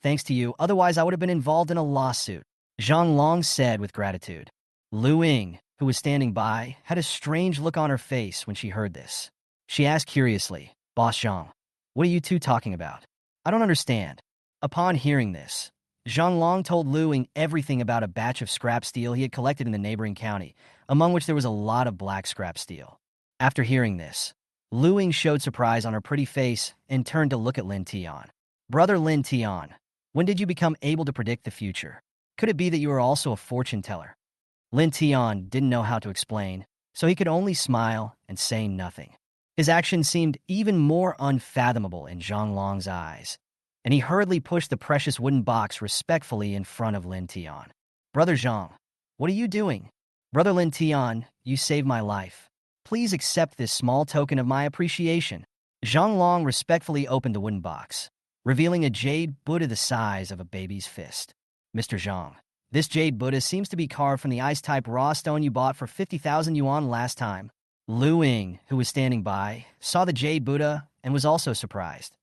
Thanks to you, otherwise I would have been involved in a lawsuit," Zhang Long said with gratitude. Lu Ying, who was standing by, had a strange look on her face when she heard this. She asked curiously, "Boss Zhang, what are you two talking about? I don't understand." Upon hearing this, Zhang Long told Lu Ying everything about a batch of scrap steel he had collected in the neighboring county, among which there was a lot of black scrap steel. After hearing this, Lu Ying showed surprise on her pretty face and turned to look at Lin Tian. "Brother Lin Tian, when did you become able to predict the future? Could it be that you are also a fortune teller?" Lin Tian didn't know how to explain, so he could only smile and say nothing. His actions seemed even more unfathomable in Zhang Long's eyes, and he hurriedly pushed the precious wooden box respectfully in front of Lin Tian. "Brother Zhang, what are you doing?" "Brother Lin Tian, you saved my life. Please accept this small token of my appreciation." Zhang Long respectfully opened the wooden box, revealing a jade Buddha the size of a baby's fist. "Mr. Zhang, this jade Buddha seems to be carved from the ice-type raw stone you bought for 50,000 yuan last time." Lu Ying, who was standing by, saw the jade Buddha and was also surprised.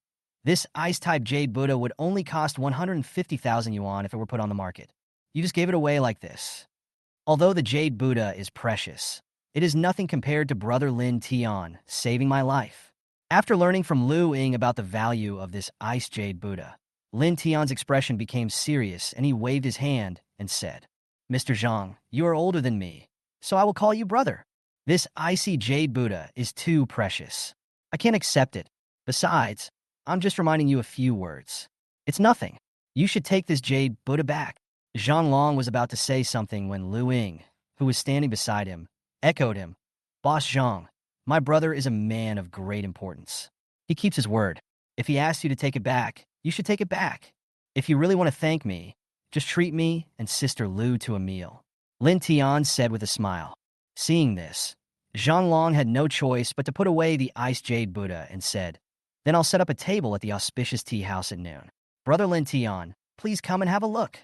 This ice-type jade Buddha would only cost 150,000 yuan if it were put on the market. You just gave it away like this. Although the jade Buddha is precious, it is nothing compared to Brother Lin Tian saving my life. After learning from Lu Ying about the value of this ice jade Buddha, Lin Tian's expression became serious and he waved his hand and said, "Mr. Zhang, you are older than me, so I will call you brother. This icy jade Buddha is too precious. I can't accept it. Besides, I'm just reminding you a few words. It's nothing. You should take this jade Buddha back." Zhang was about to say something when Lu Ying, who was standing beside him, echoed him. Boss Zhang, my brother is a man of great importance. He keeps his word. If he asks you to take it back, you should take it back. If you really want to thank me, just treat me and Sister Lu to a meal. Lin Tian said with a smile. Seeing this, Zhang had no choice but to put away the iced jade Buddha and said, then I'll set up a table at the auspicious tea house at noon. Brother Lin Tian, please come and have a look.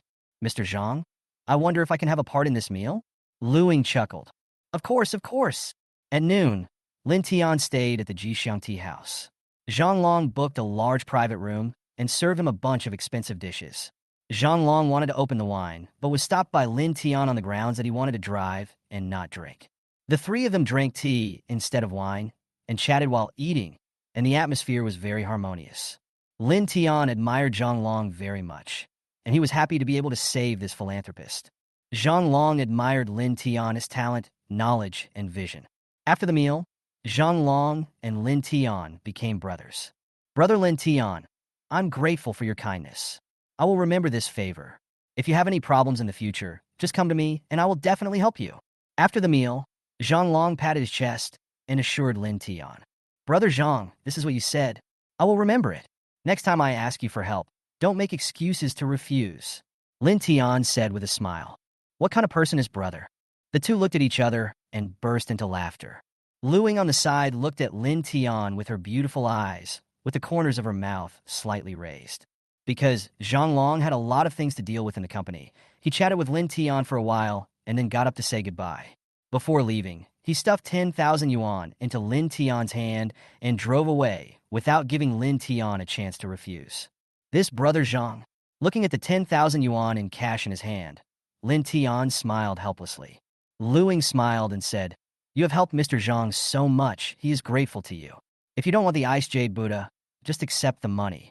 Mr. Zhang, I wonder if I can have a part in this meal? Lu Ying chuckled. Of course, of course. At noon, Lin Tian stayed at the Jixiang tea house. Zhang booked a large private room and served him a bunch of expensive dishes. Zhang wanted to open the wine, but was stopped by Lin Tian on the grounds that he wanted to drive and not drink. The three of them drank tea instead of wine and chatted while eating, and the atmosphere was very harmonious. Lin Tian admired Zhang very much, and he was happy to be able to save this philanthropist. Zhang admired Lin Tian's talent, knowledge, and vision. After the meal, Zhang and Lin Tian became brothers. Brother Lin Tian, I'm grateful for your kindness. I will remember this favor. If you have any problems in the future, just come to me and I will definitely help you. After the meal, Zhang patted his chest and assured Lin Tian. Brother Zhang, this is what you said. I will remember it. Next time I ask you for help, don't make excuses to refuse. Lin Tian said with a smile. What kind of person is brother? The two looked at each other and burst into laughter. Lu Ying on the side looked at Lin Tian with her beautiful eyes, with the corners of her mouth slightly raised. Because Zhang had a lot of things to deal with in the company, he chatted with Lin Tian for a while and then got up to say goodbye. Before leaving, he stuffed 10,000 yuan into Lin Tian's hand and drove away without giving Lin Tian a chance to refuse. This brother Zhang, looking at the 10,000 yuan in cash in his hand, Lin Tian smiled helplessly. Lu Ying smiled and said, You have helped Mr. Zhang so much, he is grateful to you. If you don't want the Ice Jade Buddha, just accept the money.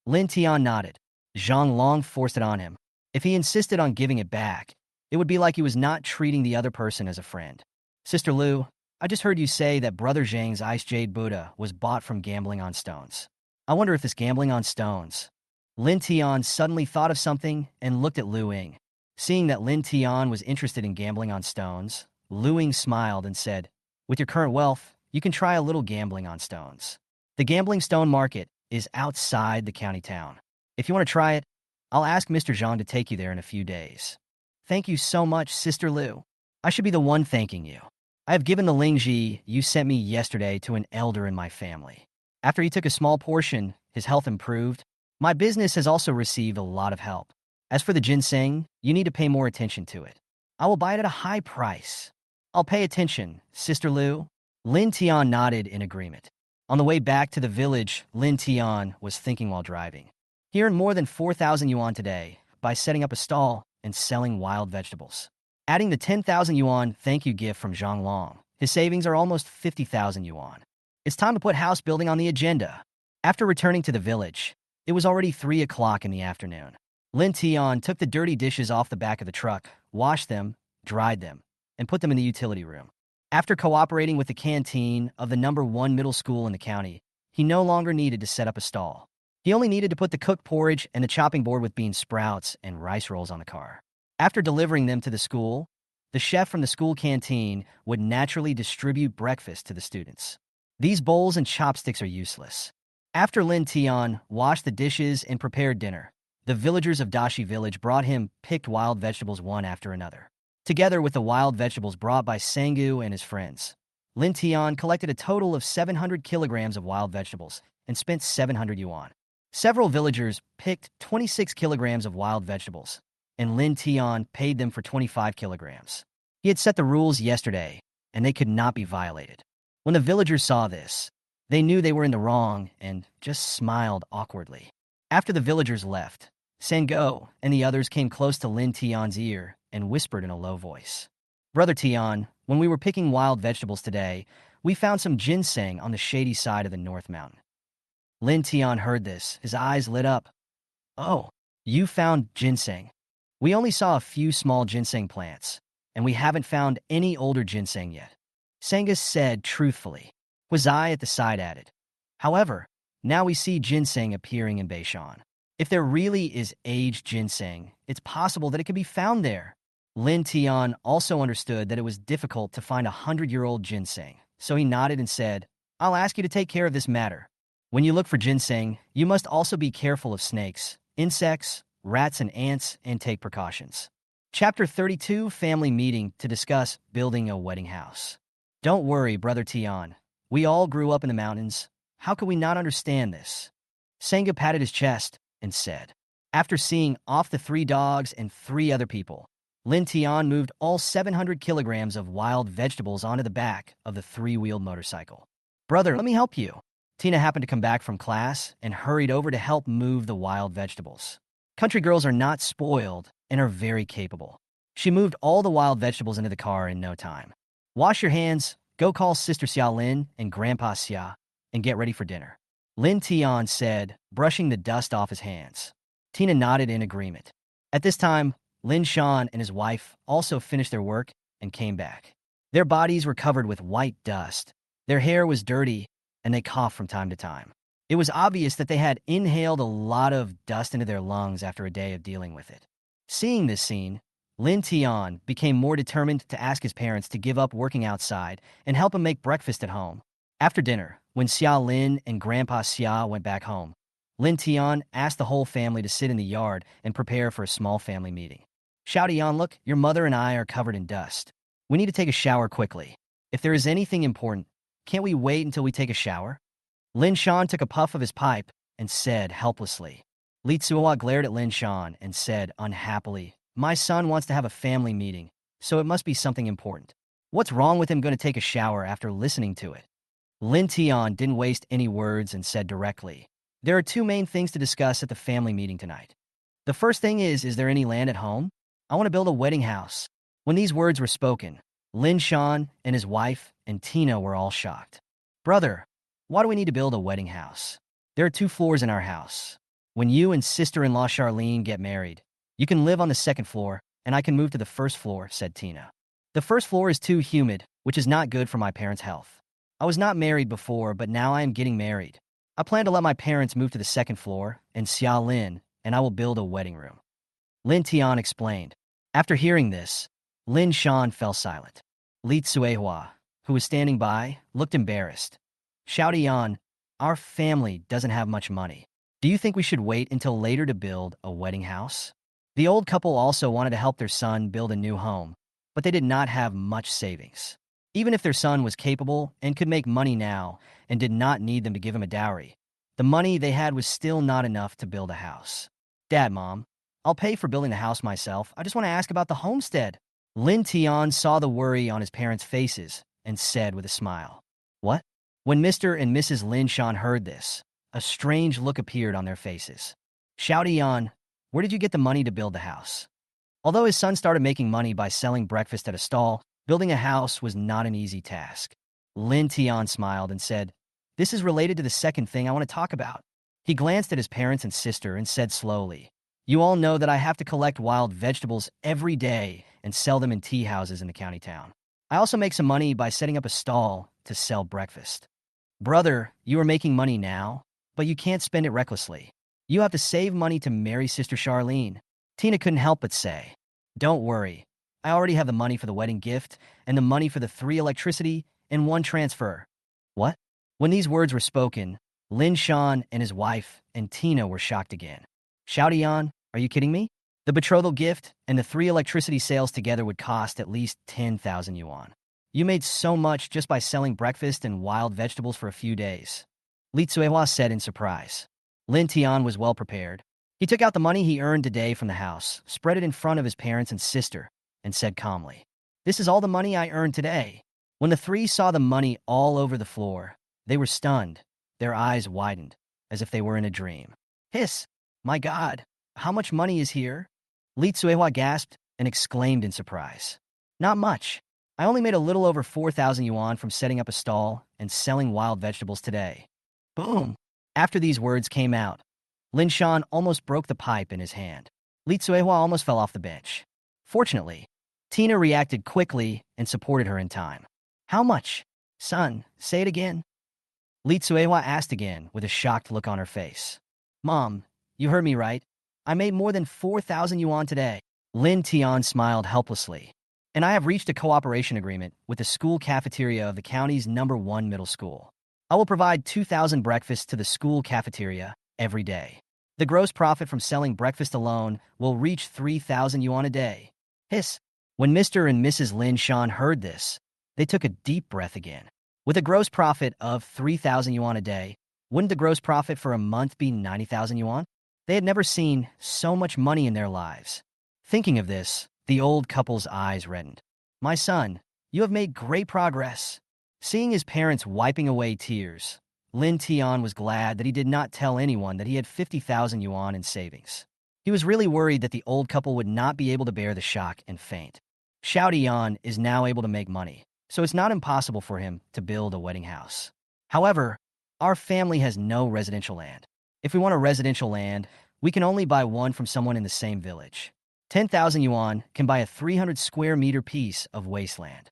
Lin Tian nodded. Zhang forced it on him. If he insisted on giving it back, it would be like he was not treating the other person as a friend. Sister Lu, I just heard you say that Brother Zhang's Ice Jade Buddha was bought from gambling on stones. I wonder if this gambling on stones. Lin Tian suddenly thought of something and looked at Lu Ying. Seeing that Lin Tian was interested in gambling on stones, Lu Ying smiled and said, With your current wealth, you can try a little gambling on stones. The gambling stone market is outside the county town. If you want to try it, I'll ask Mr. Zhang to take you there in a few days. Thank you so much, Sister Lu. I should be the one thanking you. I have given the Lingji you sent me yesterday to an elder in my family. After he took a small portion, his health improved. My business has also received a lot of help. As for the ginseng, you need to pay more attention to it. I will buy it at a high price. I'll pay attention, Sister Lu. Lin Tian nodded in agreement. On the way back to the village, Lin Tian was thinking while driving. He earned more than 4,000 yuan today by setting up a stall and selling wild vegetables. Adding the 10,000 yuan thank you gift from Zhang, his savings are almost 50,000 yuan. It's time to put house building on the agenda. After returning to the village, it was already 3 o'clock in the afternoon. Lin Tian took the dirty dishes off the back of the truck, washed them, dried them, and put them in the utility room. After cooperating with the canteen of the #1 middle school in the county, he no longer needed to set up a stall. He only needed to put the cooked porridge and the chopping board with bean sprouts and rice rolls on the car. After delivering them to the school, the chef from the school canteen would naturally distribute breakfast to the students. These bowls and chopsticks are useless. After Lin Tian washed the dishes and prepared dinner, the villagers of Dashi village brought him picked wild vegetables one after another. Together with the wild vegetables brought by Sangu and his friends, Lin Tian collected a total of 700 kilograms of wild vegetables and spent 700 yuan. Several villagers picked 26 kilograms of wild vegetables, and Lin Tian paid them for 25 kilograms. He had set the rules yesterday, and they could not be violated. When the villagers saw this, they knew they were in the wrong and just smiled awkwardly. After the villagers left, Sango and the others came close to Lin Tian's ear and whispered in a low voice. Brother Tian, when we were picking wild vegetables today, we found some ginseng on the shady side of the North Mountain. Lin Tian heard this, his eyes lit up. Oh, you found ginseng. We only saw a few small ginseng plants, and we haven't found any older ginseng yet. Sangus said truthfully. Huazai at the side added. However, now we see ginseng appearing in Beishan. If there really is aged ginseng, it's possible that it could be found there. Lin Tian also understood that it was difficult to find 100-year-old ginseng, so he nodded and said, I'll ask you to take care of this matter. When you look for ginseng, you must also be careful of snakes, insects, rats, and ants, and take precautions. Chapter 32, Family Meeting to discuss building a wedding house. Don't worry, Brother Tian. We all grew up in the mountains. How could we not understand this? Senga patted his chest and said, after seeing off the 3 dogs and 3 other people, Lin Tian moved all 700 kilograms of wild vegetables onto the back of the 3-wheeled motorcycle. Brother, let me help you. Tina happened to come back from class and hurried over to help move the wild vegetables. Country girls are not spoiled and are very capable. She moved all the wild vegetables into the car in no time. Wash your hands, go call Sister Xiaolin and Grandpa Xia, and get ready for dinner. Lin Tian said, brushing the dust off his hands. Tina nodded in agreement. At this time, Lin Shan and his wife also finished their work and came back. Their bodies were covered with white dust. Their hair was dirty, and they coughed from time to time. It was obvious that they had inhaled a lot of dust into their lungs after a day of dealing with it. Seeing this scene, Lin Tian became more determined to ask his parents to give up working outside and help him make breakfast at home. After dinner, when Xiao Lin and Grandpa Xia went back home, Lin Tian asked the whole family to sit in the yard and prepare for a small family meeting. Xiao Tian, look, your mother and I are covered in dust. We need to take a shower quickly. If there is anything important, can't we wait until we take a shower? Lin Shan took a puff of his pipe and said helplessly. Li Tsuohua glared at Lin Shan and said unhappily, my son wants to have a family meeting, so it must be something important. What's wrong with him going to take a shower after listening to it? Lin Tian didn't waste any words and said directly, there are 2 main things to discuss at the family meeting tonight. The first thing is there any land at home? I want to build a wedding house. When these words were spoken, Lin Shan and his wife and Tina were all shocked. Brother, why do we need to build a wedding house? There are 2 floors in our house. When you and sister-in-law Charlene get married, you can live on the 2nd floor, and I can move to the 1st floor, said Tina. The 1st floor is too humid, which is not good for my parents' health. I was not married before, but now I am getting married. I plan to let my parents move to the 2nd floor, and Xiao Lin and I will build a wedding room. Lin Tian explained. After hearing this, Lin Shan fell silent. Li Tsuehua, who was standing by, looked embarrassed. Xiao Tian, our family doesn't have much money. Do you think we should wait until later to build a wedding house? The old couple also wanted to help their son build a new home, but they did not have much savings. Even if their son was capable and could make money now and did not need them to give him a dowry, the money they had was still not enough to build a house. Dad, Mom, I'll pay for building the house myself. I just want to ask about the homestead. Lin Tian saw the worry on his parents' faces and said with a smile, what? When Mr. and Mrs. Lin Shan heard this, a strange look appeared on their faces. Xiao Tian, where did you get the money to build the house? Although his son started making money by selling breakfast at a stall, building a house was not an easy task. Lin Tian smiled and said, this is related to the second thing I want to talk about. He glanced at his parents and sister and said slowly, you all know that I have to collect wild vegetables every day and sell them in tea houses in the county town. I also make some money by setting up a stall to sell breakfast. Brother, you are making money now, but you can't spend it recklessly. You have to save money to marry Sister Charlene. Tina couldn't help but say, don't worry. I already have the money for the wedding gift and the money for the 3 electricity and 1 transfer. What? When these words were spoken, Lin Shan and his wife and Tina were shocked again. Xiao Tian, are you kidding me? The betrothal gift and the 3 electricity sales together would cost at least 10,000 yuan. You made so much just by selling breakfast and wild vegetables for a few days. Li Tsuehua said in surprise. Lin Tian was well prepared. He took out the money he earned today from the house, spread it in front of his parents and sister, and said calmly, this is all the money I earned today. When the 3 saw the money all over the floor, they were stunned. Their eyes widened, as if they were in a dream. Hiss! My God, how much money is here? Li Tsuehua gasped and exclaimed in surprise. Not much. I only made a little over 4,000 yuan from setting up a stall and selling wild vegetables today. Boom! After these words came out, Lin Shan almost broke the pipe in his hand. Li Tsuehua almost fell off the bench. Fortunately, Tina reacted quickly and supported her in time. How much? Son, say it again. Li Tsuehua asked again with a shocked look on her face. Mom, You heard me right. I made more than 4,000 yuan today. Lin Tian smiled helplessly. And I have reached a cooperation agreement with the school cafeteria of the county's #1 middle school. I will provide 2,000 breakfasts to the school cafeteria every day. The gross profit from selling breakfast alone will reach 3,000 yuan a day. Hiss. When Mr. and Mrs. Lin Shan heard this, they took a deep breath again. With a gross profit of 3,000 yuan a day, wouldn't the gross profit for a month be 90,000 yuan? They had never seen so much money in their lives. Thinking of this, the old couple's eyes reddened. My son, you have made great progress. Seeing his parents wiping away tears, Lin Tian was glad that he did not tell anyone that he had 50,000 yuan in savings. He was really worried that the old couple would not be able to bear the shock and faint. Xiao Dian is now able to make money, so it's not impossible for him to build a wedding house. However, our family has no residential land. If we want a residential land, we can only buy one from someone in the same village. 10,000 yuan can buy a 300 square meter piece of wasteland.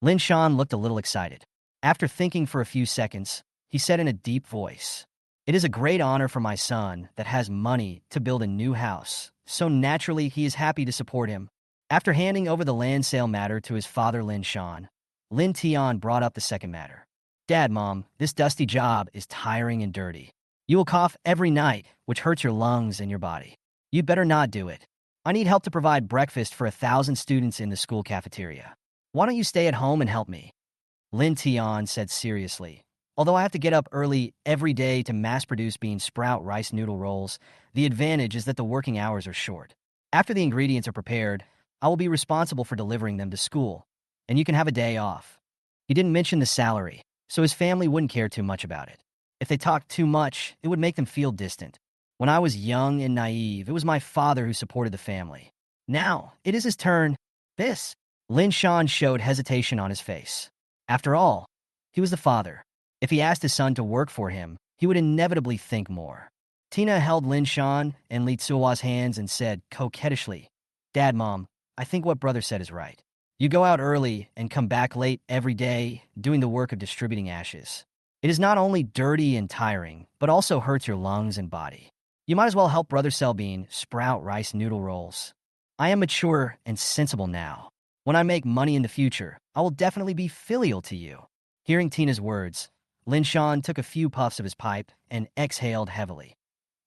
Lin Shan looked a little excited. After thinking for a few seconds, he said in a deep voice, "It is a great honor for my son that has money to build a new house, so naturally he is happy to support him." After handing over the land sale matter to his father Lin Shan, Lin Tian brought up the second matter. Dad, Mom, this dusty job is tiring and dirty. You will cough every night, which hurts your lungs and your body. You'd better not do it. I need help to provide breakfast for 1,000 students in the school cafeteria. Why don't you stay at home and help me? Lin Tian said seriously. Although I have to get up early every day to mass-produce bean sprout rice noodle rolls, the advantage is that the working hours are short. After the ingredients are prepared, I will be responsible for delivering them to school, and you can have a day off. He didn't mention the salary, so his family wouldn't care too much about it. If they talked too much, it would make them feel distant. When I was young and naive, it was my father who supported the family. Now, it is his turn. This. Lin Shan showed hesitation on his face. After all, he was the father. If he asked his son to work for him, he would inevitably think more. Tina held Lin Shan and Li Tsuo's hands and said coquettishly, Dad, Mom, I think what brother said is right. You go out early and come back late every day doing the work of distributing ashes. It is not only dirty and tiring, but also hurts your lungs and body. You might as well help brother sell bean sprout rice noodle rolls. I am mature and sensible now. When I make money in the future, I will definitely be filial to you. Hearing Tina's words, Lin Shan took a few puffs of his pipe and exhaled heavily.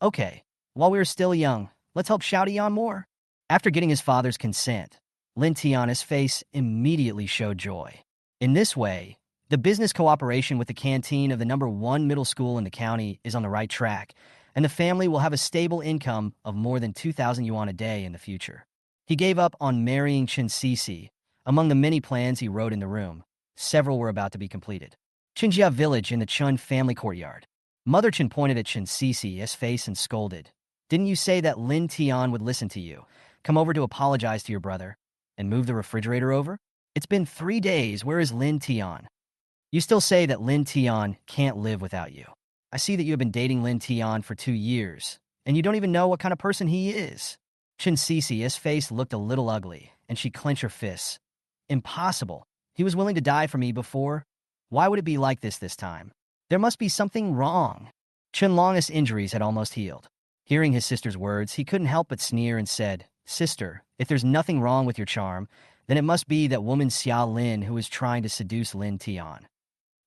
Okay, while we are still young, let's help Xiao Dian more. After getting his father's consent, Lin Tian's face immediately showed joy. In this way, the business cooperation with the canteen of the #1 middle school in the county is on the right track, and the family will have a stable income of more than 2,000 yuan a day in the future. He gave up on marrying Chen Sisi. Among the many plans he wrote in the room, several were about to be completed. Chinjia village in the Chun family courtyard. Mother Chen pointed at Chen Sisi's face and scolded. Didn't you say that Lin Tian would listen to you, come over to apologize to your brother, and move the refrigerator over? It's been 3 days. Where is Lin Tian? You still say that Lin Tian can't live without you. I see that you have been dating Lin Tian for 2 years, and you don't even know what kind of person he is. Chen Sisi's face looked a little ugly, and she clenched her fists. Impossible. He was willing to die for me before. Why would it be like this time? There must be something wrong. Chen Long's injuries had almost healed. Hearing his sister's words, he couldn't help but sneer and said, Sister, if there's nothing wrong with your charm, then it must be that woman Xia Lin who is trying to seduce Lin Tian.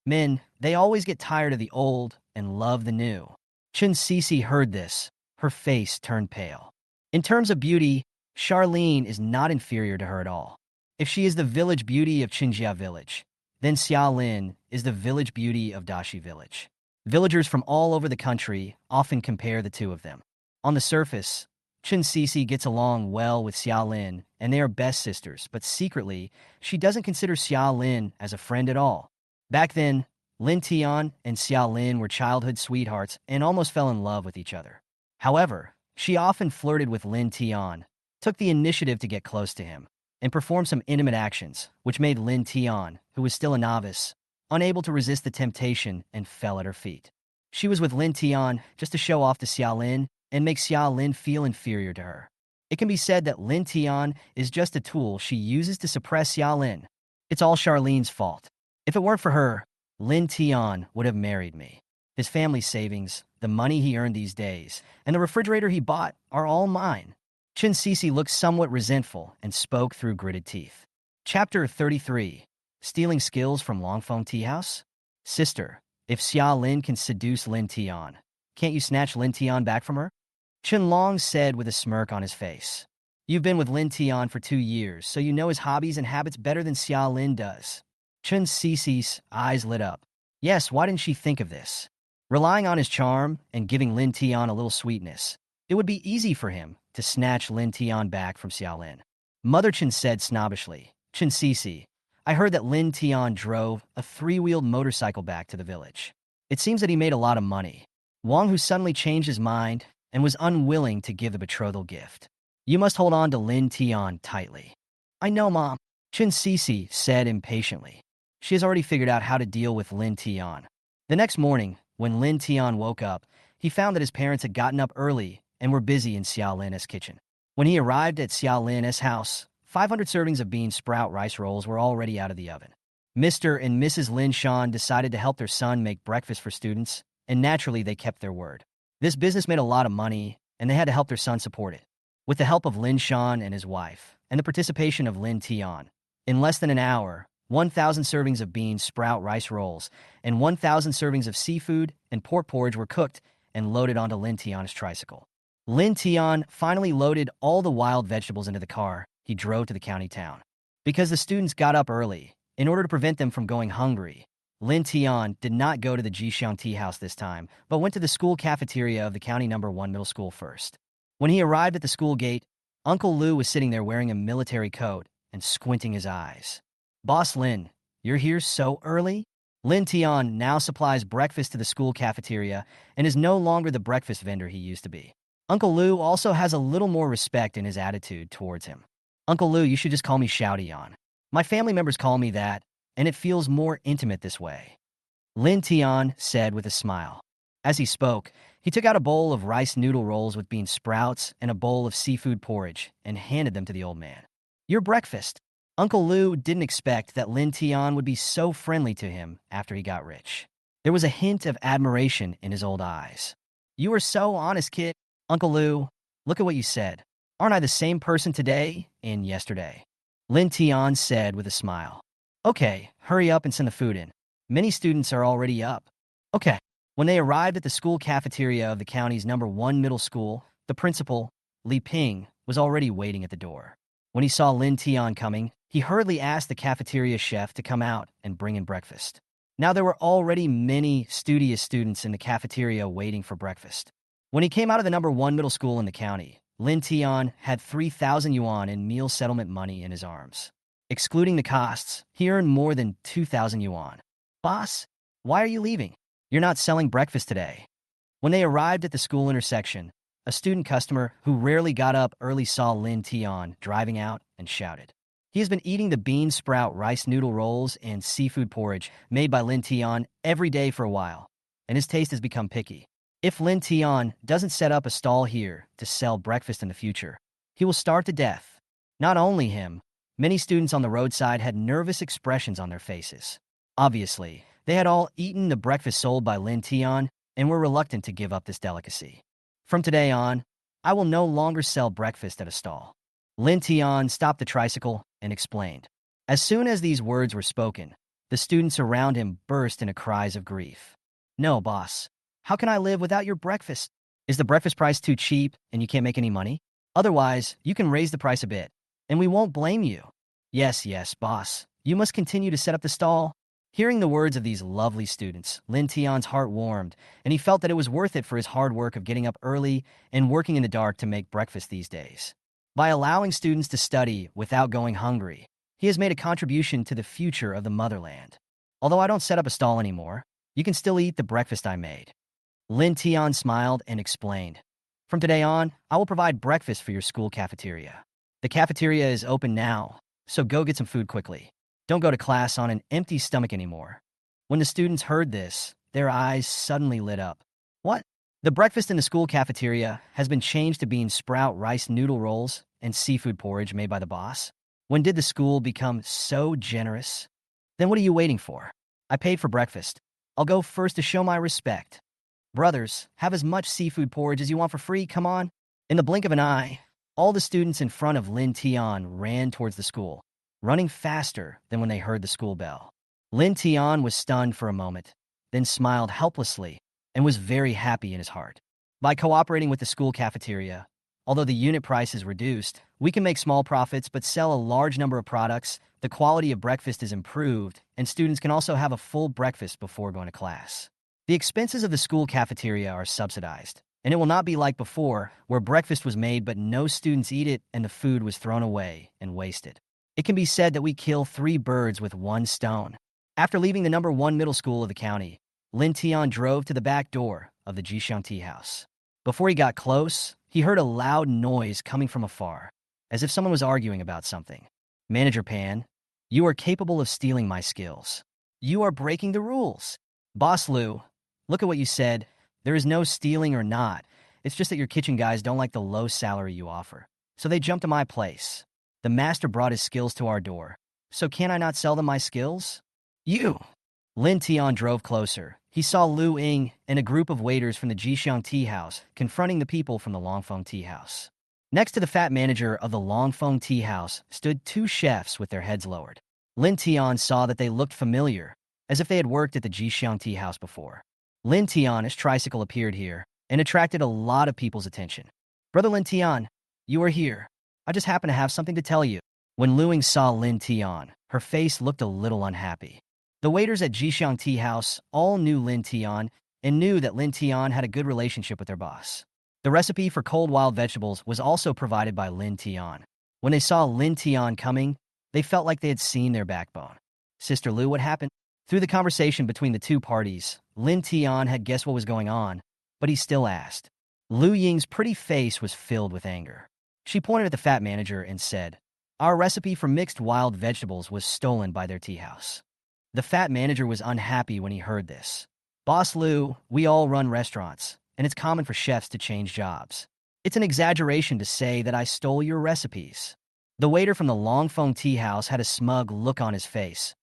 Men, they always get tired of the old and love the new. Chen Sisi heard this. Her face turned pale. In terms of beauty, Charlene is not inferior to her at all. If she is the village beauty of Qinjia village, then Xia Lin is the village beauty of Dashi village. Villagers from all over the country often compare the two of them. On the surface, Chen Sisi gets along well with Xia Lin, and they are best sisters, but secretly, she doesn't consider Xia Lin as a friend at all. Back then, Lin Tian and Xia Lin were childhood sweethearts and almost fell in love with each other. However, she often flirted with Lin Tian, took the initiative to get close to him, and performed some intimate actions, which made Lin Tian, who was still a novice, unable to resist the temptation and fell at her feet. She was with Lin Tian just to show off to Xia Lin and make Xia Lin feel inferior to her. It can be said that Lin Tian is just a tool she uses to suppress Xia Lin. It's all Charlene's fault. If it weren't for her, Lin Tian would have married me. His family's savings, the money he earned these days, and the refrigerator he bought are all mine. Chen Sisi looked somewhat resentful and spoke through gritted teeth. Chapter 33. Stealing Skills from Longfeng Tea House? Sister, if Xia Lin can seduce Lin Tian, can't you snatch Lin Tian back from her? Chen Long said with a smirk on his face. You've been with Lin Tian for 2 years, so you know his hobbies and habits better than Xia Lin does. Chen Sisi's eyes lit up. Yes, why didn't she think of this? Relying on his charm and giving Lin Tian a little sweetness, it would be easy for him to snatch Lin Tian back from Xia Lin. Mother Chen said snobbishly, Chen Sisi, I heard that Lin Tian drove a 3-wheeled motorcycle back to the village. It seems that he made a lot of money. Wang, who suddenly changed his mind and was unwilling to give the betrothal gift. You must hold on to Lin Tian tightly. I know, Mom, Chen Sisi said impatiently. She has already figured out how to deal with Lin Tian. The next morning, when Lin Tian woke up, he found that his parents had gotten up early and were busy in Xia Lin's kitchen. When he arrived at Xia Lin's house, 500 servings of bean sprout rice rolls were already out of the oven. Mr. and Mrs. Lin Shan decided to help their son make breakfast for students, and naturally they kept their word. This business made a lot of money, and they had to help their son support it. With the help of Lin Shan and his wife, and the participation of Lin Tian, in less than an hour, 1,000 servings of bean sprout rice rolls and 1,000 servings of seafood and pork porridge were cooked and loaded onto Lin Tian's tricycle. Lin Tian finally loaded all the wild vegetables into the car he drove to the county town. Because the students got up early, in order to prevent them from going hungry, Lin Tian did not go to the Jixiang Tea House this time, but went to the school cafeteria of the County No. 1 Middle School first. When he arrived at the school gate, Uncle Lu was sitting there wearing a military coat and squinting his eyes. Boss Lin, you're here so early? Lin Tian now supplies breakfast to the school cafeteria and is no longer the breakfast vendor he used to be. Uncle Lu also has a little more respect in his attitude towards him. Uncle Lu, you should just call me Xiaodian. My family members call me that, and it feels more intimate this way. Lin Tian said with a smile. As he spoke, he took out a bowl of rice noodle rolls with bean sprouts and a bowl of seafood porridge and handed them to the old man. Your breakfast. Uncle Lu didn't expect that Lin Tian would be so friendly to him after he got rich. There was a hint of admiration in his old eyes. You are so honest, kid. Uncle Lu, look at what you said. Aren't I the same person today and yesterday? Lin Tian said with a smile. Okay, hurry up and send the food in. Many students are already up. Okay. When they arrived at the school cafeteria of the county's No. 1 middle school, the principal, Li Ping, was already waiting at the door. When he saw Lin Tian coming, he hurriedly asked the cafeteria chef to come out and bring in breakfast. Now there were already many studious students in the cafeteria waiting for breakfast. When he came out of the No. 1 middle school in the county, Lin Tian had 3,000 yuan in meal settlement money in his arms. Excluding the costs, he earned more than 2,000 yuan. Boss, why are you leaving? You're not selling breakfast today. When they arrived at the school intersection, a student customer who rarely got up early saw Lin Tian driving out and shouted. He has been eating the bean sprout rice noodle rolls and seafood porridge made by Lin Tian every day for a while, and his taste has become picky. If Lin Tian doesn't set up a stall here to sell breakfast in the future, he will starve to death. Not only him, many students on the roadside had nervous expressions on their faces. Obviously, they had all eaten the breakfast sold by Lin Tian and were reluctant to give up this delicacy. From today on, I will no longer sell breakfast at a stall. Lin Tian stopped the tricycle and explained. As soon as these words were spoken, the students around him burst into cries of grief. No, boss. How can I live without your breakfast? Is the breakfast price too cheap and you can't make any money? Otherwise, you can raise the price a bit, and we won't blame you. Yes, boss. You must continue to set up the stall. Hearing the words of these lovely students, Lin Tian's heart warmed, and he felt that it was worth it for his hard work of getting up early and working in the dark to make breakfast these days. By allowing students to study without going hungry, he has made a contribution to the future of the motherland. Although I don't set up a stall anymore, you can still eat the breakfast I made. Lin Tian smiled and explained. From today on, I will provide breakfast for your school cafeteria. The cafeteria is open now, so go get some food quickly. Don't go to class on an empty stomach anymore. When the students heard this, their eyes suddenly lit up. What? The breakfast in the school cafeteria has been changed to bean sprout rice noodle rolls and seafood porridge made by the boss? When did the school become so generous? Then what are you waiting for? I paid for breakfast. I'll go first to show my respect. Brothers, have as much seafood porridge as you want for free, come on. In the blink of an eye, all the students in front of Lin Tian ran towards the school, running faster than when they heard the school bell. Lin Tian was stunned for a moment, then smiled helplessly and was very happy in his heart. By cooperating with the school cafeteria, although the unit price is reduced, we can make small profits but sell a large number of products, the quality of breakfast is improved, and students can also have a full breakfast before going to class. The expenses of the school cafeteria are subsidized, and it will not be like before, where breakfast was made but no students eat it and the food was thrown away and wasted. It can be said that we kill 3 birds with 1 stone. After leaving the number 1 middle school of the county, Lin Tian drove to the back door of the Jishan tea house. Before he got close, he heard a loud noise coming from afar, as if someone was arguing about something. Manager Pan, you are capable of stealing my skills. You are breaking the rules. Boss Lu, look at what you said. There is no stealing or not. It's just that your kitchen guys don't like the low salary you offer. So they jumped to my place. The master brought his skills to our door. So can I not sell them my skills? You! Lin Tian drove closer. He saw Lu Ying and a group of waiters from the Jixiang tea house confronting the people from the Longfeng tea house. Next to the fat manager of the Longfeng tea house stood 2 chefs with their heads lowered. Lin Tian saw that they looked familiar, as if they had worked at the Jixiang tea house before. Lin Tian's tricycle appeared here and attracted a lot of people's attention. Brother Lin Tian, you are here. I just happen to have something to tell you. When Lu Ying saw Lin Tian, her face looked a little unhappy. The waiters at Jixiang Tea House all knew Lin Tian and knew that Lin Tian had a good relationship with their boss. The recipe for cold wild vegetables was also provided by Lin Tian. When they saw Lin Tian coming, they felt like they had seen their backbone. Sister Lu, what happened? Through the conversation between the 2 parties, Lin Tian had guessed what was going on, but he still asked. Lu Ying's pretty face was filled with anger. She pointed at the fat manager and said, our recipe for mixed wild vegetables was stolen by their tea house. The fat manager was unhappy when he heard this. Boss Lu, we all run restaurants, and it's common for chefs to change jobs. It's an exaggeration to say that I stole your recipes. The waiter from the Longfeng tea house had a smug look on his face,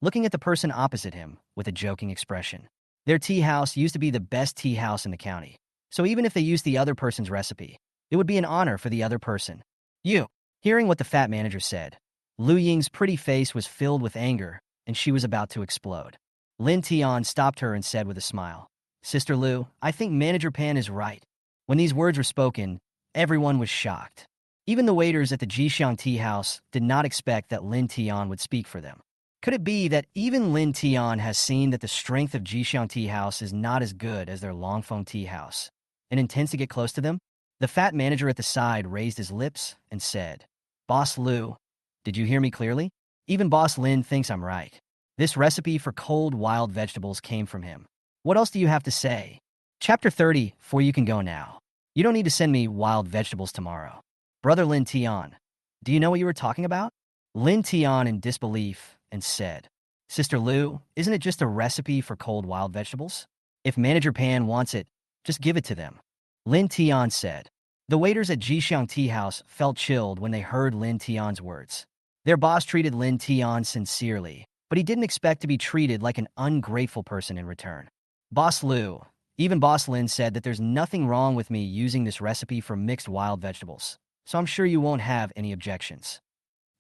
looking at the person opposite him with a joking expression. Their tea house used to be the best tea house in the county, so even if they used the other person's recipe, it would be an honor for the other person. You. Hearing what the fat manager said, Lu Ying's pretty face was filled with anger, and she was about to explode. Lin Tian stopped her and said with a smile, Sister Lu, I think Manager Pan is right. When these words were spoken, everyone was shocked. Even the waiters at the Jixiang tea house did not expect that Lin Tian would speak for them. Could it be that even Lin Tian has seen that the strength of Jixiang tea house is not as good as their Longfeng tea house, and intends to get close to them? The fat manager at the side raised his lips and said, Boss Lu, did you hear me clearly? Even Boss Lin thinks I'm right. This recipe for cold wild vegetables came from him. What else do you have to say? Chapter 30, for you can go now. You don't need to send me wild vegetables tomorrow. Brother Lin Tian, do you know what you were talking about? Lin Tian in disbelief and said, Sister Lu, isn't it just a recipe for cold wild vegetables? If Manager Pan wants it, just give it to them. Lin Tian said. The waiters at Jixiang Tea House felt chilled when they heard Lin Tian's words. Their boss treated Lin Tian sincerely, but he didn't expect to be treated like an ungrateful person in return. Boss Lu, even Boss Lin said that there's nothing wrong with me using this recipe for mixed wild vegetables, so I'm sure you won't have any objections.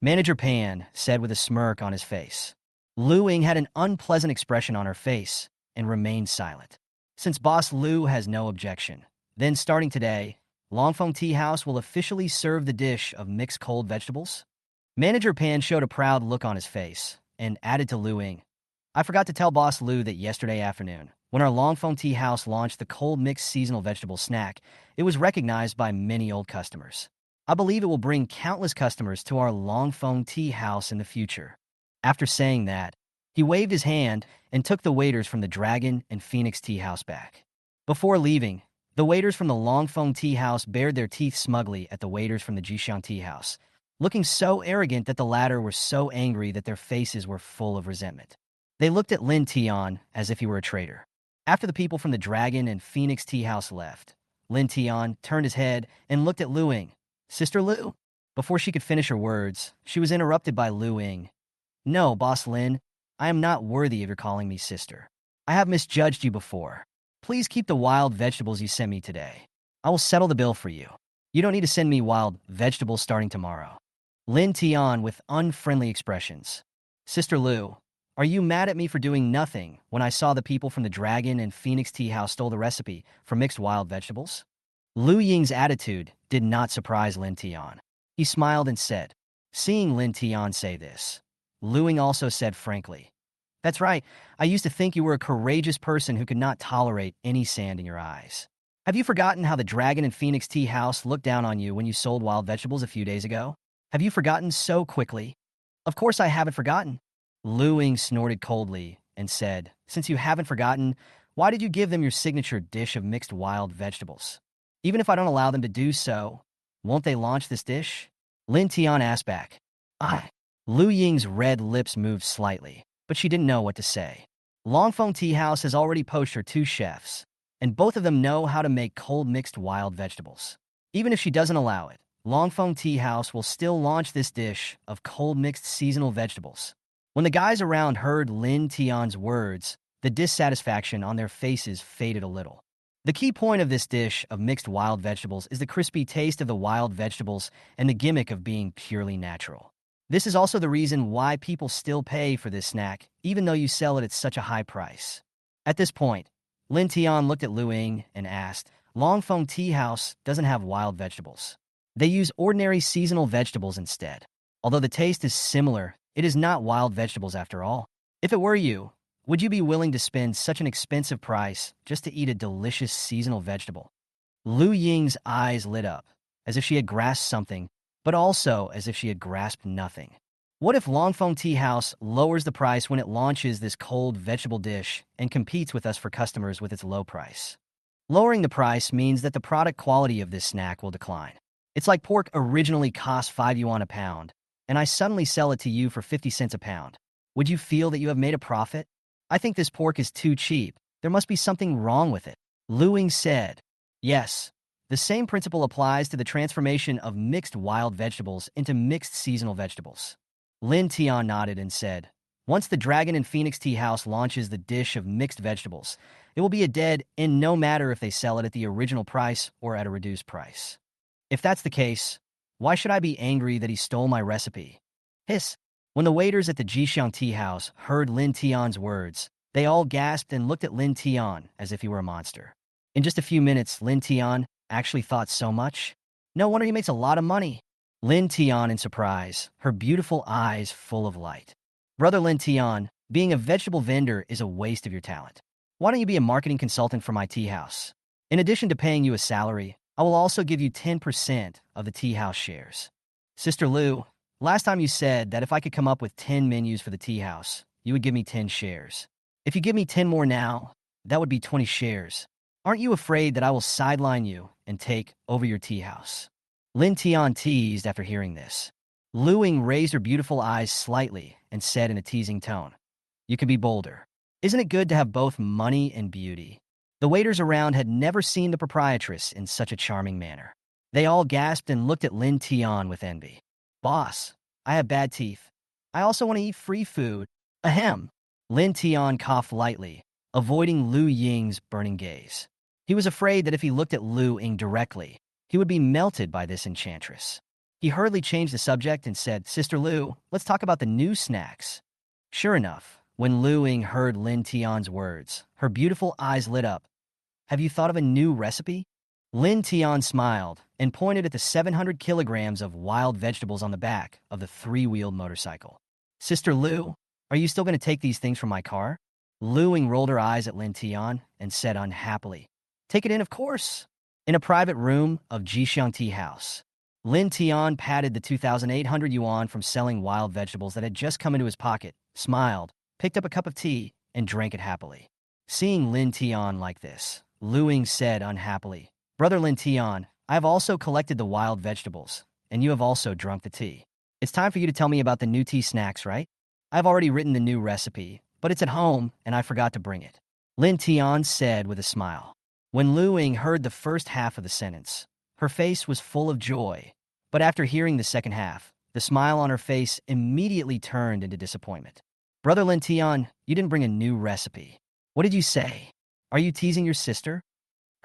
Manager Pan said with a smirk on his face. Lu Ying had an unpleasant expression on her face and remained silent. Since Boss Lu has no objection, then starting today, Longfeng Tea House will officially serve the dish of mixed cold vegetables? Manager Pan showed a proud look on his face and added to Lu Ying, I forgot to tell Boss Lu that yesterday afternoon, when our Longfeng Tea House launched the cold mixed seasonal vegetable snack, it was recognized by many old customers. I believe it will bring countless customers to our Longfeng Tea House in the future. After saying that, he waved his hand and took the waiters from the Dragon and Phoenix Tea House back. Before leaving, the waiters from the Longfeng Tea House bared their teeth smugly at the waiters from the Jixiang Tea House, looking so arrogant that the latter were so angry that their faces were full of resentment. They looked at Lin Tian as if he were a traitor. After the people from the Dragon and Phoenix Tea House left, Lin Tian turned his head and looked at Lu Ying. Sister Lu? Before she could finish her words, she was interrupted by Lu Ying. No, Boss Lin, I am not worthy of your calling me sister. I have misjudged you before. Please keep the wild vegetables you sent me today. I will settle the bill for you. You don't need to send me wild vegetables starting tomorrow. Lin Tian with unfriendly expressions. Sister Lu, are you mad at me for doing nothing when I saw the people from the Dragon and Phoenix Tea House stole the recipe for mixed wild vegetables? Lu Ying's attitude did not surprise Lin Tian. He smiled and said, seeing Lin Tian say this, Lu Ying also said frankly, that's right, I used to think you were a courageous person who could not tolerate any sand in your eyes. Have you forgotten how the Dragon and Phoenix Tea House looked down on you when you sold wild vegetables a few days ago? Have you forgotten so quickly? Of course I haven't forgotten. Lu Ying snorted coldly and said, since you haven't forgotten, why did you give them your signature dish of mixed wild vegetables? Even if I don't allow them to do so, won't they launch this dish? Lin Tian asked back. Lu Ying's red lips moved slightly, but she didn't know what to say. Longfeng Tea House has already poached her 2 chefs, and both of them know how to make cold mixed wild vegetables. Even if she doesn't allow it, Longfeng Tea House will still launch this dish of cold mixed seasonal vegetables. When the guys around heard Lin Tian's words, the dissatisfaction on their faces faded a little. The key point of this dish of mixed wild vegetables is the crispy taste of the wild vegetables and the gimmick of being purely natural. This is also the reason why people still pay for this snack, even though you sell it at such a high price. At this point, Lin Tian looked at Lu Ying and asked, Longfeng Tea House doesn't have wild vegetables. They use ordinary seasonal vegetables instead. Although the taste is similar, it is not wild vegetables after all. If it were you, would you be willing to spend such an expensive price just to eat a delicious seasonal vegetable? Lu Ying's eyes lit up, as if she had grasped something, but also as if she had grasped nothing. What if Longfeng Tea House lowers the price when it launches this cold vegetable dish and competes with us for customers with its low price? Lowering the price means that the product quality of this snack will decline. It's like pork originally cost 5 yuan a pound, and I suddenly sell it to you for 50 cents a pound. Would you feel that you have made a profit? I think this pork is too cheap. There must be something wrong with it. Lu Ying said, yes. The same principle applies to the transformation of mixed wild vegetables into mixed seasonal vegetables. Lin Tian nodded and said, once the Dragon and Phoenix Tea House launches the dish of mixed vegetables, it will be a dead end no matter if they sell it at the original price or at a reduced price. If that's the case, why should I be angry that he stole my recipe? Hiss. When the waiters at the Jixiang Tea House heard Lin Tian's words, they all gasped and looked at Lin Tian as if he were a monster. In just a few minutes, Lin Tian actually thought so much? No wonder he makes a lot of money. Lin Tian in surprise, her beautiful eyes full of light. Brother Lin Tian, being a vegetable vendor is a waste of your talent. Why don't you be a marketing consultant for my tea house? In addition to paying you a salary, I will also give you 10% of the tea house shares. Sister Lu, last time you said that if I could come up with 10 menus for the tea house, you would give me 10 shares. If you give me 10 more now, that would be 20 shares. Aren't you afraid that I will sideline you and take over your tea house? Lin Tian teased after hearing this. Lu Ying raised her beautiful eyes slightly and said in a teasing tone, you can be bolder. Isn't it good to have both money and beauty? The waiters around had never seen the proprietress in such a charming manner. They all gasped and looked at Lin Tian with envy. Boss, I have bad teeth. I also want to eat free food. Ahem. Lin Tian coughed lightly, avoiding Lu Ying's burning gaze. He was afraid that if he looked at Lu Ying directly, he would be melted by this enchantress. He hurriedly changed the subject and said, Sister Lu, let's talk about the new snacks. Sure enough, when Lu Ying heard Lin Tian's words, her beautiful eyes lit up. Have you thought of a new recipe? Lin Tian smiled and pointed at the 700 kilograms of wild vegetables on the back of the 3-wheeled motorcycle. Sister Lu, are you still going to take these things from my car? Lu Ying rolled her eyes at Lin Tian and said unhappily, take it in, of course. In a private room of Jixiang Tea House, Lin Tian patted the 2,800 yuan from selling wild vegetables that had just come into his pocket, smiled, picked up a cup of tea, and drank it happily. Seeing Lin Tian like this, Lu Ying said unhappily, Brother Lin Tian, I have also collected the wild vegetables, and you have also drunk the tea. It's time for you to tell me about the new tea snacks, right? I've already written the new recipe, but it's at home, and I forgot to bring it. Lin Tian said with a smile. When Lu Ying heard the first half of the sentence, her face was full of joy, but after hearing the second half, the smile on her face immediately turned into disappointment. Brother Lin Tian, you didn't bring a new recipe. What did you say? Are you teasing your sister?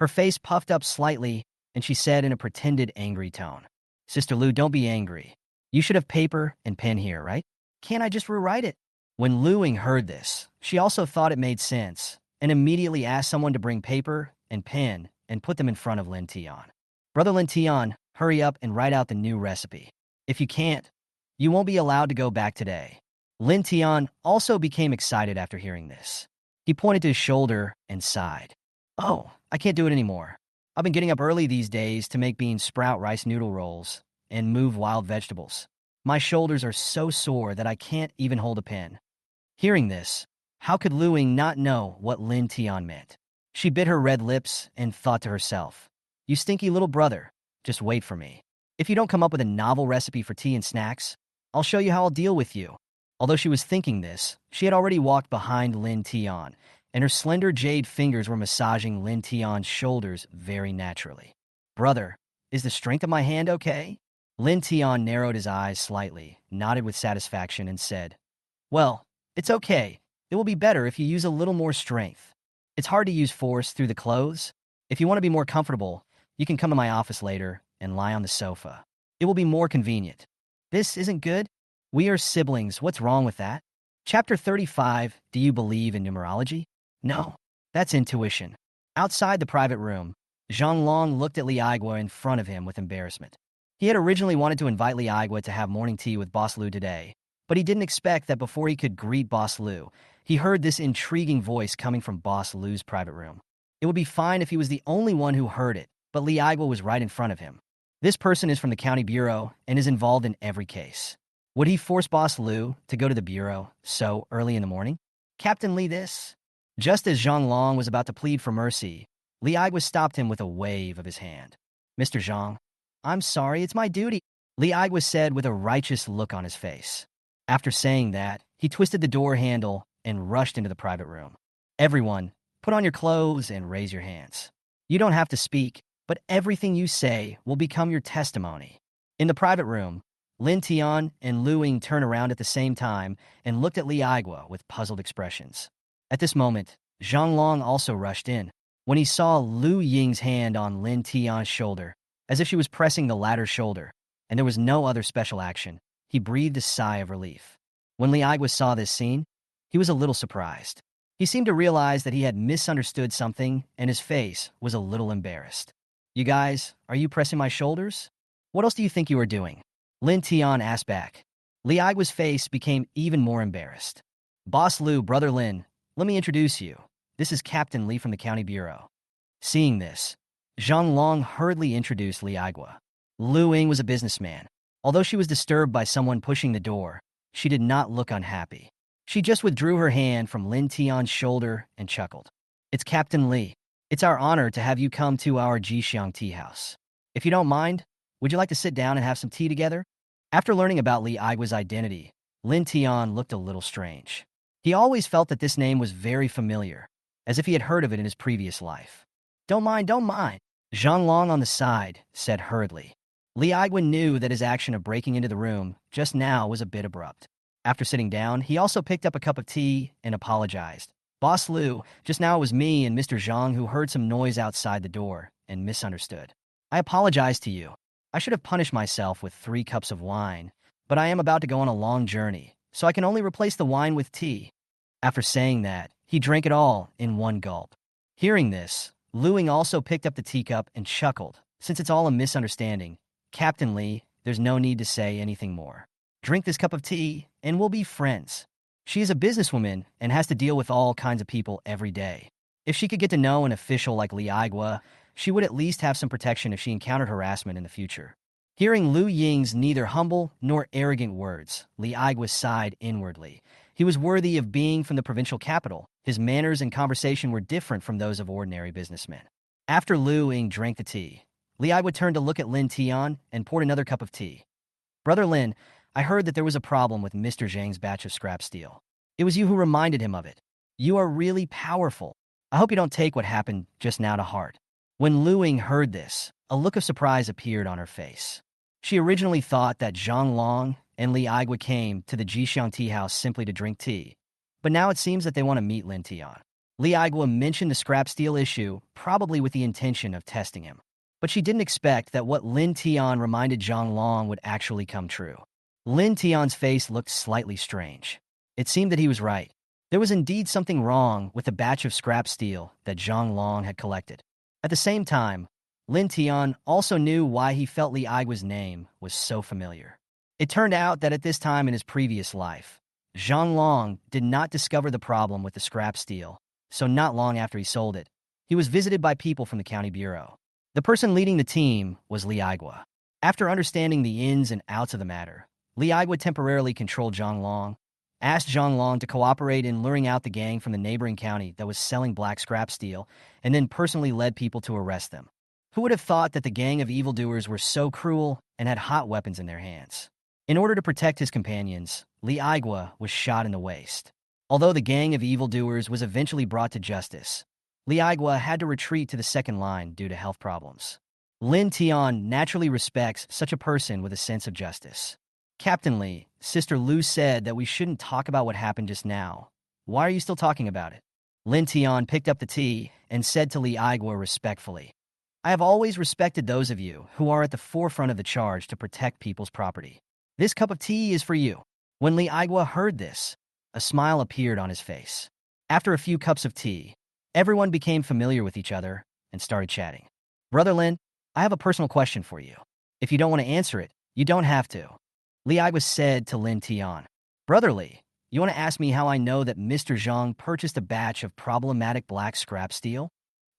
Her face puffed up slightly, and she said in a pretended angry tone, Sister Lu, don't be angry. You should have paper and pen here, right? Can't I just rewrite it? When Lu Ying heard this, she also thought it made sense, and immediately asked someone to bring paper and pen and put them in front of Lin Tian. Brother Lin Tian, hurry up and write out the new recipe. If you can't, you won't be allowed to go back today. Lin Tian also became excited after hearing this. He pointed to his shoulder and sighed. Oh, I can't do it anymore. I've been getting up early these days to make bean sprout rice noodle rolls and move wild vegetables. My shoulders are so sore that I can't even hold a pen. Hearing this, how could Lu Ying not know what Lin Tian meant? She bit her red lips and thought to herself, You stinky little brother, just wait for me. If you don't come up with a novel recipe for tea and snacks, I'll show you how I'll deal with you. Although she was thinking this, she had already walked behind Lin Tian, and her slender jade fingers were massaging Lin Tian's shoulders very naturally. Brother, is the strength of my hand okay? Lin Tian narrowed his eyes slightly, nodded with satisfaction, and said, Well, it's okay. It will be better if you use a little more strength. It's hard to use force through the clothes. If you want to be more comfortable, you can come to my office later and lie on the sofa. It will be more convenient. This isn't good? We are siblings. What's wrong with that? Chapter 35, Do you believe in numerology? No, that's intuition. Outside the private room, Zhang Long looked at Li Aigua in front of him with embarrassment. He had originally wanted to invite Li Aigua to have morning tea with Boss Lu today, but he didn't expect that before he could greet Boss Lu, he heard this intriguing voice coming from Boss Lu's private room. It would be fine if he was the only one who heard it, but Li Aigua was right in front of him. This person is from the county bureau and is involved in every case. Would he force Boss Lu to go to the bureau so early in the morning? Captain Li this? Just as Zhang Long was about to plead for mercy, Li Aigua stopped him with a wave of his hand. Mr. Zhang, I'm sorry, it's my duty, Li Aigua said with a righteous look on his face. After saying that, he twisted the door handle and rushed into the private room. Everyone, put on your clothes and raise your hands. You don't have to speak, but everything you say will become your testimony. In the private room, Lin Tian and Lu Ying turned around at the same time and looked at Li Aigua with puzzled expressions. At this moment, Zhang Long also rushed in. When he saw Lu Ying's hand on Lin Tian's shoulder, as if she was pressing the latter's shoulder, and there was no other special action, he breathed a sigh of relief. When Li Aigua saw this scene, he was a little surprised. He seemed to realize that he had misunderstood something, and his face was a little embarrassed. You guys, are you pressing my shoulders? What else do you think you are doing? Lin Tian asked back. Li Aigua's face became even more embarrassed. Boss Lu, Brother Lin, let me introduce you. This is Captain Li from the County Bureau. Seeing this, Zhang Long hurriedly introduced Li Aigua. Lu Ying was a businessman. Although she was disturbed by someone pushing the door, she did not look unhappy. She just withdrew her hand from Lin Tian's shoulder and chuckled. It's Captain Li. It's our honor to have you come to our Jixiang tea house. If you don't mind, would you like to sit down and have some tea together? After learning about Li Aigua's identity, Lin Tian looked a little strange. He always felt that this name was very familiar, as if he had heard of it in his previous life. Don't mind. Zhang Long on the side said hurriedly. Li Aigua knew that his action of breaking into the room just now was a bit abrupt. After sitting down, he also picked up a cup of tea and apologized. Boss Lu, just now it was me and Mr. Zhang who heard some noise outside the door and misunderstood. I apologize to you. I should have punished myself with 3 cups of wine, but I am about to go on a long journey, so I can only replace the wine with tea. After saying that, he drank it all in one gulp. Hearing this, Lu Ying also picked up the teacup and chuckled. Since it's all a misunderstanding, Captain Li, there's no need to say anything more. Drink this cup of tea, and we'll be friends. She is a businesswoman and has to deal with all kinds of people every day. If she could get to know an official like Li Aigua, she would at least have some protection if she encountered harassment in the future. Hearing Lu Ying's neither humble nor arrogant words, Li Aigua sighed inwardly. He was worthy of being from the provincial capital. His manners and conversation were different from those of ordinary businessmen. After Lu Ying drank the tea, Li Aigua turned to look at Lin Tian and poured another cup of tea. Brother Lin, I heard that there was a problem with Mr. Zhang's batch of scrap steel. It was you who reminded him of it. You are really powerful. I hope you don't take what happened just now to heart. When Lu Ying heard this, a look of surprise appeared on her face. She originally thought that Zhang Long and Li Aigua came to the Jixiang tea house simply to drink tea, but now it seems that they want to meet Lin Tian. Li Aigua mentioned the scrap steel issue, probably with the intention of testing him. But she didn't expect that what Lin Tian reminded Zhang Long would actually come true. Lin Tian's face looked slightly strange. It seemed that he was right. There was indeed something wrong with the batch of scrap steel that Zhang Long had collected. At the same time, Lin Tian also knew why he felt Li Aigua's name was so familiar. It turned out that at this time in his previous life, Zhang Long did not discover the problem with the scrap steel, so not long after he sold it, he was visited by people from the county bureau. The person leading the team was Li Aigua. After understanding the ins and outs of the matter, Li Aigua temporarily controlled Zhang Long, asked Zhang Long to cooperate in luring out the gang from the neighboring county that was selling black scrap steel, and then personally led people to arrest them. Who would have thought that the gang of evildoers were so cruel and had hot weapons in their hands? In order to protect his companions, Li Aigua was shot in the waist. Although the gang of evildoers was eventually brought to justice, Li Aigua had to retreat to the second line due to health problems. Lin Tian naturally respects such a person with a sense of justice. Captain Li, Sister Lu said that we shouldn't talk about what happened just now. Why are you still talking about it? Lin Tian picked up the tea and said to Li Aigua respectfully, I have always respected those of you who are at the forefront of the charge to protect people's property. This cup of tea is for you. When Li Aigua heard this, a smile appeared on his face. After a few cups of tea, everyone became familiar with each other and started chatting. Brother Lin, I have a personal question for you. If you don't want to answer it, you don't have to. Li Aigua said to Lin Tian, Brother Li, you want to ask me how I know that Mr. Zhang purchased a batch of problematic black scrap steel?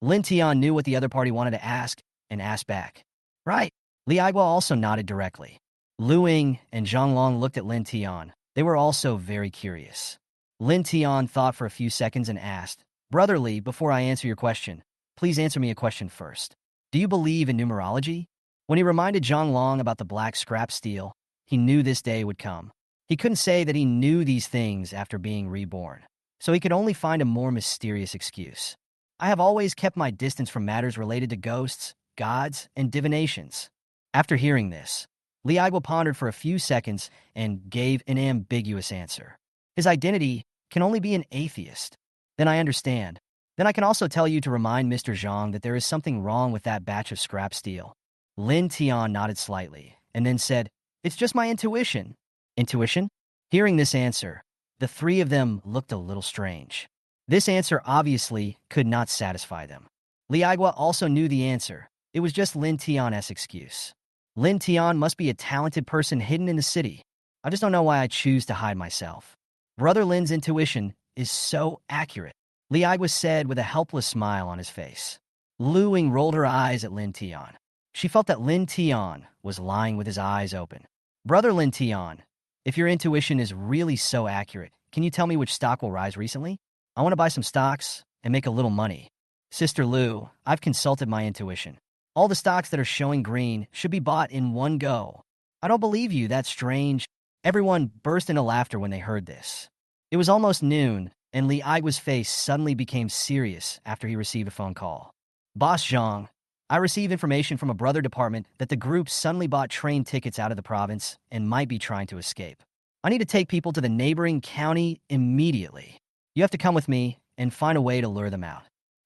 Lin Tian knew what the other party wanted to ask and asked back. Right. Li Aigua also nodded directly. Lu Ying and Zhang Long looked at Lin Tian. They were also very curious. Lin Tian thought for a few seconds and asked, Brother Li, before I answer your question, please answer me a question first. Do you believe in numerology? When he reminded Zhang Long about the black scrap steel, he knew this day would come. He couldn't say that he knew these things after being reborn, so he could only find a more mysterious excuse. I have always kept my distance from matters related to ghosts, gods, and divinations. After hearing this, Li Aigua pondered for a few seconds and gave an ambiguous answer. His identity can only be an atheist. Then I understand. Then I can also tell you to remind Mr. Zhang that there is something wrong with that batch of scrap steel. Lin Tian nodded slightly and then said, It's just my intuition. Intuition? Hearing this answer, the three of them looked a little strange. This answer obviously could not satisfy them. Li Aigua also knew the answer. It was just Lin Tian's excuse. Lin Tian must be a talented person hidden in the city. I just don't know why I choose to hide myself. Brother Lin's intuition is so accurate, Li Aigua said with a helpless smile on his face. Lu Ying rolled her eyes at Lin Tian. She felt that Lin Tian was lying with his eyes open. Brother Lin Tian, if your intuition is really so accurate, can you tell me which stock will rise recently? I want to buy some stocks and make a little money. Sister Lu, I've consulted my intuition. All the stocks that are showing green should be bought in one go. I don't believe you, that's strange. Everyone burst into laughter when they heard this. It was almost noon, and Li Aigua's face suddenly became serious after he received a phone call. Boss Zhang, I received information from a brother department that the group suddenly bought train tickets out of the province and might be trying to escape. I need to take people to the neighboring county immediately. You have to come with me and find a way to lure them out.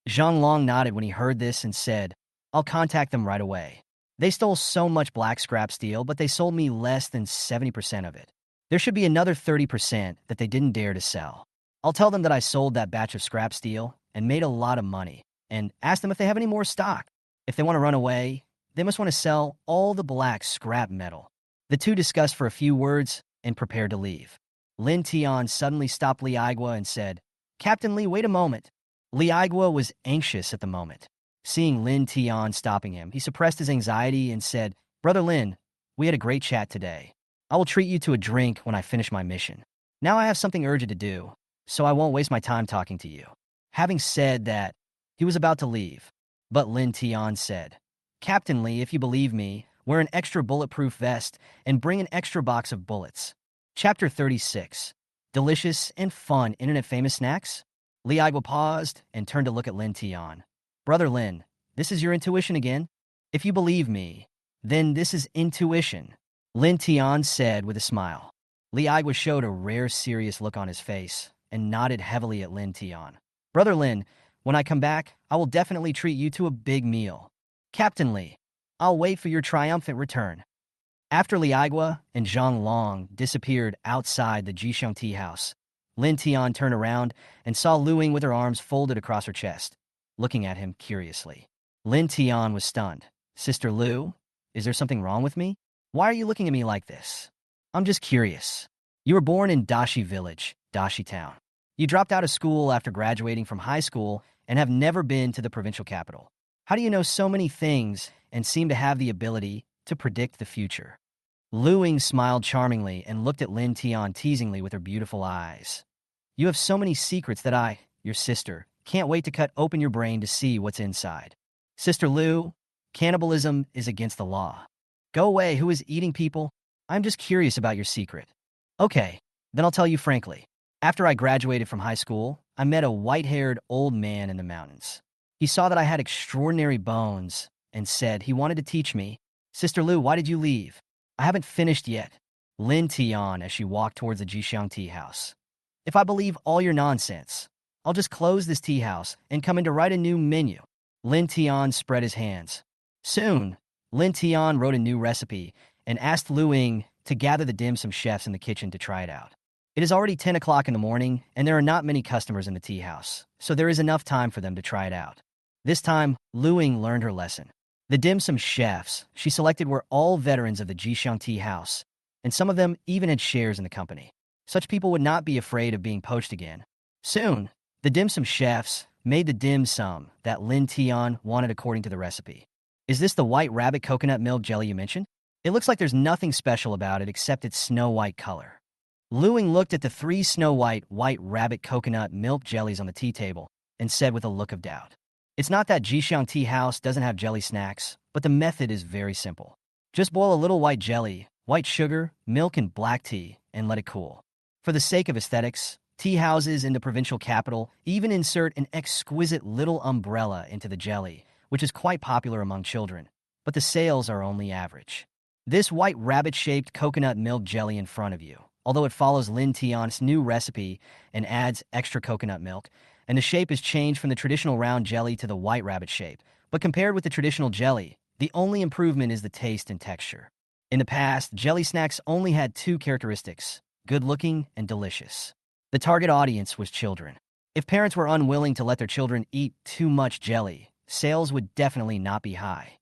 Zhang Long nodded when he heard this and said, I'll contact them right away. They stole so much black scrap steel, but they sold me less than 70% of it. There should be another 30% that they didn't dare to sell. I'll tell them that I sold that batch of scrap steel and made a lot of money, and ask them if they have any more stock. If they want to run away, they must want to sell all the black scrap metal. The two discussed for a few words and prepared to leave. Lin Tian suddenly stopped Li Aigua and said, Captain Li, wait a moment. Li Aigua was anxious at the moment. Seeing Lin Tian stopping him, he suppressed his anxiety and said, Brother Lin, we had a great chat today. I will treat you to a drink when I finish my mission. Now I have something urgent to do, so I won't waste my time talking to you. Having said that, he was about to leave, but Lin Tian said, Captain Li, if you believe me, wear an extra bulletproof vest and bring an extra box of bullets. Chapter 36. Delicious and fun internet-famous snacks? Li Aigua paused and turned to look at Lin Tian. Brother Lin, this is your intuition again? If you believe me, then this is intuition, Lin Tian said with a smile. Li Aigua showed a rare serious look on his face and nodded heavily at Lin Tian. Brother Lin, when I come back, I will definitely treat you to a big meal. Captain Li, I'll wait for your triumphant return. After Liagua and Zhang Long disappeared outside the Jisheng tea house, Lin Tian turned around and saw Lu Ying with her arms folded across her chest, looking at him curiously. Lin Tian was stunned. Sister Lu, is there something wrong with me? Why are you looking at me like this? I'm just curious. You were born in Dashi Village, Dashi Town. You dropped out of school after graduating from high school and have never been to the provincial capital. How do you know so many things and seem to have the ability to predict the future? Lu Ying smiled charmingly and looked at Lin Tian teasingly with her beautiful eyes. You have so many secrets that I, your sister, can't wait to cut open your brain to see what's inside. Sister Lu, cannibalism is against the law. Go away, who is eating people? I'm just curious about your secret. Okay, then I'll tell you frankly. After I graduated from high school, I met a white-haired old man in the mountains. He saw that I had extraordinary bones and said he wanted to teach me. Sister Lu, why did you leave? I haven't finished yet. Lin Tian as she walked towards the Jisheng tea house. If I believe all your nonsense, I'll just close this tea house and come in to write a new menu. Lin Tian spread his hands. Soon, Lin Tian wrote a new recipe and asked Lu Ying to gather the dim sum chefs in the kitchen to try it out. It is already 10 o'clock in the morning, and there are not many customers in the tea house, so there is enough time for them to try it out. This time, Lu Ying learned her lesson. The dim sum chefs she selected were all veterans of the Jisheng tea house, and some of them even had shares in the company. Such people would not be afraid of being poached again. Soon, the dim sum chefs made the dim sum that Lin Tian wanted according to the recipe. Is this the white rabbit coconut milk jelly you mentioned? It looks like there's nothing special about it except its snow-white color. Lu Ying looked at the 3 snow-white white rabbit coconut milk jellies on the tea table and said with a look of doubt. It's not that Jisheng tea house doesn't have jelly snacks, but the method is very simple. Just boil a little white jelly, white sugar, milk, and black tea, and let it cool. For the sake of aesthetics, tea houses in the provincial capital even insert an exquisite little umbrella into the jelly, which is quite popular among children, but the sales are only average. This white rabbit-shaped coconut milk jelly in front of you, although it follows Lin Tian's new recipe and adds extra coconut milk, and the shape is changed from the traditional round jelly to the white rabbit shape. But compared with the traditional jelly, the only improvement is the taste and texture. In the past, jelly snacks only had 2 characteristics: good-looking and delicious. The target audience was children. If parents were unwilling to let their children eat too much jelly, sales would definitely not be high.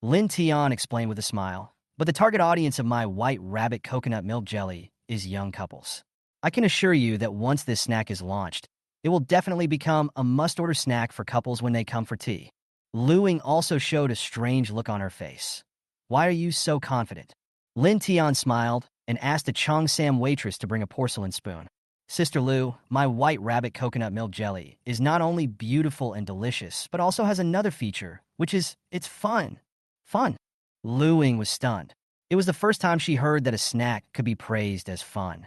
Lin Tian explained with a smile, but the target audience of my white rabbit coconut milk jelly is young couples. I can assure you that once this snack is launched, it will definitely become a must-order snack for couples when they come for tea. Lu Ying also showed a strange look on her face. Why are you so confident? Lin Tian smiled and asked a Cheongsam waitress to bring a porcelain spoon. Sister Lu, my white rabbit coconut milk jelly is not only beautiful and delicious, but also has another feature, which is it's fun. Fun. Lu Ying was stunned. It was the first time she heard that a snack could be praised as fun.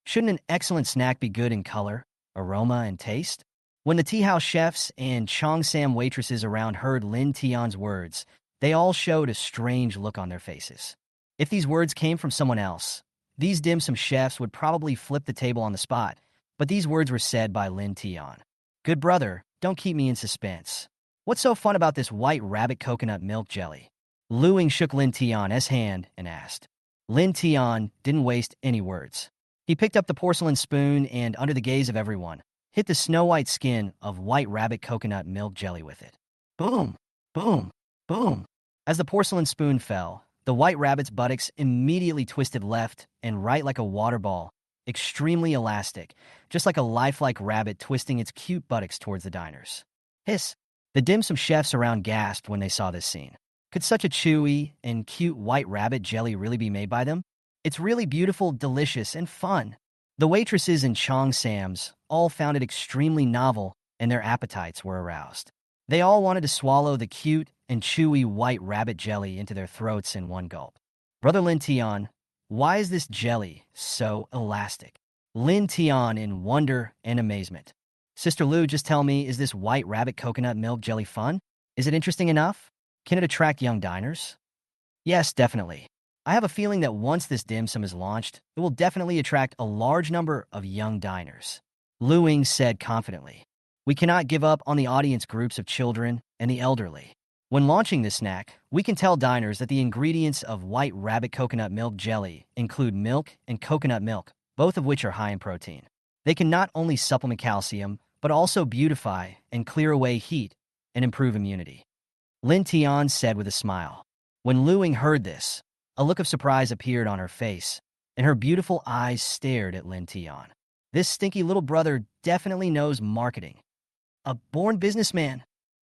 Shouldn't an excellent snack be good in color, aroma, and taste? When the tea house chefs and Cheongsam waitresses around heard Lin Tian's words, they all showed a strange look on their faces. If these words came from someone else, these dim sum chefs would probably flip the table on the spot, but these words were said by Lin Tian. Good brother, don't keep me in suspense. What's so fun about this white rabbit coconut milk jelly? Lu Ying shook Lin Tian's hand and asked. Lin Tian didn't waste any words. He picked up the porcelain spoon and, under the gaze of everyone, hit the snow-white skin of white rabbit coconut milk jelly with it. Boom! Boom! Boom! As the porcelain spoon fell, the white rabbit's buttocks immediately twisted left and right like a water ball, extremely elastic, just like a lifelike rabbit twisting its cute buttocks towards the diners. Hiss! The dim sum chefs around gasped when they saw this scene. Could such a chewy and cute white rabbit jelly really be made by them? It's really beautiful, delicious, and fun. The waitresses and Cheongsams all found it extremely novel, and their appetites were aroused. They all wanted to swallow the cute and chewy white rabbit jelly into their throats in one gulp. Brother Lin Tian, why is this jelly so elastic? Lin Tian in wonder and amazement. Sister Lu, just tell me, is this white rabbit coconut milk jelly fun? Is it interesting enough? Can it attract young diners? Yes, definitely. I have a feeling that once this dim sum is launched, it will definitely attract a large number of young diners. Lu Ying said confidently. We cannot give up on the audience groups of children and the elderly. When launching this snack, we can tell diners that the ingredients of White Rabbit coconut milk jelly include milk and coconut milk, both of which are high in protein. They can not only supplement calcium, but also beautify and clear away heat and improve immunity. Lin Tian said with a smile. When Lu Ying heard this, a look of surprise appeared on her face, and her beautiful eyes stared at Lin Tian. This stinky little brother definitely knows marketing. A born businessman.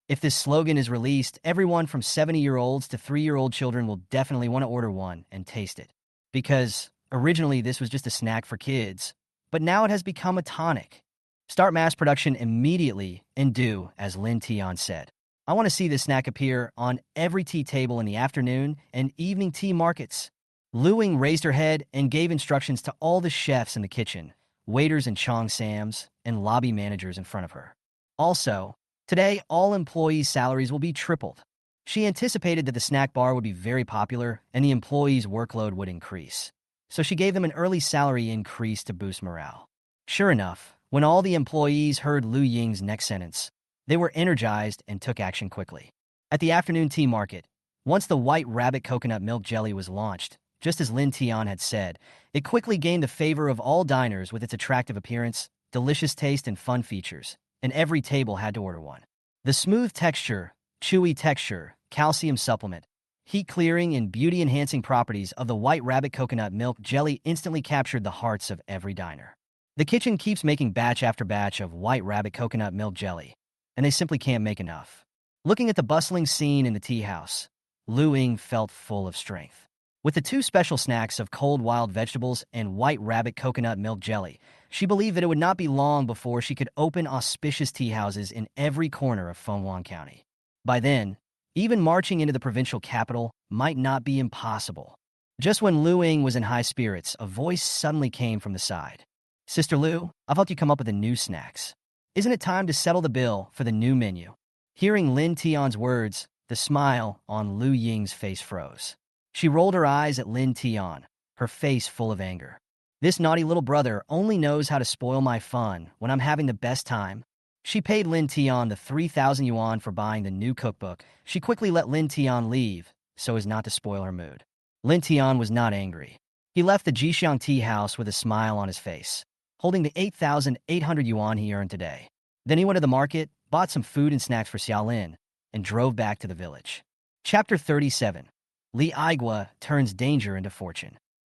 If this slogan is released, everyone from 70-year-olds to 3-year-old children will definitely want to order one and taste it. Because originally this was just a snack for kids, but now it has become a tonic. Start mass production immediately and do as Lin Tian said. I want to see this snack appear on every tea table in the afternoon and evening tea markets. Lu Ying raised her head and gave instructions to all the chefs in the kitchen, waiters and Chong Sams, and lobby managers in front of her. Also, today all employees' salaries will be tripled. She anticipated that the snack bar would be very popular and the employees' workload would increase. So she gave them an early salary increase to boost morale. Sure enough, when all the employees heard Lu Ying's next sentence, they were energized and took action quickly. At the afternoon tea market, once the White Rabbit coconut milk jelly was launched, just as Lin Tian had said, it quickly gained the favor of all diners with its attractive appearance, delicious taste, and fun features, and every table had to order one. The smooth texture, chewy texture, calcium supplement, heat clearing, and beauty-enhancing properties of the White Rabbit coconut milk jelly instantly captured the hearts of every diner. The kitchen keeps making batch after batch of White Rabbit coconut milk jelly, and they simply can't make enough. Looking at the bustling scene in the tea house, Lu Ying felt full of strength. With the two special snacks of cold wild vegetables and White Rabbit coconut milk jelly, she believed that it would not be long before she could open auspicious tea houses in every corner of Fenghuang County. By then, even marching into the provincial capital might not be impossible. Just when Lu Ying was in high spirits, a voice suddenly came from the side. Sister Lu, I've helped you come up with the new snacks. Isn't it time to settle the bill for the new menu? Hearing Lin Tian's words, the smile on Lu Ying's face froze. She rolled her eyes at Lin Tian, her face full of anger. This naughty little brother only knows how to spoil my fun when I'm having the best time. She paid Lin Tian the 3,000 yuan for buying the new cookbook. She quickly let Lin Tian leave so as not to spoil her mood. Lin Tian was not angry. He left the Jixiang tea house with a smile on his face, holding the 8,800 yuan he earned today. Then he went to the market, bought some food and snacks for Xiaolin, and drove back to the village. Chapter 37. Li Aigua turns danger into fortune.